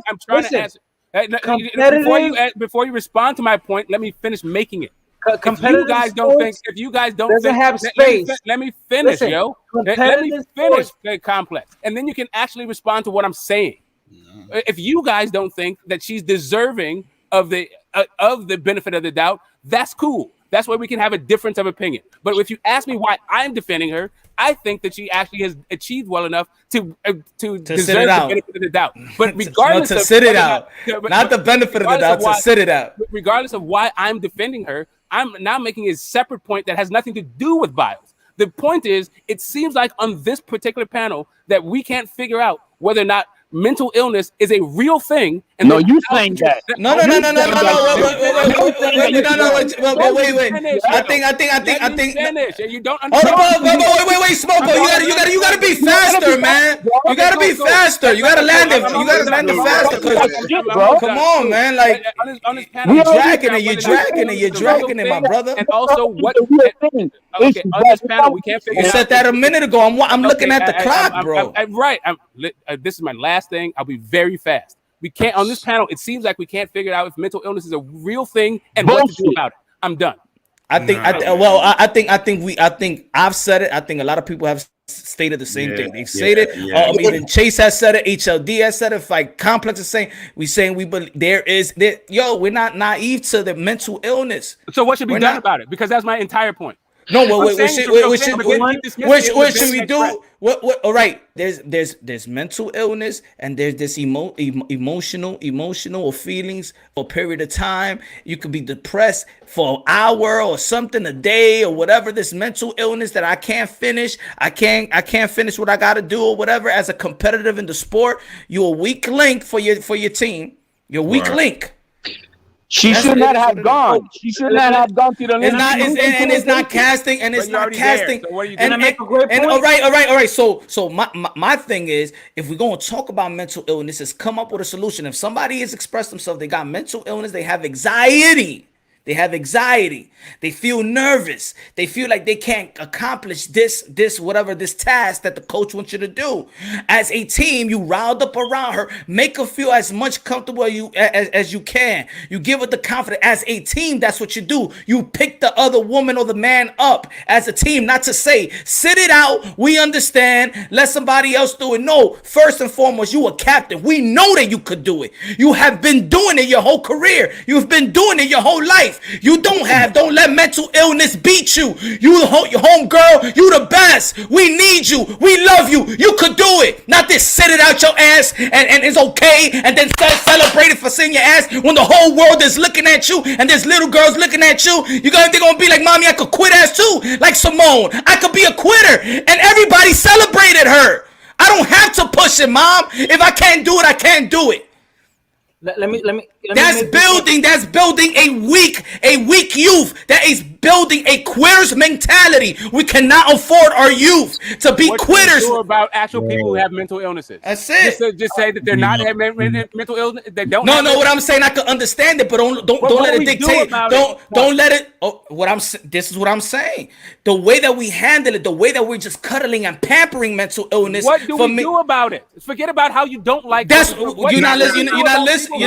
I'm trying to answer. Before you respond to my point, let me finish making it. If you guys don't think, space. Let me finish, yo. Let me finish the complex, and then you can actually respond to what I'm saying. If you guys don't think that she's deserving of the benefit of the doubt, that's cool. That's where we can have a difference of opinion. But if you ask me why I'm defending her, I think that she actually has achieved well enough to deserve the benefit of the doubt. But regardless to sit it out, not the benefit of the doubt, to sit it out. Regardless of why I'm defending her, I'm now making a separate point that has nothing to do with Biles. The point is, it seems like on this particular panel that we can't figure out whether or not mental illness is a real thing. And no, you saying that? No. Wait. I think. Finish. You don't understand. Wait, Smoko. You gotta be faster, man. You gotta be faster. You gotta land it. You gotta land it faster. Come on, man. Like you're dragging it, my brother. And also, what? Okay, on this panel, we can't figure. You said that a minute ago. I'm looking at the clock, bro. Right. This is my last thing. I'll be very fast. We can't on this panel. It seems like we can't figure out if mental illness is a real thing and what to do about it. I'm done. I think I've said it. I think a lot of people have stated the same thing. They've stated. Even Chase has said it. HLD has said it. Fight Complex is saying we believe we're not naive to the mental illness. So what should be done about it? Because that's my entire point. No, what should we do? What? All right. There's mental illness and there's this emotional or feelings for a period of time. You could be depressed for an hour or something a day or whatever. This mental illness that I can't finish. I can't finish what I got to do or whatever. As a competitive in the sport, you're a weak link for your team. You're a weak link. She should not have gone. She should not have gone to the Olympics. It's not casting. So what are you doing? All right. So my thing is, if we're going to talk about mental illness, is come up with a solution. If somebody has expressed themselves, they got mental illness, they have anxiety. They feel nervous. They feel like they can't accomplish this task that the coach wants you to do. As a team, you riled up around her, make her feel as much comfortable as you can. You give her the confidence. As a team, that's what you do. You pick the other woman or the man up as a team, not to say, sit it out. We understand. Let somebody else do it. No, first and foremost, you a captain. We know that you could do it. You have been doing it your whole career. You've been doing it your whole life. life. You don't let mental illness beat you. You home girl, you the best. We need you. We love you. You could do it. Not this sit it out your ass and it's okay and then celebrate it for sitting your ass when the whole world is looking at you and there's little girls looking at you. They're gonna be like, mommy, I could quit ass too. Like Simone, I could be a quitter. And everybody celebrated her. I don't have to push it, mom. If I can't do it, I can't do it. Let me That's building a weak youth. That is building a queer's mentality. We cannot afford our youth to be what quitters. Do you do about actual people who have mental illnesses? That's it. Just say that they're not having mental illness. They don't. No. What I'm saying, I can understand it, but don't let it dictate. Don't let it. Oh, this is what I'm saying. The way that we handle it, the way that we're just cuddling and pampering mental illness. What do we do about it? Forget about how you don't like. That's you're not listening. You're not listening.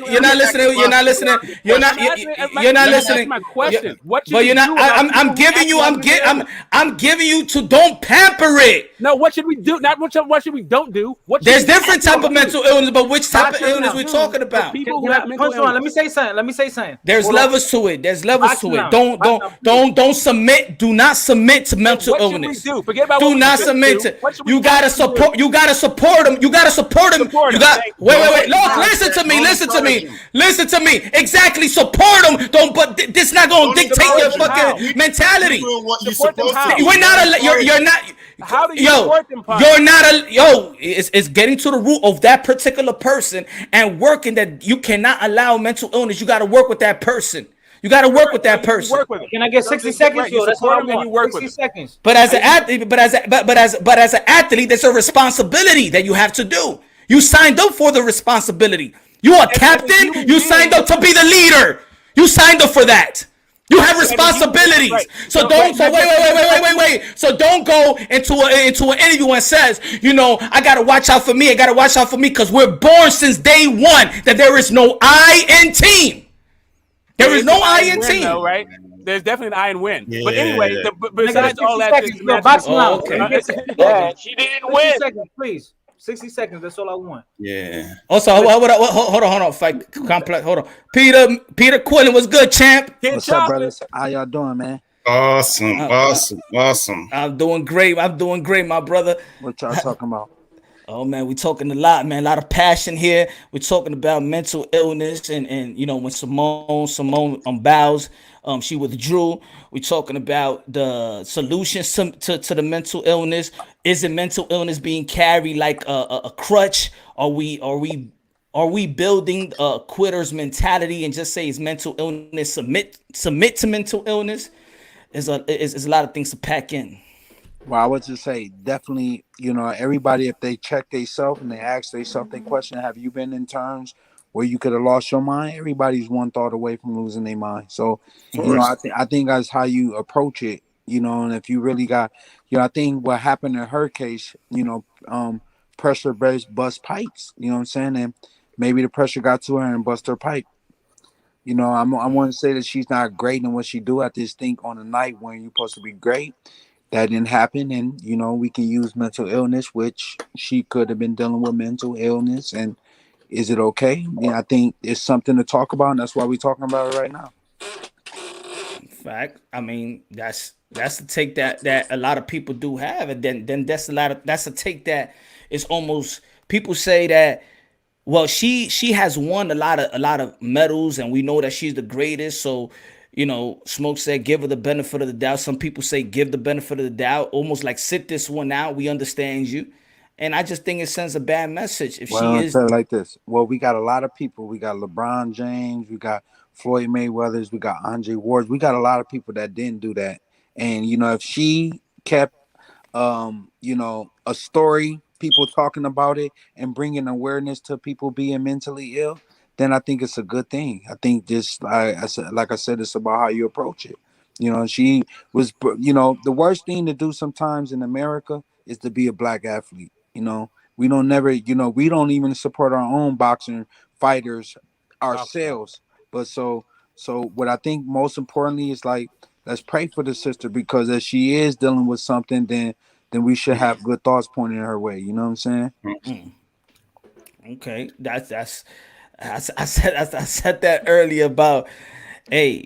You're not listening. You're not listening. You're not listening. My question. But you're not. I'm giving you. I'm giving you to don't pamper it. No. What should we do? Not what should we don't do? There's different type of mental illness, but which type of illness we're talking about? People who have mental illness. Let me say something. There's levels to it. Don't submit. Do not submit to mental illness. What should we do? Forget about do not submit to. You gotta support. You gotta support them. You gotta support them. You got. Wait. Look, listen to me. Exactly. Support them. Don't. But this not gonna dictate your fucking mentality. We're not. You're not. How do you support them? You're not it's getting to the root of that particular person and working that you cannot allow mental illness. You got to work with that person. You got to work with that person. Can I get 60 seconds? That's what I want. 60 seconds. But as an athlete, but as an athlete, there's a responsibility that you have to do. You signed up for the responsibility. You are captain. You signed up to be the leader. You signed up for that. You have responsibilities. So don't. So wait. So don't go into an interview and says, I gotta watch out for me. I gotta watch out for me because we're born since day one that there is no I in team. There is no I in team. Though, right? There's definitely an I in win. Yeah. But anyway, besides all that, yeah, she didn't win. 60 seconds, please. 60 seconds. That's all I want. Yeah. Also, hold on. Fight complex. Hold on. Peter Quillen was good, champ. What's up, brothers? How y'all doing, man? Awesome. I'm doing great, my brother. What y'all talking about? Oh man, we talking a lot, man. A lot of passion here. We're talking about mental illness, and when Simone bows, she withdrew. We're talking about the solutions to the mental illness. Is it mental illness being carried like a crutch? Are we building a quitter's mentality and just say it's mental illness? Submit to mental illness. Is a lot of things to pack in. Well, I would just say definitely, everybody, if they check themselves and they ask themselves the question, have you been in terms where you could have lost your mind? Everybody's one thought away from losing their mind. So, I think that's how you approach it, and if you really got, I think what happened in her case, pressure bust pipes, you know what I'm saying? And maybe the pressure got to her and bust her pipe. I want to say that she's not great in what she do. I just think on a night when you're supposed to be great, that didn't happen. And, we can use mental illness, which she could have been dealing with mental illness. And is it okay? I think it's something to talk about. And that's why we're talking about it right now. Fact. I mean, that's the take that a lot of people do have. And then that's a take that is almost, people say that, well, she has won a lot of medals and we know that she's the greatest. So, Smoke said, give her the benefit of the doubt. Some people say, give the benefit of the doubt, almost like sit this one out. We understand you. And I just think it sends a bad message. If she is like this, well, we got a lot of people. We got LeBron James, we got Floyd Mayweather's, we got Andre Ward's. We got a lot of people that didn't do that. And, if she kept, a story, people talking about it and bringing awareness to people being mentally ill, then I think it's a good thing. I think just like I said, it's about how you approach it. She was, the worst thing to do sometimes in America is to be a black athlete. We don't even support our own boxing fighters ourselves. But so what I think most importantly is like, let's pray for the sister, because if she is dealing with something, then we should have good thoughts pointed her way. You know what I'm saying? Okay, I said that earlier about hey,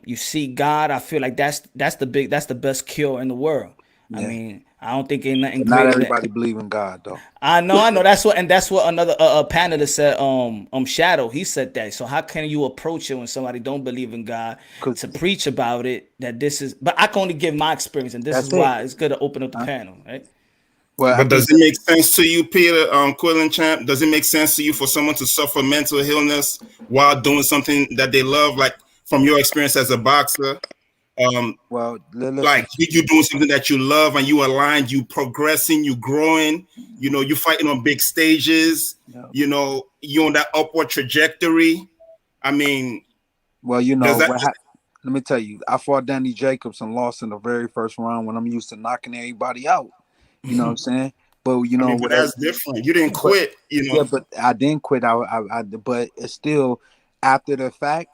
you see God. I feel like that's the best cure in the world. I Yeah, mean, I don't think ain't nothing but not greater than. everybody believe in God though. I know. That's what another panelist said. Shadow. He said that. So how can you approach it when somebody don't believe in God Cause to preach about it? That this is, but I can only give my experience, and this is that's it. why it's good to open up the Huh? panel, right? Well, I But does think it make sense to you, Peter, Quillen Champ? Does it make sense to you for someone to suffer mental illness while doing something that they love? Like from your experience as a boxer, um, well, listen. like you doing something that you love and you aligned, you progressing, you growing, you fighting on big stages, Yeah. you on that upward trajectory. I mean, Well, does that let me tell you, I fought Danny Jacobs and lost in the very first round when I'm used to knocking everybody out. You know what I'm saying? But I mean, but whatever. that's different. You didn't But quit, yeah, but I didn't quit. But it's still after the fact,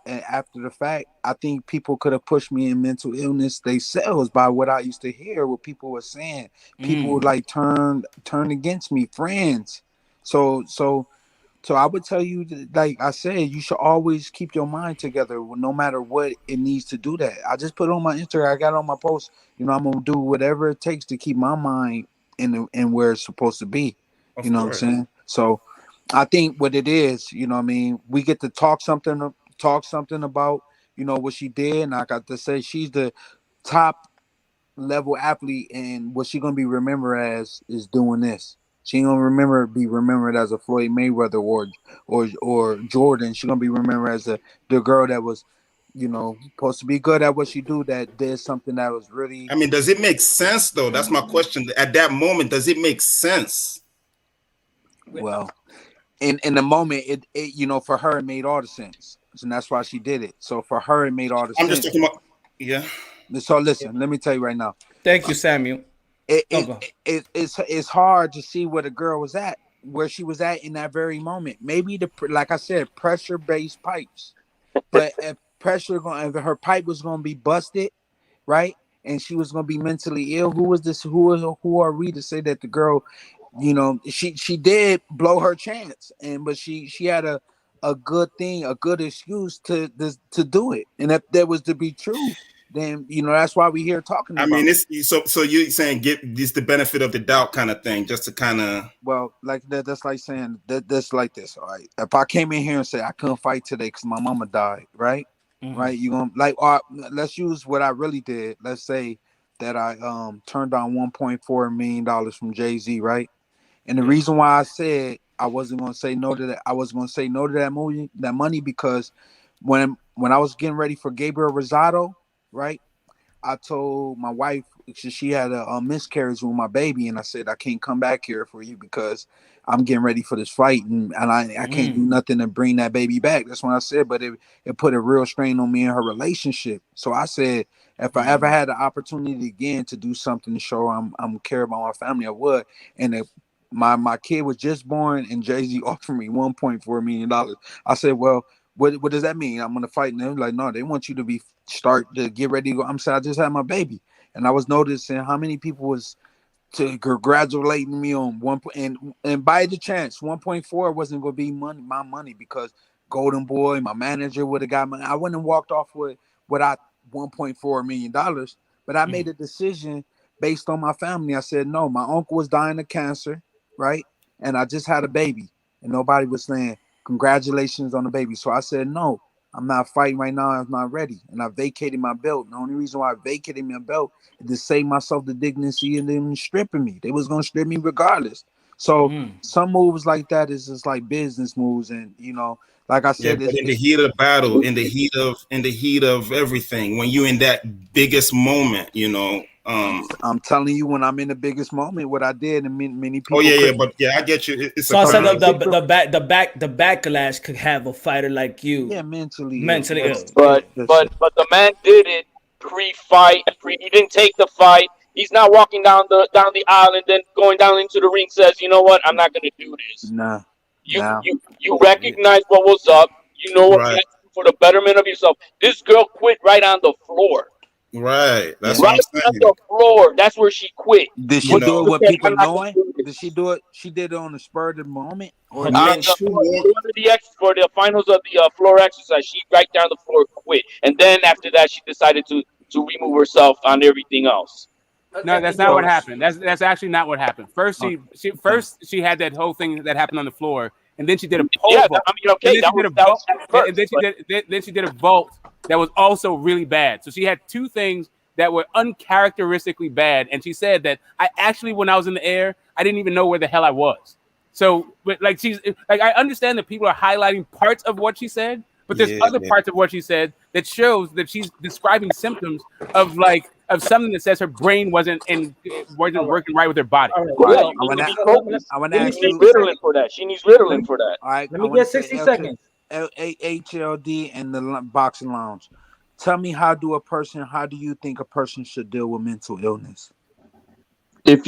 I think people could have pushed me in mental illness themselves by what I used to hear, what people were saying. People would like turn against me, friends. So I would tell you, like I said, you should always keep your mind together, no matter what it needs to do that. I just put on my Instagram, I got on my post. I'm gonna do whatever it takes to keep my mind in where it's supposed to be. You of know what I'm course. saying? So I think what it is, what I mean, we get to talk something about, what she did, and I got to say she's the top level athlete, and what she gonna be remembered as is doing this. She ain't gonna be remembered as a Floyd Mayweather or Jordan. She gonna be remembered as the girl that was, supposed to be good at what she do, that did something that was really I mean, does it make sense though? That's my question. At that moment, does it make sense? well. In the moment, it for her it made all the sense, and that's why she did it. So for her, it made all the I'm just sense. talking about, yeah. So listen, let me tell you right now. Thank you, Samuel. it, Oh, it, go. it's hard to see where the girl was at, where she was at in that very moment. Maybe like I said, pressure based pipes. But if her pipe was gonna be busted, right, and she was gonna be mentally ill, who was this? Who are we to say that the girl, she did blow her chance, but she had a good thing, a good excuse to do it, and if that was to be true, then that's why we here talking I about mean, it. it's so you're saying get this the benefit of the doubt kind of thing, just to kind of. Well, like that's like saying that's like this. All right, if I came in here and said I couldn't fight today because my mama died, right? Right, you gonna like, let's use what I really did. Let's say that I turned down $1.4 million from Jay-Z, right? And the reason why I said I wasn't gonna say no to that, I was gonna say no to that money, because when I was getting ready for Gabriel Rosado, right, I told my wife, she had a miscarriage with my baby, and I said I can't come back here for you because I'm getting ready for this fight, and I can't do nothing to bring that baby back. That's what I said, but it put a real strain on me and her relationship. So I said if I ever had the opportunity again to do something to show I'm care about my family, I would. And if my kid was just born and Jay-Z offered me $1.4 million, I said, well, what does that mean? I'm gonna fight? And they're like, no, they want you to start to get ready to go. I'm saying I just had my baby, and I was noticing how many people was to congratulating me on and by the chance 1.4 wasn't gonna be my money, because Golden Boy, my manager, would have got money. I wouldn't have walked off with without $1.4 million, but I made a decision based on my family. I said no. My uncle was dying of cancer, right, and I just had a baby, and nobody was saying congratulations on the baby. So I said no. I'm not fighting right now. I'm not ready, and I vacated my belt. And the only reason why I vacated my belt is to save myself the dignity and them stripping me. They was gonna strip me regardless. So some moves like that is just like business moves, and like I Yeah, said, but in the heat of battle, in the heat of everything, when you're in that biggest moment, I'm telling you, when I'm in the biggest moment, what I did, and many Oh people yeah, couldn't. but yeah, I get you. It's a So I said time. the backlash could have a fighter like you Yeah, mentally ill. mentally Yes, ill. Yeah. But yes, but the man did it pre-fight. He didn't take the fight. He's not walking down the aisle and then going down into the ring, says, "You know what? I'm not going to do this." nah, You nah. you you recognize what was up. You know what you Right. have to do for the betterment of yourself. This girl quit right on the floor. Right. That's Yeah. what I'm Right on saying. the floor. That's where she quit. Did You she But do it know, she with said, people I'm not gonna knowing? do Did this. she do it? She did it on the spur of the moment, or Her did men. The she one, walked. one of the ex for the finals of the floor exercise, she right down the floor quit, and then after that, she decided to remove herself on everything else. No, that's not what so? happened. That's actually not what happened. First, Okay. she had that whole thing that happened on the floor, and then she did a pole Yeah, vault, I mean, and okay, then she did a that vault, was at and first, but then she did a vault that was also really bad. So she had two things that were uncharacteristically bad, and she said that I actually, when I was in the air, I didn't even know where the hell I was. So, but like she's like, I understand that people are highlighting parts of what she said, but there's Yeah. other parts of what she said that shows that she's describing symptoms of something that says her brain wasn't All right, working right with her body. all right. well, yeah, All right. So you I need to wanna be focused. I wanna She ask needs you. 60 Ritalin seconds. for that. She needs Let Ritalin me for that. All right. let I me want get to say 60 seconds. HLD and the boxing lounge. Tell me, how do you think a person should deal with mental illness? If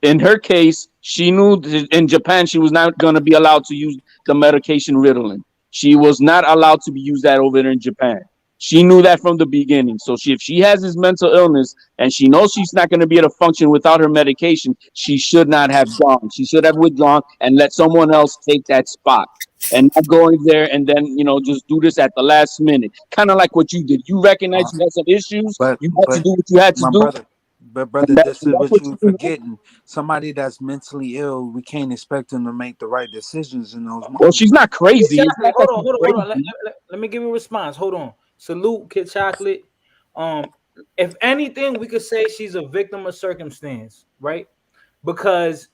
in her case, she knew in Japan she was not going to be allowed to use the medication Ritalin. She was not allowed to be used that over there in Japan. She knew that from the beginning. So if she has this mental illness and she knows she's not going to be able to function without her medication, she should not have gone. She should have withdrawn and let someone else take that spot. And not going there and then just do this at the last minute, kind of like what you did. You recognize Uh, you had some issues. but You had to but do what you had to my do, brother, but and this is that's what what you you do. forgetting. Somebody that's mentally ill, we can't expect them to make the right decisions in those Well, moments. she's not Kid crazy. It's Chocolate, not that hold on, she's hold on, hold on. crazy. Let me give you a response. Hold on. Salute, Kid Chocolate. Um, if anything, we could say she's a victim of circumstance, right? Because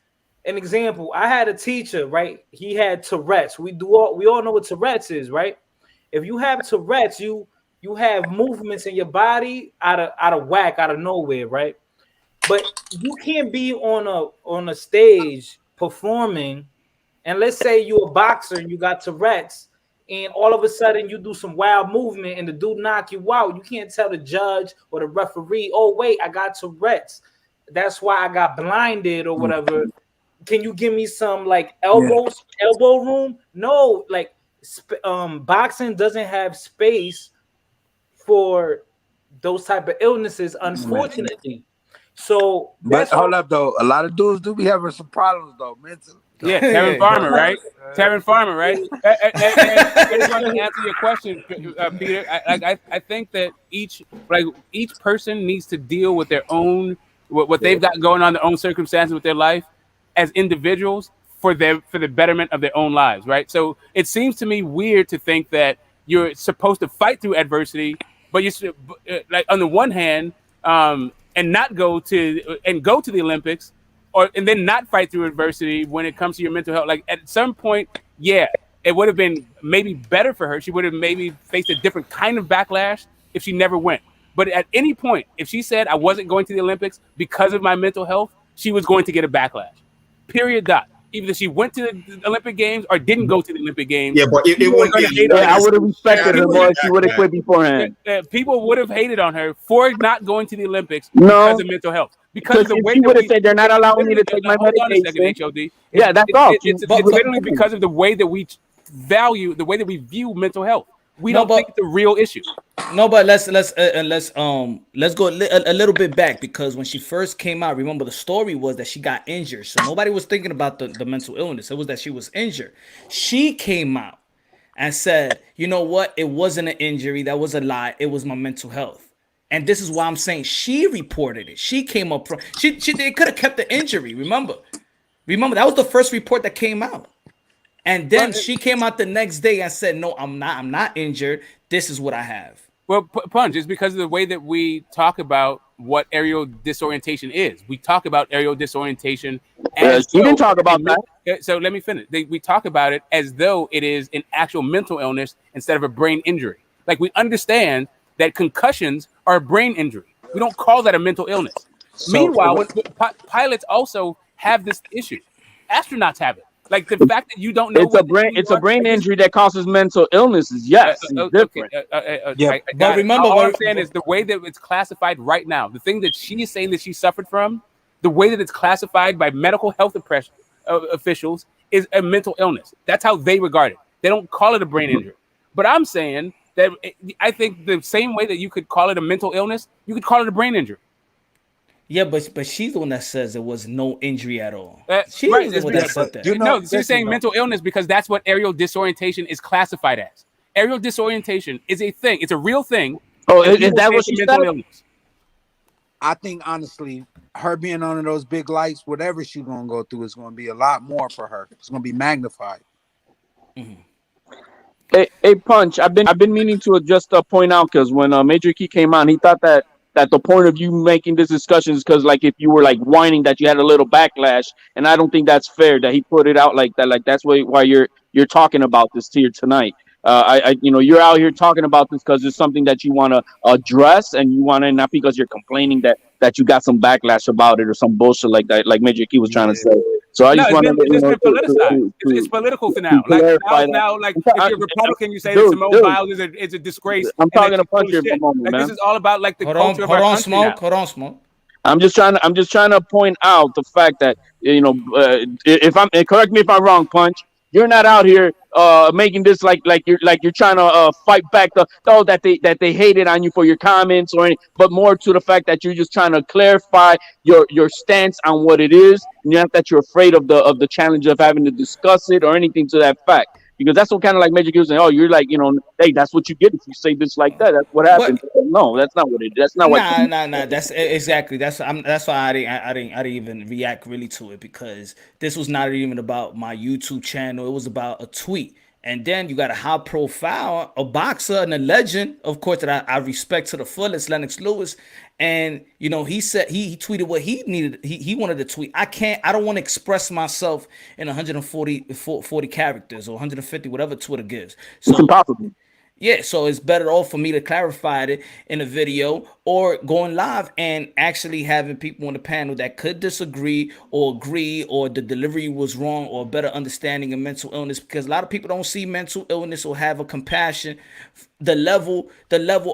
an example, I had a teacher, right? He had Tourette's. We all know what Tourette's is, right? If you have Tourette's, you have movements in your body out of whack, out of nowhere, right? But you can't be on a stage performing, and let's say you're a boxer and you got Tourette's, and all of a sudden you do some wild movement and the dude knock you out. You can't tell the judge or the referee, "Oh wait, I got Tourette's. That's why I got blinded or whatever. Can you give me some like Yeah, elbow room?" No, like boxing doesn't have space for those type of illnesses, man. unfortunately. So But that's hold all. up though, a lot of dudes do be having some problems though, mentally. Yeah, Though. Terran Farmer, But right? Terran Farmer, right? And I just want to answer your question, Peter. I think that each person needs to deal with their own what they've got going on, their own circumstances with their life as individuals for the betterment of their own lives, right? So it seems to me weird to think that you're supposed to fight through adversity, but you should, like on the one hand, and not go to the Olympics, and then not fight through adversity when it comes to your mental health. Like at some point, yeah, it would have been maybe better for her. She would have maybe faced a different kind of backlash if she never went. But at any point, if she said I wasn't going to the Olympics because of my mental health, she was going to get a backlash. Period. Dot. Either she went to the Olympic Games or didn't go to the Olympic Games. Yeah, but it People were wouldn't going be to a hate on Yeah, I her. would have She respected gotta her People, get more a if she would have backpack. quit beforehand. people would have hated on her for not going to the Olympics because No, of mental health. Because because of the if way she that would have said they're not it's allowing me literally, to take my hold on a second, medication, HOD. yeah, that's all. It's literally because of the way that we value, the way that we view mental health. We No, don't think but it's a real issue. no, but let's go a little bit back, because when she first came out, remember the story was that she got injured, so nobody was thinking about the mental illness. It was that she was injured. She came out and said, "You know what? It wasn't an injury. That was a lie. It was my mental health." And this is why I'm saying she reported it. She came up from she they could have kept the injury. Remember that was the first report that came out. And then But she came out the next day and said, "No, I'm not. I'm not injured. This is what I have." well, Punch, it's because of the way that we talk about what aerial disorientation is. We talk about aerial disorientation as she didn't though. talk about that. So let me finish. We talk about it as though it is an actual mental illness instead of a brain injury. Like we understand that concussions are a brain injury. We don't call that a mental illness. So Meanwhile, pilots also have this issue. Astronauts have it. Like the fact that you don't know It's a what brain. you It's a are. brain Like this, injury that causes mental illnesses. Yes, it's okay. different. Yeah, I but got it. remember, All I'm saying is the way that it's classified right now, the thing that she is saying that she suffered from, the way that it's classified by medical health officials is a mental illness. That's how they regard it. They don't call it a brain injury. But I'm saying I think the same way that you could call it a mental illness, you could call it a brain injury. Yeah, but she's the one that says there was no injury at all. She Right. was the It's one that because, said that. no, she's saying mental illness because that's what aerial disorientation is classified as. Aerial disorientation is a thing. It's a real thing. Oh, and is people that say what it's a she mental said? illness. I think honestly, her being under those big lights, whatever she's gonna go through is gonna be a lot more for her. It's gonna be magnified. Hey, Punch. I've been meaning to just point out because when Major Key came on, he thought that the point of you making this discussion is because like if you were like whining that you had a little backlash, and I don't think that's fair that he put it out like that. Like that's why you're talking about this here tonight. You're out here talking about this because it's something that you want to address, and you want to not because you're complaining that you got some backlash about it or some bullshit like that, like Major Key was trying to say. So I No, just wanted it's just been politicized. to It's political for to now. Like clarify that. now, like if you're Republican, you say that Dude, Simone Biles is a disgrace. I'm and that talking to she's full Punch of here for a shit. moment, Like man. this is all about like the Hold on, culture of hold our on, country now. smoke. Hold on, smoke. I'm just trying to point out the fact that if I'm and correct me if I'm wrong, Punch. You're not out here making this like you're trying to fight back that they hated on you for your comments or any, but more to the fact that you're just trying to clarify your stance on what it is, and not that you're afraid of the challenge of having to discuss it or anything to that fact. Because that's what kind of like Major Gill saying, oh, you're like, hey, that's what you get if you say this like that. That's what happens. But No, that's not what it. That's not what. nah. That's exactly. That's why I didn't even react really to it, because this was not even about my YouTube channel. It was about a tweet. And then you got a high profile, a boxer and a legend, of course, that I respect to the fullest, Lennox Lewis. And he said he tweeted what he needed. He wanted to tweet. I don't want to express myself in 140 characters or 150, whatever Twitter gives. It's So impossible. yeah, so it's better off for me to clarify it in a video or going live and actually having people on the panel that could disagree or agree, or the delivery was wrong, or a better understanding of mental illness, because a lot of people don't see mental illness or have a compassion, the level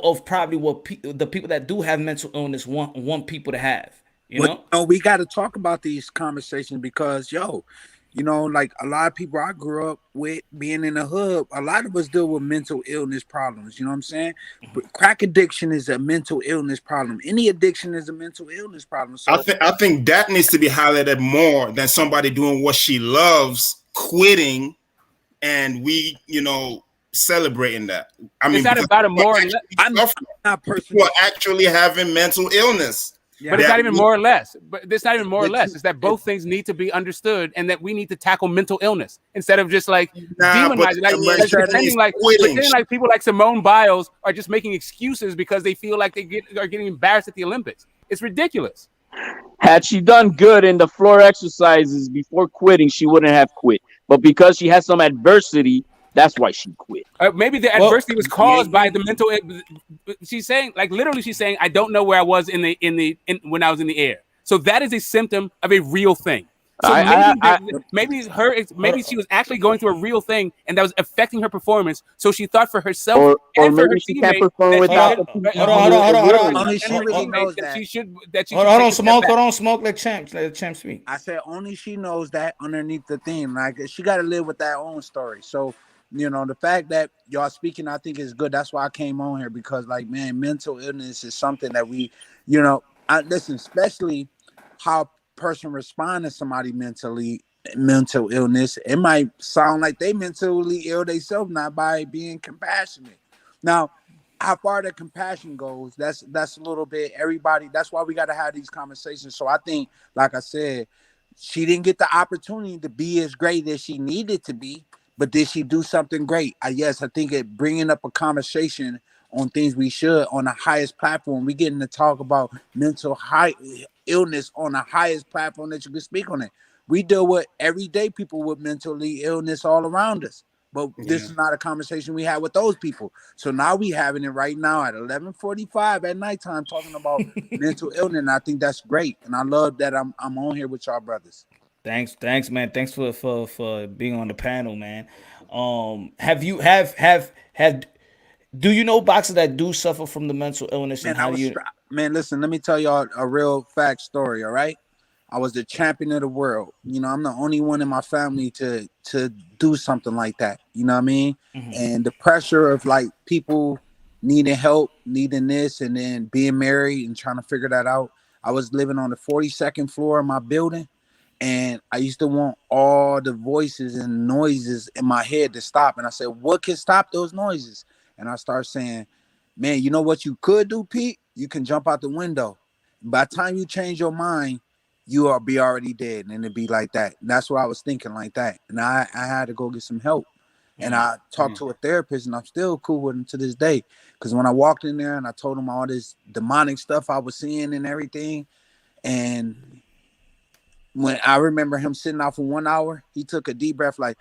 of probably what the people that do have mental illness want people to have. Well, we got to talk about these conversations because, like a lot of people I grew up with being in the hood, a lot of us deal with mental illness problems. You know what I'm saying? But crack addiction is a mental illness problem. Any addiction is a mental illness problem. So I think that needs to be highlighted more than somebody doing what she loves, quitting, and we, celebrating that. I mean, It's not about a more. I'm not personally. People are actually having mental illness. But it's not even more or less. But it's not even more or less. It's that both things need to be understood, and that we need to tackle mental illness instead of just like demonizing, pretending like people like Simone Biles are just making excuses because they feel like are getting embarrassed at the Olympics. It's ridiculous. Had she done good in the floor exercises before quitting, she wouldn't have quit. But because she had some adversity, that's why she quit. Maybe the adversity was caused by the mental. She's saying, like literally, she's saying, "I don't know where I was when I was in the air." So that is a symptom of a real thing. So maybe she was actually going through a real thing, and that was affecting her performance. So she thought for herself and for her teammate Hold on, smoke. Let champ speak. I said only she knows that underneath the thing. Like she got to live with that own story. So the fact that y'all speaking, I think is good. That's why I came on here, because like, man, mental illness is something that we, listen, especially how a person respond to somebody mental illness. It might sound like they mentally ill themselves, not by being compassionate. Now, how far the compassion goes, that's a little bit everybody. That's why we got to have these conversations. So I think, like I said, she didn't get the opportunity to be as great as she needed to be. But did she do something great? Yes, I think it bringing up a conversation on things we should on the highest platform. We getting to talk about mental illness on the highest platform that you can speak on it. We deal with everyday people with mentally illness all around us. But this is not a conversation we had with those people. So now we having it right now at 11:45 at nighttime talking about mental illness. And I think that's great. And I love that I'm on here with y'all brothers. Thanks, man. Thanks for being on the panel, man. Do you know boxers that do suffer from the mental illness? Man, listen, let me tell y'all a real fact story, all right? I was the champion of the world. I'm the only one in my family to do something like that. You know what I mean? And the pressure of like people needing help, needing this, and then being married and trying to figure that out. I was living on the 42nd floor of my building, and I used to want all the voices and noises in my head to stop. And I said, what can stop those noises? And I started saying, man, you know what you could do, Pete? You can jump out the window. By the time you change your mind, you will be already dead. And it'd be like that. And that's what I was thinking, like that. And I had to go get some help. And I talked to a therapist, and I'm still cool with him to this day. Because when I walked in there and I told him all this demonic stuff I was seeing and everything, and when I remember him sitting out for 1 hour, he took a deep breath, like,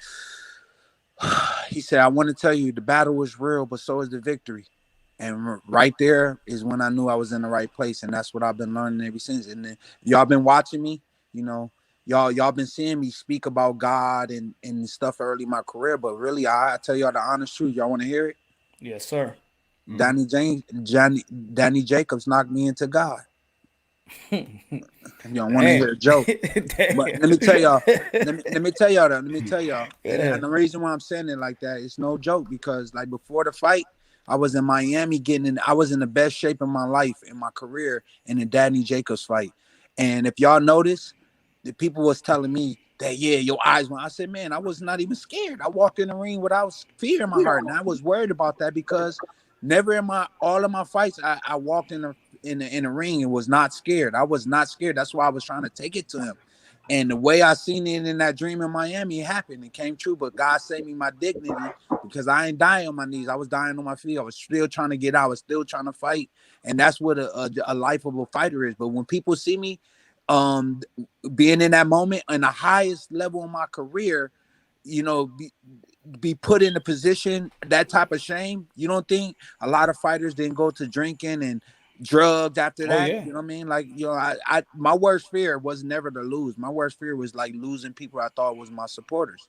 he said, I want to tell you the battle was real, but so is the victory. And right there is when I knew I was in the right place. And that's what I've been learning ever since. And then y'all been watching me, y'all been seeing me speak about God and stuff early in my career. But really, I tell y'all the honest truth. Y'all want to hear it? Yes, sir. Danny Jacobs knocked me into God. Y'all want to hear a joke? But let me tell y'all. Let me tell y'all that. Let me tell y'all. And the reason why I'm saying it like that, it's no joke, because like before the fight, I was in Miami I was in the best shape of my life in my career in the Danny Jacobs fight. And if y'all notice, the people was telling me that, yeah, your eyes went. I said, man, I was not even scared. I walked in the ring without fear in my heart. And I was worried about that because never in all of my fights, I walked in the ring and was not scared. I was not scared. That's why I was trying to take it to him. And the way I seen it in that dream in Miami, it happened. It came true. But God saved me my dignity, because I ain't dying on my knees. I was dying on my feet. I was still trying to get out. I was still trying to fight. And that's what a life of a fighter is. But when people see me being in that moment in the highest level of my career, be put in a position, that type of shame, you don't think a lot of fighters didn't go to drinking and drugs after that? Yeah. You know what I mean? Like, I my worst fear was never to lose. My worst fear was like losing people I thought was my supporters.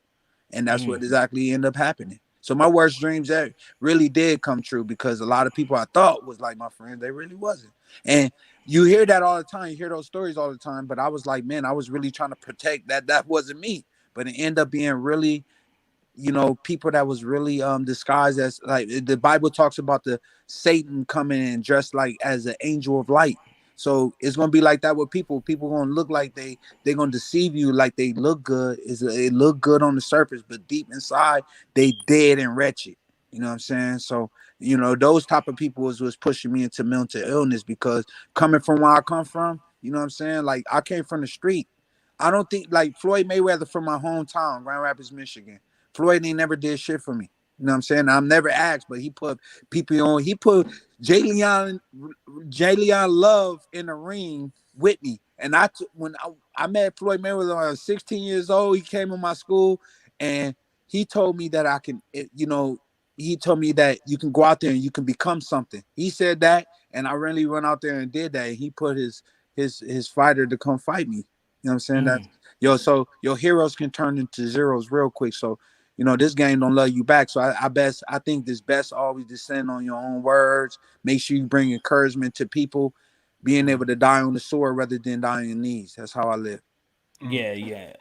And that's what exactly ended up happening. So my worst dreams that really did come true, because a lot of people I thought was like my friends, they really wasn't. And you hear that all the time. You hear those stories all the time. But I was like, man, I was really trying to protect that wasn't me. But it ended up being really, people that was really disguised as, like, the Bible talks about the Satan coming in dressed like as an angel of light. So it's gonna be like that with people. People gonna look like they're gonna deceive you, like they look good. It look good on the surface, but deep inside they dead and wretched. You know what I'm saying? So those type of people was pushing me into mental illness, because coming from where I come from, you know what I'm saying? Like, I came from the street. I don't think, like, Floyd Mayweather from my hometown, Grand Rapids, Michigan. Floyd ain't never did shit for me. You know what I'm saying? I'm never asked, but he put people on. He put Jalen Love in the ring with me. And when I met Floyd Mayweather when I was 16 years old, he came to my school, and he told me that he told me that you can go out there and you can become something. He said that, and I really went out there and did that. And he put his fighter to come fight me. You know what I'm saying? So your heroes can turn into zeros real quick. So, this game don't love you back. So I think this best always descend on your own words. Make sure you bring encouragement to people, being able to die on the sword rather than die on your knees. That's how I live. Yeah.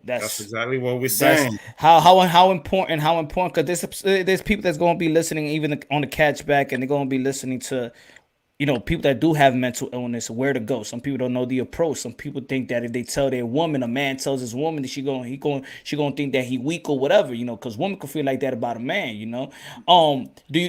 That's exactly what we're that's saying. how important, because there's people that's gonna be listening even on the catchback, and they're gonna be listening to people that do have mental illness, where to go. Some people don't know the approach. Some people think that if they tell their woman, a man tells his woman that she gonna think that he weak or whatever, because women can feel like that about a man,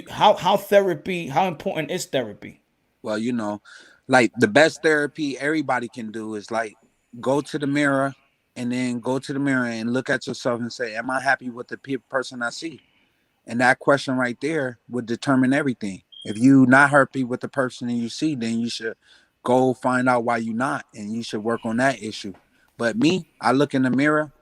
how important is therapy? Well, like, the best therapy everybody can do is, like, go to the mirror, and then go to the mirror and look at yourself and say, am I happy with the person I see? And that question right there would determine everything. If you not happy with the person you see, then you should go find out why you not, and you should work on that issue. But me, I look in the mirror,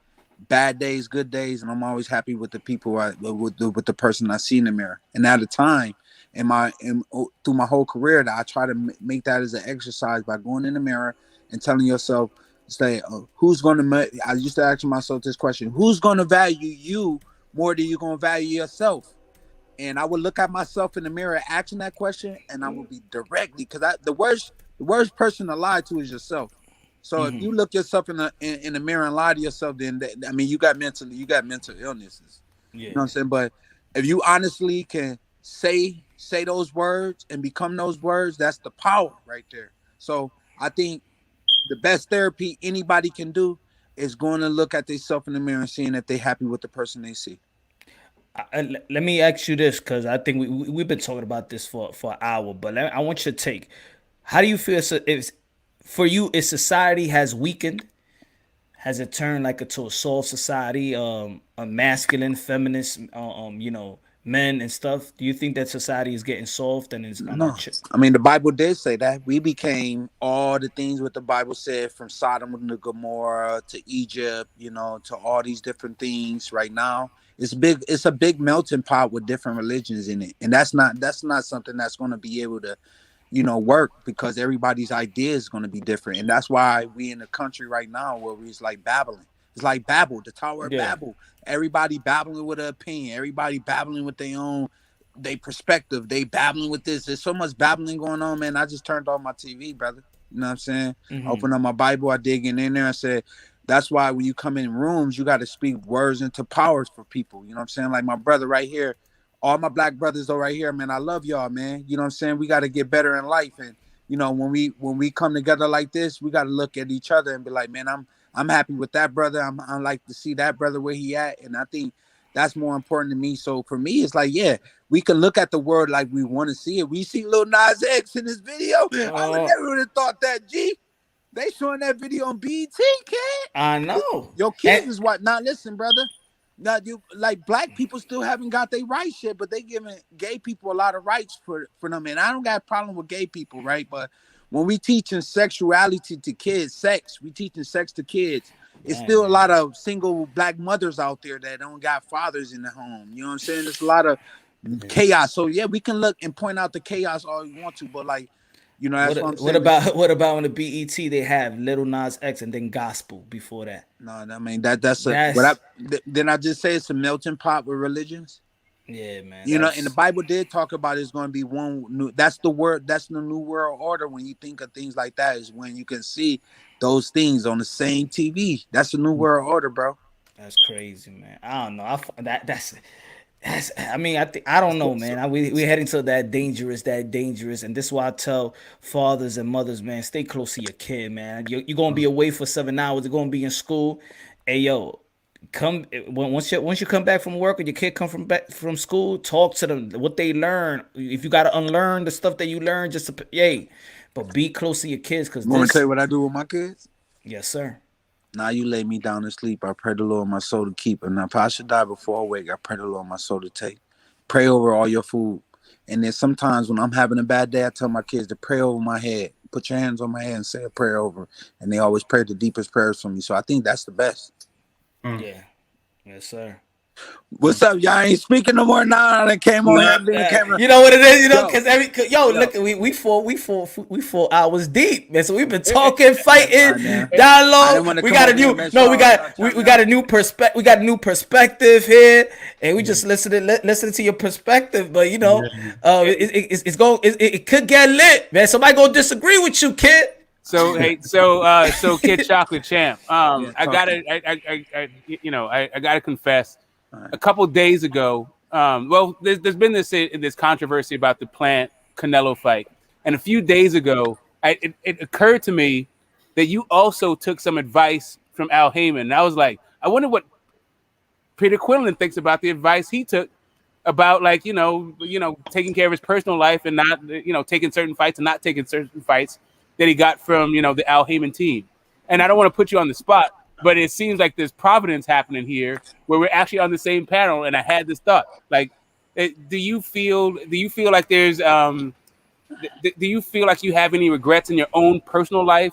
bad days, good days, and I'm always happy with the people with the person I see in the mirror. And at a time through my whole career, that I try to make that as an exercise by going in the mirror and telling yourself, say, I used to ask myself this question: who's going to value you more than you're going to value yourself? And I would look at myself in the mirror asking that question, and I would be directly, because the worst person to lie to is yourself. So if you look yourself in the mirror and lie to yourself, then I mean you got mental illnesses. Yeah. You know what I'm saying? But if you honestly can say those words and become those words, that's the power right there. So I think the best therapy anybody can do is going to look at themselves in the mirror and seeing if they're happy with the person they see. Let me ask you this, because I think we've been talking about this for an hour, but I want your take. How do you feel if for you, if society has weakened, has it turned like into a soft society, a masculine, feminist, men and stuff? Do you think that society is getting soft and is on No, I mean the Bible did say that we became all the things what the Bible said, from Sodom to Gomorrah to Egypt, to all these different things. Right now, it's big. It's a big melting pot with different religions in it, and that's not something that's going to be able to, work, because everybody's idea is going to be different, and that's why we in the country right now where it's like babbling. It's like Babel, the Tower of Babel. Everybody babbling with an opinion. Everybody babbling with their own. They perspective, they babbling with this. There's so much babbling going on, man. I just turned off my TV, brother. You know what I'm saying? Open up my Bible, I dig in there. I said, that's why when you come in rooms, you got to speak words into powers for people. You know what I'm saying? Like my brother right here, all my black brothers though right here, man. I love y'all, man. You know what I'm saying? We got to get better in life, and when we come together like this, we got to look at each other and be like, man, I'm happy with that brother. I like to see that brother where he at, and I think that's more important to me. So for me, it's like, yeah, we can look at the world like we want to see it. We see Lil Nas X in this video. I would never would have thought that, G. They showing that video on BT, kid. I know. Your kids is what? Now listen, brother. Now you like black people still haven't got their rights yet, but they giving gay people a lot of rights for them. And I don't got a problem with gay people, right? But when we teaching sexuality to kids, we teaching sex to kids. It's still a lot of single black mothers out there that don't got fathers in the home. You know what I'm saying? There's a lot of chaos. So yeah, we can look and point out the chaos all you want to, but like, that's what I'm saying. What about on the BET they have Little Nas X and then gospel before that? No, I mean then I just say it's a melting pot with religions. Yeah, man. And the Bible did talk about it's going to be one new. That's the word. That's the new world order. When you think of things like that, is when you can see those things on the same TV. That's the new world order, bro. That's crazy, man. I don't know. That's. I mean, I don't know, man. We're heading to that dangerous, and this is why I tell fathers and mothers, man, stay close to your kid, man. You're gonna be away for 7 hours. They're gonna be in school. Hey, yo, once you come back from work or your kid come from school, talk to them what they learn. If you gotta unlearn the stuff that you learned, but be close to your kids, because Want me to tell you what I do with my kids? Yes, sir. Now you lay me down to sleep. I pray the Lord my soul to keep. And if I should die before I wake, I pray the Lord my soul to take. Pray over all your food. And then sometimes when I'm having a bad day, I tell my kids to pray over my head. Put your hands on my head and say a prayer over. And they always pray the deepest prayers for me. So I think that's the best. Yeah. Yes, sir. What's up, y'all? Ain't speaking no more now. I came on here being camera. You know what it is, because look, we 4 hours deep, man. So we've been talking, fighting, dialogue. We got a new perspective. We got a new perspective here, and we just listening to your perspective. But it could get lit, man. Somebody gonna disagree with you, kid. So Kid Chocolate Champ. I gotta confess. A couple days ago, there's been this controversy about the Plant Canelo fight, and a few days ago, it occurred to me that you also took some advice from Al Heyman. And I was like, I wonder what Peter Quinlan thinks about the advice he took about, like, taking care of his personal life and not, taking certain fights and not taking certain fights that he got from, the Al Heyman team. And I don't want to put you on the spot, but it seems like there's providence happening here where we're actually on the same panel. And I had this thought, like, do you feel like there's, do you feel like you have any regrets in your own personal life,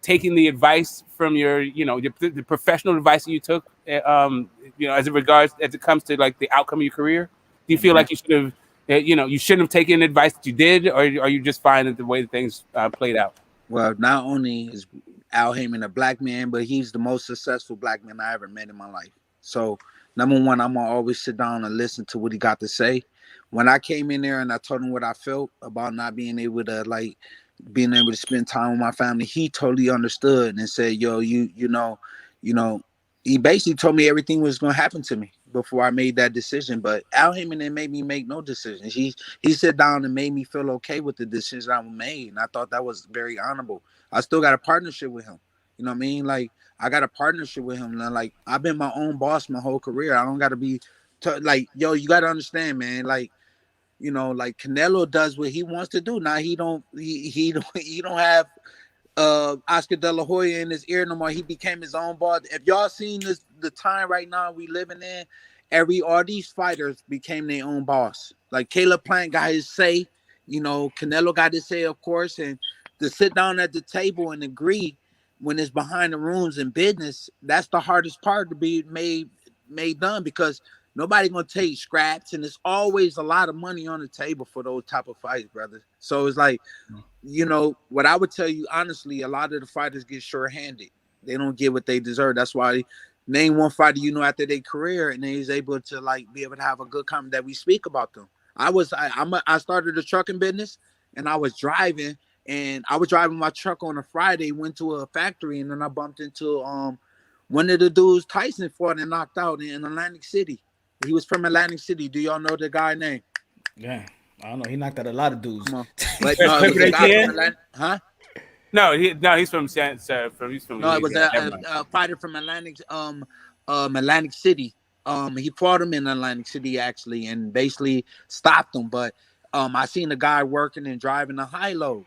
taking the advice from your, the professional advice that you took, as it comes to like the outcome of your career? Do you feel like you should have, you shouldn't have taken advice that you did, or are you just fine with the way that things played out? Well, not only is Al Heyman a black man, but he's the most successful black man I ever met in my life. So, number one, I'm going to always sit down and listen to what he got to say. When I came in there and I told him what I felt about not being able to, like, being able to spend time with my family, he totally understood and said, yo, you know, he basically told me everything was going to happen to me before I made that decision. But Al Heyman didn't make me make no decisions. He sat down and made me feel okay with the decisions I made, and I thought that was very honorable. I still got a partnership with him. You know what I mean? Like, I got a partnership with him. And like, I've been my own boss my whole career. I don't got to be like, yo, you got to understand, man. Like, like Canelo does what he wants to do. Now he don't have Oscar De La Hoya in his ear no more. He became his own boss. If y'all seen the time right now we living in, all these fighters became their own boss. Like Caleb Plant got his say, Canelo got his say, of course, and to sit down at the table and agree when it's behind the rooms in business, that's the hardest part to be made done, because nobody gonna take scraps, and there's always a lot of money on the table for those type of fights, brother. So it's like, what I would tell you honestly, a lot of the fighters get short-handed. They don't get what they deserve. That's why name one fighter after their career and they is able to like be able to have a good comment that we speak about them. I started a trucking business, and I was driving my truck on a Friday, went to a factory, and then I bumped into one of the dudes Tyson fought and knocked out in Atlantic City. He was from Atlantic City. Do y'all know the guy name? Yeah, I don't know. He knocked out a lot of dudes. But no, it was a guy from Atlantic, huh? No, he's from he's from. No, it was a fighter from Atlantic City. He fought him in Atlantic City actually, and basically stopped him. But I seen the guy working and driving a high low.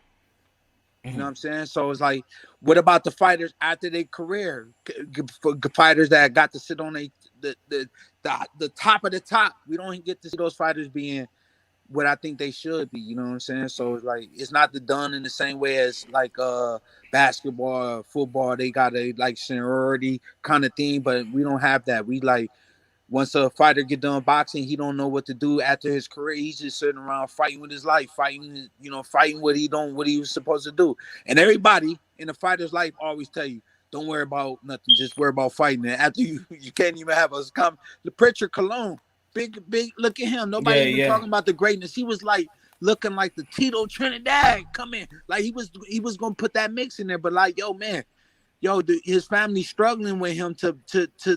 You know what I'm saying? So it's like, what about the fighters after their career? Fighters that got to sit on the top of the top. We don't get to see those fighters being what I think they should be. You know what I'm saying? So it's like, it's not done in the same way as like basketball or football. They got a like seniority kind of thing, but we don't have that. We like, once a fighter get done boxing, he don't know what to do after his career. He's just sitting around fighting with his life, fighting what he was supposed to do. And everybody in a fighter's life always tell you, don't worry about nothing, just worry about fighting. And after you can't even have us come. The Pritchard Cologne, big, look at him. Nobody even talking about the greatness. He was like looking like the Tito Trinidad. Come in, like he was gonna put that mix in there, but like, yo, man, his family struggling with him to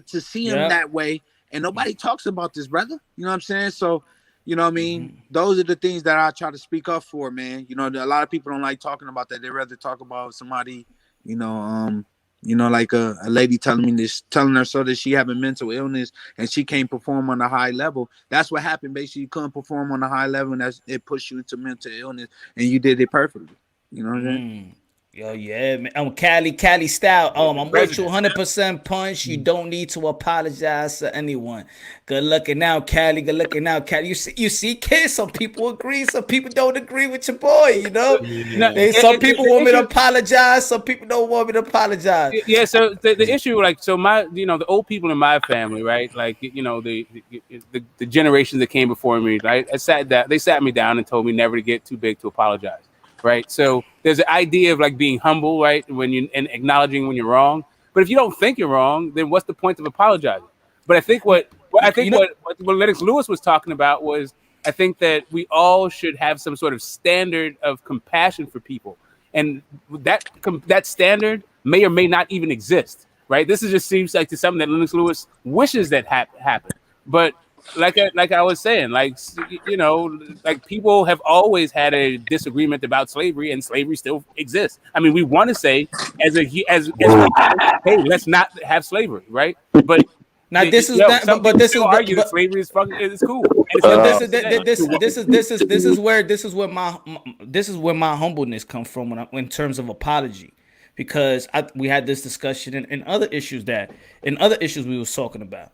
see him that way. And nobody talks about this, brother. You know what I'm saying? So, you know what I mean? Those are the things that I try to speak up for, man. A lot of people don't like talking about that. They rather talk about somebody, like a lady telling her so that she having mental illness and she can't perform on a high level. That's what happened. Basically, you couldn't perform on a high level, and it pushed you into mental illness, and you did it perfectly. You know what I'm saying? Yo, yeah, man. I'm Cali style. I'm with you 100% Punch. You don't need to apologize to anyone. Good looking out, Cali. Good looking out, Cali. You see, kids. Some people agree. Some people don't agree with your boy. Some people want me to apologize. Some people don't want me to apologize. Yeah. So the issue, like, so the old people in my family, right? Like, the generations that came before me, right? They sat me down and told me never to get too big to apologize. Right. So there's an idea of like being humble, right? And acknowledging when you're wrong. But if you don't think you're wrong, then what's the point of apologizing? But I think what Lennox Lewis was talking about was, I think that we all should have some sort of standard of compassion for people. And that standard may or may not even exist. Right. This just seems like something that Lennox Lewis wishes that happened. But like I was saying, like people have always had a disagreement about slavery, and slavery still exists. I mean, we want to say as hey, let's not have slavery, right? But now this is argue that slavery is cool. This is where my humbleness comes from in terms of apology, because we had this discussion in other issues we was talking about.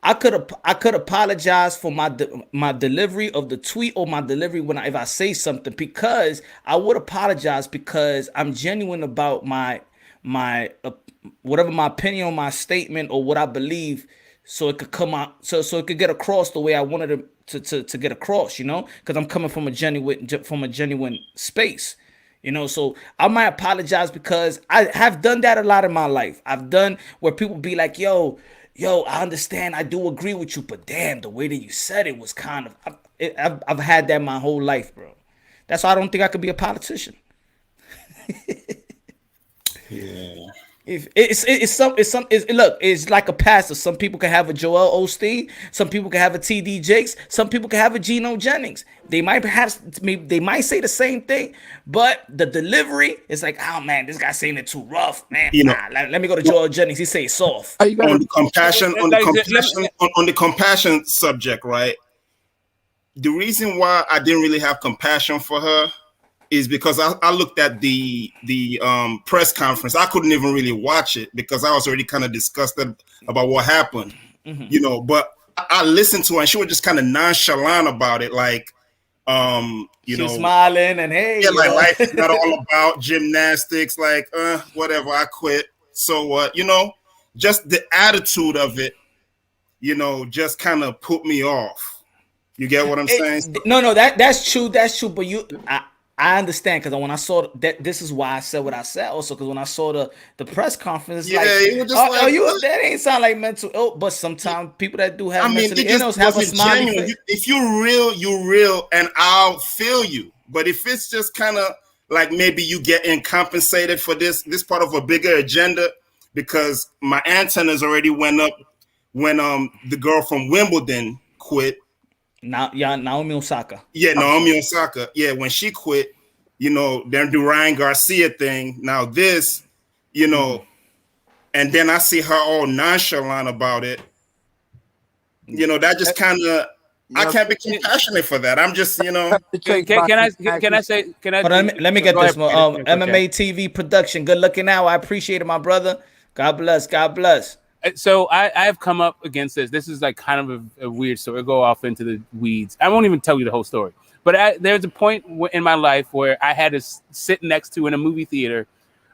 I could apologize for my delivery of the tweet or my delivery if I say something, because I would apologize because I'm genuine about my whatever my opinion on my statement or what I believe, so it could come out, so it could get across the way I wanted to get across, because I'm coming from a genuine space. So I might apologize because I have done that a lot in my life. I've done where people be like, yo, I understand. I do agree with you, but damn, the way that you said it was I've had that my whole life, bro. That's why I don't think I could be a politician. Yeah. If look, it's like a pastor. Some people can have a Joel Osteen, some people can have a TD Jakes, some people can have a Geno Jennings. They might say the same thing, but the delivery is like, oh man, this guy's saying it too rough, man. You know, Let me go to Joel Jennings. He say soft. You gotta, on the compassion, on the compassion subject, right? The reason why I didn't really have compassion for her is because I looked at the press conference. I couldn't even really watch it because I was already kind of disgusted about what happened, you know. But I listened to her, and she was just kind of nonchalant about it, like, you She know, smiling and hey, yeah, you like know. life is not all about gymnastics. Like, whatever, I quit. So what, you know? Just the attitude of it, you know, just kind of put me off. You get what I'm saying? No, that's true. That's true. But I understand because when I saw that, this is why I said what I said. Also, because when I saw the press conference, it's Yeah, like, it was just like, you what? that ain't sound like mental ill. But sometimes people that do have I mean, mental it just illness have a wasn't smiley genuine. face. If you're real, and I'll feel you. But if it's just kind of like maybe you getting compensated for this part of a bigger agenda, because my antennas already went up when the girl from Wimbledon quit. Now, yeah, Naomi Osaka. Yeah, Naomi Osaka. Yeah, when she quit, you know, then the Ryan Garcia thing. Now this, you know, and then I see her all nonchalant about it. You know, that just kind of, I can't be compassionate for that. I'm just, you know. Can I say? Hold on, let me get go this ahead, one. finish, MMA TV production. Good looking out. I appreciate it, my brother. God bless. God bless. So I have come up against this. This is like kind of a weird story. I'll go off into the weeds. I won't even tell you the whole story. But there's a point in my life where I had to sit next to, in a movie theater,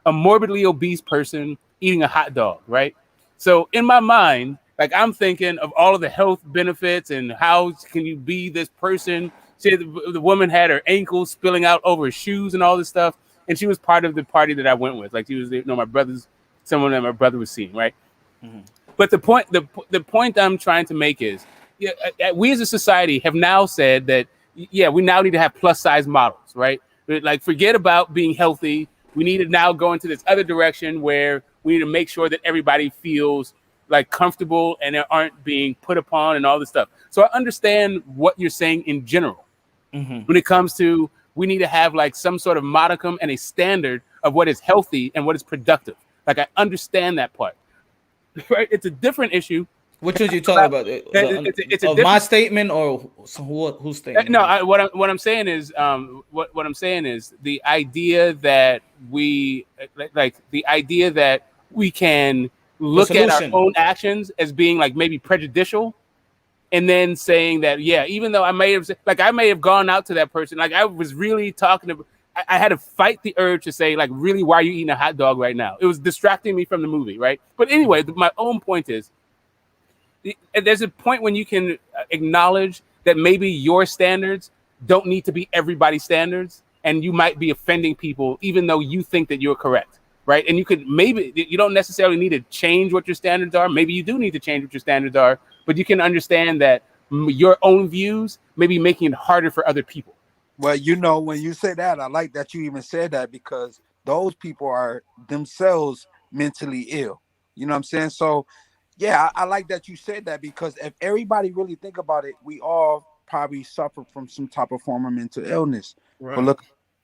a morbidly obese person eating a hot dog, right? So in my mind, like I'm thinking of all of the health benefits and how can you be this person. See, the woman had her ankles spilling out over her shoes and all this stuff. And she was part of the party that I went with. Like she was, you know, someone that my brother was seeing, right? But the point I'm trying to make is, yeah, we as a society have now said that, yeah, we now need to have plus size models, right? Like, forget about being healthy. We need to now go into this other direction where we need to make sure that everybody feels like comfortable and they aren't being put upon and all this stuff. So I understand what you're saying in general. When it comes to, we need to have like some sort of modicum and a standard of what is healthy and what is productive. Like, I understand that part. Right? It's a different issue. Which one you talking about? It's Of my statement or whose statement? No, what I'm saying is, what I'm saying is the idea that we can look at our own actions as being like maybe prejudicial, and then saying that, yeah, even though I may have gone out to that person, like I was really talking to. I had to fight the urge to say, like, really, why are you eating a hot dog right now? It was distracting me from the movie, right? But anyway, my own point is, there's a point when you can acknowledge that maybe your standards don't need to be everybody's standards, and you might be offending people, even though you think that you're correct, right? And you don't necessarily need to change what your standards are. Maybe you do need to change what your standards are, but you can understand that your own views may be making it harder for other people. Well, you know, when you say that, I like that you even said that, because those people are themselves mentally ill. You know what I'm saying? So, yeah, I like that you said that, because if everybody really think about it, we all probably suffer from some type of form of mental illness. Right.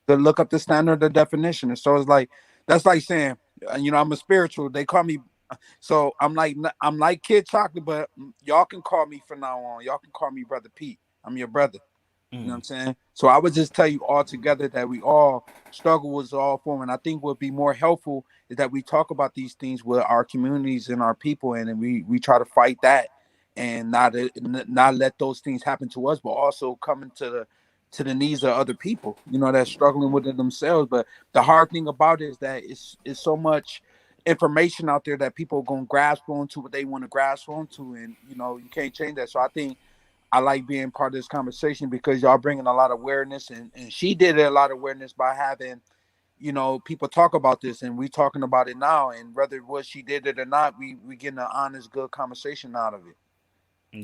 But look up the standard, the definition. And so it's like, that's like saying, you know, I'm a spiritual. They call me, so I'm like Kid Chocolate, but y'all can call me from now on. Y'all can call me Brother Pete. I'm your brother. You know what I'm saying? So I would just tell you all together that we all struggle with all form. And I think what would be more helpful is that we talk about these things with our communities and our people, and then we try to fight that and not let those things happen to us, but also coming to the needs of other people, you know, that's struggling with it themselves. But the hard thing about it is that it's so much information out there that people are going to grasp onto what they want to grasp onto, and you know, you can't change that. So I think I like being part of this conversation because y'all bringing a lot of awareness, and she did a lot of awareness by having, you know, people talk about this, and we talking about it now, and whether it was she did it or not, we getting an honest, good conversation out of it.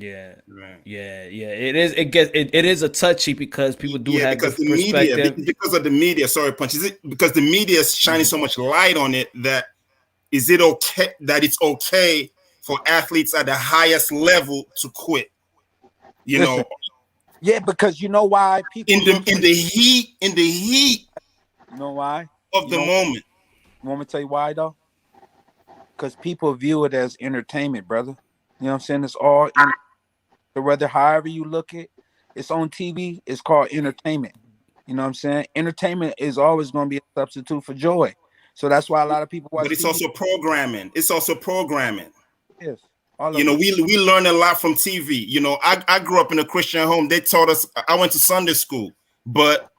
Yeah. Right. Yeah, it is. It is a touchy because people do have because different the media, perspective. because of the media. Sorry, Punch. Is it because the media is shining so much light on it that is it okay that it's okay for athletes at the highest level to quit? You Listen, know, yeah, because you know why people in the look in the heat you know why? of the moment. You want me to tell you why though? Because people view it as entertainment, brother. You know what I'm saying? It's all so whether however you look at it's on TV, it's called entertainment. You know what I'm saying? Entertainment is always going to be a substitute for joy. So that's why a lot of people watch But it's TV. also programming. It's also programming. Yes. All You of know, it. we learn a lot from TV. You know, I grew up in a Christian home. They taught us, I went to Sunday school, but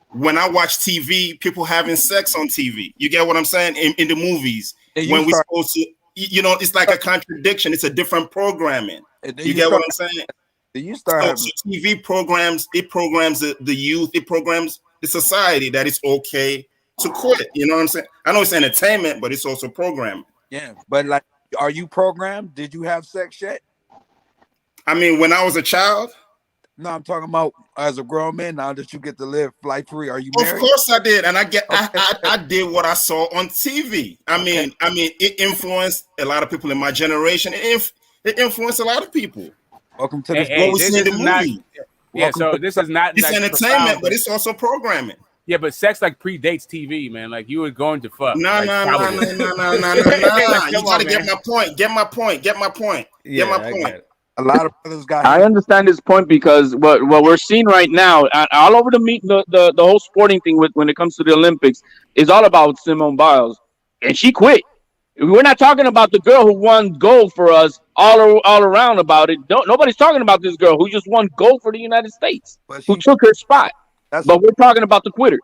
when I watch TV, people having sex on TV. You get what I'm saying? In the movies, when we're supposed to, you know, it's like a contradiction. It's a different programming. You get what I'm saying? You start so TV programs, it programs the youth, it programs the society that it's okay to quit. You know what I'm saying? I know it's entertainment, but it's also programming. Yeah, but like, are you programmed? Did you have sex yet? I mean, when I was a child. No, I'm talking about as a grown man. Now that you get to live flight free, are you married? Of course I did, and I did what I saw on TV. I mean, it influenced a lot of people in my generation. It influenced a lot of people. Welcome to this. Hey, what we this see in the is not. movie. Yeah, so this is not. It's like entertainment, profound, but it's also programming. Yeah, but sex like predates TV, man. Like you were going to fuck. No. Like, You gotta get my point. Get my point. Get my point. Get my point. A lot of brothers got. I understand his point because what we're seeing right now, all over the whole sporting thing when it comes to the Olympics, is all about Simone Biles, and she quit. We're not talking about the girl who won gold for us all around about it. Nobody's talking about this girl who just won gold for the United States, who took her spot. But we're talking about the quitter.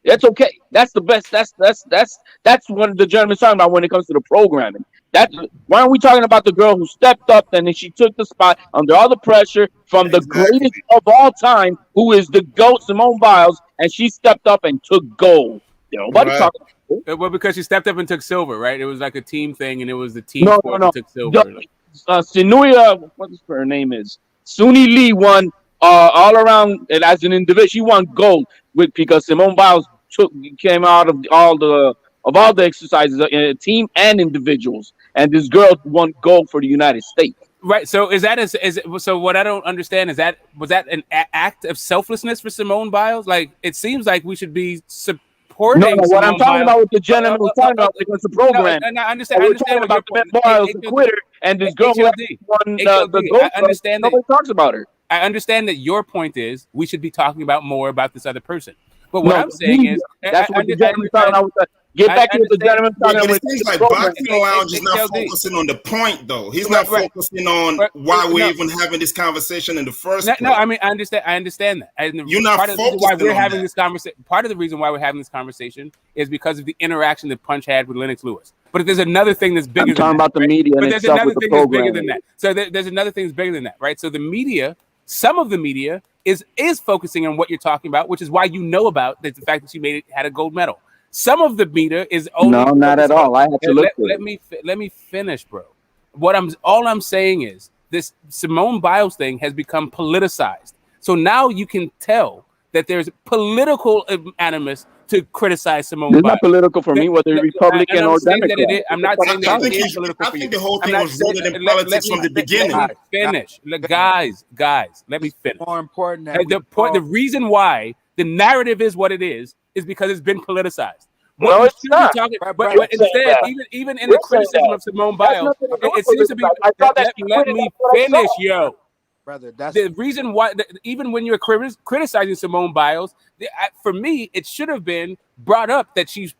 That's okay. That's the best. That's what the gentleman's talking about when it comes to the programming. Why aren't we talking about the girl who stepped up and then she took the spot under all the pressure from the greatest of all time, who is the GOAT, Simone Biles, and she stepped up and took gold. Nobody talking about it. Well, because she stepped up and took silver, right? It was like a team thing, and it was the team sport that took silver. Sinuya, what her name is? Suni Lee won all around, and as an individual, she won gold because Simone Biles came out of all the exercises, team and individuals, and this girl won gold for the United States. Right. So so what I don't understand is was that an act of selflessness for Simone Biles? Like it seems like we should be supporting. No, what I'm talking about with the gentleman who's talking about was the program. No, I understand. We're talking about Simone Biles, the quitter, and this girl who won the gold. I understand nobody talks about her. I understand that your point is we should be talking about more about this other person. But what I'm saying is that's what the gentleman's talking about. Get back to what the gentleman's talking about. It seems like Boxing Lounge is not focusing on the point, though. He's not focusing on why we're even having this conversation in the first place. No, I mean, I understand that. And you're not focusing on we're having this conversation. Part of the reason why we're having this conversation is because of the interaction that Punch had with Lennox Lewis. But there's another thing that's bigger. I'm talking about the media, but and there's itself another with the thing that's bigger program. than that. So there's another thing that's bigger than that, right? So the media, some of the media is focusing on what you're talking about, which is why you know about the fact that she had a gold medal. Some of the media is only no, not at all. I had to look. Let me finish, bro. All I'm saying is this Simone Biles thing has become politicized. So now you can tell that there's political animus to criticize Simone Biles. It's not political for me, whether Republican or Democrat. I'm not saying that it is political for you. I think the whole thing was rooted in politics from the beginning. Let me finish. Guys, let me finish. More important. The reason why the narrative is what it is because it's been politicized. No, it's not. But instead, even in the criticism of Simone Biles, it seems to be. Let me finish, yo. Brother, that's the reason why. Even when you're criticizing Simone Biles, for me, it should have been brought up that she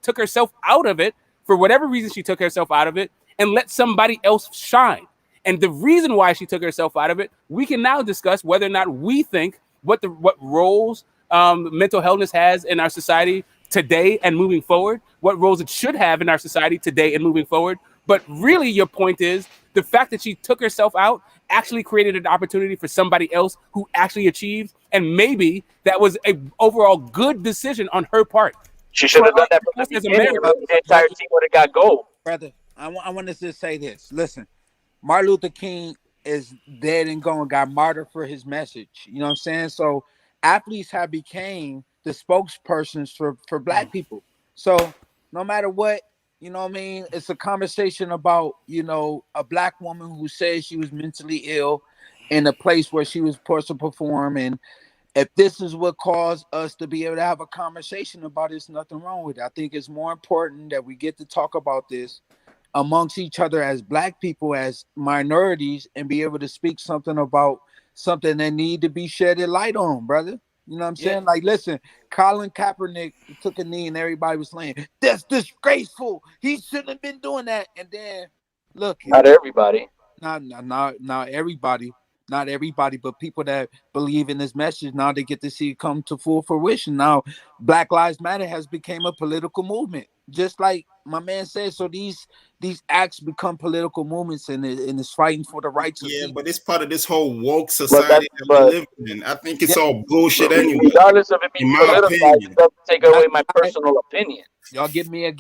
took herself out of it for whatever reason. She took herself out of it and let somebody else shine. And the reason why she took herself out of it, we can now discuss whether or not we think what roles mental illness has in our society today and moving forward, what roles it should have in our society today and moving forward. But really, your point is the fact that she took herself out actually created an opportunity for somebody else who actually achieved, and maybe that was an overall good decision on her part. She should have done that from the beginning. The entire team would have got gold. Brother, I want to just say this. Listen, Martin Luther King is dead and gone, got martyred for his message. You know what I'm saying? So athletes have became the spokespersons for black people. So no matter what, you know what I mean, it's a conversation about, you know, a black woman who says she was mentally ill in a place where she was supposed to perform. And if this is what caused us to be able to have a conversation about it, there's nothing wrong with it. I think it's more important that we get to talk about this amongst each other as black people, as minorities, and be able to speak something about something that need to be shedded light on, brother. You know what I'm saying? Like, listen, Colin Kaepernick took a knee and everybody was saying, that's disgraceful. He shouldn't have been doing that. And then, look. Not everybody. Not everybody. Not everybody, but people that believe in this message, now they get to see it come to full fruition. Now, Black Lives Matter has become a political movement. Just like my man said, so these acts become political movements, and it's fighting for the rights of people. But it's part of this whole woke society that we live in. I think it's all bullshit anyway. Regardless of it being politicized, it doesn't take away my personal opinion. Y'all give me a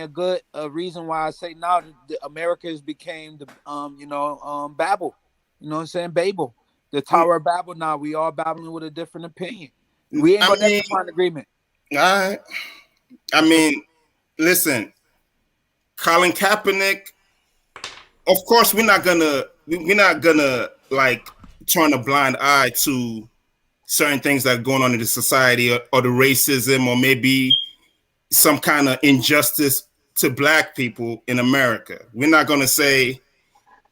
good reason why I say now that America has became the Babel. You know what I'm saying? Babel. The Tower of Babel. Now we all babbling with a different opinion. We ain't gonna never find agreement. All right. I mean, listen, Colin Kaepernick, of course we're not gonna like turn a blind eye to certain things that are going on in the society, or the racism, or maybe some kind of injustice to black people in America. We're not gonna say,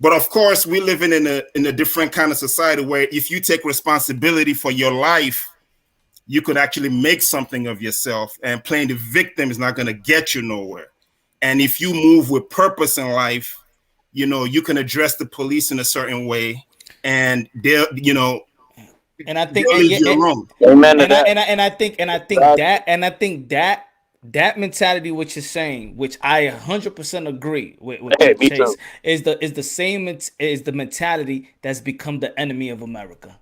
but of course we're living in a different kind of society where if you take responsibility for your life, you could actually make something of yourself, and playing the victim is not going to get you nowhere. And if you move with purpose in life, you know, you can address the police in a certain way, and they'll, you know, and I think, I think that mentality, what you're saying, which I 100% agree with Chase, is the same is the mentality that's become the enemy of America.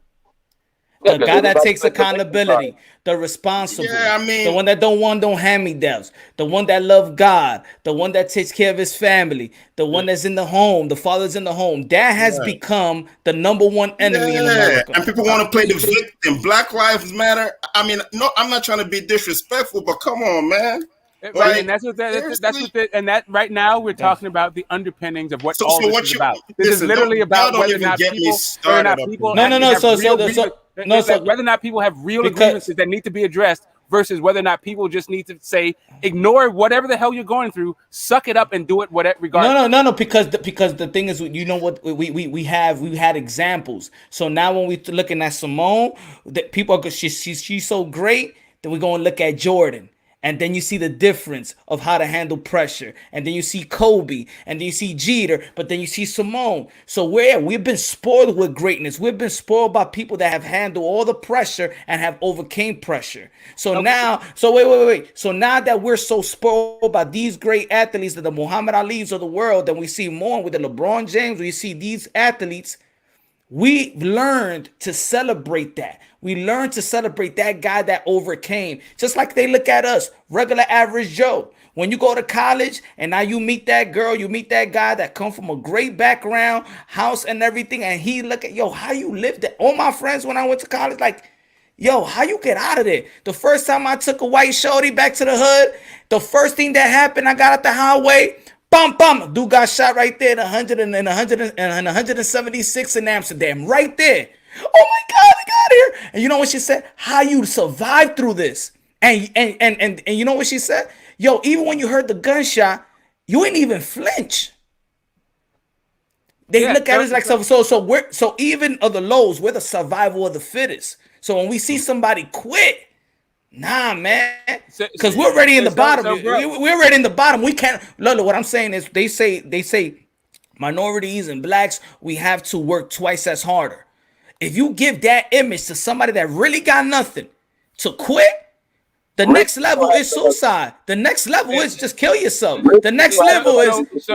The guy that takes accountability, the responsible, the one that don't want no hand-me-downs, the one that loves God, the one that takes care of his family, the one that's in the home, the father's in the home. That has become the number one enemy in America. And people want to play the victim. Black Lives Matter. I mean, no, I'm not trying to be disrespectful, but come on, man. Right, and that's what that right now we're talking about the underpinnings of what all this is about. This is literally about whether or not people whether or not people have real grievances that need to be addressed versus whether or not people just need to say, ignore whatever the hell you're going through, suck it up and do it whatever regardless. No, because the thing is, you know what, we had examples. So now when we're looking at Simone, that people are she's so great, then we're going to look at Jordan. And then you see the difference of how to handle pressure. And then you see Kobe. And then you see Jeter. But then you see Simone. So we've been spoiled with greatness. We've been spoiled by people that have handled all the pressure and have overcame pressure. So now, wait. So now that we're so spoiled by these great athletes, that the Muhammad Ali's of the world, then we see more with the LeBron James, we see these athletes, we learned to celebrate that. We learned to celebrate that guy that overcame. Just like they look at us, regular average Joe. When you go to college and now you meet that girl, you meet that guy that come from a great background, house and everything, and he look at, yo, how you lived it. All my friends when I went to college, like, yo, how you get out of there? The first time I took a white shorty back to the hood, the first thing that happened, I got out the highway, bum, dude got shot right there at 176 in Amsterdam, right there. Oh my God, I got here. And you know what she said? How you survived through this? And you know what she said? Yo, even when you heard the gunshot, you ain't even flinch. They look at us like so even of the lows, we're the survival of the fittest. So when we see somebody quit, nah, man, because we're already in the bottom. We're already in the bottom. We can't. Look, what I'm saying is, they say minorities and blacks, we have to work twice as harder. If you give that image to somebody that really got nothing to quit, the next level is suicide. The next level is just kill yourself. The next level is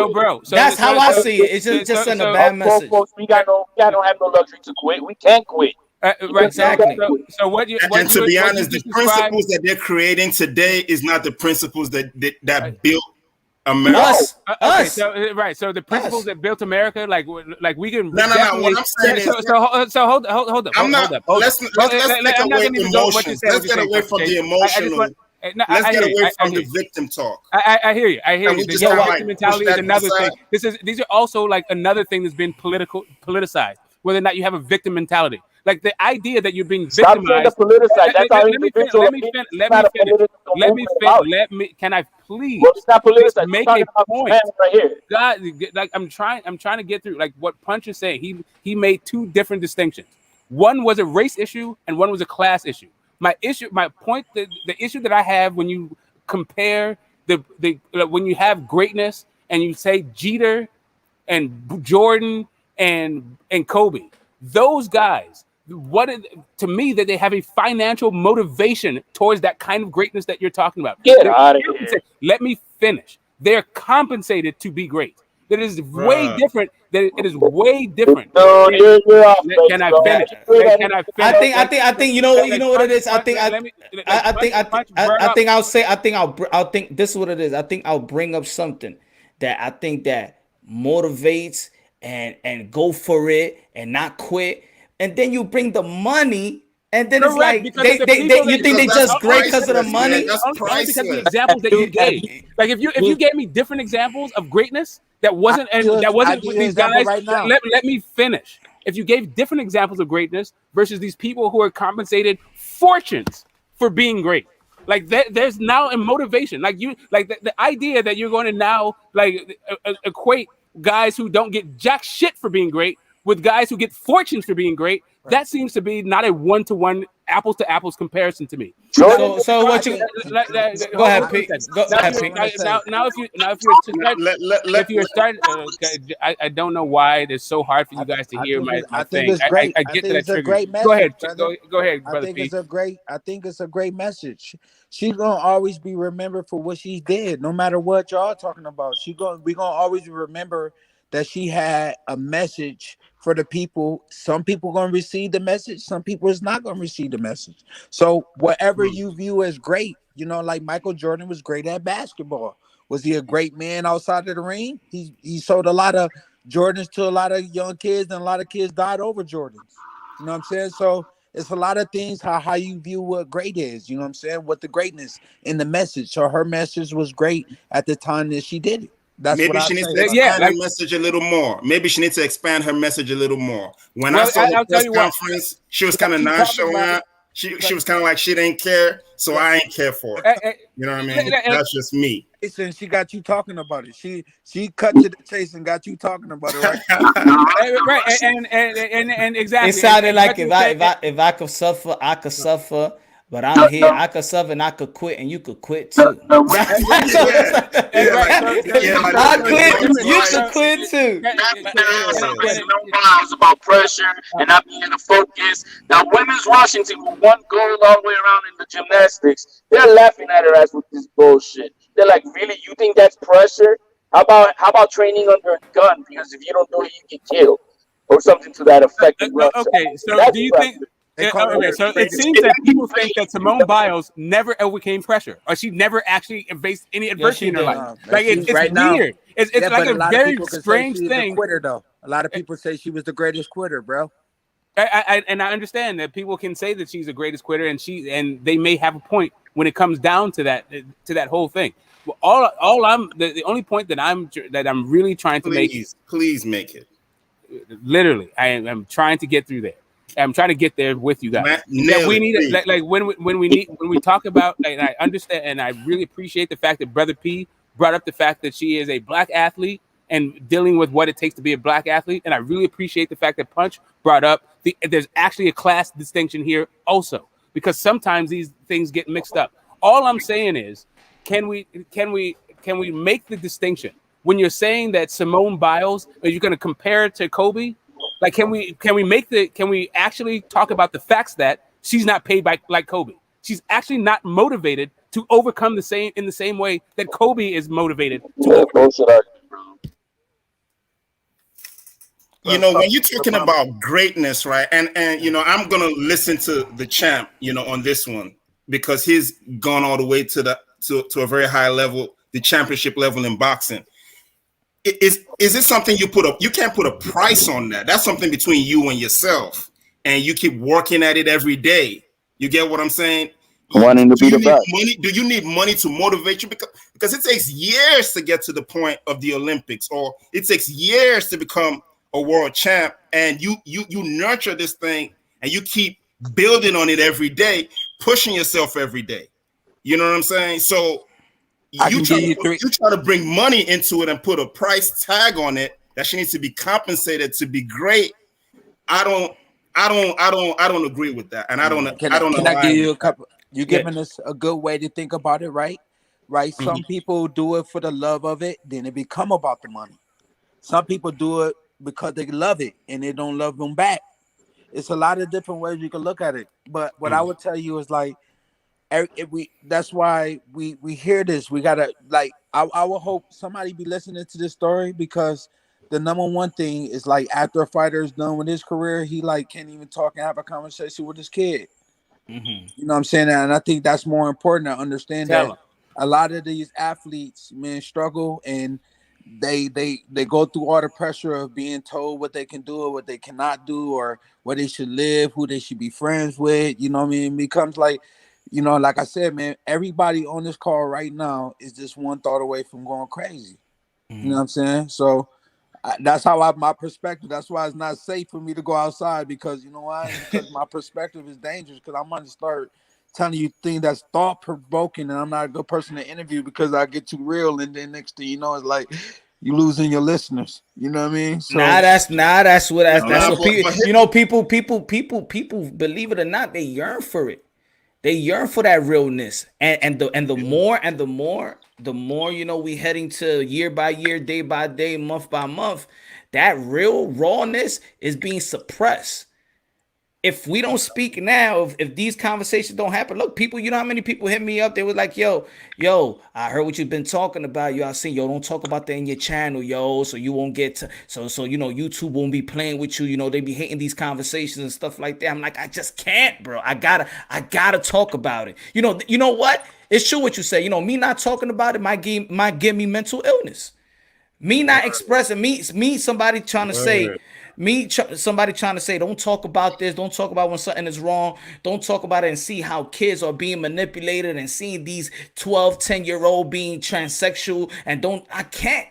that's how I see it. It's just send a bad message. We don't have no luxury to quit. We can't quit. Right, exactly. So what you and to be honest, the principles that they're creating today is not the principles that built America. Us. Okay, Us. so right, so the principles Us. that built America, like we can No. definitely. What I'm saying is, So hold up. I'm not. Let's take I'm not away gonna even go with what you're emotions. saying. Let's get away from the I just emotional. want. No, Let's I get hear you. away I from hear the you. victim talk. I hear you. I hear And you. we The just kind of victim like push mentality is that another aside. thing. These are also like another thing that's been politicized. Whether or not you have a victim mentality, like the idea that you're being Stop saying the victimized. politicized. That's how Let me finish. individual opinion. It's not a political movement about it. Let me. Can I please Well, it's not just politicized. We're make talking a about this point? man right here. God, like I'm trying to get through like what Punch is saying. He made two different distinctions. One was a race issue and one was a class issue. My point, the issue that I have when you compare when you have greatness and you say Jeter and Jordan and Kobe, those guys, to me that they have a financial motivation towards that kind of greatness that you're talking about. Get out of here. Let me finish. They're compensated to be great. That is way Bruh. different. That it is way different. No, you're off base, Can I bro. finish? Can I finish? I think you know what it is. I think I'll think this is what it is. I think I'll bring up something that I think that motivates and go for it and not quit. And then you bring the money, and then it's Correct, like because of the people you think they Because just that's great because of the priceless, money? man. That's Only because of the priceless. examples that you gave. Like if you gave me different examples of greatness that wasn't with these guys, right now. let me finish. If you gave different examples of greatness versus these people who are compensated fortunes for being great, like there's now a motivation. Like the idea that you're going to now like equate guys who don't get jack shit for being great with guys who get fortunes for being great. That seems to be not a one-to-one, apples-to-apples comparison to me. So what you go ahead, Pete. Go ahead, Pete. Now, if you're starting, I don't know why it's so hard for you guys to hear my I think thing. it's great. I get that it's a trigger. great message. Go ahead, brother. go ahead, I brother think Pete. it's a great message. She's gonna always be remembered for what she did, no matter what y'all talking about. We gonna always remember that she had a message for the people. Some people gonna receive the message, some people is not gonna receive the message. So whatever you view as great, like Michael Jordan was great at basketball. Was he a great man outside of the ring? He sold a lot of Jordans to a lot of young kids, and a lot of kids died over Jordans. You know what I'm saying? So it's a lot of things how you view what great is. You know what I'm saying? What the greatness in the message. So her message was great at the time that she did it. That's Maybe what she I needs say. to expand her message a little more. Maybe she needs to expand her message a little more. When I saw the I'll tell press you what. conference, she was kind of nonchalant. She was kind of like she didn't care, so I ain't care for it. You know what I mean? That's just me. And she got you talking about it. She cut to the chase and got you talking about it, right? Right, and exactly. It sounded like if I could suffer, I could suffer. But I'm here. I could suffer and I could quit, and you could quit too. I quit. You could quit too. It's about pressure and not being the focus. Now, women's Washington with one goal all the way around in the gymnastics, they're laughing at her ass with this bullshit. They're like, "Really? You think that's pressure? How about training under a gun? Because if you don't do it, you get killed, or something to that effect." Okay, so do you think? Okay, so it seems that people think that Simone Biles never overcame pressure, or she never actually faced any adversity in her life. Like it's right now, weird. It's like a very strange thing. Quitter though. A lot of people say she was the greatest quitter, bro. And I understand that people can say that she's the greatest quitter, and they may have a point when it comes down to that whole thing. Well, the only point that I'm really trying to make. Please make it. Literally, I'm trying to get through there. I'm trying to get there with you guys. We need like when we talk about, and I understand and I really appreciate the fact that Brother P brought up the fact that she is a black athlete and dealing with what it takes to be a black athlete, and I really appreciate the fact that Punch brought up there's actually a class distinction here also, because sometimes these things get mixed up. All I'm saying is, can we make the distinction when you're saying that Simone Biles, are you going to compare it to Kobe? Like, can we actually talk about the facts that she's not paid like Kobe? She's actually not motivated to overcome in the same way that Kobe is motivated to overcome. When you're talking about greatness, right? And I'm gonna listen to the champ, on this one, because he's gone all the way to a very high level the championship level in boxing. Is it something you put up? You can't put a price on that. That's something between you and yourself, and you keep working at it every day. You get what I'm saying? Wanting to Do be you the need best. money? Do you need money to motivate you? Because it takes years to get to the point of the Olympics, or it takes years to become a world champ, and you nurture this thing and you keep building on it every day, pushing yourself every day. You know what I'm saying? So I can give you three. you try to bring money into it and put a price tag on it that she needs to be compensated to be great. I don't agree with that, and I don't Can I give align you with a couple? You're Yeah. giving us a good way to think about it, right? Right. Some people do it for the love of it, then it become about the money. Some people do it because they love it and they don't love them back. It's a lot of different ways you can look at it. But what I would tell you is like, that's why we hear this. We gotta like. I would hope somebody be listening to this story, because the number one thing is like after a fighter is done with his career, he like can't even talk and have a conversation with his kid. You know what I'm saying? And I think that's more important to understand Tell that him. a lot of these athletes, man, struggle, and they go through all the pressure of being told what they can do or what they cannot do, or where they should live, who they should be friends with. You know what I mean? It becomes like, like I said, man, everybody on this call right now is just one thought away from going crazy. You know what I'm saying? So that's how my perspective. That's why it's not safe for me to go outside, because you know why? Because my perspective is dangerous. Because I'm going to start telling you things that's thought provoking, and I'm not a good person to interview because I get too real, and then next thing you know, it's like you losing your listeners. You know what I mean? So That's Nah, what people. People believe it or not, they yearn for it. They yearn for that realness, and the more we heading to year by year, day by day, month by month, that real rawness is being suppressed. If we don't speak now, if these conversations don't happen, look, people, you know how many people hit me up? They were like, yo, I heard what you've been talking about. I seen, don't talk about that in your channel, so you won't get to, so YouTube won't be playing with you. They be hating these conversations and stuff like that. I'm like, I just can't, bro. I gotta talk about it. You know what? It's true what you say. Me not talking about it might give me mental illness. Me not expressing somebody trying to say somebody trying to say, don't talk about this, don't talk about when something is wrong, don't talk about it, and see how kids are being manipulated, and seeing these 12-10-year-old being transsexual, and I can't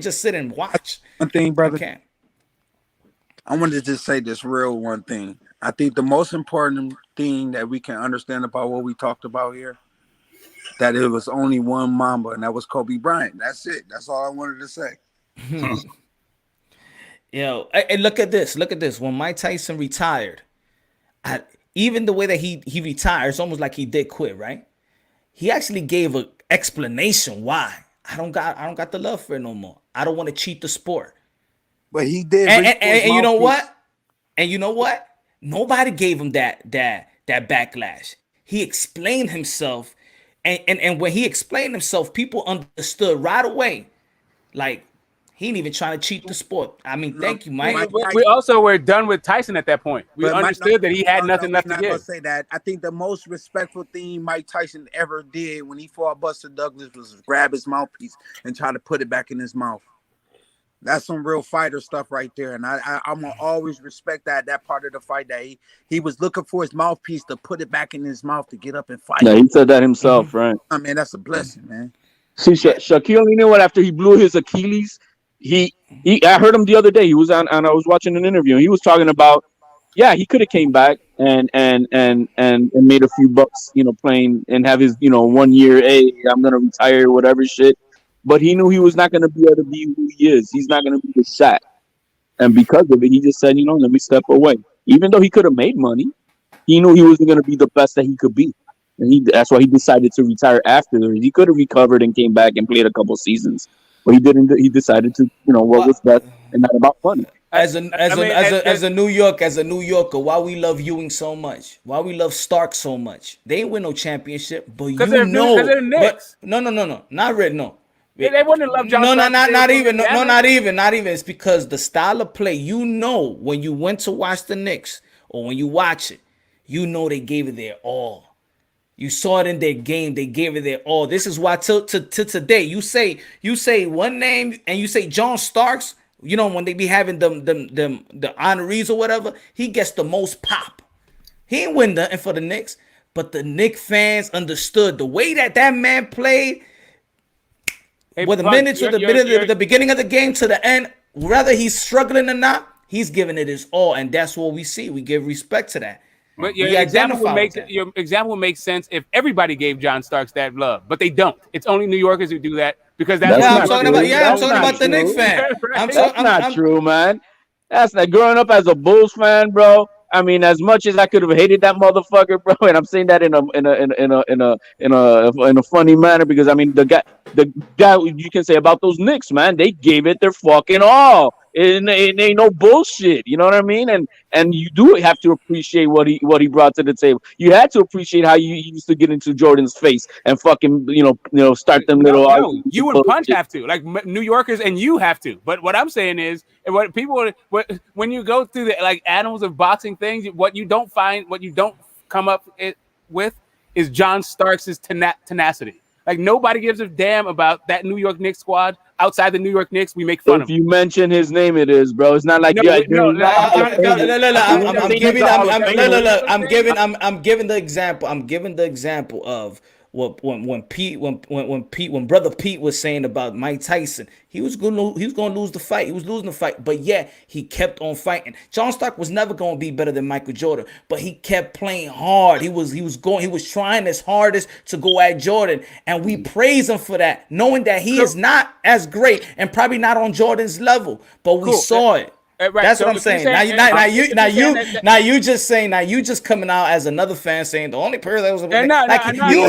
just sit and watch. one thing, brother, I can't. I wanted to just say this real one thing. I think the most important thing that we can understand about what we talked about here, that it was only one Mamba, and that was Kobe Bryant. That's it. That's all I wanted to say. And look at this. When Mike Tyson retired, even the way that he retired, it's almost like he did quit, right? He actually gave an explanation why. I don't got the love for it no more. I don't want to cheat the sport. But he did. And you know what? And you know what? Nobody gave him that backlash. He explained himself, and when he explained himself, people understood right away. Like, he ain't even trying to cheat the sport. I mean, thank you, Mike. We also were done with Tyson at that point. We understood that he had nothing left to I'm not gonna give. say that. I think the most respectful thing Mike Tyson ever did when he fought Buster Douglas was grab his mouthpiece and try to put it back in his mouth. That's some real fighter stuff right there, and I'm gonna always respect that part of the fight, that he was looking for his mouthpiece to put it back in his mouth to get up and fight. Yeah, he said that himself, right? I mean, that's a blessing, man. See, Shaquille, you know what? After he blew his Achilles, I heard him the other day. He was on, and I was watching an interview, and he was talking about, yeah, he could have came back and made a few bucks, playing, and have his, 1 year, hey, I'm gonna retire, whatever shit. But he knew he was not gonna be able to be who he is. He's not gonna be the Shaq, and because of it, he just said, let me step away. Even though he could have made money, he knew he wasn't gonna be the best that he could be. And that's why he decided to retire after. He could have recovered and came back and played a couple seasons, but he didn't. He decided to, what was best and not about money. As a New Yorker, why we love Ewing so much, why we love Stark so much. They ain't win no championship, but Because they're the Knicks. No, not really. No. They wouldn't love John. No, not even. Not even. It's because the style of play. When you went to watch the Knicks, or when you watch it, they gave it their all. You saw it in their game. They gave it their all. This is why to today you say one name and you say John Starks. You know when they be having them the honorees or whatever, he gets the most pop. He ain't win nothing for the Knicks, but the Knicks fans understood the way that man played. With the minutes, with the beginning of the game to the end, whether he's struggling or not, he's giving it his all, and that's what we see. We give respect to that. But your example would make sense if everybody gave John Starks that love, but they don't. It's only New Yorkers who do that because that's I'm talking about the Knicks fan. That's not true, man. That's not growing up as a Bulls fan, bro. I mean, as much as I could have hated that motherfucker, bro, and I'm saying that in a funny manner because I mean the guy you can say about those Knicks, man, they gave it their fucking all. It ain't no bullshit, you know what I mean? And you do have to appreciate what he brought to the table. You had to appreciate how you used to get into Jordan's face and fucking start them little. No, you and Punch have to, like New Yorkers, and you have to. But what I'm saying is, when you go through the like annals of boxing things, what you don't come up with is John Starks' tenacity. Like nobody gives a damn about that New York Knicks squad. Outside the New York Knicks, we make fun of him. If you mention his name, it is, bro. It's not like I'm giving the example. I'm giving the example of when brother Pete was saying about Mike Tyson, he was gonna lose the fight. He was losing the fight, but yeah, he kept on fighting. John Stark was never gonna be better than Michael Jordan, but he kept playing hard. He was trying his hardest to go at Jordan, and we praise him for that, knowing that he is not as great and probably not on Jordan's level, but we saw it. Right. That's what I'm saying. Now you just coming out as another fan saying the only player that was you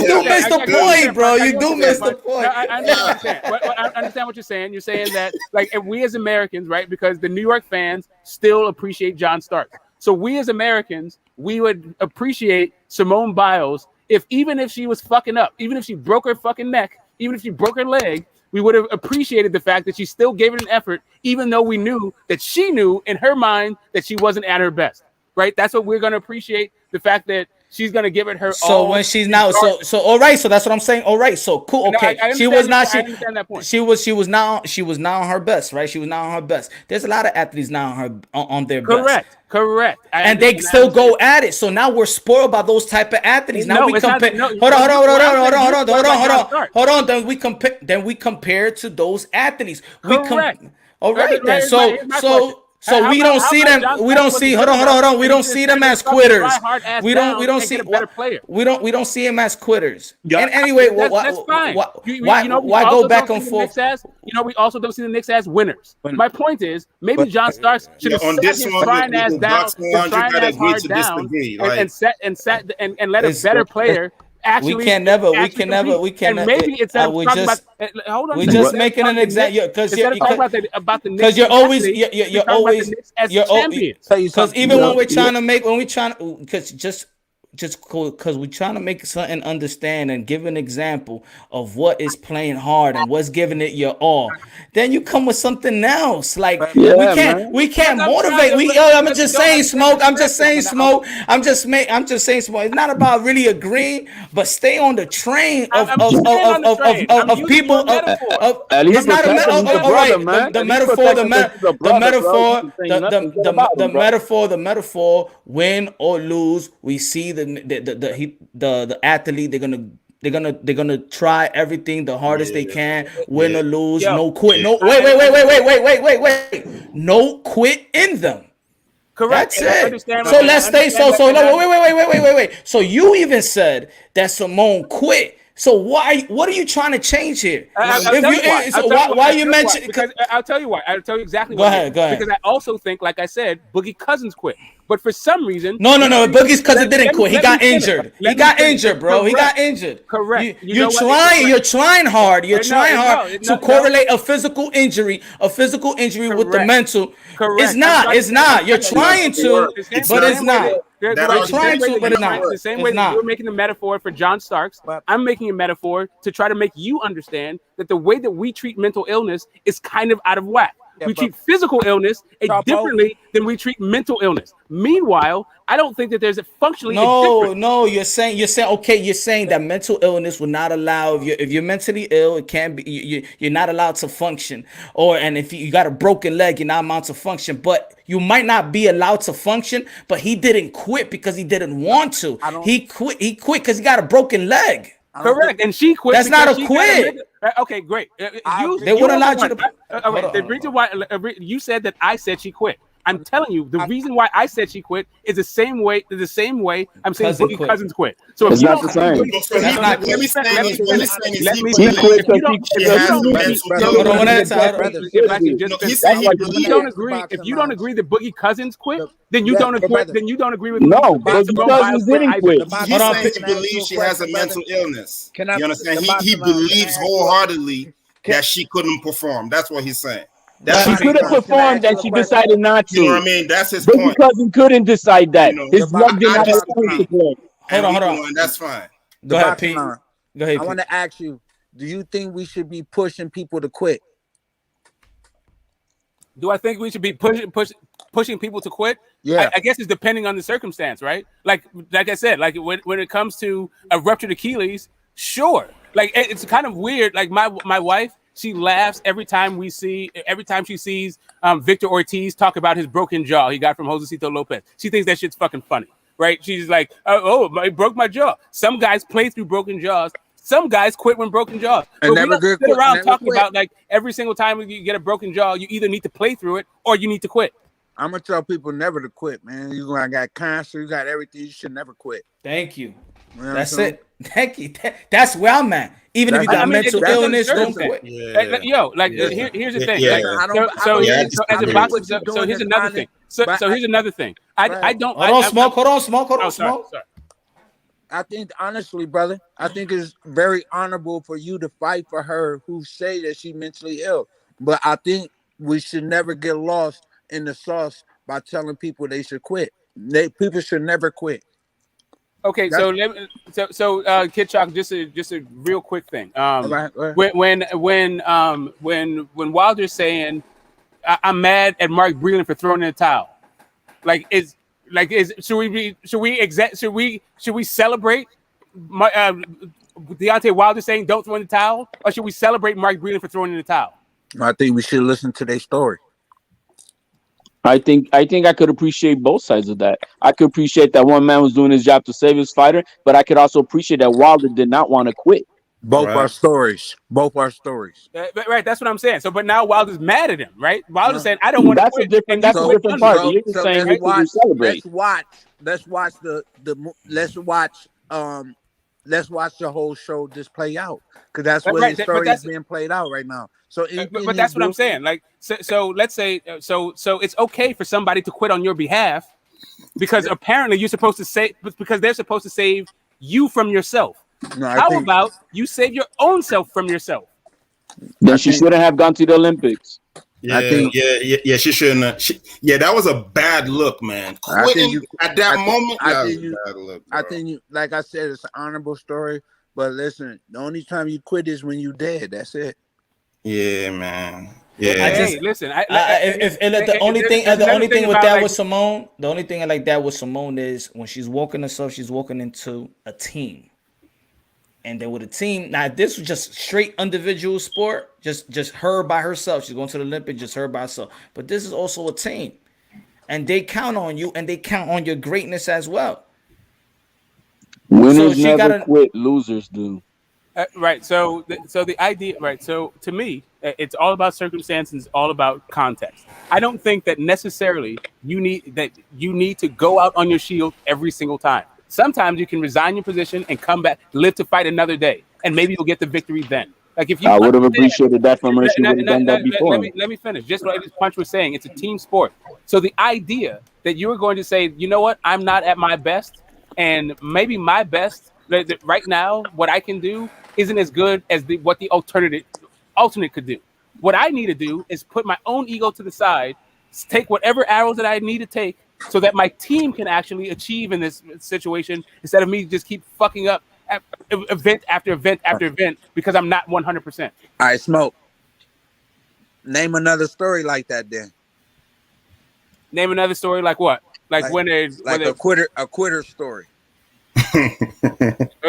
do miss the point, bro. You do miss the point. I understand what you're saying. You're saying that like if we as Americans, right? Because the New York fans still appreciate John Stark. So we as Americans, we would appreciate Simone Biles even if she was fucking up, even if she broke her fucking neck, even if she broke her leg. We would have appreciated the fact that she still gave it an effort, even though we knew that she knew in her mind that she wasn't at her best, right? That's what we're going to appreciate, the fact that she's going to give it her all. So when she's now, so all right, so that's what I'm saying. All right, so cool, okay. No, I understand that point. She was now on her best, right? She was now on her best. There's a lot of athletes now on their best. Correct. And they still go at it. So now we're spoiled by those type of athletes. Now we compare. Hold on. Then we compare to those athletes. All right then. So we don't see them. We don't see. Hold on. We don't see them as quitters. We don't see. We don't see them as quitters. And anyway, that's fine. Why go back and forth? We also don't see the Knicks as winners. My point is, maybe John Starks should have sat his trying ass down, and let a better player. Actually, we can never. And maybe it's talking about. Hold on. We're just making an example because instead of talking about the Knicks, because you're always because even when we're trying to make because we're trying to make something understand and give an example of what is playing hard and what's giving it your all, then you come with something else. Like we can't motivate. I'm just saying smoke. It's not about really agreeing, but stay on the train of people. It's not the metaphor. Win or lose, we see the athlete. They're gonna try everything the hardest they can, win or lose. No quit. No wait. No quit in them. Correct. That's it. So let's stay. Wait. So you even said that Simone quit. So what are you trying to change here? I'll tell you why. I'll tell you exactly why. Go ahead. Because I also think, like I said, Boogie Cousins quit. But for some reason, no. Boogie's cousin didn't quit. He got injured. He got injured, bro. He got injured. Correct. You're trying hard. You're trying hard to correlate a physical injury with the mental. Correct. It's not. You're trying to, but it's not. You're trying to, but it's not. The same way that you're making a metaphor for John Starks, I'm making a metaphor to try to make you understand that the way that we treat mental illness is kind of out of whack. we treat physical illness differently than we treat mental illness. Meanwhile, I don't think that there's a functionally a difference. No, you're saying okay. You're saying that mental illness will not allow if you're mentally ill, it can't be you're not allowed to function. And if you got a broken leg, you're not allowed to function. But you might not be allowed to function. But he didn't quit because he didn't want to. He quit because he got a broken leg. Correct, and she quit. That's not a quit. Okay, great. They wouldn't allow you to. The reason why you said that I said she quit. I'm telling you, the reason why I said she quit is the same way I'm saying Boogie Cousins quit. So it's not the same. If you don't agree that Boogie Cousins quit, then you don't agree. Then you don't agree with no. Boogie Cousins didn't quit. He's saying he believes she has a mental illness. You understand? He believes wholeheartedly that she couldn't perform. That's what he's saying. She could have performed and she decided not to. You know what I mean? That's his Boogie point. Cousin couldn't decide that. His leg did not disagree. Hold on. That's fine. Go ahead, Pete. Go ahead. I want to ask you: do you think we should be pushing people to quit? Do I think we should be pushing people to quit? Yeah. I guess it's depending on the circumstance, right? Like I said, like when it comes to a ruptured Achilles, sure. Like it's kind of weird. Like my wife. She laughs every time she sees Victor Ortiz talk about his broken jaw he got from Josecito Lopez. She thinks that shit's fucking funny, right? She's like, it broke my jaw. Some guys play through broken jaws. Some guys quit when broken jaws. And but we don't sit around talking quit. about like every single time you get a broken jaw, you either need to play through it or you need to quit. I'm gonna tell people never to quit, man. You got cancer, you got everything. You should never quit. Thank you. You know That's it. Thank you. That's where I'm at. Even if you got mental illness, don't quit. Here's the thing. Yeah. So as a boxer, so here's another thing. So here's another thing. I don't. Hold on, smoke. I think honestly, brother, I think it's very honorable for you to fight for her who say that she's mentally ill. But I think we should never get lost in the sauce by telling people they should quit. People should never quit. Okay, so Kid Chalk, just a real quick thing. When Wilder's saying, "I'm mad at Mark Breland for throwing in the towel," should we celebrate Deontay Wilder saying don't throw in the towel, or should we celebrate Mark Breland for throwing in the towel? I think we should listen to their story. I think I could appreciate both sides of that. I could appreciate that one man was doing his job to save his fighter, but I could also appreciate that Wilder did not want to quit. Both our stories. Right, that's what I'm saying. So, but now Wilder's mad at him, right? Wilder's saying, "I don't want to quit." That's a different part. You're just saying celebrate. Let's watch the whole show just play out, because that's where the story is being played out right now. So, but that's what I'm saying. Like, so let's say, so it's okay for somebody to quit on your behalf, because apparently you're supposed to say, because they're supposed to save you from yourself. No, How about you save your own self from yourself? Then she shouldn't have gone to the Olympics. Yeah, she shouldn't have. That was a bad look, man. Quitting at that moment, bad look, I think you, like I said, it's an honorable story. But listen, the only time you quit is when you dead. That's it. Yeah, man. Yeah. The only thing with that with Simone, the only thing I like that with Simone is when she's walking herself, she's walking into a team. And then with a team, now this was just straight individual sport, just her by herself. She's going to the Olympics, just her by herself. But this is also a team, and they count on you, and they count on your greatness as well. Winners never quit; losers do. Right. So the idea, right? So to me, it's all about circumstances, all about context. I don't think that necessarily you need to go out on your shield every single time. Sometimes you can resign your position and come back, live to fight another day, and maybe you'll get the victory then. Like if you, I would have appreciated that from her. She would have done that before. Let me finish. Just like Punch was saying, it's a team sport. So the idea that you were going to say, you know what, I'm not at my best, and maybe my best right now, what I can do isn't as good as what the alternate could do. What I need to do is put my own ego to the side, take whatever arrows that I need to take, so that my team can actually achieve in this situation instead of me just keep fucking up event after event after event because I'm not 100%. All right, Smoke. Name another story like that then. Name another story like what? Like when they a quitter story.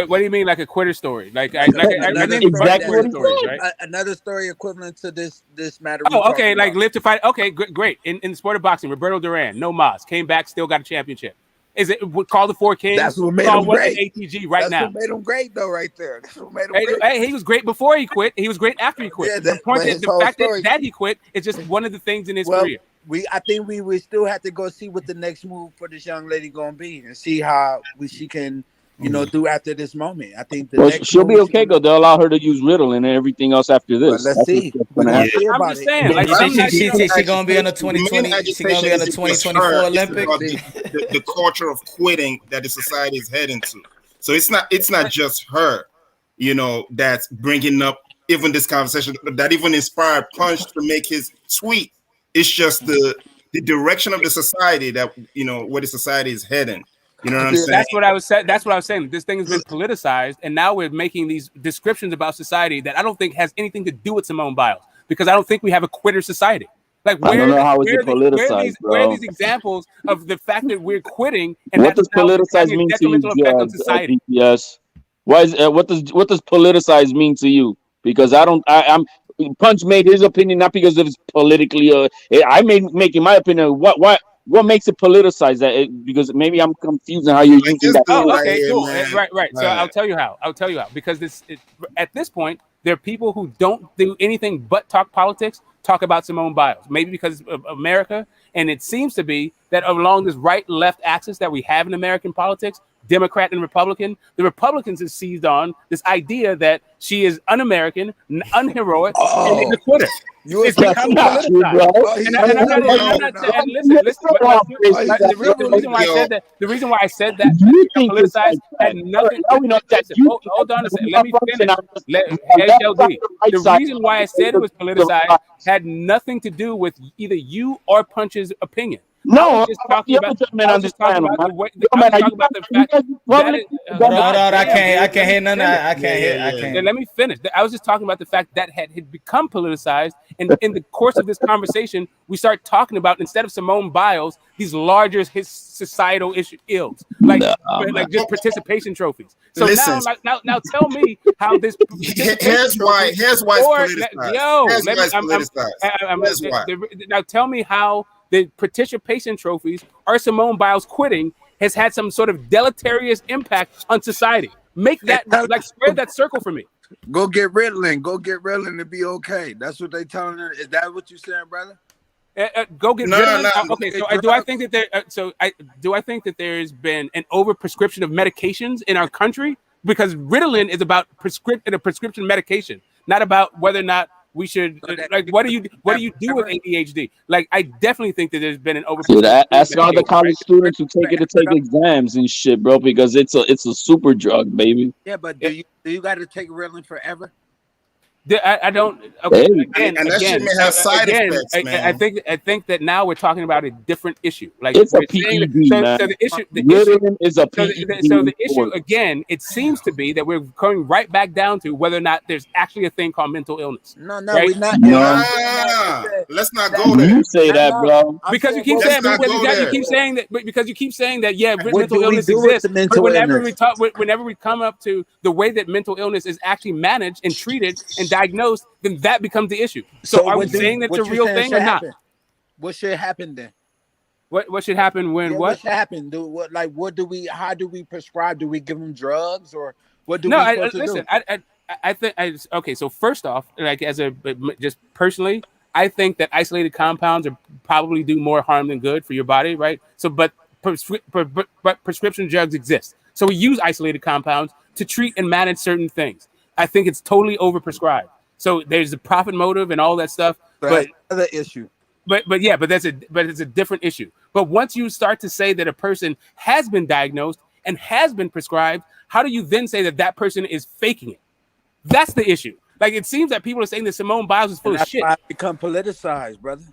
What do you mean, like a quitter story? Like I named exactly quitter stories, right? Another story equivalent to this matter. Oh, okay. Like live to fight. Okay, great. In the sport of boxing, Roberto Duran, no mas, came back, still got a championship. Is it called the Four Kings? That's what made him great. ATG right now. That's what made him great, though, right there. That's what made him great. Hey, he was great before he quit. He was great after he quit. Yeah, the fact that he quit is just one of the things in his career. I think we would still have to go see what the next move for this young lady gonna be and see how she can, do after this moment. I think she'll be okay though. They'll allow her to use Riddle and everything else after this. Let's see. I'm just saying, like, she gonna be on the 2020. She gonna be on the 2024 Olympics. The culture of quitting that the society is heading to. So it's not just her, that's bringing up even this conversation that even inspired Punch to make his tweet. It's just the direction of the society that where the society is heading. You know what I'm saying? That's what I was saying. That's what I was saying. This thing has been politicized, and now we're making these descriptions about society that I don't think has anything to do with Simone Biles, because I don't think we have a quitter society. Like, I don't know how it's politicized, where are these examples of the fact that we're quitting? And what does politicized mean to you, Yes. Why is what does politicized mean to you? Because I'm Punch made his opinion not because it's politically. I making my opinion. What makes it politicized? Because maybe I'm confusing how you're using that. Oh, okay, cool. Right. So I'll tell you how. Because at this point, there are people who don't do anything but talk politics, talk about Simone Biles. Maybe because of America, and it seems to be that along this right-left axis that we have in American politics, Democrat and Republican, the Republicans have seized on this idea that she is un-American, unheroic, and a quitter. It's become politicized. The reason why I said that politicized had nothing. Hold on a second. Let me finish. The reason why I said it was politicized had nothing to do with either you or Punch's opinion. No, I was just talking about the fact that I can't hear none of that. I can't hear. Let me finish. I was just talking about the fact that had become politicized, and in the course of this conversation, we start talking about, instead of Simone Biles, these larger societal ills, like just participation trophies. So now tell me how this. Here's why it's politicized. Now tell me how the participation trophies or Simone Biles quitting has had some sort of deleterious impact on society. Make that, spread that circle for me. Go get Ritalin and be okay. That's what they telling her. Is that what you saying, brother? Go get Ritalin. Okay, so do I think that do I think that there's been an overprescription of medications in our country? Because Ritalin is about a prescription medication, not about whether or not we should what do you do with ADHD? Like, I definitely think that there's been an over. Ask all the college students who take exams and shit, bro, because it's a super drug, baby. Yeah, but do you got to take Ritalin forever? I don't. Okay, and that shit may have side effects, man. I think that now we're talking about a different issue. Like, it's a PED, man. So the issue is a PED. So the issue again, it seems to be that we're going right back down to whether or not there's actually a thing called mental illness. No, right? we're not. Let's not go there. You say that, bro. Because you keep saying because you keep saying that mental illness exists. But whenever we come up to the way that mental illness is actually managed and treated and diagnosed, then that becomes the issue. So are we saying that's a real thing or not? What should happen then? What should happen when what should happen? How do we prescribe? Do we give them drugs, or what do listen, I think okay, so first off, like, just personally, I think that isolated compounds probably do more harm than good for your body, right? So but prescription drugs exist. So we use isolated compounds to treat and manage certain things. I think it's totally overprescribed. So there's the profit motive and all that stuff. But another issue. But it's a different issue. But once you start to say that a person has been diagnosed and has been prescribed, how do you then say that person is faking it? That's the issue. Like, it seems that people are saying that Simone Biles is full of shit. Why it become politicized, brother.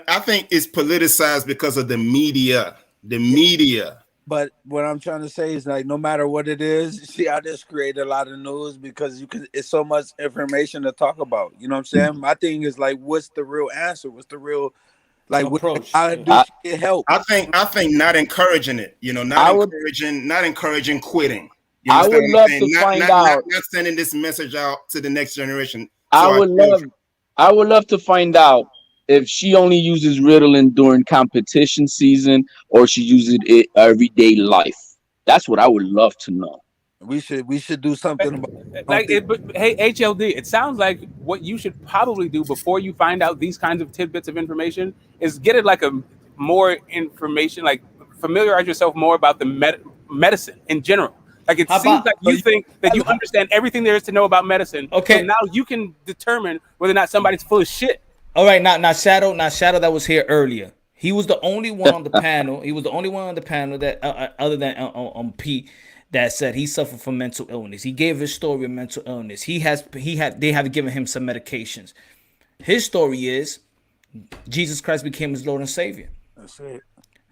I think it's politicized because of the media. The media But what I'm trying to say is like no matter what it is, see, I just create a lot of news because you can. It's so much information to talk about. You know what I'm saying? My thing is like, what's the real answer? What's the real like? Approach. How Yeah. do she get help? I think not encouraging it, I would not encouraging quitting. You I understand would what I'm love saying? to find out. Not sending this message out to the next generation, to I our would love children. I would love to find out if she only uses Ritalin during competition season or she uses it everyday life. That's what I would love to know. We should do something about. I don't Like think it, but hey, HLD, it sounds like what you should probably do before you find out these kinds of tidbits of information is get it like a more information, like familiarize yourself more about the medicine in general. Like it How seems about like you think that you understand everything there is to know about medicine. So okay? now you can determine whether or not somebody's full of shit. All right, not Shadow, that was here earlier. He was the only one on the panel. He was the only one on the panel that, other than Pete, that said he suffered from mental illness. He gave his story of mental illness. They have given him some medications. His story is Jesus Christ became his Lord and Savior. that's it.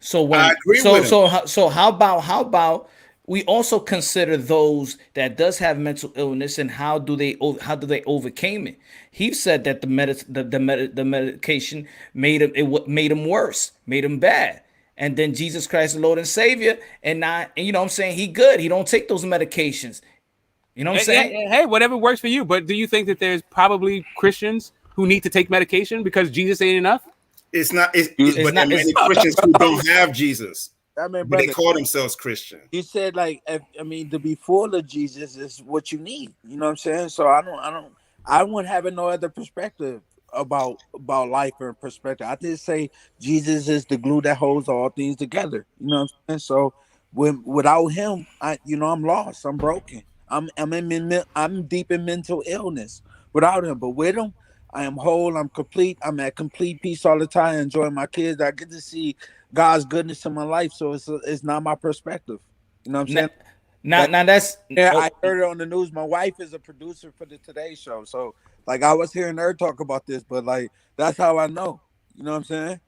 So I when agree with him. so how about we also consider those that does have mental illness and how do they overcame it? He said that the medication made him worse, made him bad. And then Jesus Christ, the Lord and Savior, and you know what I'm saying, he good. He don't take those medications. You know what I'm saying? Hey, whatever works for you. But do you think that there's probably Christians who need to take medication because Jesus ain't enough? It's not. It's But there not. are many Christians who don't have Jesus, I mean, but they brother, call themselves Christian. he said like, I mean, to be full of Jesus is what you need. You know what I'm saying? So I wouldn't have no other perspective about life or perspective. I just say Jesus is the glue that holds all things together. You know what I'm saying? So without him, I'm lost. I'm broken. I'm deep in mental illness without him. But with him, I am whole. I'm complete. I'm at complete peace all the time. Enjoying my kids. I get to see God's goodness in my life. So it's not my perspective. You know what I'm saying? Now that's Yeah, I heard it on the news. My wife is a producer for the Today Show, so like I was hearing her talk about this, but like that's how I know. You know what I'm saying?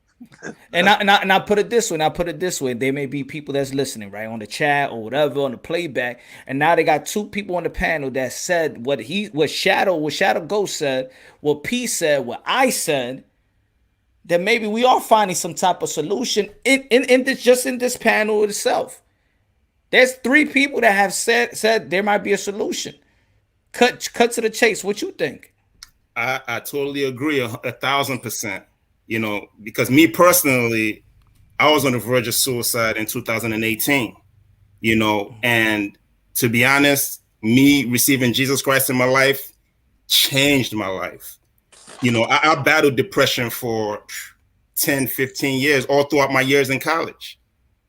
And I put it this way. Now put it this way. There may be people that's listening, right, on the chat or whatever, on the playback, and now they got two people on the panel that said what Shadow Ghost said, what P said, what I said. That maybe we are finding some type of solution in this panel itself. There's three people that have said there might be a solution. Cut to the chase. What you think? I totally agree 1,000%. You know, because me personally, I was on the verge of suicide in 2018. You know, and to be honest, me receiving Jesus Christ in my life changed my life. You know, I battled depression for 10, 15 years, all throughout my years in college.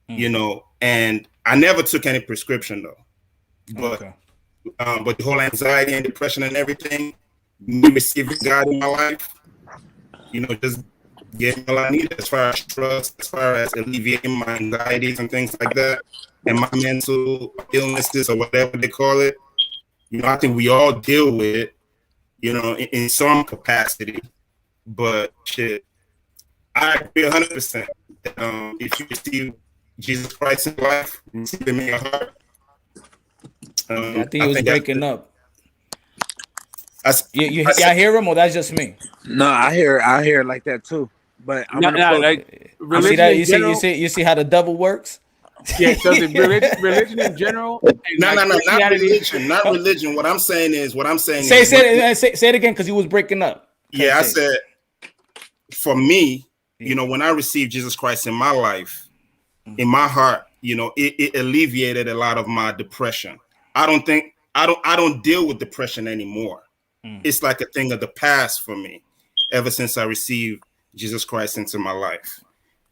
You know, and I never took any prescription though. But Okay. But the whole anxiety and depression and everything, me receiving God in my life, you know, just gave me all I needed as far as trust, as far as alleviating my anxieties and things like that, and my mental illnesses or whatever they call it. You know, I think we all deal with it, you know, in some capacity. But shit, I agree 100% that if you receive Jesus Christ in life, receive him in your heart. Yeah, I think he was breaking up. That's, Y'all hear him or that's just me? No, I hear it like that too. But I'm gonna post like You see religion that? in general. You see how the double works? Yeah, so the religion in general. No, like not Christianity- religion, not religion. What I'm saying is, Say it again because he was breaking up. Yeah, I said, for me, you know, when I received Jesus Christ in my life, in my heart, you know, it alleviated a lot of my depression. I don't deal with depression anymore. It's like a thing of the past for me, ever since I received Jesus Christ into my life.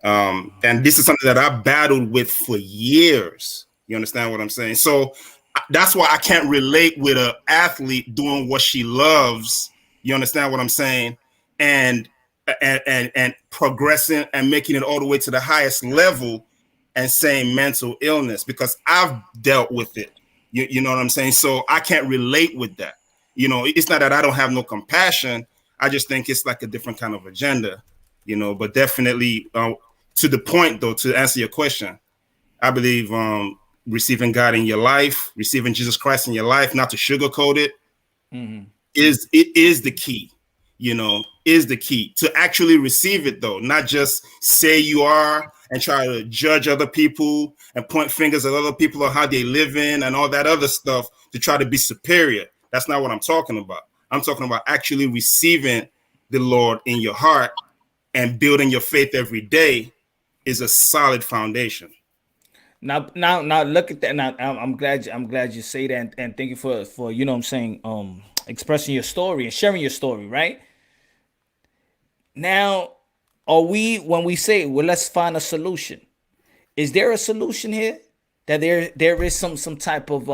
And this is something that I battled with for years. You understand what I'm saying? So that's why I can't relate with an athlete doing what she loves. You understand what I'm saying? And progressing and making it all the way to the highest level and saying mental illness, because I've dealt with it. You know what I'm saying? So I can't relate with that. You know, it's not that I don't have no compassion. I just think it's like a different kind of agenda, you know, but definitely to the point, though, to answer your question, I believe receiving God in your life, receiving Jesus Christ in your life, not to sugarcoat it, is the key. You know, is the key to actually receive it, though, not just say you are and try to judge other people and point fingers at other people on how they live in and all that other stuff to try to be superior. That's not what I'm talking about. I'm talking about actually receiving the Lord in your heart and building your faith every day is a solid foundation. Now, look at that. Now, I'm glad you say that, and thank you for you know what I'm saying, expressing your story and sharing your story, right? Now, are we when we say, well, let's find a solution? Is there a solution here? That there is some type of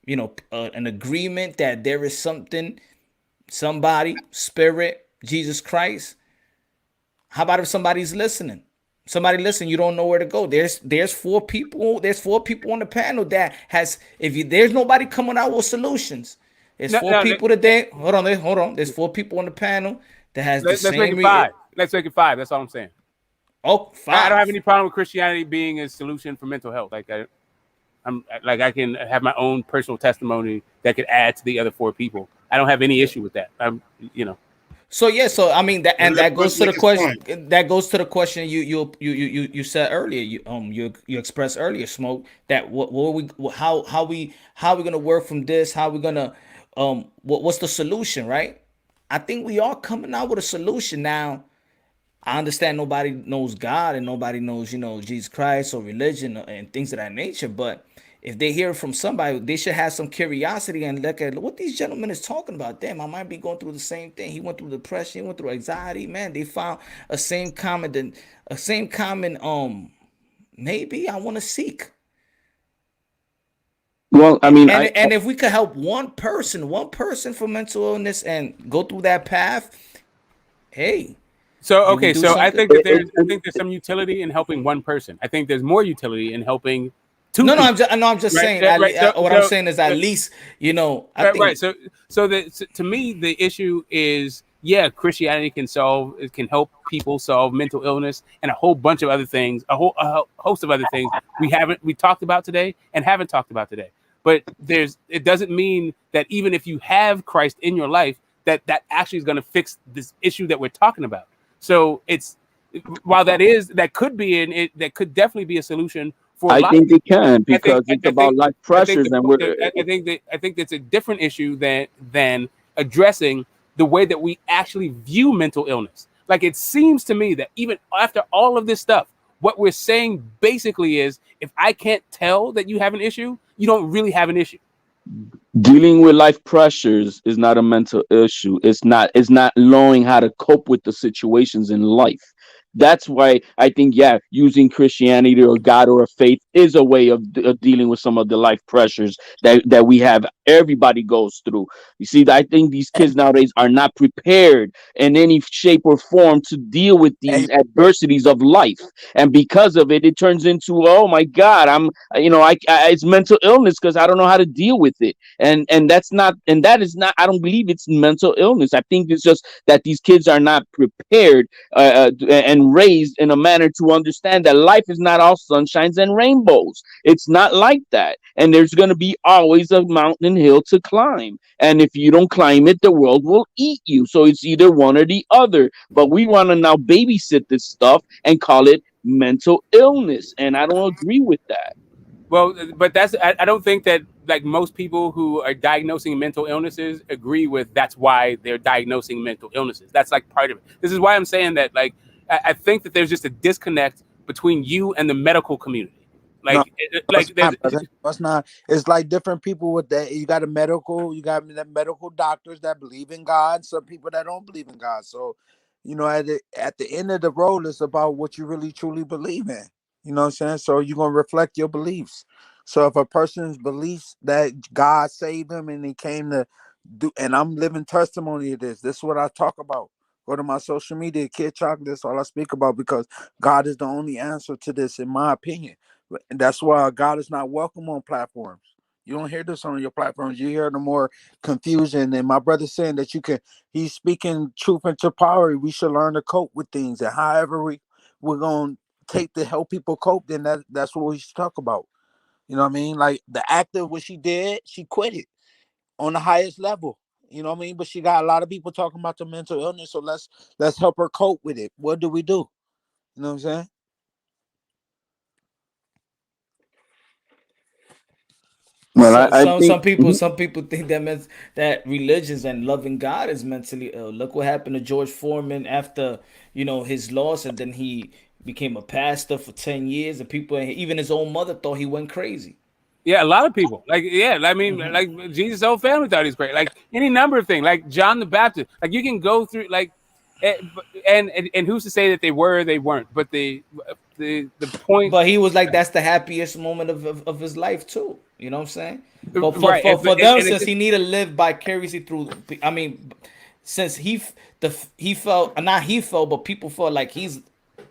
an agreement that there is something, somebody, spirit, Jesus Christ. How about if somebody's listening? Somebody listen, you don't know where to go. There's four people. There's four people on the panel that has. There's nobody coming out with solutions. There's four people today. Hold on. There's four people on the panel that has the same. Let's make it five. Let's make it five. That's all I'm saying. Oh, five. I don't have any problem with Christianity being a solution for mental health. Like I can have my own personal testimony that could add to the other four people. I don't have any issue with that. So yeah, so I mean that goes to the question. That goes to the question you said earlier. You expressed earlier, Smoke. That how we gonna work from this? How we gonna what's the solution, right? I think we are coming out with a solution now. I understand nobody knows God and nobody knows, Jesus Christ or religion and things of that nature. But if they hear from somebody, they should have some curiosity and look at what these gentlemen is talking about. Damn, I might be going through the same thing. He went through depression. He went through anxiety. Man, they found a same common. Maybe I want to seek. Well, I mean, and if we could help one person for mental illness and go through that path, hey. So okay, so I think there's some utility in helping one person. I think there's more utility in helping two. No, I'm just saying. What I'm saying is at least I think. So to me the issue is Christianity can help people solve mental illness and a whole bunch of other things, a host of other things we talked about today and haven't talked about today. But it doesn't mean that even if you have Christ in your life that actually is going to fix this issue that we're talking about. So while that could definitely be a solution for. I think it can because it's about life pressures, and I think that's a different issue than addressing the way that we actually view mental illness. Like it seems to me that even after all of this stuff, what we're saying basically is, if I can't tell that you have an issue, you don't really have an issue. Dealing with life pressures is not a mental issue. It's not knowing how to cope with the situations in life. That's why I think, using Christianity or God or a faith is a way of dealing with some of the life pressures that we have. Everybody goes through. You see, I think these kids nowadays are not prepared in any shape or form to deal with these adversities of life. And because of it, it turns into, oh my God, it's mental illness because I don't know how to deal with it. And that is not, I don't believe it's mental illness. I think it's just that these kids are not prepared and raised in a manner to understand that life is not all sunshines and rainbows. It's not like that. And there's going to be always a mountain hill to climb. And if you don't climb it, the world will eat you. So it's either one or the other. But we want to now babysit this stuff and call it mental illness. And I don't agree with that. Well, but I don't think that like most people who are diagnosing mental illnesses agree with that's why they're diagnosing mental illnesses. That's like part of it. This is why I'm saying that I think that there's just a disconnect between you and the medical community. That's not. It's like different people with that. You got the medical doctors that believe in God. Some people that don't believe in God. So, at the end of the road, it's about what you really truly believe in. You know what I'm saying? So you're gonna reflect your beliefs. So if a person's beliefs that God saved them and he came to do, and I'm living testimony of this. This is what I talk about. Go to my social media, Kid Chalk. That's all I speak about because God is the only answer to this, in my opinion. And that's why God is not welcome on platforms. You don't hear this on your platforms. You hear the more confusion. And my brother's saying that he's speaking truth into power. We should learn to cope with things. And however we're going to take to help people cope, then that's what we should talk about. You know what I mean? Like the actor, what she did, she quit it on the highest level. You know what I mean? But she got a lot of people talking about the mental illness, so let's help her cope with it. What do we do? You know what I'm saying? Well, So I think some people think that means that religions and loving God is mentally ill. Look what happened to George Foreman after his loss, and then he became a pastor for 10 years, and people, even his own mother, thought he went crazy. Yeah, a lot of people. Like, yeah, I mean, like Jesus' whole family thought he was great. Like any number of things. Like John the Baptist. Like you can go through and who's to say that they were or they weren't? But the point. But he was like, that's the happiest moment of his life too. You know what I'm saying? But Right. for them, And since he needed to live vicariously through, I mean, since he felt, not he felt, but people felt like he's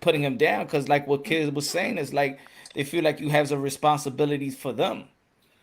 putting him down, because like what Kid was saying is like they feel like you have some responsibilities for them.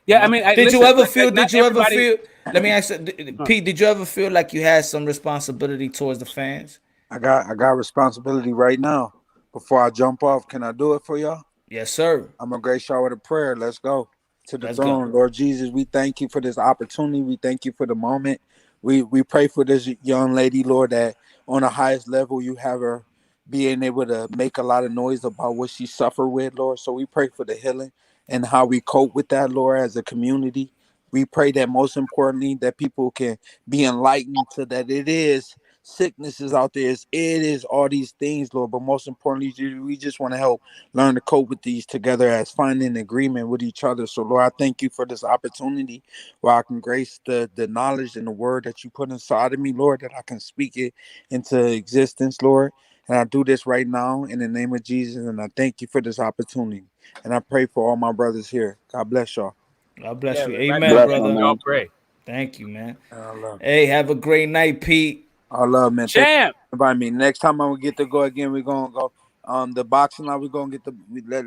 Yeah, I mean, Did you ever feel? not Did you ever everybody. feel? Let me ask you, Pete. Did you ever feel like you had some responsibility towards the fans? I got responsibility right now. Before I jump off, can I do it for y'all? Yes, sir. I'm gonna grace y'all with a prayer. Let's go to the Let's go. throne. Lord Jesus, we thank you for this opportunity. We thank you for the moment. We pray for this young lady, Lord, that on the highest level you have her being able to make a lot of noise about what she suffered with, Lord. So we pray for the healing and how we cope with that, Lord, as a community. We pray that most importantly that people can be enlightened so that it is sicknesses out there. It is all these things, Lord. But most importantly, we just want to help learn to cope with these together as finding agreement with each other. So, Lord, I thank you for this opportunity where I can grace the knowledge and the word that you put inside of me, Lord, that I can speak it into existence, Lord. And I do this right now in the name of Jesus. And I thank you for this opportunity. And I pray for all my brothers here. God bless y'all. God bless Yeah, you. right Amen, back. bless them, brother. Y'all man. pray. Thank you, man. I love. Hey, have a great night, Pete. I love, man. Thank Champ. you for inviting me. Next time I'm gonna get to go again, we're gonna go the boxing now. We're gonna get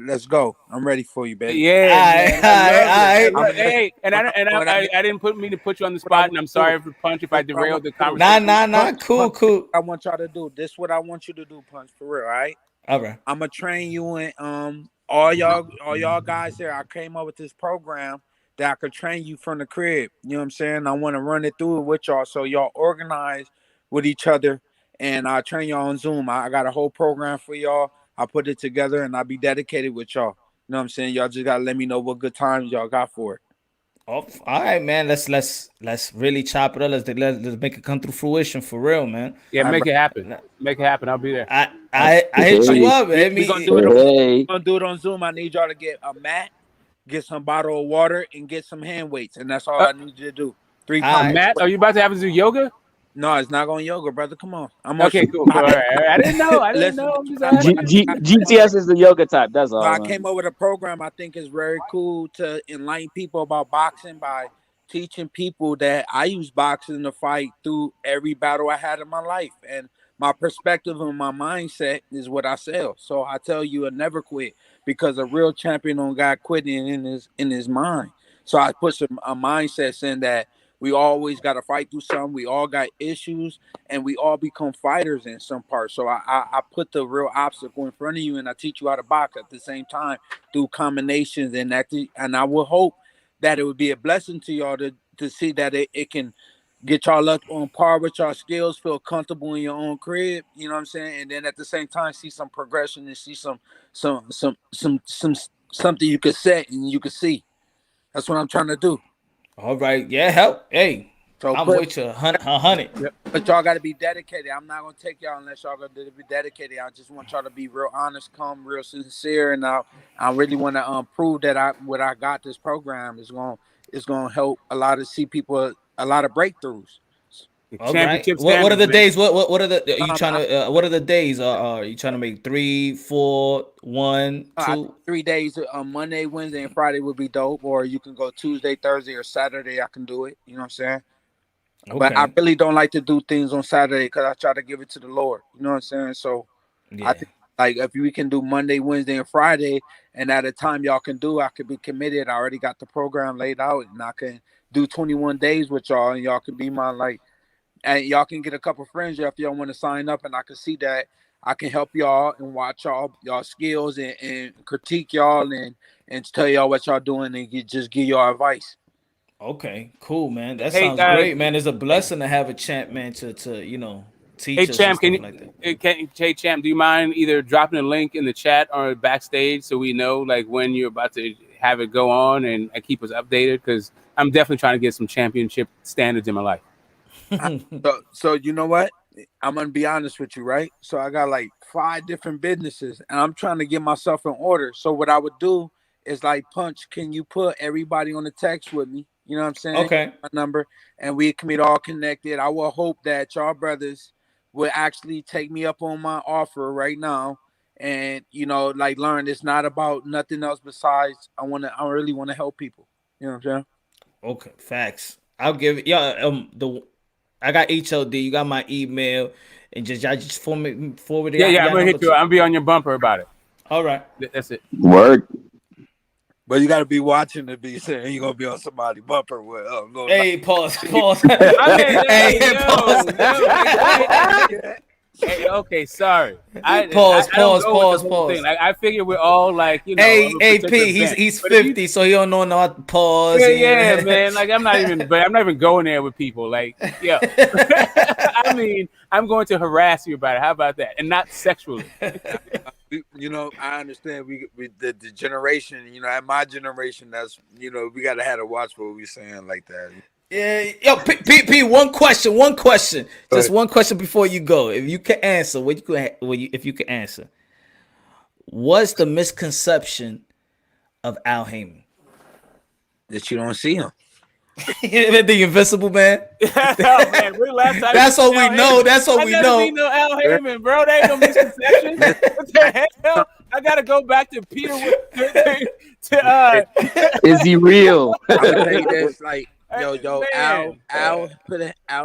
let's go. I'm ready for you, baby. Yeah, Alright, man. I love it. alright, alright. Hey, and I didn't mean to put you on the What I spot, want and I'm to do. sorry for Punch if This I is what I want derailed the to do. conversation. Cool, Punch, this is cool. what I want y'all to do. This is what I want you to do, Punch, for real, all right? All right. I'm gonna train you in all y'all guys here. I came up with this program that I could train you from the crib. You know what I'm saying? I want to run it through it with y'all so y'all organize with each other, and I train y'all on Zoom. I got a whole program for y'all. I put it together and I'll be dedicated with y'all. You know what I'm saying? Y'all just gotta let me know what good times y'all got for it. Oh, all right, man. Let's really chop it up. Let's make it come through fruition for real, man. Yeah, All right, make bro. it happen. Make it happen. I'll be there. I hit you Hey, up. I We gonna mean, do it. hey. Gonna do it on Zoom. I need y'all to get a mat, get some bottle of water, and get some hand weights, and that's all Uh, I need you to do. 3 all pounds. right. Matt, are you about to have to do yoga? No, it's not going yoga, brother. Come on. I'm gonna show Okay, you cool. how All to. right. I didn't know. Listen, I'm just asking. GTS is the yoga type. That's so I all, man. came up with a program I think is very cool to enlighten people about boxing by teaching people that I use boxing to fight through every battle I had in my life. And my perspective and my mindset is what I sell. So I tell you, I never quit because a real champion don't got quitting in his mind. So I put a mindset in that we always got to fight through something. We all got issues, and we all become fighters in some parts. So I put the real obstacle in front of you, and I teach you how to box at the same time through combinations, and I will hope that it would be a blessing to y'all to see that it can get y'all up on par with y'all skills, feel comfortable in your own crib, you know what I'm saying, and then at the same time see some progression and see some something you could set and you could see. That's what I'm trying to do. All right. Yeah, help. Hey, So I'm with you a hundred. but y'all got to be dedicated. I'm not gonna take y'all unless y'all gonna be dedicated. I just want y'all to be real honest, calm, real sincere, and I really want to prove that what I got this program is gonna help a lot of see people a lot of breakthroughs. All right. Championship What are standards, the man. days? What are the? Are you trying I, to? What are the days? Are you trying to make 3, 4, 1, I 2? 3 days, Monday, Wednesday, and Friday would be dope. Or you can go Tuesday, Thursday, or Saturday. I can do it. You know what I'm saying? But I Okay. really don't like to do things on Saturday because I try to give it to the Lord. You know what I'm saying? So I Yeah. think like if we can do Monday, Wednesday, and Friday, and at a time y'all can do, I could be committed. I already got the program laid out, and I can do 21 days with y'all, and y'all can be my like, and y'all can get a couple friends if y'all want to sign up, and I can see that I can help y'all and watch y'all skills and critique y'all and tell y'all what y'all doing and just give y'all advice. Okay, cool, man. That Hey, sounds great, man. It's a blessing to have a champ, man, to hey teach us and champ, can stuff you? like that. Hey champ, do you mind either dropping a link in the chat or backstage so we know like when you're about to have it go on and keep us updated? Because I'm definitely trying to get some championship standards in my life. So you know what? I'm gonna be honest with you, right? So I got like 5 different businesses, and I'm trying to get myself in order. So what I would do is like, Punch, can you put everybody on the text with me? You know what I'm saying? Okay. My number, and we can be all connected. I will hope that y'all brothers will actually take me up on my offer right now, and like learn it's not about nothing else besides I really want to help people. You know what I'm saying? Okay, facts. I'll give it. Yeah, I got HLD. You got my email, and y'all just forward Yeah, yeah, I'm y'all gonna number hit you. to. I'm gonna be on your bumper about it. All right. That's it. Word. But you got to be watching to be saying you're gonna be on somebody bumper with little. Hey, pause. I mean, Hey, hey, pause. Hey, okay, sorry. I Pause. don't Pause. go with the Pause. whole thing. Pause. Like I figure we're all like of Hey, a AP, particular he's bent. he's But if you 50, so he don't know not pause. yeah, man. Like I'm not even going there with people. Like, yeah. I mean, I'm going to harass you about it. How about that? And not sexually. I understand the generation. At my generation, that's we got to have to watch what we saying like that. Yeah, yo, P, one question, just one question before you go. If you can answer, if you can answer, what's the misconception of Al Heyman? That you don't see him. The Invisible Man. Oh man, when last time That's you what seen we Al know. Heyman? That's what I we never know. seen no Al Heyman, bro. There ain't no misconception. What the hell? I gotta go back to Peter Is he real? I'm gonna tell you this, like, man. Al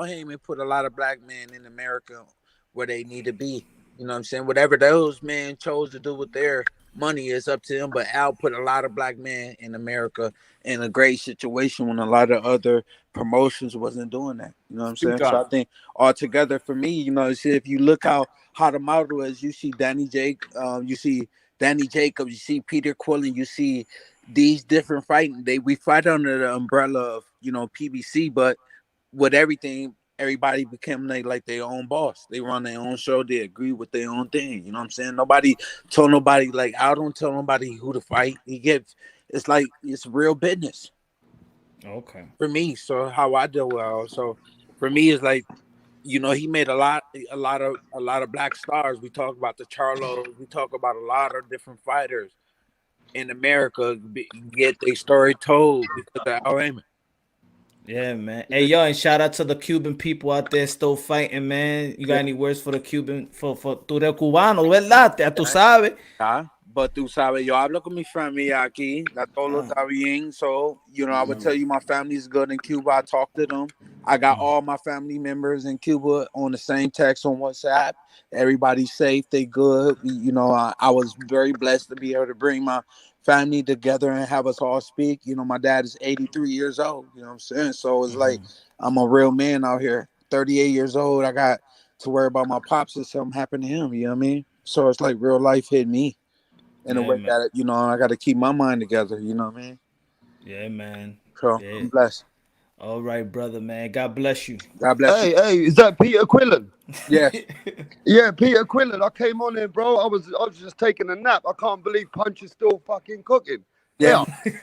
Heyman put a lot of black men in America where they need to be. You know what I'm saying? Whatever those men chose to do with their money is up to them. But Al put a lot of black men in America in a great situation when a lot of other promotions wasn't doing that. You know what I'm Big saying? So I time. think altogether for me, if you look how the model is, you see you see Danny Jacobs, you see Peter Quillen, you see these different fighting. We fight under the umbrella of PBC, but with everything, everybody became like their own boss. They run their own show. They agree with their own thing. You know what I'm saying? Nobody told nobody, like, I don't tell nobody who to fight. It's like it's real business Okay. for me. So how I do well. So for me, it's like, he made a lot of black stars. We talk about the Charlos. We talk about a lot of different fighters in America get their story told because of Al Heyman. Yeah, man. Hey, yo, and shout out to the Cuban people out there still fighting, man. You got any words for the Cuban, for tú eres cubano, ¿verdad? Ya tú sabes. But tú sabes, yo hablo con mi familia aquí, todo está bien. So, I would tell you my family's good in Cuba. I talk to them. I got all my family members in Cuba on the same text on WhatsApp. Everybody's safe. They good. I was very blessed to be able to bring my family together and have us all speak. My dad is 83 years old. You know what I'm saying? So it's like I'm a real man out here. 38 years old. I got to worry about my pops if something happened to him. You know what I mean? So it's like real life hit me in a way man. that I got to keep my mind together. You know what I mean? Yeah, man. So Yeah. I'm blessed. All right, brother, man. God bless you. God bless you. Hey, is that Peter Quillen? Yes. Yeah, Peter Quillen. I came on here, bro. I was just taking a nap. I can't believe Punch is still fucking cooking. Yeah. Yeah.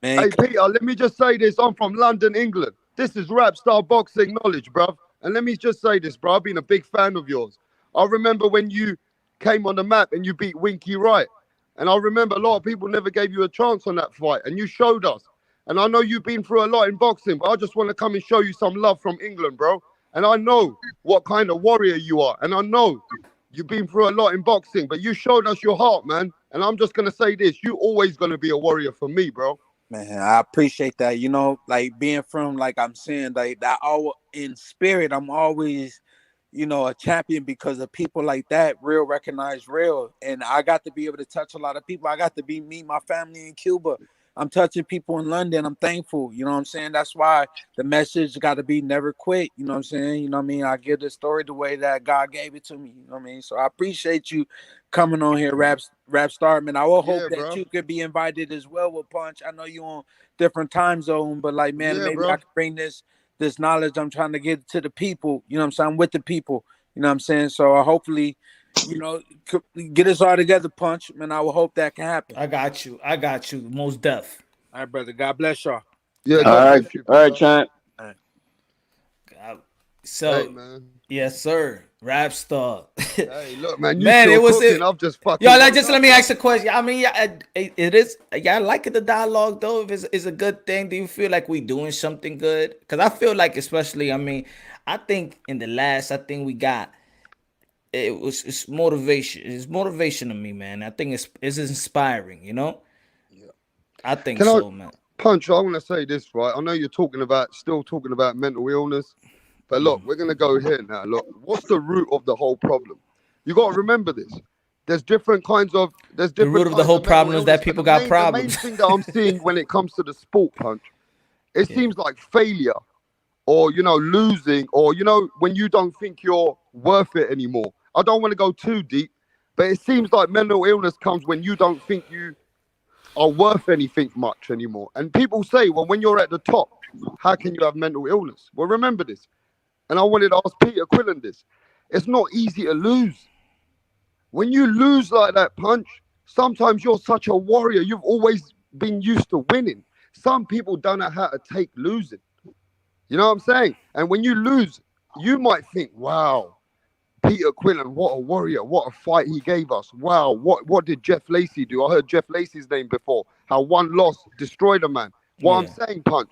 Hey, Peter, let me just say this. I'm from London, England. This is rap star boxing knowledge, bruv. And let me just say this, bro. I've been a big fan of yours. I remember when you came on the map and you beat Winky Wright. And I remember a lot of people never gave you a chance on that fight. And you showed us. And I know you've been through a lot in boxing, but I just want to come and show you some love from England, bro. And I know what kind of warrior you are. And I know you've been through a lot in boxing, but you showed us your heart, man. And I'm just going to say this. You're always going to be a warrior for me, bro. Man, I appreciate that. Like being from, like I'm saying, like that all in spirit, I'm always, a champion because of people like that, real recognize real. And I got to be able to touch a lot of people. I got to meet my family in Cuba. I'm touching people in London. I'm thankful. You know what I'm saying? That's why the message got to be never quit. You know what I'm saying? You know what I mean? I give the story the way that God gave it to me. You know what I mean? So I appreciate you coming on here, Rap Star, man. I will hope Yeah, that bro. you could be invited as well with Punch. I know you on different time zone, but like, man, Yeah, maybe bro. I can bring this knowledge I'm trying to get to the people. You know what I'm saying? I'm with the people. You know what I'm saying? So hopefully, you know, get us all together, Punch, man. I will hope that can happen. I got you. I got you. Most deaf. All right, brother. God bless y'all. Yeah, God All God right, bless you, all right, brother. champ. All right. God. Hey, So, man. yes, sir. Rap Star. Hey, look, man. You Man, still it was cooking? it. I've just Yo, fucking like, woke just let up, me bro. ask a question. I mean, yeah, it is. Yeah, I like it, the dialogue though. If it's a good thing, do you feel like we doing something good? Because I feel like, especially, I mean, I think in the last, I think we got it's motivation. It's motivation to me, man. I think it's inspiring. You know, Yeah. I think Can I so, man. Punch? I want to say this, right? I know you're still talking about mental illness, but look, we're gonna go here now. Look, what's the root of the whole problem? You got to remember this. There's different kinds of The root of the whole mental problem is that illness, and people got the main problems. thing that I'm seeing when it comes to the sport, Punch, it Yeah. seems like failure, or losing, or when you don't think you're worth it anymore. I don't want to go too deep, but it seems like mental illness comes when you don't think you are worth anything much anymore. And people say, well, when you're at the top, how can you have mental illness? Well, remember this. And I wanted to ask Peter Quillen this. It's not easy to lose. When you lose like that, Punch, sometimes you're such a warrior. You've always been used to winning. Some people don't know how to take losing. You know what I'm saying? And when you lose, you might think, wow, Peter Quillen, what a warrior, what a fight he gave us. Wow, what did Jeff Lacey do? I heard Jeff Lacey's name before. How one loss destroyed a man. What I'm Yeah. saying, Punch,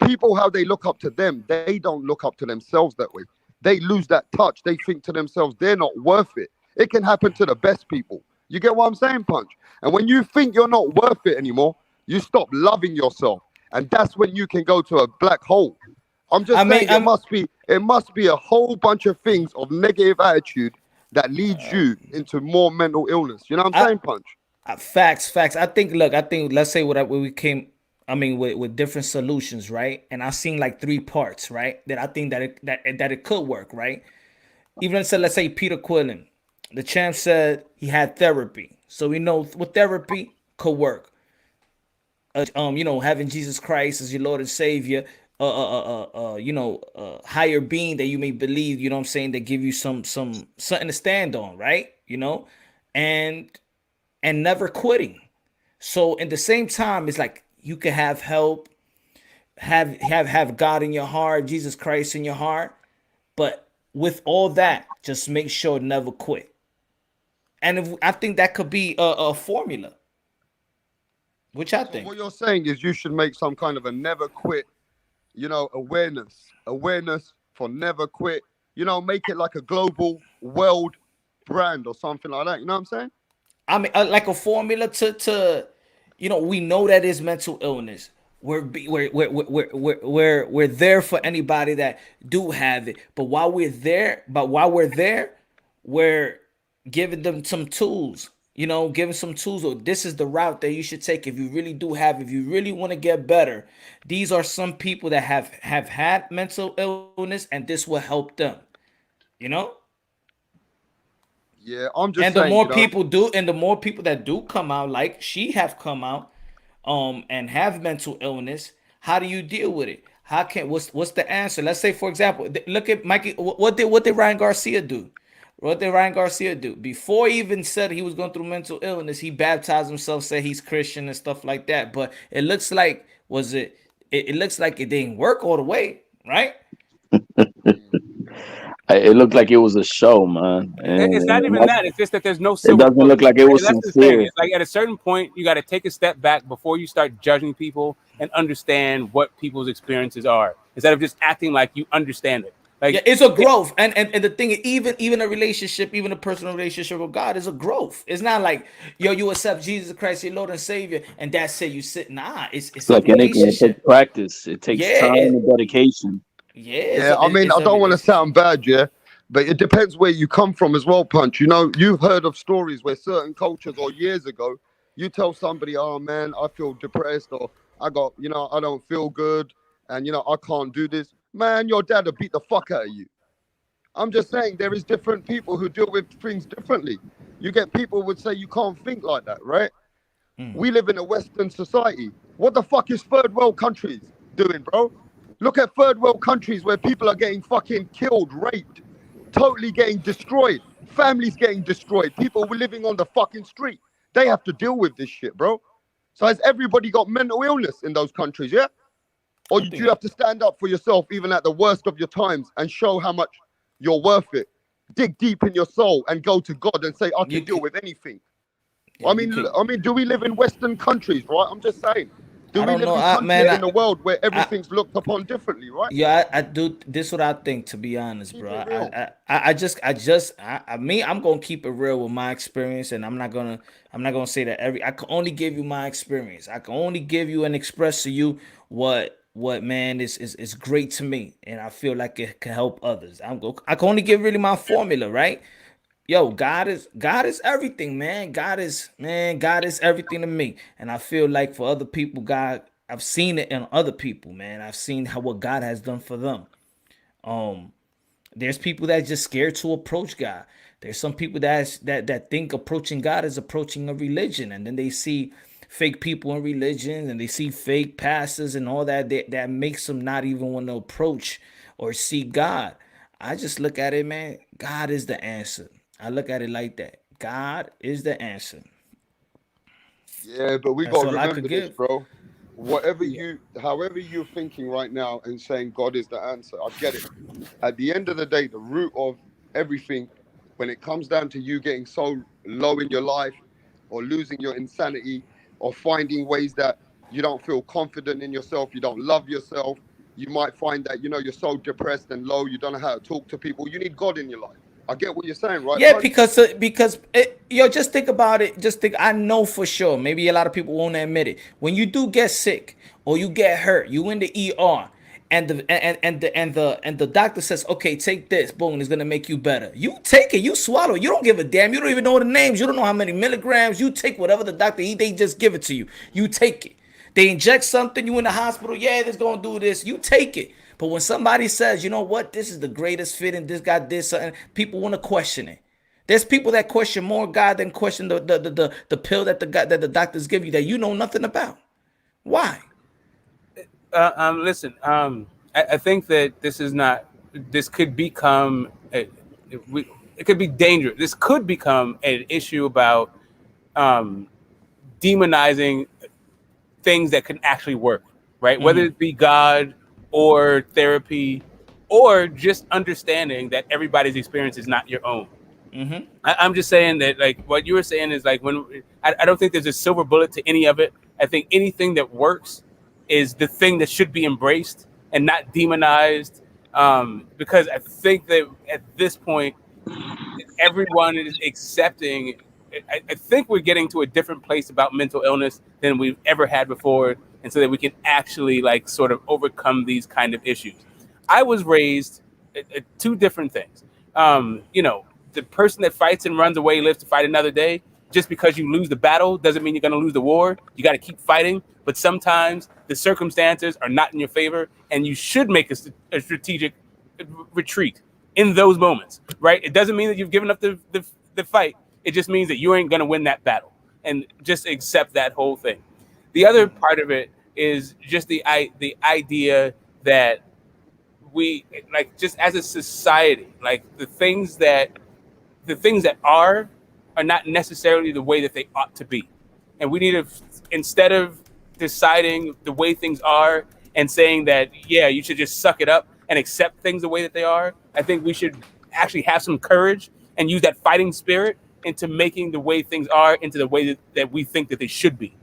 people, how they look up to them, they don't look up to themselves that way. They lose that touch. They think to themselves, they're not worth it. It can happen to the best people. You get what I'm saying, Punch? And when you think you're not worth it anymore, you stop loving yourself. And that's when you can go to a black hole. I'm I just mean, saying it must be a whole bunch of things of negative attitude that leads you into more mental illness. You know what I'm saying, Punch? Facts. I think. Look, I think. Let's say what we came. I mean, with different solutions, right? And I've seen like 3 parts, right? That I think that it could work, right? Even said, let's say Peter Quillen, the champ said he had therapy, so we know with therapy could work. Having Jesus Christ as your Lord and Savior, higher being that you may believe, you know what I'm saying, that give you something to stand on, right? And never quitting. So in the same time, it's like you can have help, have God in your heart, Jesus Christ in your heart, but with all that, just make sure never quit. And I think that could be a formula. Which I So think. what you're saying is you should make some kind of a never quit, awareness for never quit. Make it like a global world brand or something like that. You know what I'm saying? I mean, like a formula to, we know that is mental illness. We're there for anybody that do have it. But while we're there, we're giving them some tools. Giving some tools. Or this is the route that you should take if you really do have. If you really want to get better, these are some people that have had mental illness, and this will help them. You know. Yeah, I'm just And the saying, more people do, and the more people that do come out, like she have come out, and have mental illness, how do you deal with it? What's the answer? Let's say, for example, look at Mikey. What did Ryan Garcia do? What did Ryan Garcia do? Before he even said he was going through mental illness, he baptized himself, said he's Christian and stuff like that. But it looks like it looks like it didn't work all the way, right? It looked like it was a show, man. It's not even that. It's just that there's no It silver doesn't bullet. look like it was That's the thing. sincere. It's like at a certain point, you got to take a step back before you start judging people and understand what people's experiences are, instead of just acting like you understand it. Like, yeah, it's a growth, and the thing is, even a relationship, even a personal relationship with God is a growth. It's not like you accept Jesus Christ your Lord and Savior, and that's it. You sit. Nah, it's a Like anything, it takes relationship. practice. It takes Yeah, time and dedication. it's yeah. I mean, I a don't want to relationship. sound bad, yeah, but it depends where you come from as well, Punch. You've heard of stories where certain cultures or years ago, You tell somebody, oh man, I feel depressed, or I got, I don't feel good, and I can't do this. Man, your dad will beat the fuck out of you. I'm just saying there is different people who deal with things differently. You get people would say you can't think like that, right? We live in a Western society. What the fuck is third world countries doing, bro? Look at third world countries where people are getting fucking killed, raped, totally getting destroyed. Families getting destroyed. People were living on the fucking street. They have to deal with this shit, bro. So has everybody got mental illness in those countries, yeah? Or do you have to stand up for yourself even at the worst of your times and show how much you're worth it? Dig deep in your soul and go to God and say, I can deal with anything. I mean, do we live in Western countries, right? I'm just saying. Do we live in countries in the world where everything's looked upon differently, right? Yeah, I do. This is what I think, to be honest, bro. I'm gonna keep it real with my experience, and I'm not gonna say that I can only give you my experience. I can only give you and express to you what man is great to me, and I feel like it can help others. I can only give really my formula, right? Yo, God is everything, man. God is everything to me. And I feel like for other people, I've seen it in other people, man. I've seen what God has done for them. There's people that just scared to approach God. There's some people that think approaching God is approaching a religion, and then they see fake people in religion, and they see fake pastors and all that makes them not even want to approach or see God. I just look at it, man. God is the answer. I look at it like that. God is the answer. Yeah, but we got to remember this, bro. However you're thinking right now and saying God is the answer, I get it. At the end of the day, the root of everything, when it comes down to you getting so low in your life or losing your insanity or finding ways that you don't feel confident in yourself, you don't love yourself, you might find that, you're so depressed and low, you don't know how to talk to people. You need God in your life. I get what you're saying, right? Yeah, because just think about it. I know for sure. Maybe a lot of people won't admit it. When you do get sick or you get hurt, you in the ER, and the doctor says, "Okay, take this. Boom, it's gonna make you better." You take it. You swallow it. You don't give a damn. You don't even know the names. You don't know how many milligrams. You take whatever the doctor they just give it to you. You take it. They inject something. You in the hospital. Yeah, this gonna do this. You take it. But when somebody says, you know what, this is the greatest fit and this got this, people want to question it. There's people that question more God than question the pill that the doctors give you that you know nothing about. Why? Listen, I think that this could become, it could be dangerous. This could become an issue about demonizing things that can actually work, right? Mm-hmm. Whether it be God or therapy, or just understanding that everybody's experience is not your own. Mm-hmm. I'm just saying that, like, what you were saying is like, I don't think there's a silver bullet to any of it. I think anything that works is the thing that should be embraced and not demonized, because I think that at this point, everyone is accepting. I think we're getting to a different place about mental illness than we've ever had before, and so that we can actually like sort of overcome these kind of issues. I was raised at two different things. The person that fights and runs away lives to fight another day. Just because you lose the battle doesn't mean you're going to lose the war. You got to keep fighting, but sometimes the circumstances are not in your favor, and you should make a strategic retreat in those moments, right? It doesn't mean that you've given up the fight. It just means that you ain't going to win that battle, and just accept that whole thing. The other part of it is just the idea that we, like, just as a society, like the things that are not necessarily the way that they ought to be. And we need to, instead of deciding the way things are and saying that, yeah, you should just suck it up and accept things the way that they are, I think we should actually have some courage and use that fighting spirit into making the way things are into the way that we think that they should be.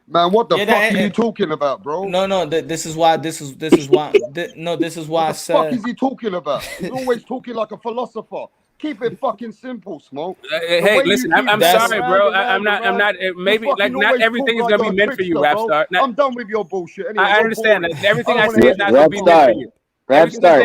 Man, what the fuck are you talking about, bro? No, this is why I said. What the fuck is he talking about? He's always talking like a philosopher. Keep it fucking simple, Smoke. Hey, listen, I'm sorry, bro. I'm not. Maybe like not everything is gonna be meant for you, Rapstar. I'm done with your bullshit. Anyway, I understand that everything I say is not gonna be meant for you. Rapstar,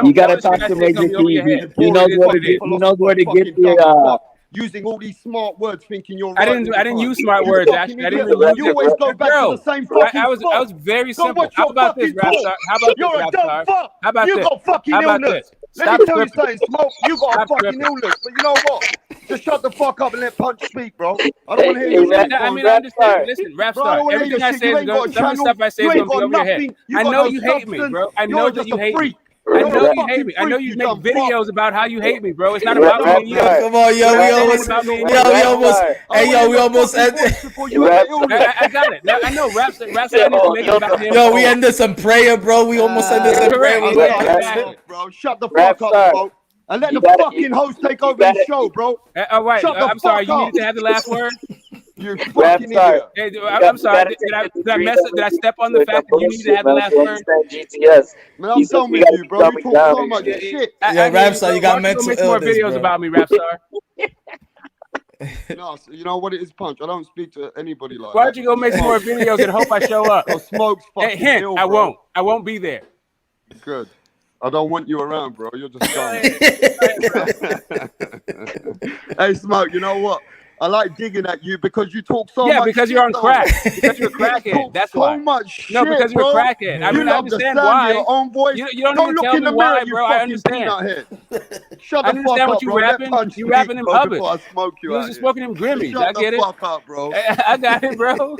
you gotta talk to Major Key. He knows where to get the using all these smart words, thinking you're I right. didn't use smart words. Actually, I didn't even use You it. always go back to Bro, the same fucking I was spot. very Go simple. watch How your about this, fucking rap talk. star? How about this, You're a rap dumb star? fuck. How about You this? got fucking How about illness. this? Let Stop me tell you tripping. something, Smoke. You got Stop a fucking tripping. illness. But you know what? Just shut the fuck up and let Punch speak, bro. I don't Hey, want to hear hey, your rap, shit. I mean, I rap understand. star. Listen, rap Bro, I star. don't want to hear Everything your I shit. say You is ain't got a some of the channel. stuff I say You is ain't gonna be got over your head. nothing. You I got know no you hate me, substance. bro. I know You're that just you a hate me. freak. I You're know a you hate fucking me. I know freak, you you make dumb videos fuck. about how you hate me, bro. It's not Rap, about rap me and star. you. Come on, What yo, I we said Rap, is almost, about me and hey, yo, you. we rap almost, star. I hey, don't yo, hear we the almost fucking ended. voice before you Rap get illness. I got it. I know rap said I need to Yo, make it yo, about him. Yo, we ended some prayer, bro. We almost ended some prayer. Correct. We Yeah, Shut like, your exactly. mouth, bro. Shut the rap fuck up, star. Smoke. And let You the gotta, fucking host take you over this gotta, show, bro. All right. Shut the I'm sorry. fuck You up. needed to have the last word. You rap fucking star. idiot. Hey, I'm You sorry. gotta take that Did I degree mess that up? Did we I need step on the with that fact that you needed to bullshit, have the man. last To word? understand GTS, Man, I'm done we with gotta you, be bro. You dumbing talk down so and much shit. shit. I yo, hear rap you, star, bro. you Why got don't you go mental make some more illness, videos bro. about me, rap star? No, you know what it is, Punch? I don't speak to anybody like Why that. don't you go make some Smoke. more videos and hope I show up? Your Smoke's Hey, fucking hint, ill, I bro. won't. I won't be there. Good. I don't want you around, bro. You're just Go dumb. ahead, bro. Hey, Smoke, you know what? I like digging at you because you talk so Yeah, much because shit, you're on though. crack. Because you're a You crackhead. talk That's so why. much No, shit, because you're a bro. crackhead. I You mean, I love the understand sound of your why. own voice. You don't Go need to look tell in me the mirror, why, you bro. I fucking understand. peanut head. Shut I the fuck understand what up, you bro. Let rapping. Punch You speak, rapping in bro, public. before I smoke you You was out just here. smoking them Grammys. Shut I the get it. fuck up, bro. I got it, bro.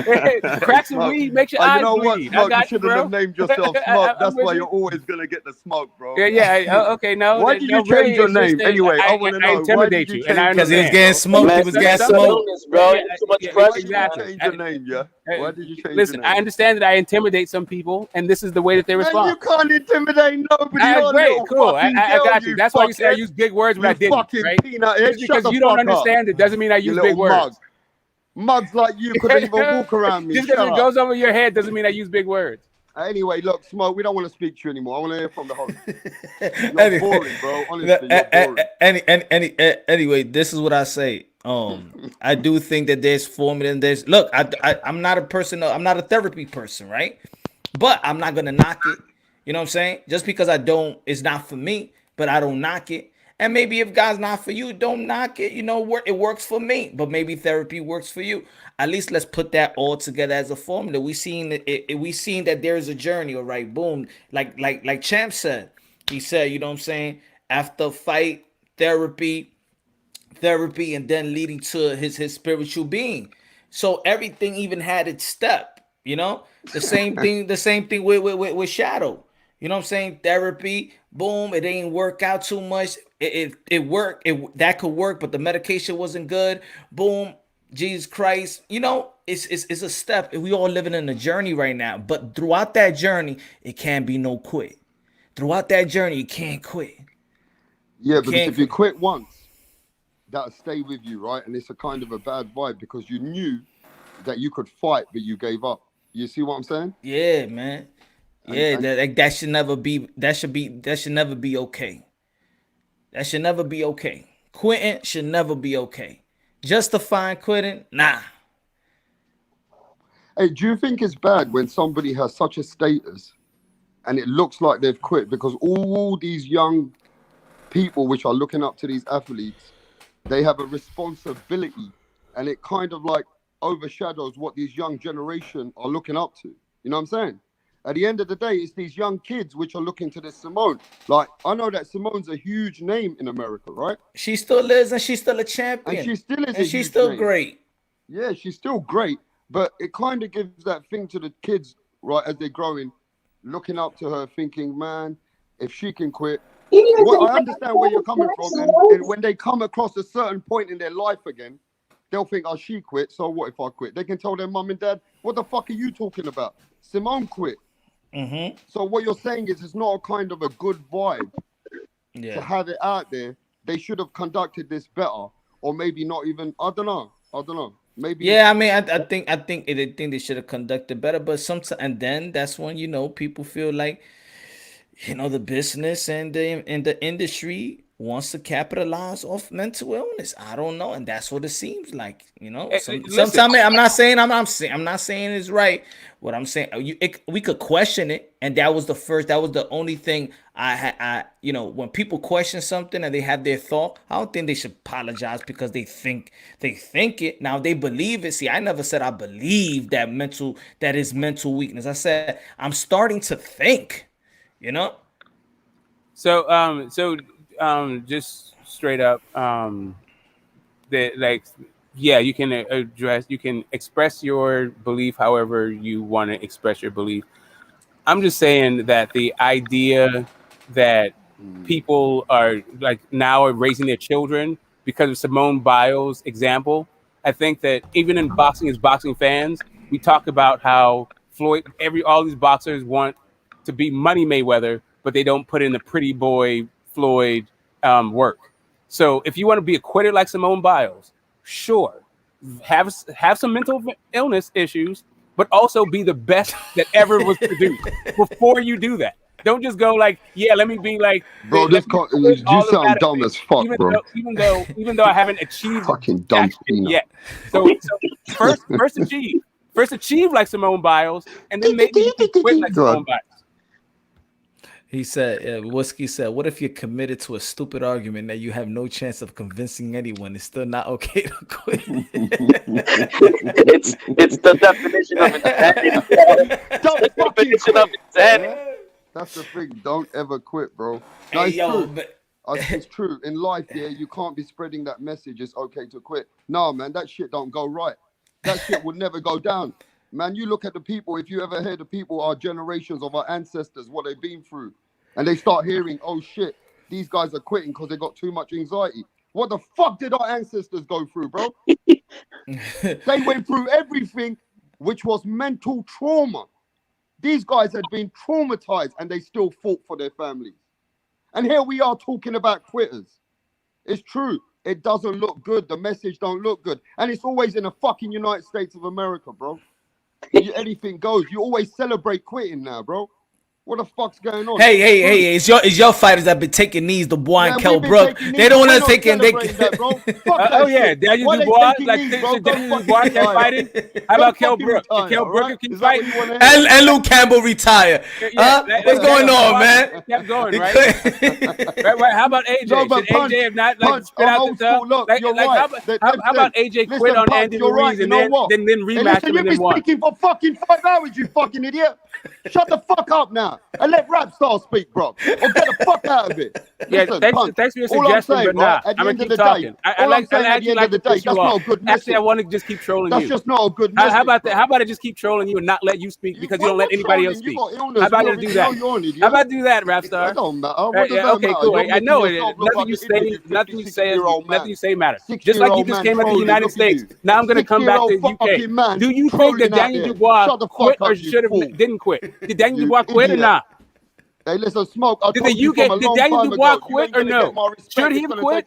Hey, Crack some Smoke. weed, makes your You eyes know what, bleed. I Smoke? You got you, shouldn't have bro. named yourself Smoke. I'm That's with why you. you're always gonna get the smoke, bro. Okay, no, Why did no, you change really, your it's just name? that Anyway, I want to I know. Why did intimidate you you, and I change your Because he was name, getting understand. bro? smoked. He Man, was you getting got Some, some smoked. illness, bro. You too much Why did pressure, you man. change your name, yeah? Why did you change Listen, your I name? understand that I intimidate some people, and this is the way that they Man, you respond. can't intimidate nobody. You're a Great, little cool. fucking I girl, got you. you That's why you said I fuckhead. used big words, but I You didn't, fucking right? peanut head. Just Shut because the you don't fuck up. understand it doesn't mean I You use little big mug. words. Mugs like you couldn't even walk around me. Just because Shut it up. goes over your head doesn't mean I use big words. Anyway, look, Smoke, we don't want to speak to you anymore. I want to hear from the host. You're Anyway, boring, bro. Honestly, you're boring. anyway, this is what I say. I do think that there's formula and there's look. I'm not a person. I'm not a therapy person, right? But I'm not gonna knock it. You know what I'm saying? Just because I don't, it's not for me. But I don't knock it. And maybe if God's not for you, don't knock it. You know, it works for me. But maybe therapy works for you. At least let's put that all together as a formula. We seen we seen that there is a journey. All right, boom. Like Champ said. He said, you know what I'm saying? After fight, therapy, and then leading to his spiritual being. So everything even had its step, you know. The same thing with Shadow. You know what I'm saying? Therapy, boom, it didn't work out too much. It worked. That could work, but the medication wasn't good. Boom, Jesus Christ. You know, it's a step. We all living in a journey right now. But throughout that journey, it can't be no quit. Throughout that journey, you can't quit. Yeah, You because can't if you quit. quit once, that'll stay with you, right? And it's a kind of a bad vibe because you knew that you could fight, but you gave up. You see what I'm saying? Yeah, man. Yeah, And that should never be. That should never be okay. That should never be okay. Quitting should never be okay. Justifying quitting, nah. hey, do you think it's bad when somebody has such a status and it looks like they've quit because all these young people which are looking up to these athletes, they have a responsibility and it kind of like overshadows what these young generation are looking up to. You know what I'm saying? At the end of the day, it's these young kids which are looking to this Simone. Like, I know that Simone's a huge name in America, right? She still is, and she's still a And she champion, still is a and she's huge still name. great. Yeah, she's still great, but it kind of gives that thing to the kids, right, as they're growing, looking up to her, thinking, man, if she can quit. Well, I understand where you're coming from, and when they come across a certain point in their life again, they'll think, oh, she quit, so what if I quit? They can tell their mum and dad, what the fuck are you talking about? Simone quit. Mm-hmm. So what you're saying is it's not a kind of a good vibe to Yeah. have it out there. They should have conducted this better, or maybe not even. I don't know. Maybe. Yeah, I mean, I think they should have conducted better, but sometimes, and then that's when people feel like the business and the industry wants to capitalize off mental illness. I don't know, and that's what it seems like. Listen. Sometimes I'm not saying I'm not saying it's right. What I'm saying, we could question it, and that was the only thing you know, when people question something and they have their thought, I don't think they should apologize because they think it. Now they believe it. See, I never said I believe that is mental weakness. I said I'm starting to think, you know. So just straight up, you can express your belief however you want to express your belief. I'm just saying that the idea that people are like now are raising their children because of Simone Biles' example. I think that even in boxing, as boxing fans, we talk about how all these boxers want to be Money Mayweather, but they don't put in the pretty boy Floyd work. So if you want to be a quitter like Simone Biles, sure, have some mental illness issues, but also be the best that ever was produced before you do that. Don't just go like, yeah, let me be like, bro. You sound dumb as fuck, bro. Even though I haven't achieved fucking dumb yet. So first achieve like Simone Biles, and then maybe you can quit like Simone Biles. He said, Whiskey said, what if you're committed to a stupid argument that you have no chance of convincing anyone? It's still not okay to quit. it's the definition of insanity. That's the thing. Don't ever quit, bro. No, it's true. It's true. In life, yeah, you can't be spreading that message. It's okay to quit. No, man, that shit don't go right. That shit would never go down. Man, you look at the people, if you ever hear the people, our generations of our ancestors, what they've been through, and they start hearing, oh shit, these guys are quitting because they got too much anxiety. What the fuck did our ancestors go through, bro? They went through everything, which was mental trauma. These guys had been traumatized and they still fought for their families. And here we are talking about quitters. It's true. It doesn't look good. The message don't look good. And it's always in the fucking United States of America, bro. Anything goes. You always celebrate quitting now, bro. What the fuck's going on? Hey! It's your fighters that been taking knees, Dubois and Kell Brook. They don't want to take it. Daniel Dubois, Daniel Dubois kept fighting. How about Kell Brook? Kell Brook keep fighting, and Luke Campbell retire. What's going on, man? Kept going, right? Right. How about AJ? Should AJ have not spit out the stuff? How about AJ quit on Andy Ruiz and then rematch him and then won? You've been speaking for fucking 5 hours, you fucking idiot. Shut the fuck up now and let Rapstar speak, bro. Or get the fuck out of it. Listen, thanks for your suggestion, but nah, I'm gonna keep talking. That's not a good message. Actually, I want to just keep trolling you. That's just not a good message. How about I just keep trolling you and not let you speak because you don't let anybody else speak? How about I do that? How about I do that, Rapstar? Okay, cool. I know it. Nothing you say matters. Just like you just came out the United States. Now I'm gonna come back to the UK. Do you think that Daniel Dubois quit or didn't quit? Did Daniel Dubois quit or not? Hey, listen, Smoke. Did Daniel Dubois quit or no? Should he have quit?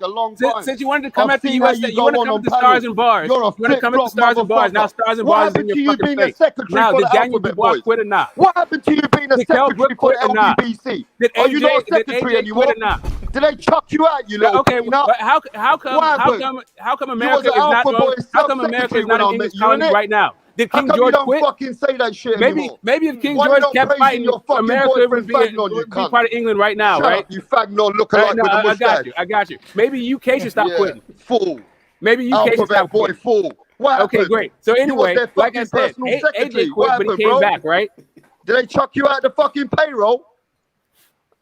Since you wanted to come at the US, you want to come to Stars and Bars. You want to come to Stars and Bars. Now Stars and Bars is in your fucking face. Now, did Daniel Dubois quit or not? What happened to you being a secretary for LBBC? Are you not a secretary anymore? Did they chuck you out? You little okay? But how come America is not? How come America is not an English colony right now? Did King George quit? Fucking say that shit anymore? Maybe if King George kept fighting, America would be part of England right now, Shut right? Up, you faggot looking like with a mustache. I got you. Maybe UK should stop quitting. Fool. Maybe UK should stop quitting. Fool. Okay, great. So anyway, like I said, AJ quit, but he came back, right? Did they chuck you out the fucking payroll?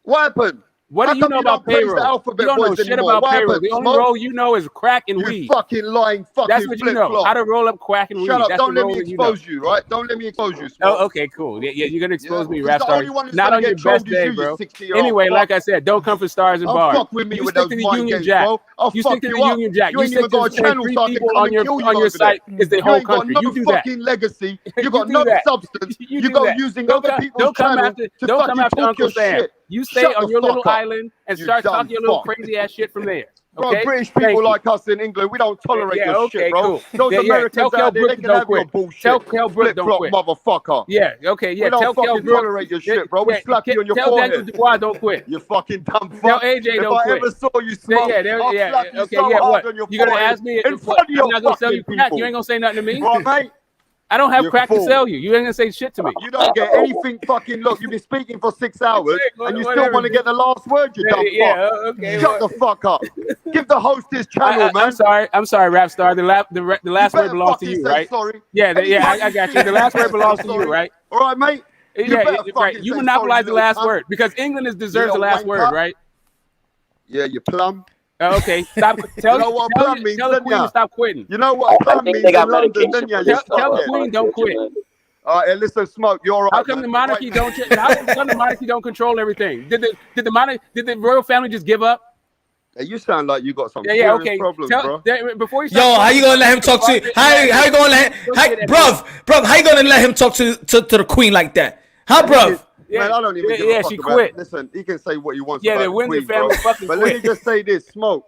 What happened? What do you know about payroll? You don't know shit about payroll. The only role you know is crack and weed. You fucking lying fucking That's what you know. How to roll up crack and weed. Shut up. Don't let me expose you, right? Don't let me expose you. Oh, okay, cool. Yeah, you're going to expose me, Rapstar. Not on your best day, bro. Anyway, like I said, don't come for Stars and Bars. Fuck with me with those Union Jack. You stick to the Union Jack. You stick to the 3 people on your site is the whole country. You do that. You got no fucking legacy. You got no substance. You go using other people's channels to fucking talk your shit. You stay on your little island and start talking your little crazy ass shit from there. Okay? Bro, British people like us in England, we don't tolerate this shit, bro. Cool. Those Americans out there, they can have your bullshit. Tell Kell Brook don't quit. Motherfucker. Yeah, okay, yeah. We don't fucking tolerate your shit, bro. We slap you on your forehead. Tell Daniel Dubois don't quit. You fucking dumb fuck. Tell AJ don't quit. If I ever saw you smoke, I'll slap you so hard on your forehead. You gonna ask me? In front of your I'm not gonna sell you fucking crack. people. You ain't gonna say nothing to me. Right, mate? I don't have You crack to fool. sell you. You ain't gonna say shit to me. You don't get anything fucking. Look, you've been speaking for 6 hours and you still want to get the last word, you dumb fuck. Okay. Shut the fuck up. Give the host his channel, man. I'm sorry, Rap Star. The last word belongs to you, right? Sorry. Yeah, I got you. The last word belongs to you, right? All right, mate. Right. You monopolize the last word because England deserves the last word, right? Yeah, you plum. Okay, stop. Tell the Queen to stop quitting. You know what plum means in London, don't you? Tell the Queen don't quit. All right, listen, Smoke. You're right. How come the monarchy don't? How come the monarchy don't control everything? Did the royal family just give up? Hey, you sound like you got some serious problems, bro. Before you Yo, how you gonna let him talk to? How you gonna let him? Bruv, how you gonna let him talk to the Queen like that? Huh, bruv? Man, I don't even give a fuck she about quit. Listen, he can say what he wants Yeah, about the Windsor Queen, family bro. fucking But quit. let me just say this, Smoke,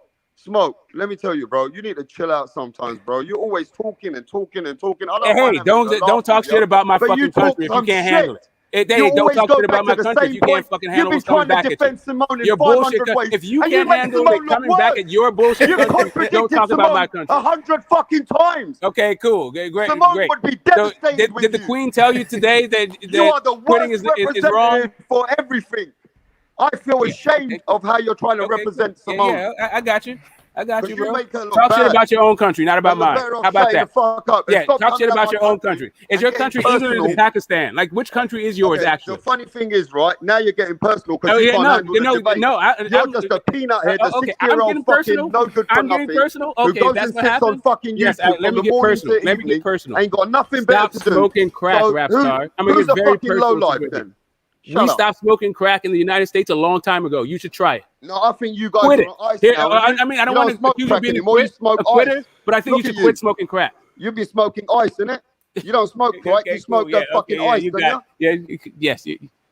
let me tell you, bro, you need to chill out sometimes, bro. You're always talking and talking and talking. I don't mind having a laugh don't talk with shit you, about my but you fucking talk country if you some can't shit. handle it. You Don't always talk go shit about back my to the country if same you can't point. fucking You've handle been what's coming trying to back at you. defend Simone in Your 500 bullshit. ways. If you and can't make handle Simone it look coming worse. back at your bullshit You've country, don't contradicted talk about my Simone country. 100 fucking times. Okay, cool. Great. Simone would be devastated with Did the you. Queen tell you today that You are the quitting worst is wrong? representative for everything. I feel ashamed of how you're trying to represent Simone. Yeah, I got you. I got you, You bro. make her look Talk shit bad. about your own country, not about But you're mine. better off How about shutting that? the fuck up and Yeah, stop talk shit coming at about my your own country. Is and your getting country England or is personal. it Pakistan? Like, which country is yours, Okay, actually? the funny thing is, right, now you're getting personal because you can't handle the debate. You're just a peanut head, a okay, I'm 60-year-old getting fucking personal. no good for I'm getting nothing personal. who Okay, goes that's and what sits on happened. fucking Yes, YouTube let from me the get morning personal. to Let me get evening. personal. Ain't got nothing Stop better to do. smoking crack, Rap Star. I'm gonna Who's get the very fucking personal lowlife with you. then? We stopped smoking crack in the United States a long time ago. You should try it. No, I think you guys Quit are it. on ice Here, now. I mean, I don't want to smoke accuse you of crack being anymore. You smoke a quitter, ice. but I think Look you at should quit smoking crack. You be smoking ice, innit? You don't smoke crack. Okay, You smoke cool. that fucking ice, you don't got you? yes.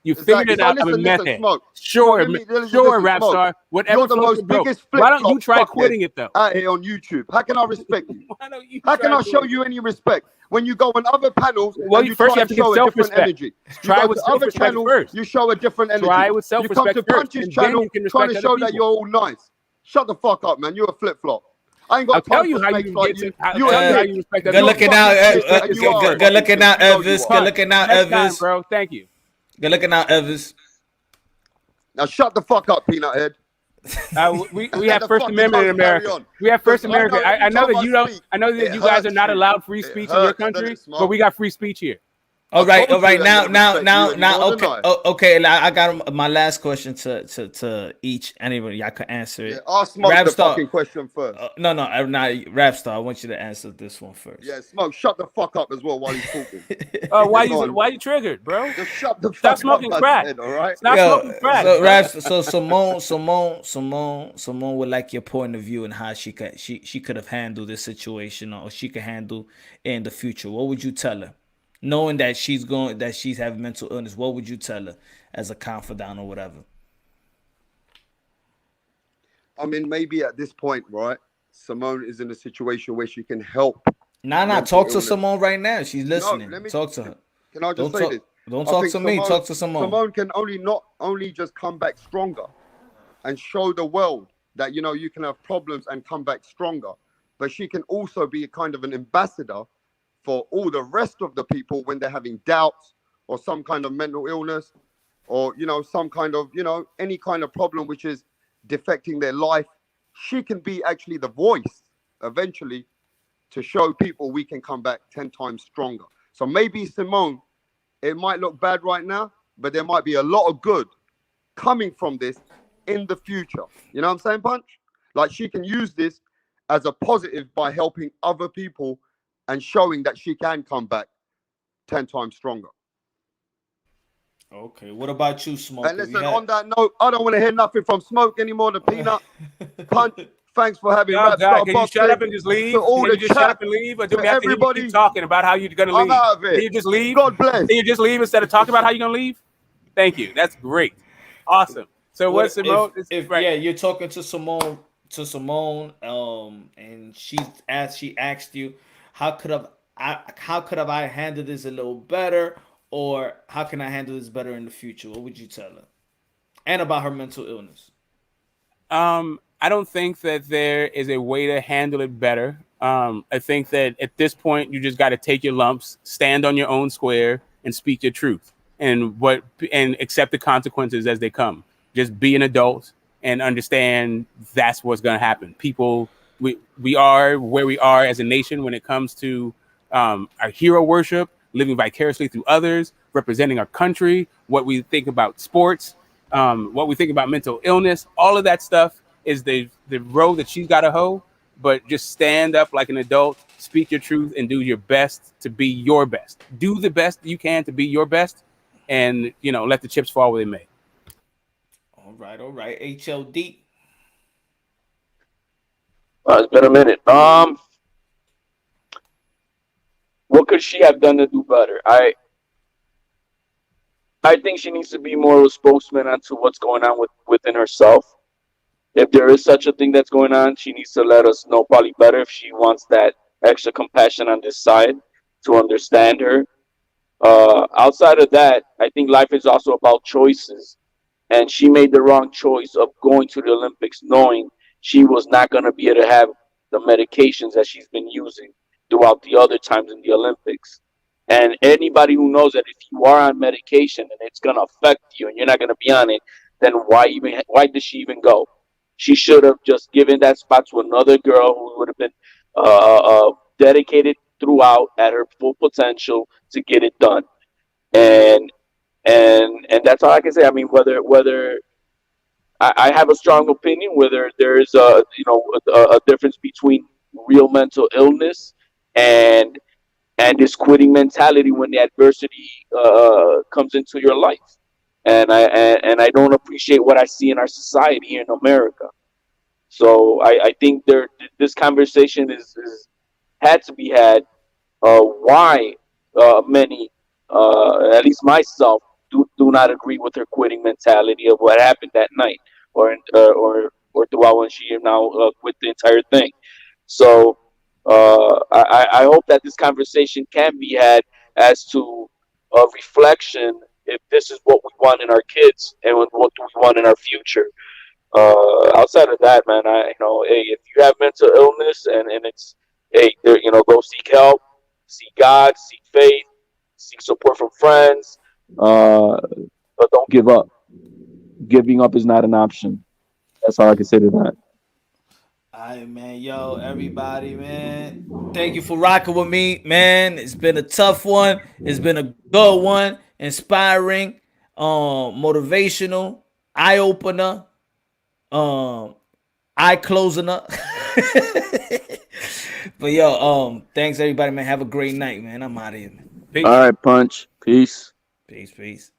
You figured Exactly. it So out. I'm a listen, meth listen, head. Smoke. Sure, Listen, Rap Smoke. Star. Whatever You're the floats most your boat. biggest Why don't you flip-flop try fuckhead quitting it though? out here on YouTube. How can I respect you? Why don't you How can try I show quitting? you any respect when you go on other panels Well, and you first try you have and to get show a different self-respect. energy? You Try go with to other self-respect channels, first. you show a different energy. Try with You come self-respect to first, Punch's and then channel you can trying respect to other show that people. you're all nice. Shut the fuck up, man. You're a flip-flop. I ain't got I'll tell time you for how snakes you like get you. to. I'll You're tell a you how dick. you respect Good other looking people. out, You good looking out, Elvis. Good looking out, Next time, Elvis. bro. Thank you. Good looking out, Elvis. Now shut the fuck up, peanut head. We have First Amendment in America. We have First America. I know that you don't. I know that you guys are not allowed free speech in your country, but we got free speech here. All right. Now. Okay. I got my last question to each. Anybody, y'all could answer it. I'll Smoke Rap the Star. fucking question first. No, not Rap Star. I want you to answer this one first. Yeah, Smoke, shut the fuck up as well while he's talking. Why you triggered, bro? Just shut the Stop fuck smoking up, crack. said, all right? Stop smoking crack. So Rap, so Simone would like your point of view and how she could have handled this situation or she could handle in the future. What would you tell her? Knowing that she's having mental illness, what would you tell her as a confidant or whatever? I mean, maybe at this point, right, Simone is in a situation where she can help. Talk to Simone right now. She's listening. Talk to her. Can I just say this? Don't talk to me. Talk to Simone. Simone can not only just come back stronger and show the world that, you can have problems and come back stronger, but she can also be a kind of an ambassador for all the rest of the people when they're having doubts or some kind of mental illness or, some kind of, any kind of problem which is defecting their life. She can be actually the voice eventually to show people we can come back 10 times stronger. So maybe Simone, it might look bad right now, but there might be a lot of good coming from this in the future. You know what I'm saying, Punch? Like she can use this as a positive by helping other people and showing that she can come back 10 times stronger. Okay, what about you, Smoke? And listen, on that note, I don't want to hear nothing from Smoke anymore. The peanut. Punch, thanks for having Rap Star Can you Boxing. shut up and just leave? All Can the you just shut chat, up and leave? Or do we have to hear you everybody, keep talking about how you're going to leave? I'm out of it. Can you just leave? God bless. Can you just leave instead of talking about how you're going to leave? Thank you. That's great. Awesome. So what's Simone? Yeah, you're talking to Simone, and she asked you, how could have I handled this a little better, or how can I handle this better in the future? What would you tell her? And about her mental illness. I don't think that there is a way to handle it better. I think that at this point, you just got to take your lumps, stand on your own square, and speak your truth, and accept the consequences as they come. Just be an adult and understand that's what's going to happen. People, we are where we are as a nation when it comes to our hero worship, living vicariously through others, representing our country, what we think about sports, what we think about mental illness. All of that stuff is the road that she's got to hoe. But just stand up like an adult, speak your truth, and do your best to be your best. Do the best you can to be your best, and let the chips fall where they may. All right. HLD. It's been a minute. What could she have done to do better? I think she needs to be more of a spokesman onto what's going on within herself. If there is such a thing that's going on, she needs to let us know probably better if she wants that extra compassion on this side to understand her. Outside of that, I think life is also about choices. And she made the wrong choice of going to the Olympics knowing she was not going to be able to have the medications that she's been using throughout the other times in the Olympics. And anybody who knows that if you are on medication and it's going to affect you and you're not going to be on it, then why did she even go? She should have just given that spot to another girl who would have been dedicated throughout at her full potential to get it done. And and that's all I can say. I mean, whether I have a strong opinion whether there is a difference between real mental illness and this quitting mentality when the adversity comes into your life. And I don't appreciate what I see in our society here in America. So I think this conversation is had to be had. Why many, at least myself, do not agree with her quitting mentality of what happened that night, or throughout when she now quit the entire thing. So I hope that this conversation can be had as to a reflection if this is what we want in our kids and what do we want in our future. Outside of that, man, hey, if you have mental illness and it's, hey, go seek help, seek God, seek faith, seek support from friends, but don't give up. Giving up is not an option. That's all I can say to that. All right, man. Yo, everybody, man. Thank you for rocking with me, man. It's been a tough one. It's been a good one. Inspiring, motivational, eye opener, eye closing up. But yo, thanks everybody, man. Have a great night, man. I'm out of here, man. All right, Punch. Peace. Peace.